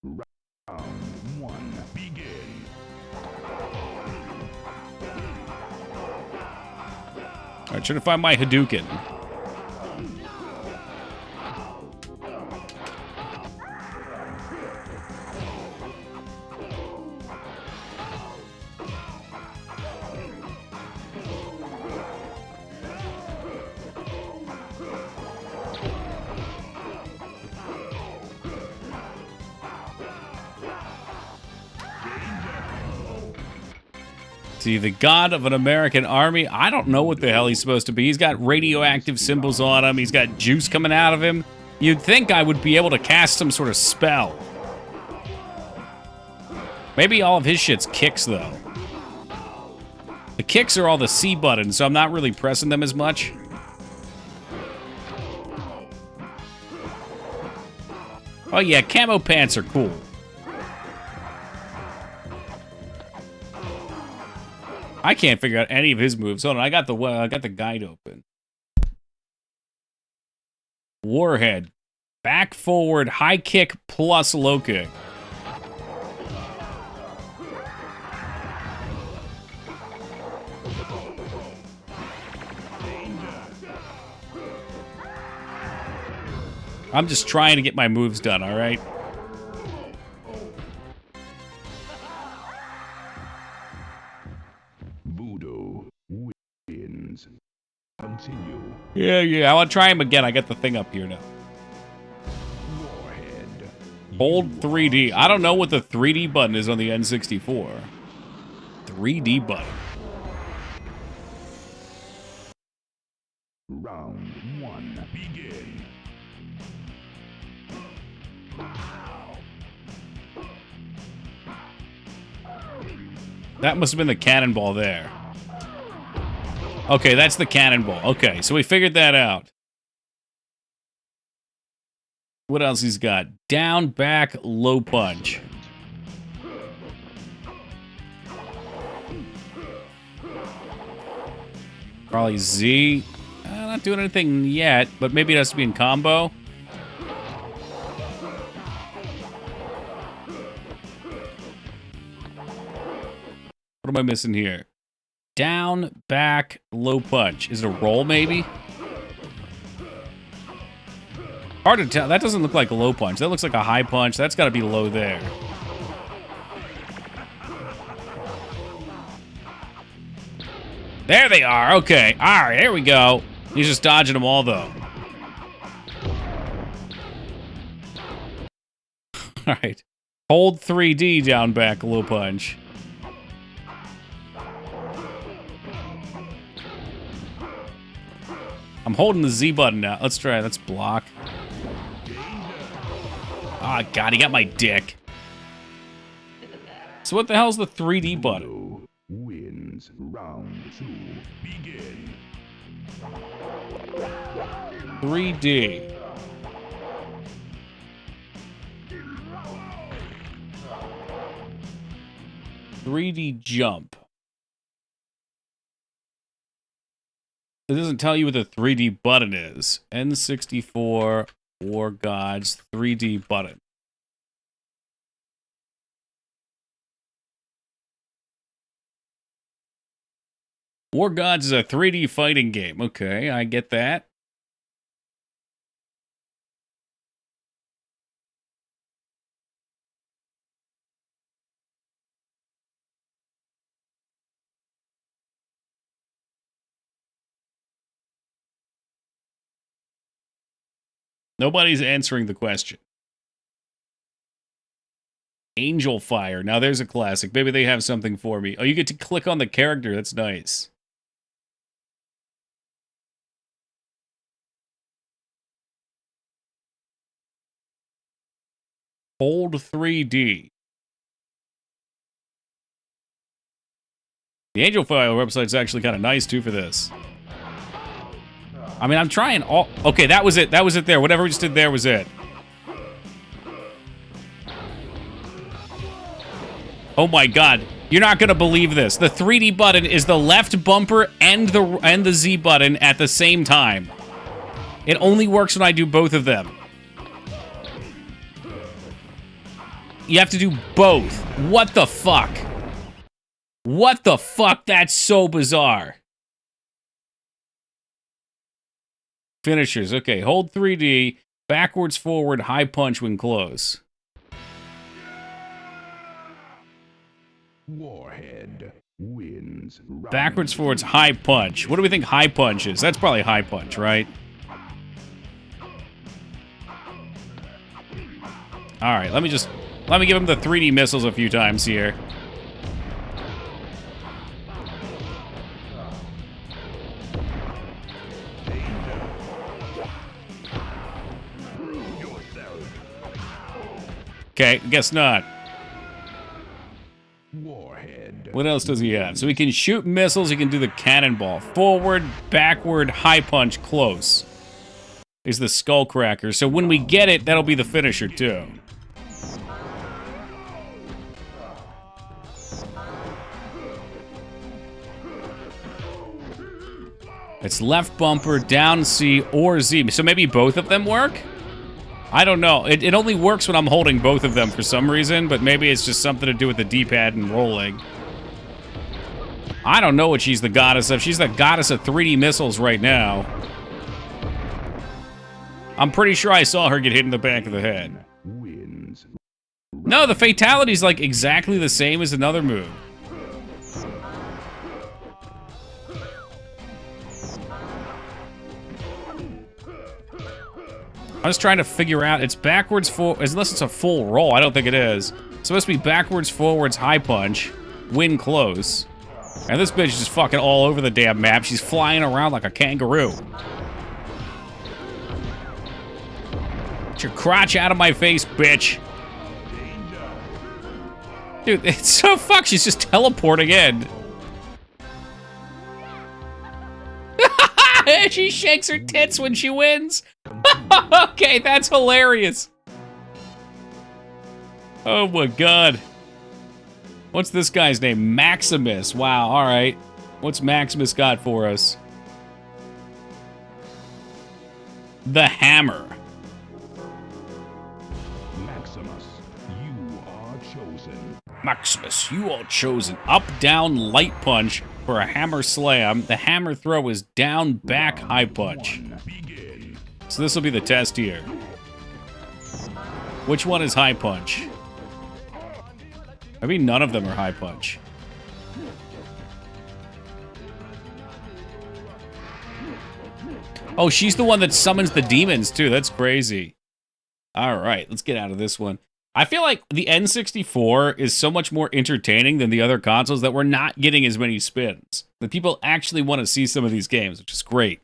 S6: Round one, begin.
S1: All right, trying to find my Hadouken. See, the god of an American army, I don't know what the hell he's supposed to be. He's got radioactive symbols on him. He's got juice coming out of him. You'd think I would be able to cast some sort of spell. Maybe all of his shit's kicks, though. The kicks are all the C buttons, so I'm not really pressing them as much. Oh yeah, camo pants are cool. I can't figure out any of his moves. Hold on, I got the guide open. Warhead, back forward, high kick plus low kick. I'm just trying to get my moves done, all right?
S6: Continue.
S1: Yeah, I want to try him again. I got the thing up here now.
S6: Warhead.
S1: Hold 3D. I don't know what the 3D button is on the N64. 3D button.
S6: Round one, begin.
S1: That must have been the cannonball there. Okay, that's the cannonball. Okay, so we figured that out. What else he's got? Down, back, low punch. Probably Z. Not doing anything yet, but maybe it has to be in combo. What am I missing here? Down, back, low punch. Is it a roll, maybe? Hard to tell. That doesn't look like a low punch. That looks like a high punch. That's got to be low there. There they are. Okay. All right, here we go. He's just dodging them all, though. All right. Hold 3D down, back, low punch. I'm holding the Z button now. Let's try it. Let's block. Oh, God, he got my dick. So what the hell's the 3D button?
S6: Wins round two. Begin.
S1: 3D. "3D jump." It doesn't tell you what the 3D button is. N64 War Gods 3D button. War Gods is a 3D fighting game. Okay, I get that. Nobody's answering the question. Angel Fire. Now there's a classic. Maybe they have something for me. Oh, you get to click on the character. That's nice. Hold 3D. The Angel File website's actually kind of nice, too, for this. I mean, I'm trying all... Okay, that was it. That was it there. Whatever we just did there was it. Oh my god. You're not gonna believe this. The 3D button is the left bumper and the Z button at the same time. It only works when I do both of them. You have to do both. What the fuck? What the fuck? That's so bizarre. Finishers. Okay, hold 3D, backwards, forward, high punch when close.
S6: Warhead wins.
S1: Backwards, forwards, high punch. What do we think high punch is? That's probably high punch, right? All right, let me give him the 3D missiles a few times here. Okay, guess not.
S6: Warhead.
S1: What else does he have? So he can shoot missiles, he can do the cannonball. Forward, backward, high punch, close. Is the skullcracker. So when we get it, that'll be the finisher too. It's left bumper, down C, or Z. So maybe both of them work? I don't know. It only works when I'm holding both of them for some reason, but maybe it's just something to do with the D-pad and rolling. I don't know what she's the goddess of. She's the goddess of 3D missiles right now. I'm pretty sure I saw her get hit in the back of the head.
S6: Wins.
S1: No, the fatality's like exactly the same as another move. I was trying to figure out, it's backwards, forward, unless it's a full roll, I don't think it is. It's supposed to be backwards, forwards, high punch, win close. And this bitch is just fucking all over the damn map. She's flying around like a kangaroo. Get your crotch out of my face, bitch. Dude, it's so fucked, she's just teleporting in. She shakes her tits when she wins. Okay, that's hilarious. Oh my god. What's this guy's name? Maximus. Wow, alright. What's Maximus got for us? The hammer.
S6: Maximus, you are chosen.
S1: Maximus, you are chosen. Up, down, light punch for a hammer slam. The hammer throw is down, back, high punch.
S6: Begin.
S1: So this will be the test here. Which one is high punch? Maybe none of them are high punch. Oh, she's the one that summons the demons too. That's crazy. All right, let's get out of this one. I feel like the N64 is so much more entertaining than the other consoles that we're not getting as many spins. That people actually want to see some of these games, which is great.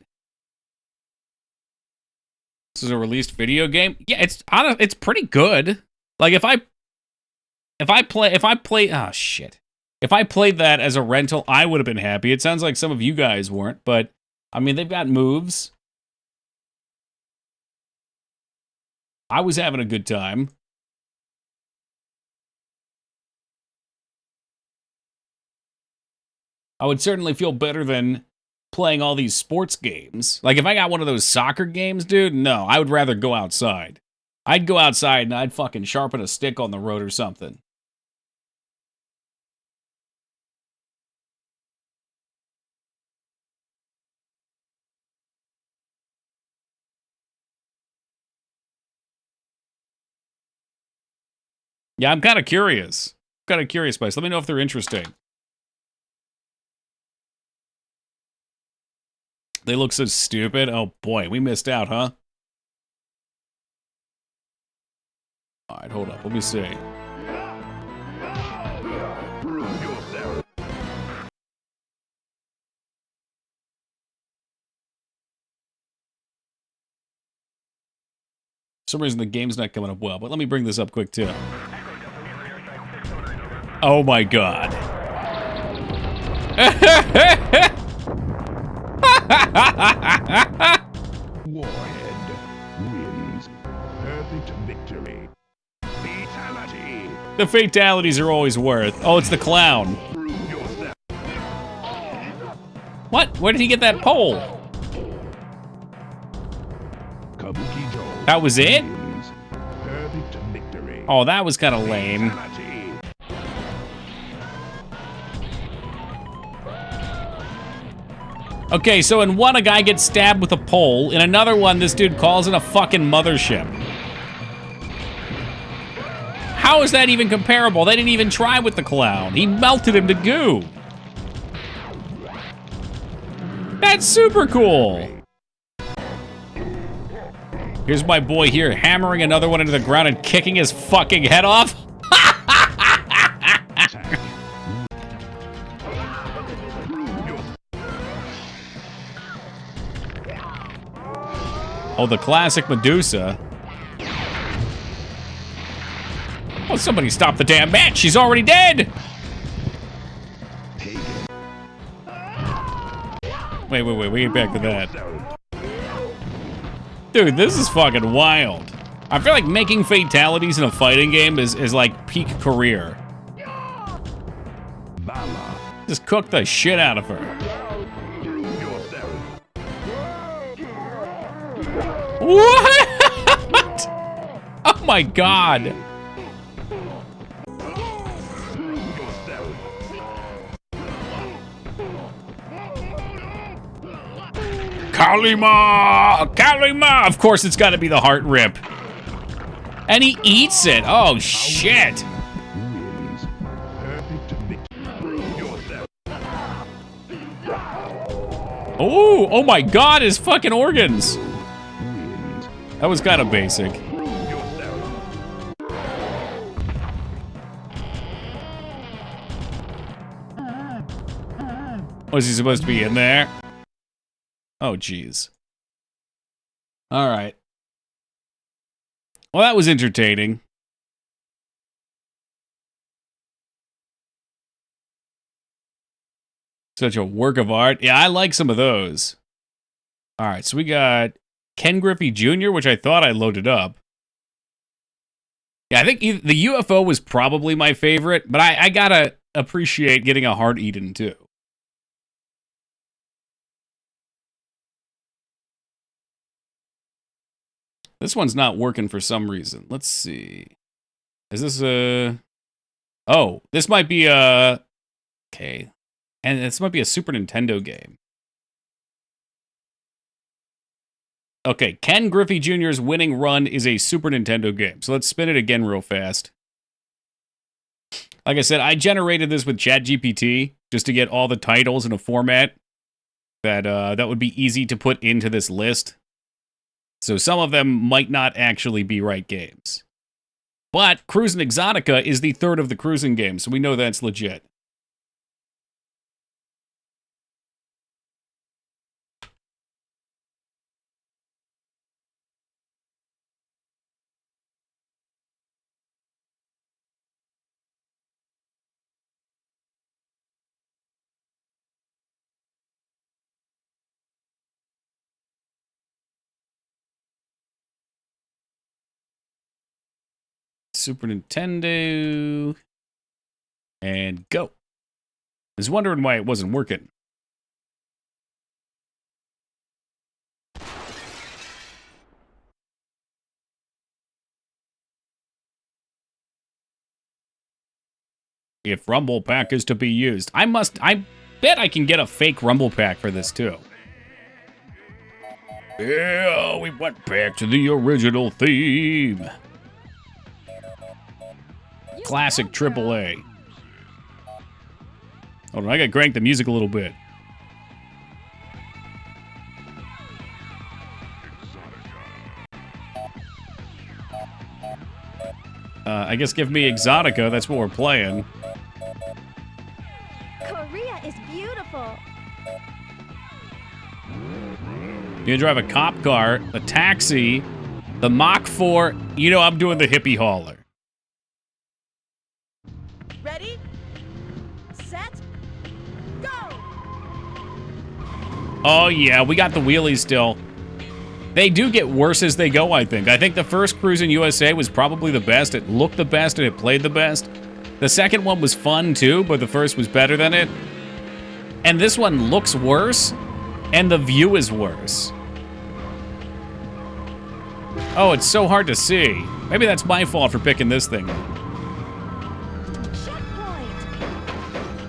S1: This is a released video game. Yeah, it's pretty good. Like if I played that as a rental, I would have been happy. It sounds like some of you guys weren't, but I mean they've got moves. I was having a good time. I would certainly feel better than playing all these sports games. Like, if I got one of those soccer games, dude, no, I would rather go outside. I'd go outside and I'd fucking sharpen a stick on the road or something. Yeah, I'm kind of curious. Kind of curious, guys. Let me know if they're interesting. They look so stupid. Oh boy, we missed out, huh? All right, hold up. Let me see. For some reason the game's not coming up well, but let me bring this up quick too. Oh my god.
S6: Warhead wins. Perfect victory. Fatality.
S1: The fatalities are always worth. Oh, it's the clown.
S6: Prove yourself.
S1: What? Where did he get that pole?
S6: Kabuki Joe.
S1: That was it?
S6: wins. Perfect victory.
S1: Oh, that was kind of lame.
S6: Fatality.
S1: Okay, so in one, a guy gets stabbed with a pole. In another one, this dude calls in a fucking mothership. How is that even comparable? They didn't even try with the clown. He melted him to goo. That's super cool. Here's my boy here hammering another one into the ground and kicking his fucking head off. Oh, the classic Medusa. Oh, somebody stop the damn match. She's already dead. Wait. We get back to that. Dude, this is fucking wild. I feel like making fatalities in a fighting game is like peak career. Just cook the shit out of her. What? Oh my god. Kalima! Of course it's gotta be the heart rip. And he eats it. Oh shit. Oh my god, his fucking organs. That was kind of basic. Was he supposed to be in there? Oh, jeez. All right. Well, that was entertaining. Such a work of art. Yeah, I like some of those. All right, so we got Ken Griffey Jr., which I thought I loaded up. Yeah, I think the UFO was probably my favorite, but I gotta appreciate getting a heart eaten, too. This one's not working for some reason. Let's see. Is this a... Oh, this might be a... Okay. And this might be a Super Nintendo game. Okay, Ken Griffey Jr.'s Winning Run is a Super Nintendo game. So let's spin it again real fast. Like I said, I generated this with ChatGPT just to get all the titles in a format that would be easy to put into this list. So some of them might not actually be right games. But Cruis'n Exotica is the third of the cruising games, so we know that's legit. Super Nintendo. And go. I was wondering why it wasn't working. If Rumble Pack is to be used, I bet I can get a fake Rumble Pack for this too. Yeah, we went back to the original theme. Classic AAA. Hold on, I gotta crank the music a little bit. I guess give me Exotica, that's what we're playing.
S5: Korea is beautiful.
S1: You drive a cop car, a taxi, the Mach 4. You know I'm doing the hippie hauler.
S5: Ready? Set? Go!
S1: Oh, yeah, we got the wheelies still. They do get worse as they go, I think. I think the first Cruis'n USA was probably the best. It looked the best and it played the best. The second one was fun, too, but the first was better than it. And this one looks worse, and the view is worse. Oh, it's so hard to see. Maybe that's my fault for picking this thing.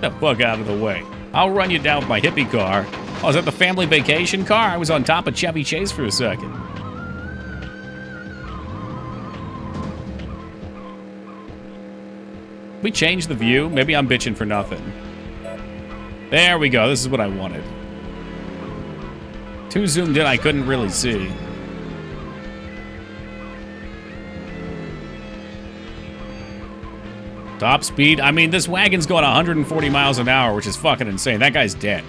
S1: Get the fuck out of the way. I'll run you down with my hippie car. Oh, is that the family vacation car? I was on top of Chevy Chase for a second. We changed the view. Maybe I'm bitching for nothing. There we go. This is what I wanted. Too zoomed in, I couldn't really see. Top speed. I mean, this wagon's going 140 miles an hour, which is fucking insane. That guy's dead.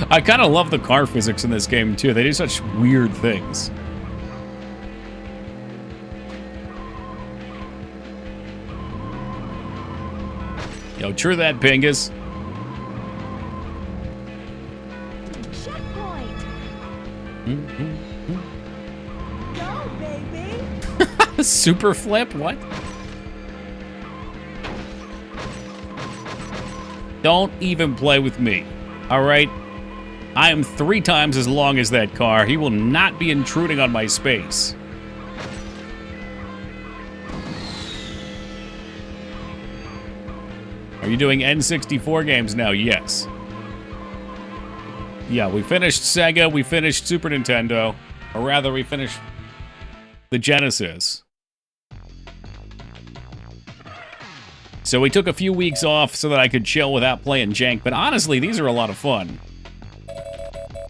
S1: I kind of love the car physics in this game, too. They do such weird things. Yo, true that, Pingus.
S5: Go, baby.
S1: Super flip? What? Don't even play with me. All right? I am 3 times as long as that car. He will not be intruding on my space. Are you doing N64 games now? Yes. Yeah, we finished Sega, we finished Super Nintendo, or rather, we finished the Genesis. So we took a few weeks off so that I could chill without playing jank, but honestly, these are a lot of fun.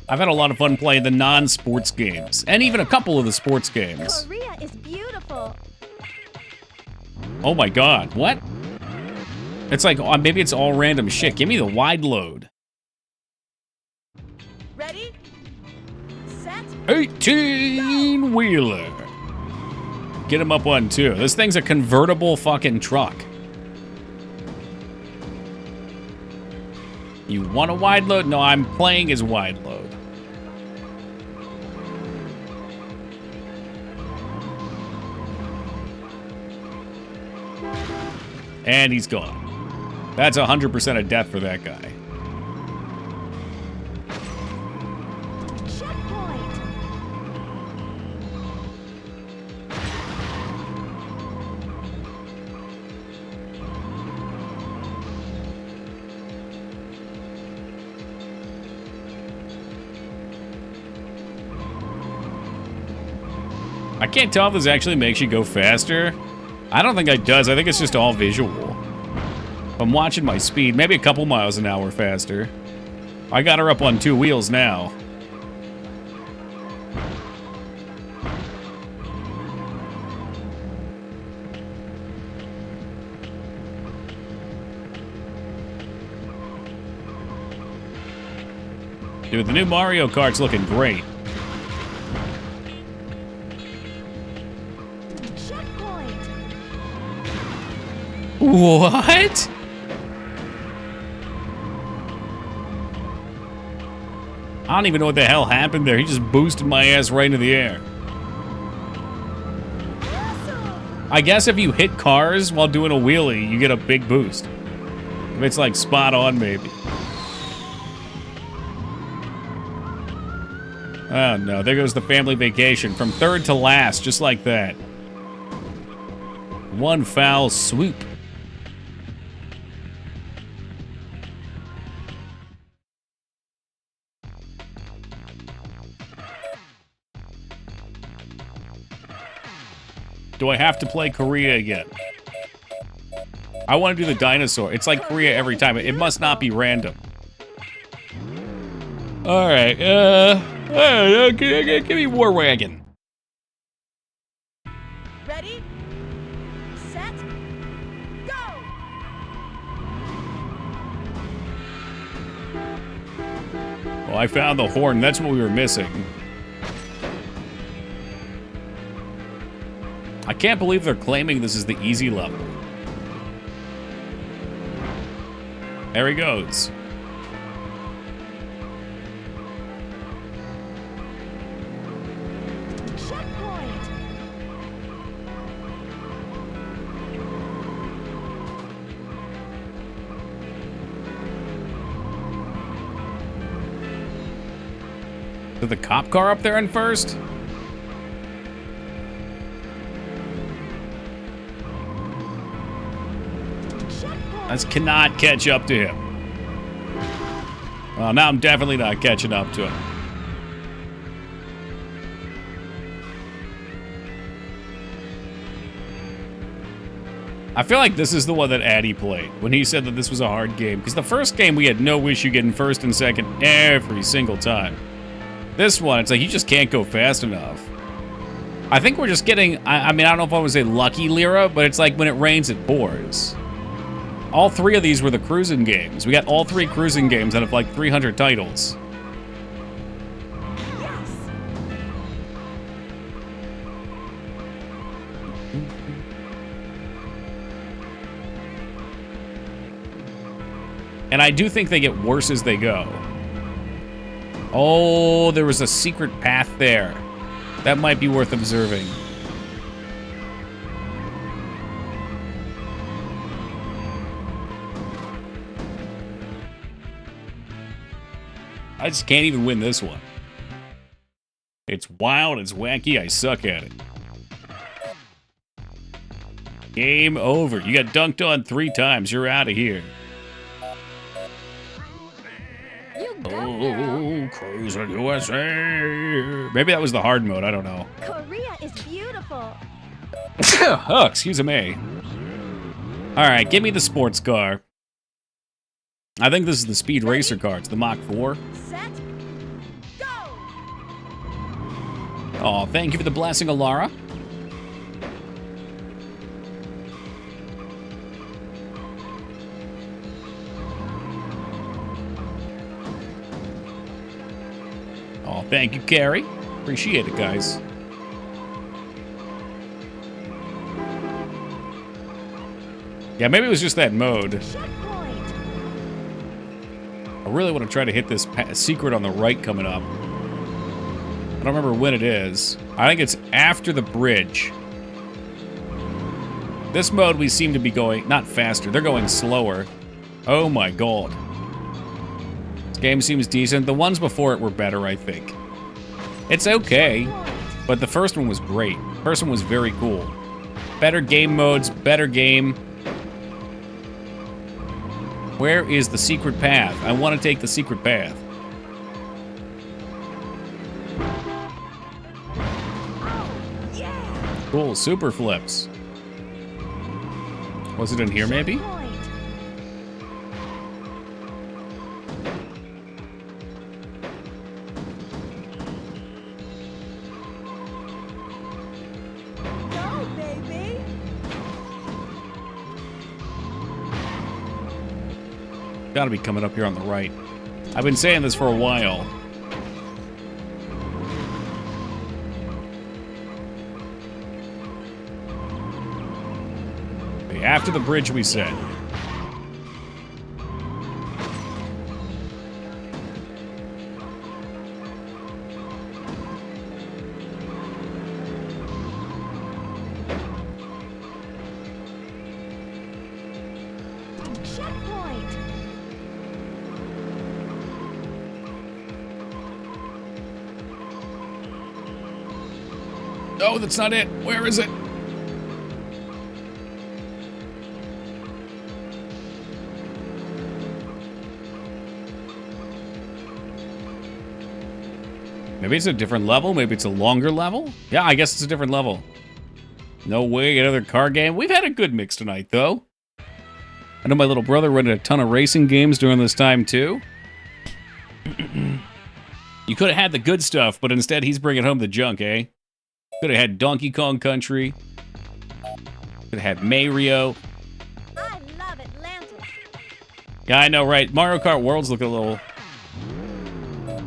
S1: I've had a lot of fun playing the non-sports games, and even a couple of the sports games.
S5: Korea is beautiful.
S1: Oh my god, what? It's like, maybe it's all random shit. Give me the wide load.
S5: Ready? Set.
S1: 18-wheeler. Get him up on 2. This thing's a convertible fucking truck. You want a wide load? No, I'm playing as wide load. And he's gone. That's 100% of death for that guy.
S5: Checkpoint.
S1: I can't tell if this actually makes you go faster. I don't think it does. I think it's just all visual. I'm watching my speed, maybe a couple miles an hour faster. I got her up on 2 wheels now. Dude, the new Mario Kart's looking great.
S5: Checkpoint.
S1: What? I don't even know what the hell happened there. He just boosted my ass right into the air. I guess if you hit cars while doing a wheelie, you get a big boost. If it's like spot on, maybe. Oh no, there goes the family vacation from 3rd to last, just like that. One foul swoop. Do I have to play Korea again? I want to do the dinosaur. It's like Korea every time. It must not be random. All right. Give me War Wagon.
S5: Ready? Set. Go.
S1: Well, I found the horn. That's what we were missing. I can't believe they're claiming this is the easy level. There he goes. Put the cop car up there in first? I just cannot catch up to him. Well, now I'm definitely not catching up to him. I feel like this is the one that Addy played when he said that this was a hard game. Because the first game, we had no issue getting first and second every single time. This one, it's like you just can't go fast enough. I think we're just getting, I mean, I don't know if I would say lucky Lyra, but it's like when it rains, it pours. All three of these were the cruising games. We got all three cruising games out of like 300 titles. And I do think they get worse as they go. Oh, there was a secret path there. That might be worth observing. I just can't even win this one. It's wild, it's wacky, I suck at it. Game over. You got dunked on 3 times. You're out of here. Oh, Cruis'n USA. Maybe that was the hard mode. I don't know.
S5: Korea is beautiful.
S1: Oh, excuse me. All right, give me the sports car. I think this is the Speed Racer car. It's the Mach 4.
S5: Set. Go.
S1: Oh, thank you for the blessing, Alara. Oh, thank you, Carrie. Appreciate it, guys. Yeah, maybe it was just that mode. I really want to try to hit this secret on the right coming up. I don't remember when it is. I think it's after the bridge. This mode we seem to be going, not faster, they're going slower. Oh my god. This game seems decent. The ones before it were better, I think. It's okay, but the first one was great. The first one was very cool. Better game modes, better game. Where is the secret path? I want to take the secret path. Cool, super flips. Was it in here, maybe?
S5: Go, baby.
S1: Gotta be coming up here on the right. I've been saying this for a while. After the bridge, we said.
S5: Checkpoint.
S1: No, that's not it. Where is it? Maybe it's a different level. Maybe it's a longer level. Yeah, I guess it's a different level. No way, another car game. We've had a good mix tonight, though. I know my little brother rented a ton of racing games during this time, too. You could have had the good stuff, but instead he's bringing home the junk, eh? Could have had Donkey Kong Country. Could have had Mario.
S5: I love Atlantis.
S1: Yeah, I know, right? Mario Kart World's looking a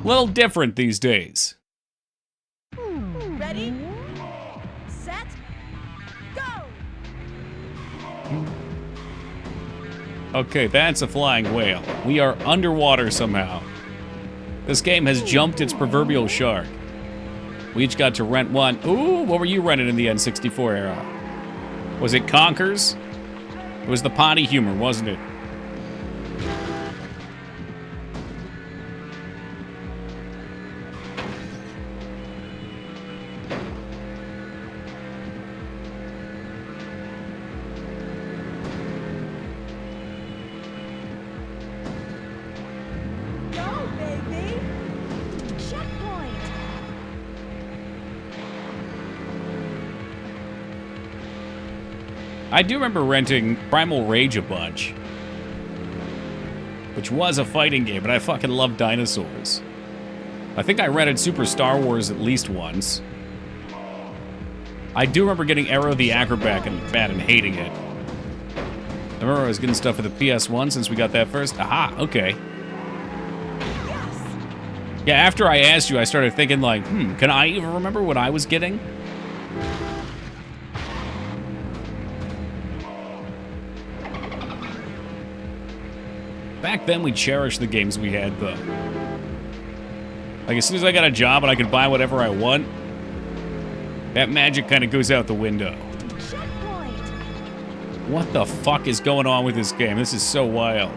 S1: little different these days.
S5: Ready? Set. Go.
S1: Okay, that's a flying whale. We are underwater somehow. This game has jumped its proverbial shark. We each got to rent one. Ooh, what were you renting in the N64 era? Was it Conkers? It was the potty humor, wasn't it?
S5: Checkpoint.
S1: I do remember renting Primal Rage a bunch, which was a fighting game, but I fucking love dinosaurs. I think I rented Super Star Wars at least once. I do remember getting Arrow the Acrobat and hating it. I remember I was getting stuff for the PS1 since we got that first. Aha, okay. Yeah, after I asked you, I started thinking like, can I even remember what I was getting? Back then, we cherished the games we had, though. Like, as soon as I got a job and I could buy whatever I want, that magic kind of goes out the window. What the fuck is going on with this game? This is so wild.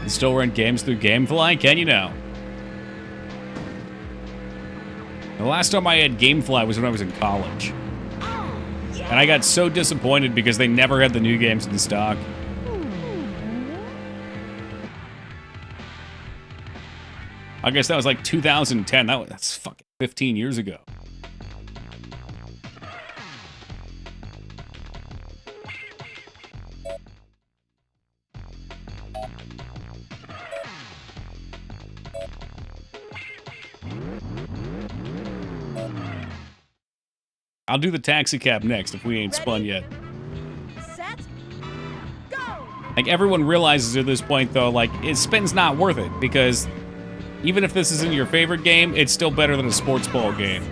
S1: You still rent games through Gamefly? Can you now? The last time I had Gamefly was when I was in college. And I got so disappointed because they never had the new games in stock. I guess that was like 2010. That's fucking 15 years ago. I'll do the taxi cab next if we ain't spun yet.
S5: Set. Go.
S1: Like, everyone realizes at this point, though, like, spin's not worth it, because even if this isn't your favorite game, it's still better than a sports ball game.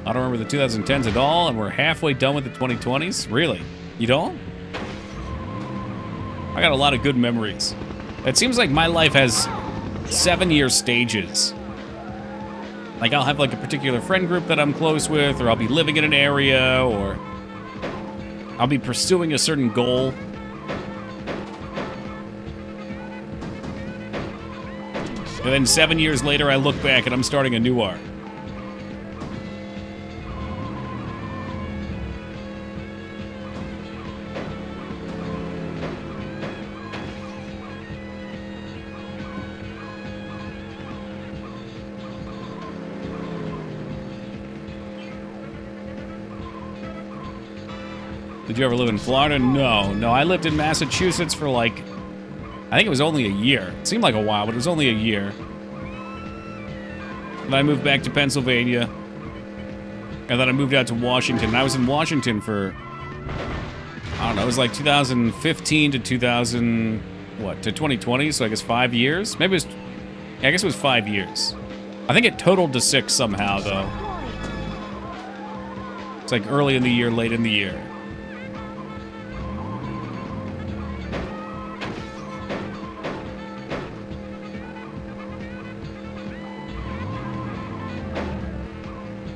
S1: I don't remember the 2010s at all, and we're halfway done with the 2020s? Really? You don't? I got a lot of good memories. It seems like my life has 7-year stages. Like, I'll have, like, a particular friend group that I'm close with, or I'll be living in an area, or I'll be pursuing a certain goal. And then 7 years later, I look back and I'm starting a new arc. Did you ever live in Florida? No. I lived in Massachusetts for like, I think it was only a year. It seemed like a while, but it was only a year. And I moved back to Pennsylvania. And then I moved out to Washington. And I was in Washington for, I don't know, it was like 2015 to 2020, so I guess 5 years? Maybe it was, yeah, I guess it was 5 years. I think it totaled to 6 somehow, though. It's like early in the year, late in the year.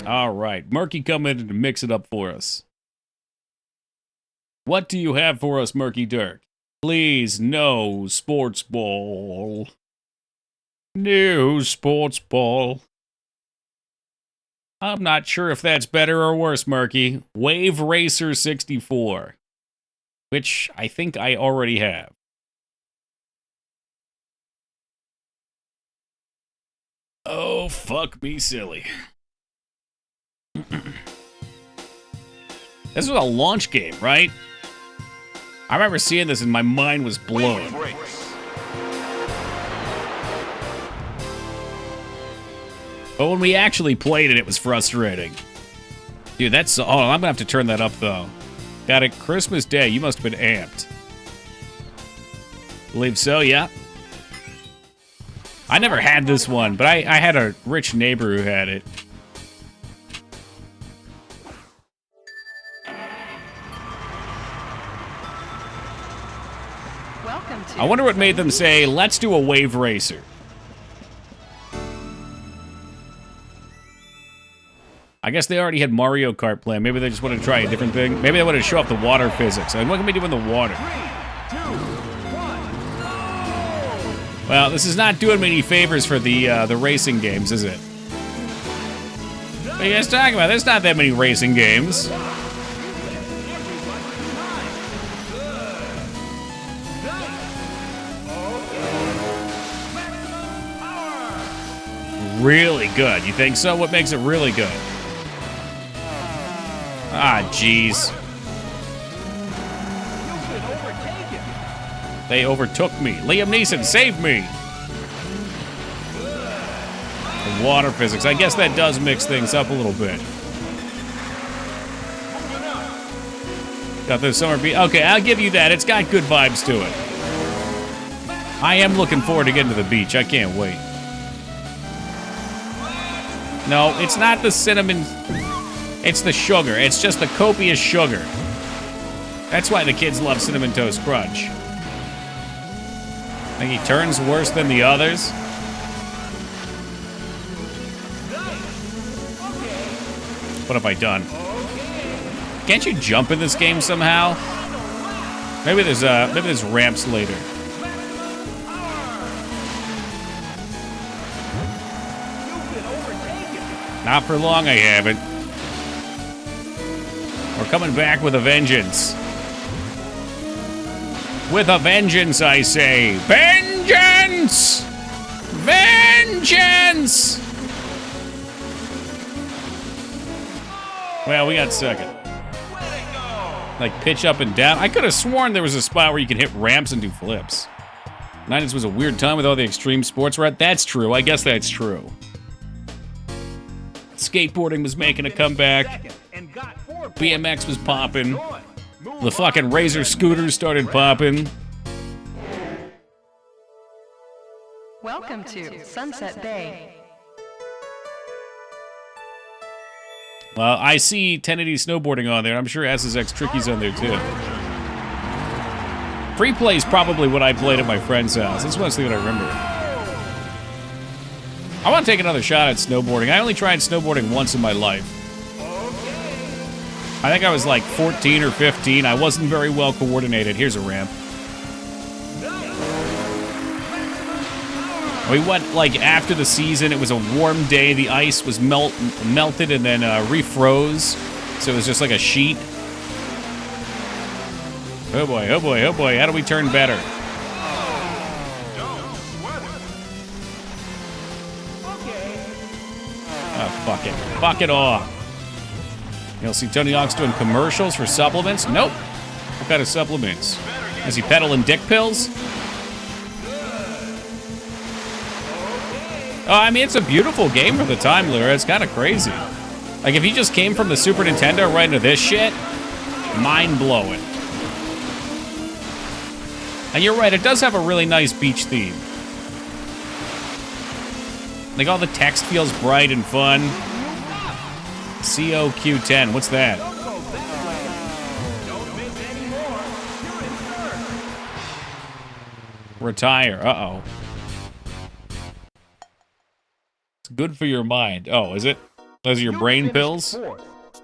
S1: All right, Murky coming in to mix it up for us. What do you have for us, Murky Dirk? Please, no sports ball. No sports ball. I'm not sure if that's better or worse, Murky. Wave Racer 64. Which I think I already have. Oh, fuck me silly. This was a launch game, right? I remember seeing this and my mind was blown. But when we actually played it, it was frustrating. Dude, that's... Oh, I'm gonna have to turn that up, though. Got it Christmas Day. You must have been amped. Believe so, yeah. I never had this one, but I had a rich neighbor who had it. I wonder what made them say, let's do a Wave Racer. I guess they already had Mario Kart planned. Maybe they just wanted to try a different thing. Maybe they wanted to show off the water physics. Like, what can we do in the water?
S3: 3,
S1: Well, this is not doing me any favors for the racing games, is it? What are you guys talking about? There's not that many racing games. Really good. You think so? What makes it really good? Ah, jeez. They overtook me. Liam Neeson, save me! The water physics. I guess that does mix things up a little bit. Got the summer beat. Okay, I'll give you that. It's got good vibes to it. I am looking forward to getting to the beach. I can't wait. No, it's not the cinnamon. It's the sugar. It's just the copious sugar. That's why the kids love Cinnamon Toast Crunch. I think he turns worse than the others. What have I done? Can't you jump in this game somehow? Maybe there's ramps later. Not for long, I haven't. We're coming back with a vengeance. With a vengeance, I say. Vengeance! Vengeance! Well, we got second. Like, pitch up and down. I could have sworn there was a spot where you could hit ramps and do flips. 90s was a weird time with all the extreme sports. Right? That's true. I guess that's true. Skateboarding was making a comeback. BMX was popping. The fucking Razor scooters started popping.
S5: Welcome to Sunset Bay.
S1: Well, I see 1080 snowboarding on there. I'm sure SSX Tricky's on there too. Free play is probably what I played at my friend's house. That's mostly what I remember. I want to take another shot at snowboarding. I only tried snowboarding once in my life. I think I was like 14 or 15. I wasn't very well coordinated. Here's a ramp. We went like after the season. It was a warm day. The ice was melted and then refroze. So it was just like a sheet. Oh boy, oh boy, oh boy. How do we turn better? Oh, fuck it. Fuck it off. You'll see Tony Hawk's doing commercials for supplements? Nope. What kind of supplements? Is he peddling dick pills? Oh, I mean, it's a beautiful game for the time, Lyra. It's kind of crazy. Like, if you just came from the Super Nintendo right into this shit, mind-blowing. And you're right, it does have a really nice beach theme. Like, all the text feels bright and fun. COQ10, what's that? Retire, uh-oh. It's good for your mind. Oh, is it? Those are your brain pills?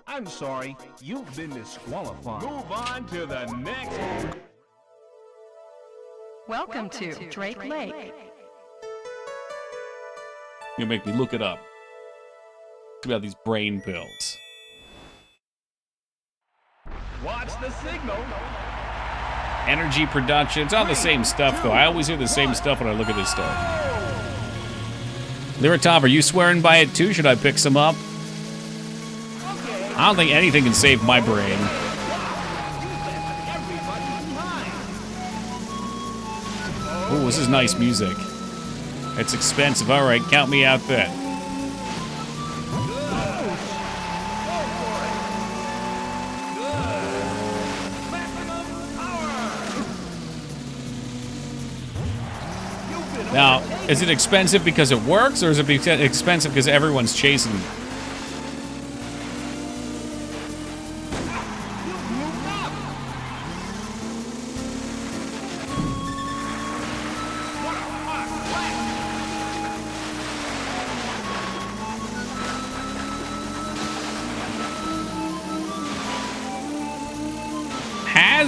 S2: I'm sorry, you've been disqualified. Move on to the next.
S5: Welcome to Drake Lake.
S1: You make me look it up. It's about these brain pills.
S2: Watch the signal.
S1: Energy production. It's all the same stuff, though. I always hear the same stuff when I look at this stuff. Liratov, are you swearing by it, too? Should I pick some up? I don't think anything can save my brain. Oh, this is nice music. It's expensive. All right, count me out then. Now, is it expensive because it works, or is it expensive because everyone's chasing it?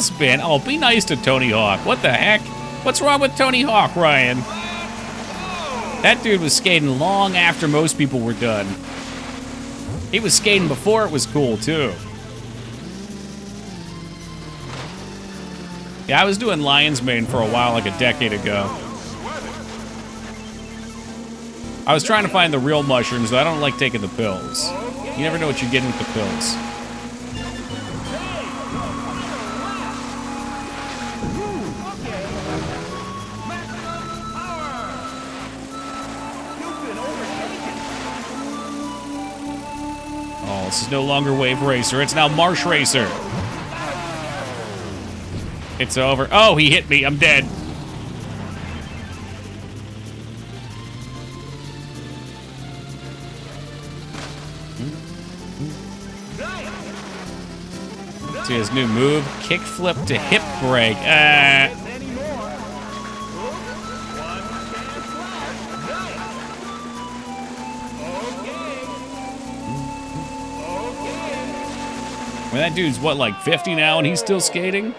S1: this, man? Oh, be nice to Tony Hawk. What the heck? What's wrong with Tony Hawk, Ryan? That dude was skating long after most people were done. He was skating before it was cool, too. Yeah, I was doing Lion's Mane for a while, like a decade ago. I was trying to find the real mushrooms, though I don't like taking the pills. You never know what you're getting with the pills. Oh, this is no longer Wave Racer, it's now Marsh Racer. It's over. Oh, he hit me. I'm dead. See his new move, kickflip to hip break. Well, that dude's what, like 50 now, and he's still skating?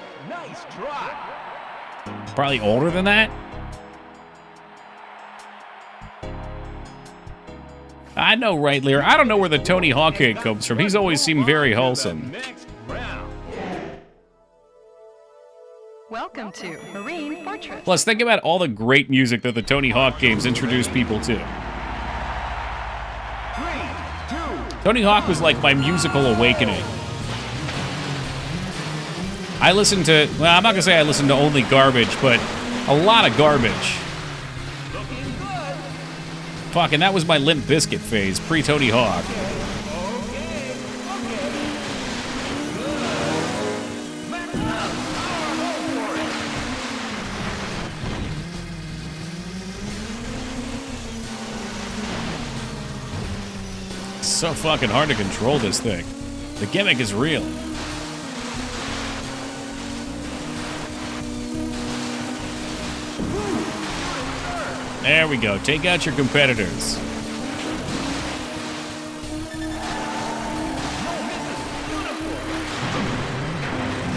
S1: Probably older than that. I know, right, Lear? I don't know where the Tony Hawk hate comes from. He's always seemed very wholesome.
S5: Welcome to Marine Fortress.
S1: Plus, think about all the great music that the Tony Hawk games introduced people to. Tony Hawk was like my musical awakening. I listened to, well, I'm not gonna say I listened to only garbage, but a lot of garbage. Fuck, and that was my Limp Bizkit phase, pre-Tony Hawk. It's so fucking hard to control this thing. The gimmick is real. There we go. Take out your competitors.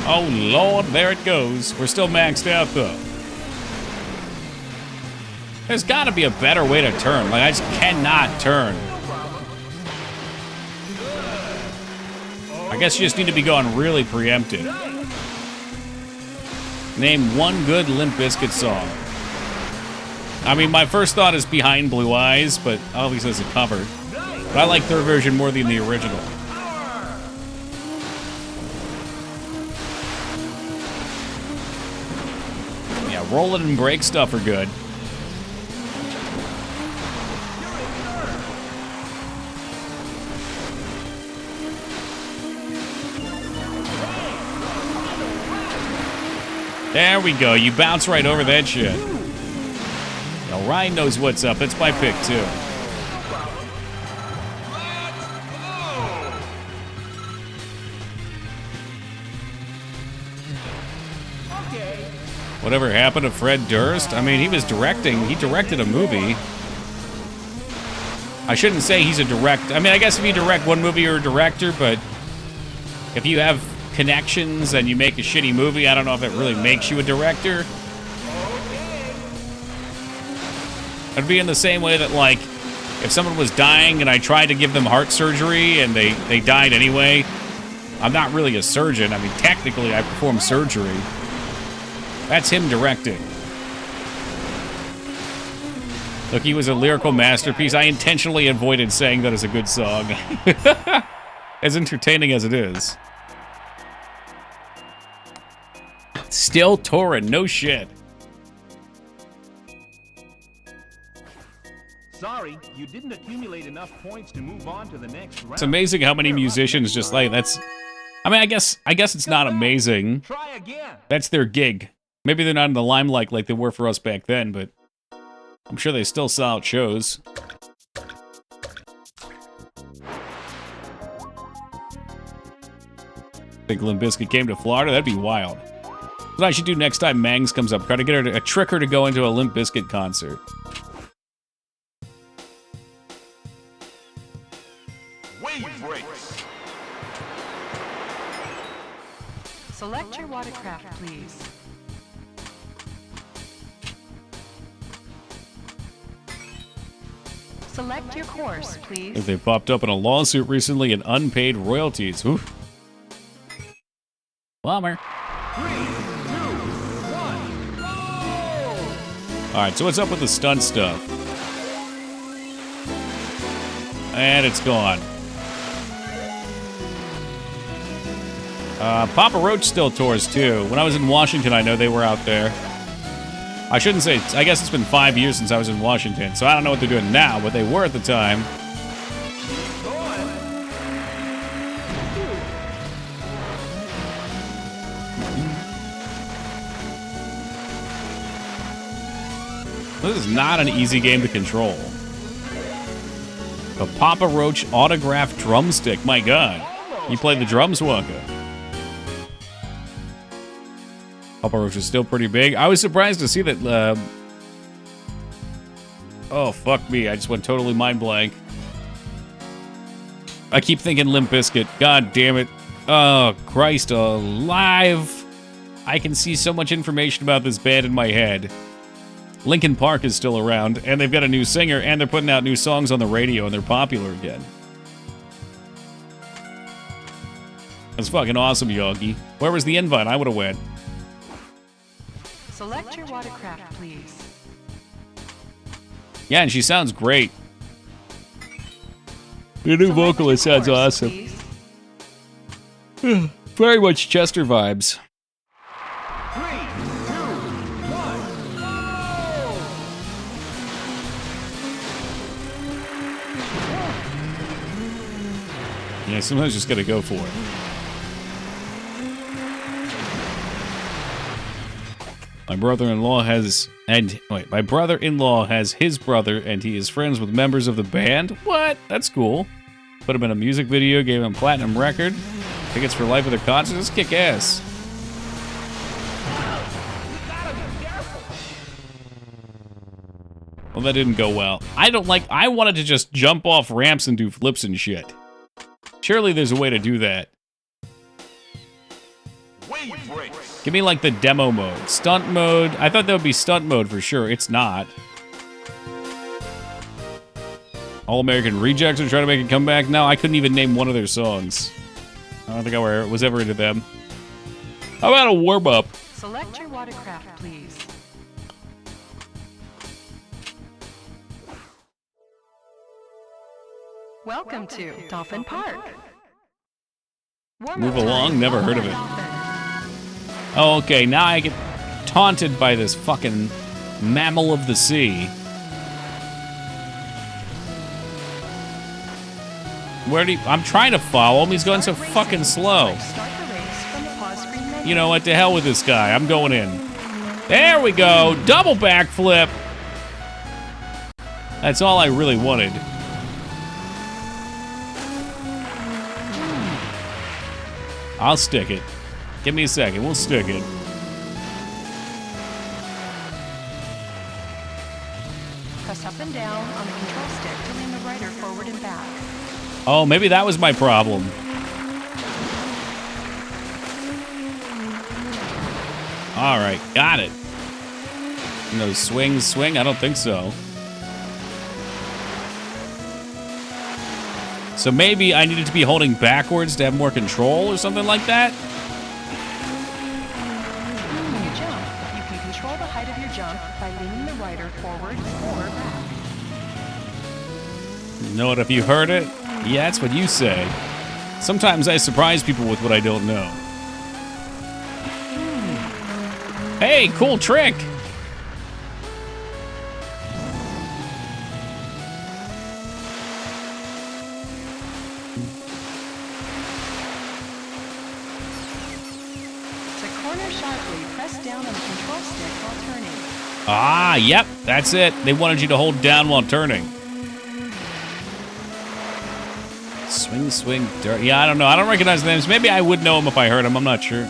S1: Oh, Lord, there it goes. We're still maxed out, though. There's got to be a better way to turn. Like, I just cannot turn. I guess you just need to be going really preemptive. Name one good Limp Bizkit song. I mean, my first thought is Behind Blue Eyes, but obviously it's a cover. But I like their version more than the original. Yeah, roll it and break stuff are good. There we go. You bounce right over that shit. Now, Ryan knows what's up. It's my pick, too. Whatever happened to Fred Durst? I mean, he was directing. He directed a movie. I shouldn't say he's a director. I mean, I guess if you direct one movie, you're a director, but if you have connections and you make a shitty movie, I don't know if it really makes you a director. It'd be in the same way that, like, if someone was dying and I tried to give them heart surgery and they died anyway, I'm not really a surgeon. I mean, technically, I perform surgery. That's him directing. Look, he was a lyrical masterpiece. I intentionally avoided saying that as a good song. As entertaining as it is. Still touring, no shit.
S10: Sorry, you didn't accumulate enough points to move on to the next round.
S1: It's amazing how many musicians just like that's. I mean, I guess it's not amazing.
S10: Try again.
S1: That's their gig. Maybe they're not in the limelight like they were for us back then, but I'm sure they still sell out shows. Think Limp Bizkit came to Florida? That'd be wild. What I should do next time Mangs comes up, try to get her to trick her to go into a Limp Bizkit concert.
S10: Wave race.
S5: Select your watercraft please. Select your course, please.
S1: They popped up in a lawsuit recently in unpaid royalties. Oof. Bummer.
S10: 3, 2, 1, go!
S1: Alright, so what's up with the stunt stuff? And it's gone. Papa Roach still tours too. When I was in Washington, I know they were out there. I shouldn't say, I guess it's been 5 years since I was in Washington, so I don't know what they're doing now, but they were at the time. This is not an easy game to control. A Papa Roach autographed drumstick, my god. You played the drums, Wonka. Papa Roach is still pretty big. I was surprised to see that, oh, fuck me. I just went totally mind blank. I keep thinking Limp Bizkit. God damn it. Oh, Christ alive. I can see so much information about this band in my head. Linkin Park is still around, and they've got a new singer, and they're putting out new songs on the radio, and they're popular again. That's fucking awesome, Yogi. Where was the invite? I would have went.
S5: Select your watercraft, please.
S1: Yeah, and she sounds great. Your new vocalist sounds awesome. Very much Chester vibes.
S10: 3, 2, 1, go!
S1: Yeah, sometimes just gotta go for it. My brother-in-law has his brother, and he is friends with members of the band. What? That's cool. Put him in a music video, gave him a platinum record. Tickets for life of their concerts. Kick ass. Well, that didn't go well. I wanted to just jump off ramps and do flips and shit. Surely there's a way to do that. Give me like the demo mode. Stunt mode. I thought that would be stunt mode for sure. It's not. All American Rejects are trying to make a comeback now. I couldn't even name one of their songs. I don't think I was ever into them. How about a warm up?
S5: Select your watercraft, please. Welcome to Dolphin Park.
S1: Move along. Never heard of it. Oh, okay, now I get taunted by this fucking mammal of the sea. I'm trying to follow him, he's going so fucking slow. You know what, to hell with this guy, I'm going in. There we go, double backflip. That's all I really wanted. I'll stick it. Give me a second, we'll stick it.
S5: Press up and down on the control stick to lean the rider forward and back.
S1: Oh, maybe that was my problem. All right, got it. No swing? I don't think so. So maybe I needed to be holding backwards to have more control or something like that?
S5: When you jump, you can control the height of your jump by leaning the rider forward or back.
S1: You know what, if you heard it? Yeah, that's what you say. Sometimes I surprise people with what I don't know. Hey, cool trick! Ah, yep, that's it. They wanted you to hold down while turning. Swing, dirt. Yeah, I don't know. I don't recognize the names. Maybe I would know them if I heard them. I'm not sure.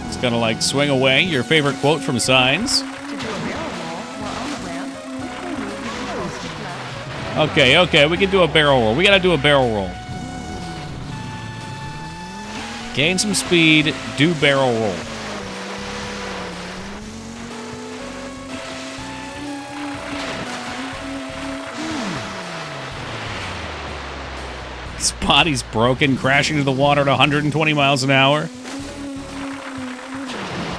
S1: It's gonna like swing away. Your favorite quote from Signs. Okay, we can do a barrel roll. We gotta do a barrel roll. Gain some speed, do barrel roll. His body's broken, crashing to the water at 120 miles an hour.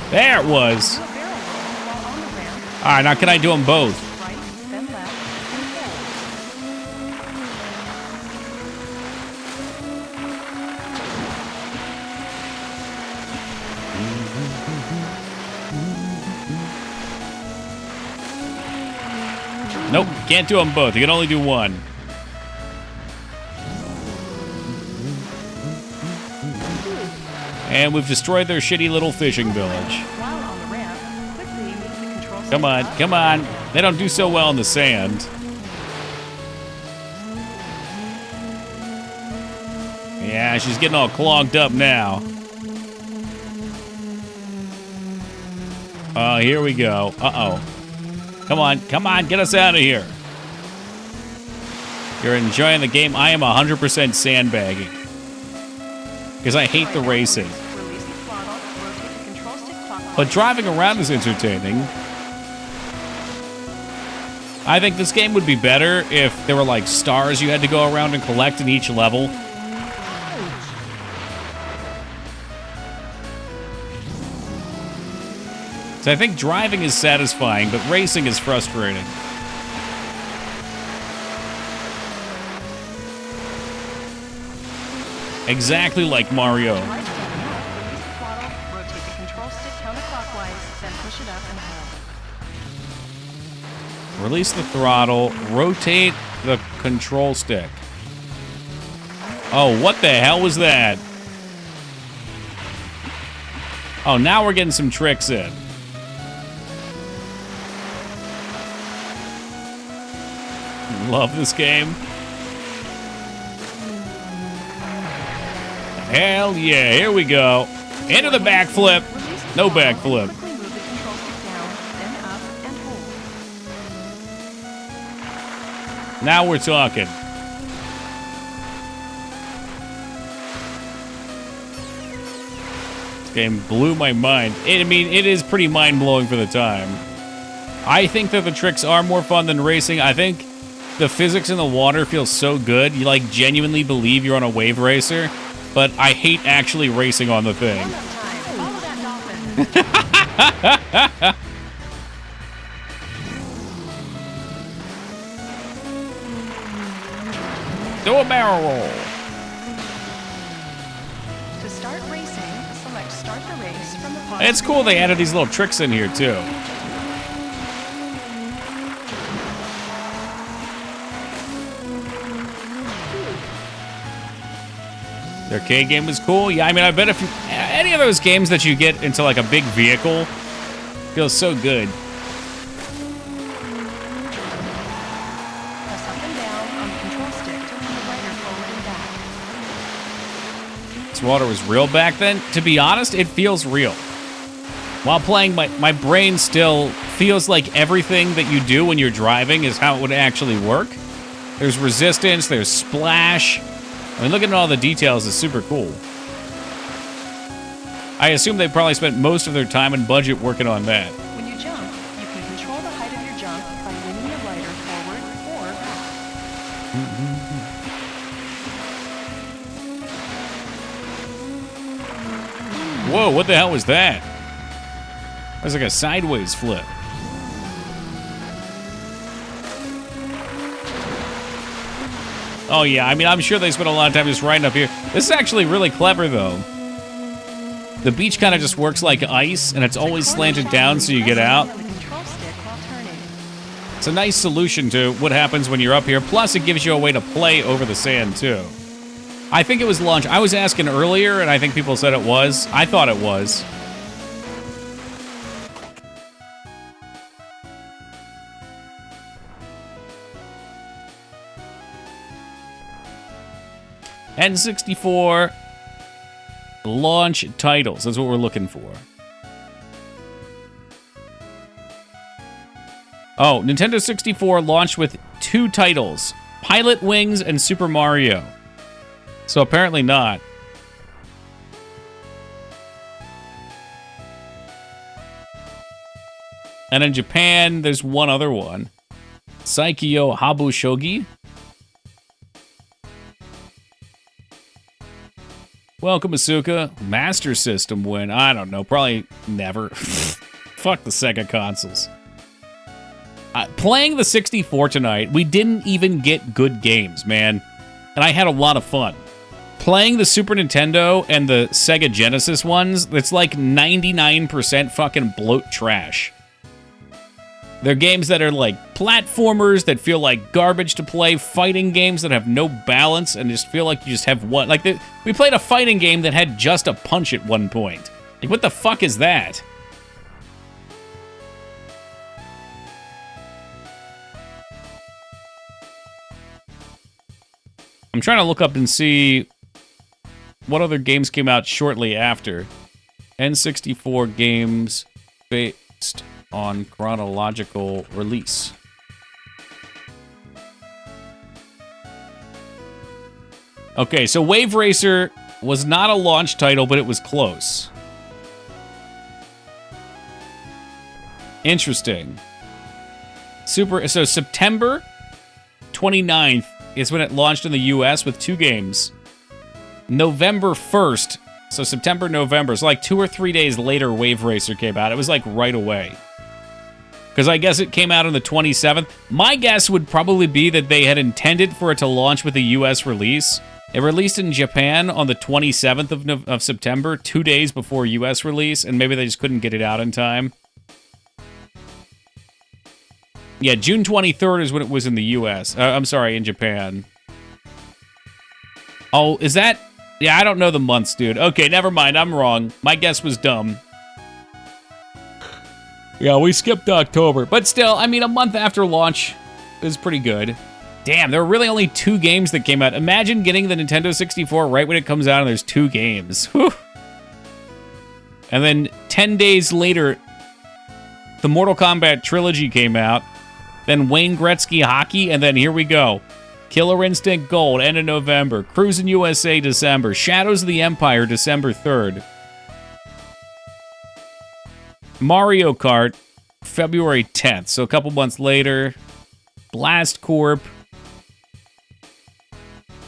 S1: There it was. All right, now can I do them both? Nope, can't do them both. You can only do one. And we've destroyed their shitty little fishing village. Come on, come on. They don't do so well in the sand. Yeah, she's getting all clogged up now. Oh, here we go. Uh-oh. Come on, get us out of here. You're enjoying the game. I am 100% sandbagging. Because I hate the racing. But driving around is entertaining. I think this game would be better if there were like stars you had to go around and collect in each level. So I think driving is satisfying, but racing is frustrating. Exactly like Mario. Release the throttle, rotate the control stick. Oh, what the hell was that? Oh, now we're getting some tricks in. Love this game. Hell yeah, here we go. Into the backflip. No backflip. Now we're talking. This game blew my mind. I mean, it is pretty mind-blowing for the time. I think that the tricks are more fun than racing. I think the physics in the water feels so good. You, like, genuinely believe you're on a wave racer. But I hate actually racing on the thing. Do a barrel roll.
S5: To start racing, select start the race from the pod.
S1: It's cool they added these little tricks in here too. The arcade game was cool. Yeah, I mean, I bet if you, any of those games that you get into like a big vehicle feels so good.
S5: Press up and down on the control stick to move the rider forward and back.
S1: This water was real back then. To be honest, it feels real. While playing, my brain still feels like everything that you do when you're driving is how it would actually work. There's resistance, there's splash. I mean, looking at all the details is super cool. I assume they probably spent most of their time and budget working on that.
S5: When you jump, you can control the height of your jump by leaning your rider forward or back.
S1: Whoa, what the hell was that? That was like a sideways flip. Oh yeah, I mean, I'm sure they spent a lot of time just riding up here. This is actually really clever, though. The beach kind of just works like ice, and it's always slanted down so you get out. It's a nice solution to what happens when you're up here. Plus, it gives you a way to play over the sand, too. I think it was launch. I was asking earlier, and I think people said it was. I thought it was. N64 launch titles. That's what we're looking for. Oh, Nintendo 64 launched with 2 titles, Pilot Wings and Super Mario. So apparently not. And in Japan, there's one other one. Saikyo Habushogi. Welcome, Asuka. Master System win. I don't know. Probably never. Fuck the Sega consoles. Playing the 64 tonight, we didn't even get good games, man. And I had a lot of fun. Playing the Super Nintendo and the Sega Genesis ones, it's like 99% fucking bloat trash. They're games that are like platformers that feel like garbage to play, fighting games that have no balance and just feel like you just have one. Like, we played a fighting game that had just a punch at one point. Like, what the fuck is that? I'm trying to look up and see what other games came out shortly after. N64 games based on chronological release. Okay, so Wave Racer was not a launch title, but it was close. Interesting. So September 29th is when it launched in the US with 2 games. November 1st, so September, November, so like 2 or 3 days later, Wave Racer came out. It was like right away. Because I guess it came out on the 27th. My guess would probably be that they had intended for it to launch with a US release. It released in Japan on the 27th of September, 2 days before US release, and maybe they just couldn't get it out in time. Yeah, June 23rd is when it was in the US. I'm sorry, in Japan. Oh, is that... Yeah, I don't know the months, dude. Okay, never mind. I'm wrong. My guess was dumb. Yeah, we skipped October. But still, I mean, a month after launch is pretty good. Damn, there were really only 2 games that came out. Imagine getting the Nintendo 64 right when it comes out and there's 2 games. Whew. And then 10 days later, the Mortal Kombat trilogy came out. Then Wayne Gretzky Hockey, and then here we go. Killer Instinct Gold, end of November. Cruis'n USA, December. Shadows of the Empire, December 3rd. Mario Kart, February 10th, so a couple months later. Blast Corp.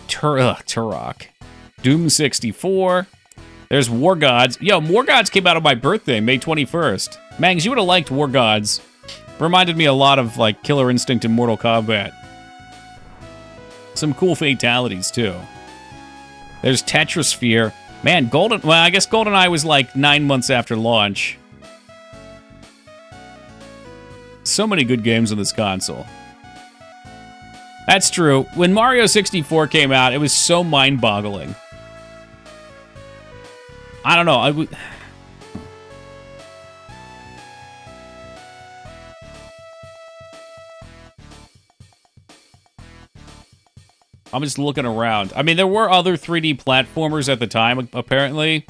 S1: Turok. Doom 64. There's War Gods. Yo, War Gods came out on my birthday, May 21st. Mangs, you would have liked War Gods. Reminded me a lot of, like, Killer Instinct and Mortal Kombat. Some cool fatalities, too. There's Tetrisphere. Man, well, I guess GoldenEye was, like, 9 months after launch. So many good games on this console. That's true. When Mario 64 came out, it was so mind-boggling. I don't know. I'm just looking around. I mean, there were other 3D platformers at the time, apparently.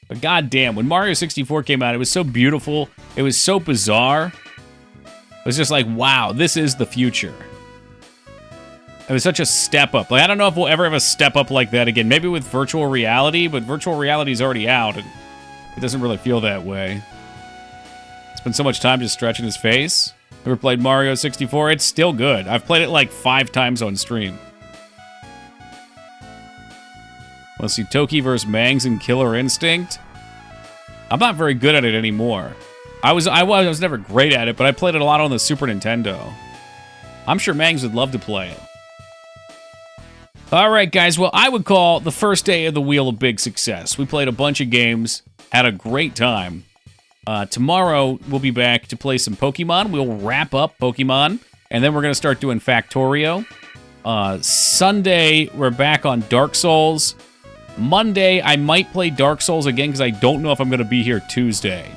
S1: But goddamn, when Mario 64 came out, it was so beautiful. It was so bizarre. It was just like, wow, this is the future. It was such a step up. Like, I don't know if we'll ever have a step up like that again. Maybe with virtual reality, but virtual reality is already out, and it doesn't really feel that way. Spent so much time just stretching his face. Ever played Mario 64? It's still good. I've played it like 5 times on stream. Let's see, Toki vs. Mangs and Killer Instinct. I'm not very good at it anymore. I was never great at it, but I played it a lot on the Super Nintendo. I'm sure Mangs would love to play it. All right, guys. Well, I would call the first day of the wheel a big success. We played a bunch of games, had a great time. Tomorrow, we'll be back to play some Pokemon. We'll wrap up Pokemon, and then we're going to start doing Factorio. Sunday, we're back on Dark Souls. Monday, I might play Dark Souls again because I don't know if I'm going to be here Tuesday.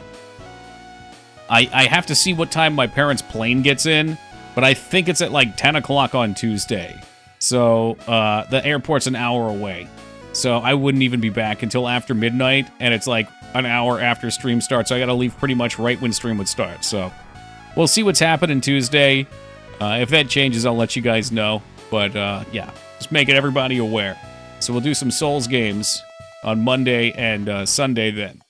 S1: I have to see what time my parents' plane gets in, but I think it's at like 10 o'clock on Tuesday. So the airport's an hour away. So I wouldn't even be back until after midnight, and it's like an hour after stream starts. So I got to leave pretty much right when stream would start. So we'll see what's happening Tuesday. If that changes, I'll let you guys know. But yeah, just making everybody aware. So we'll do some Souls games on Monday and Sunday then.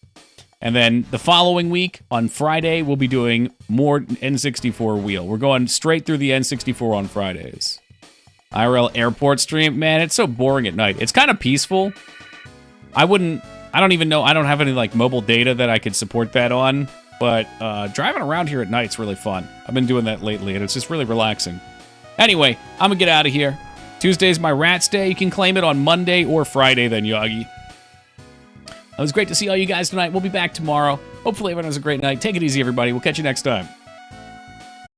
S1: And then the following week, on Friday, we'll be doing more N64 wheel. We're going straight through the N64 on Fridays. IRL airport stream, man, it's so boring at night. It's kind of peaceful. I don't even know, I don't have any like mobile data that I could support that on, but driving around here at night's really fun. I've been doing that lately, and it's just really relaxing. Anyway, I'm gonna get out of here. Tuesday's my Rats Day. You can claim it on Monday or Friday then, Yagi. It was great to see all you guys tonight. We'll be back tomorrow. Hopefully everyone has a great night. Take it easy, everybody. We'll catch you next time.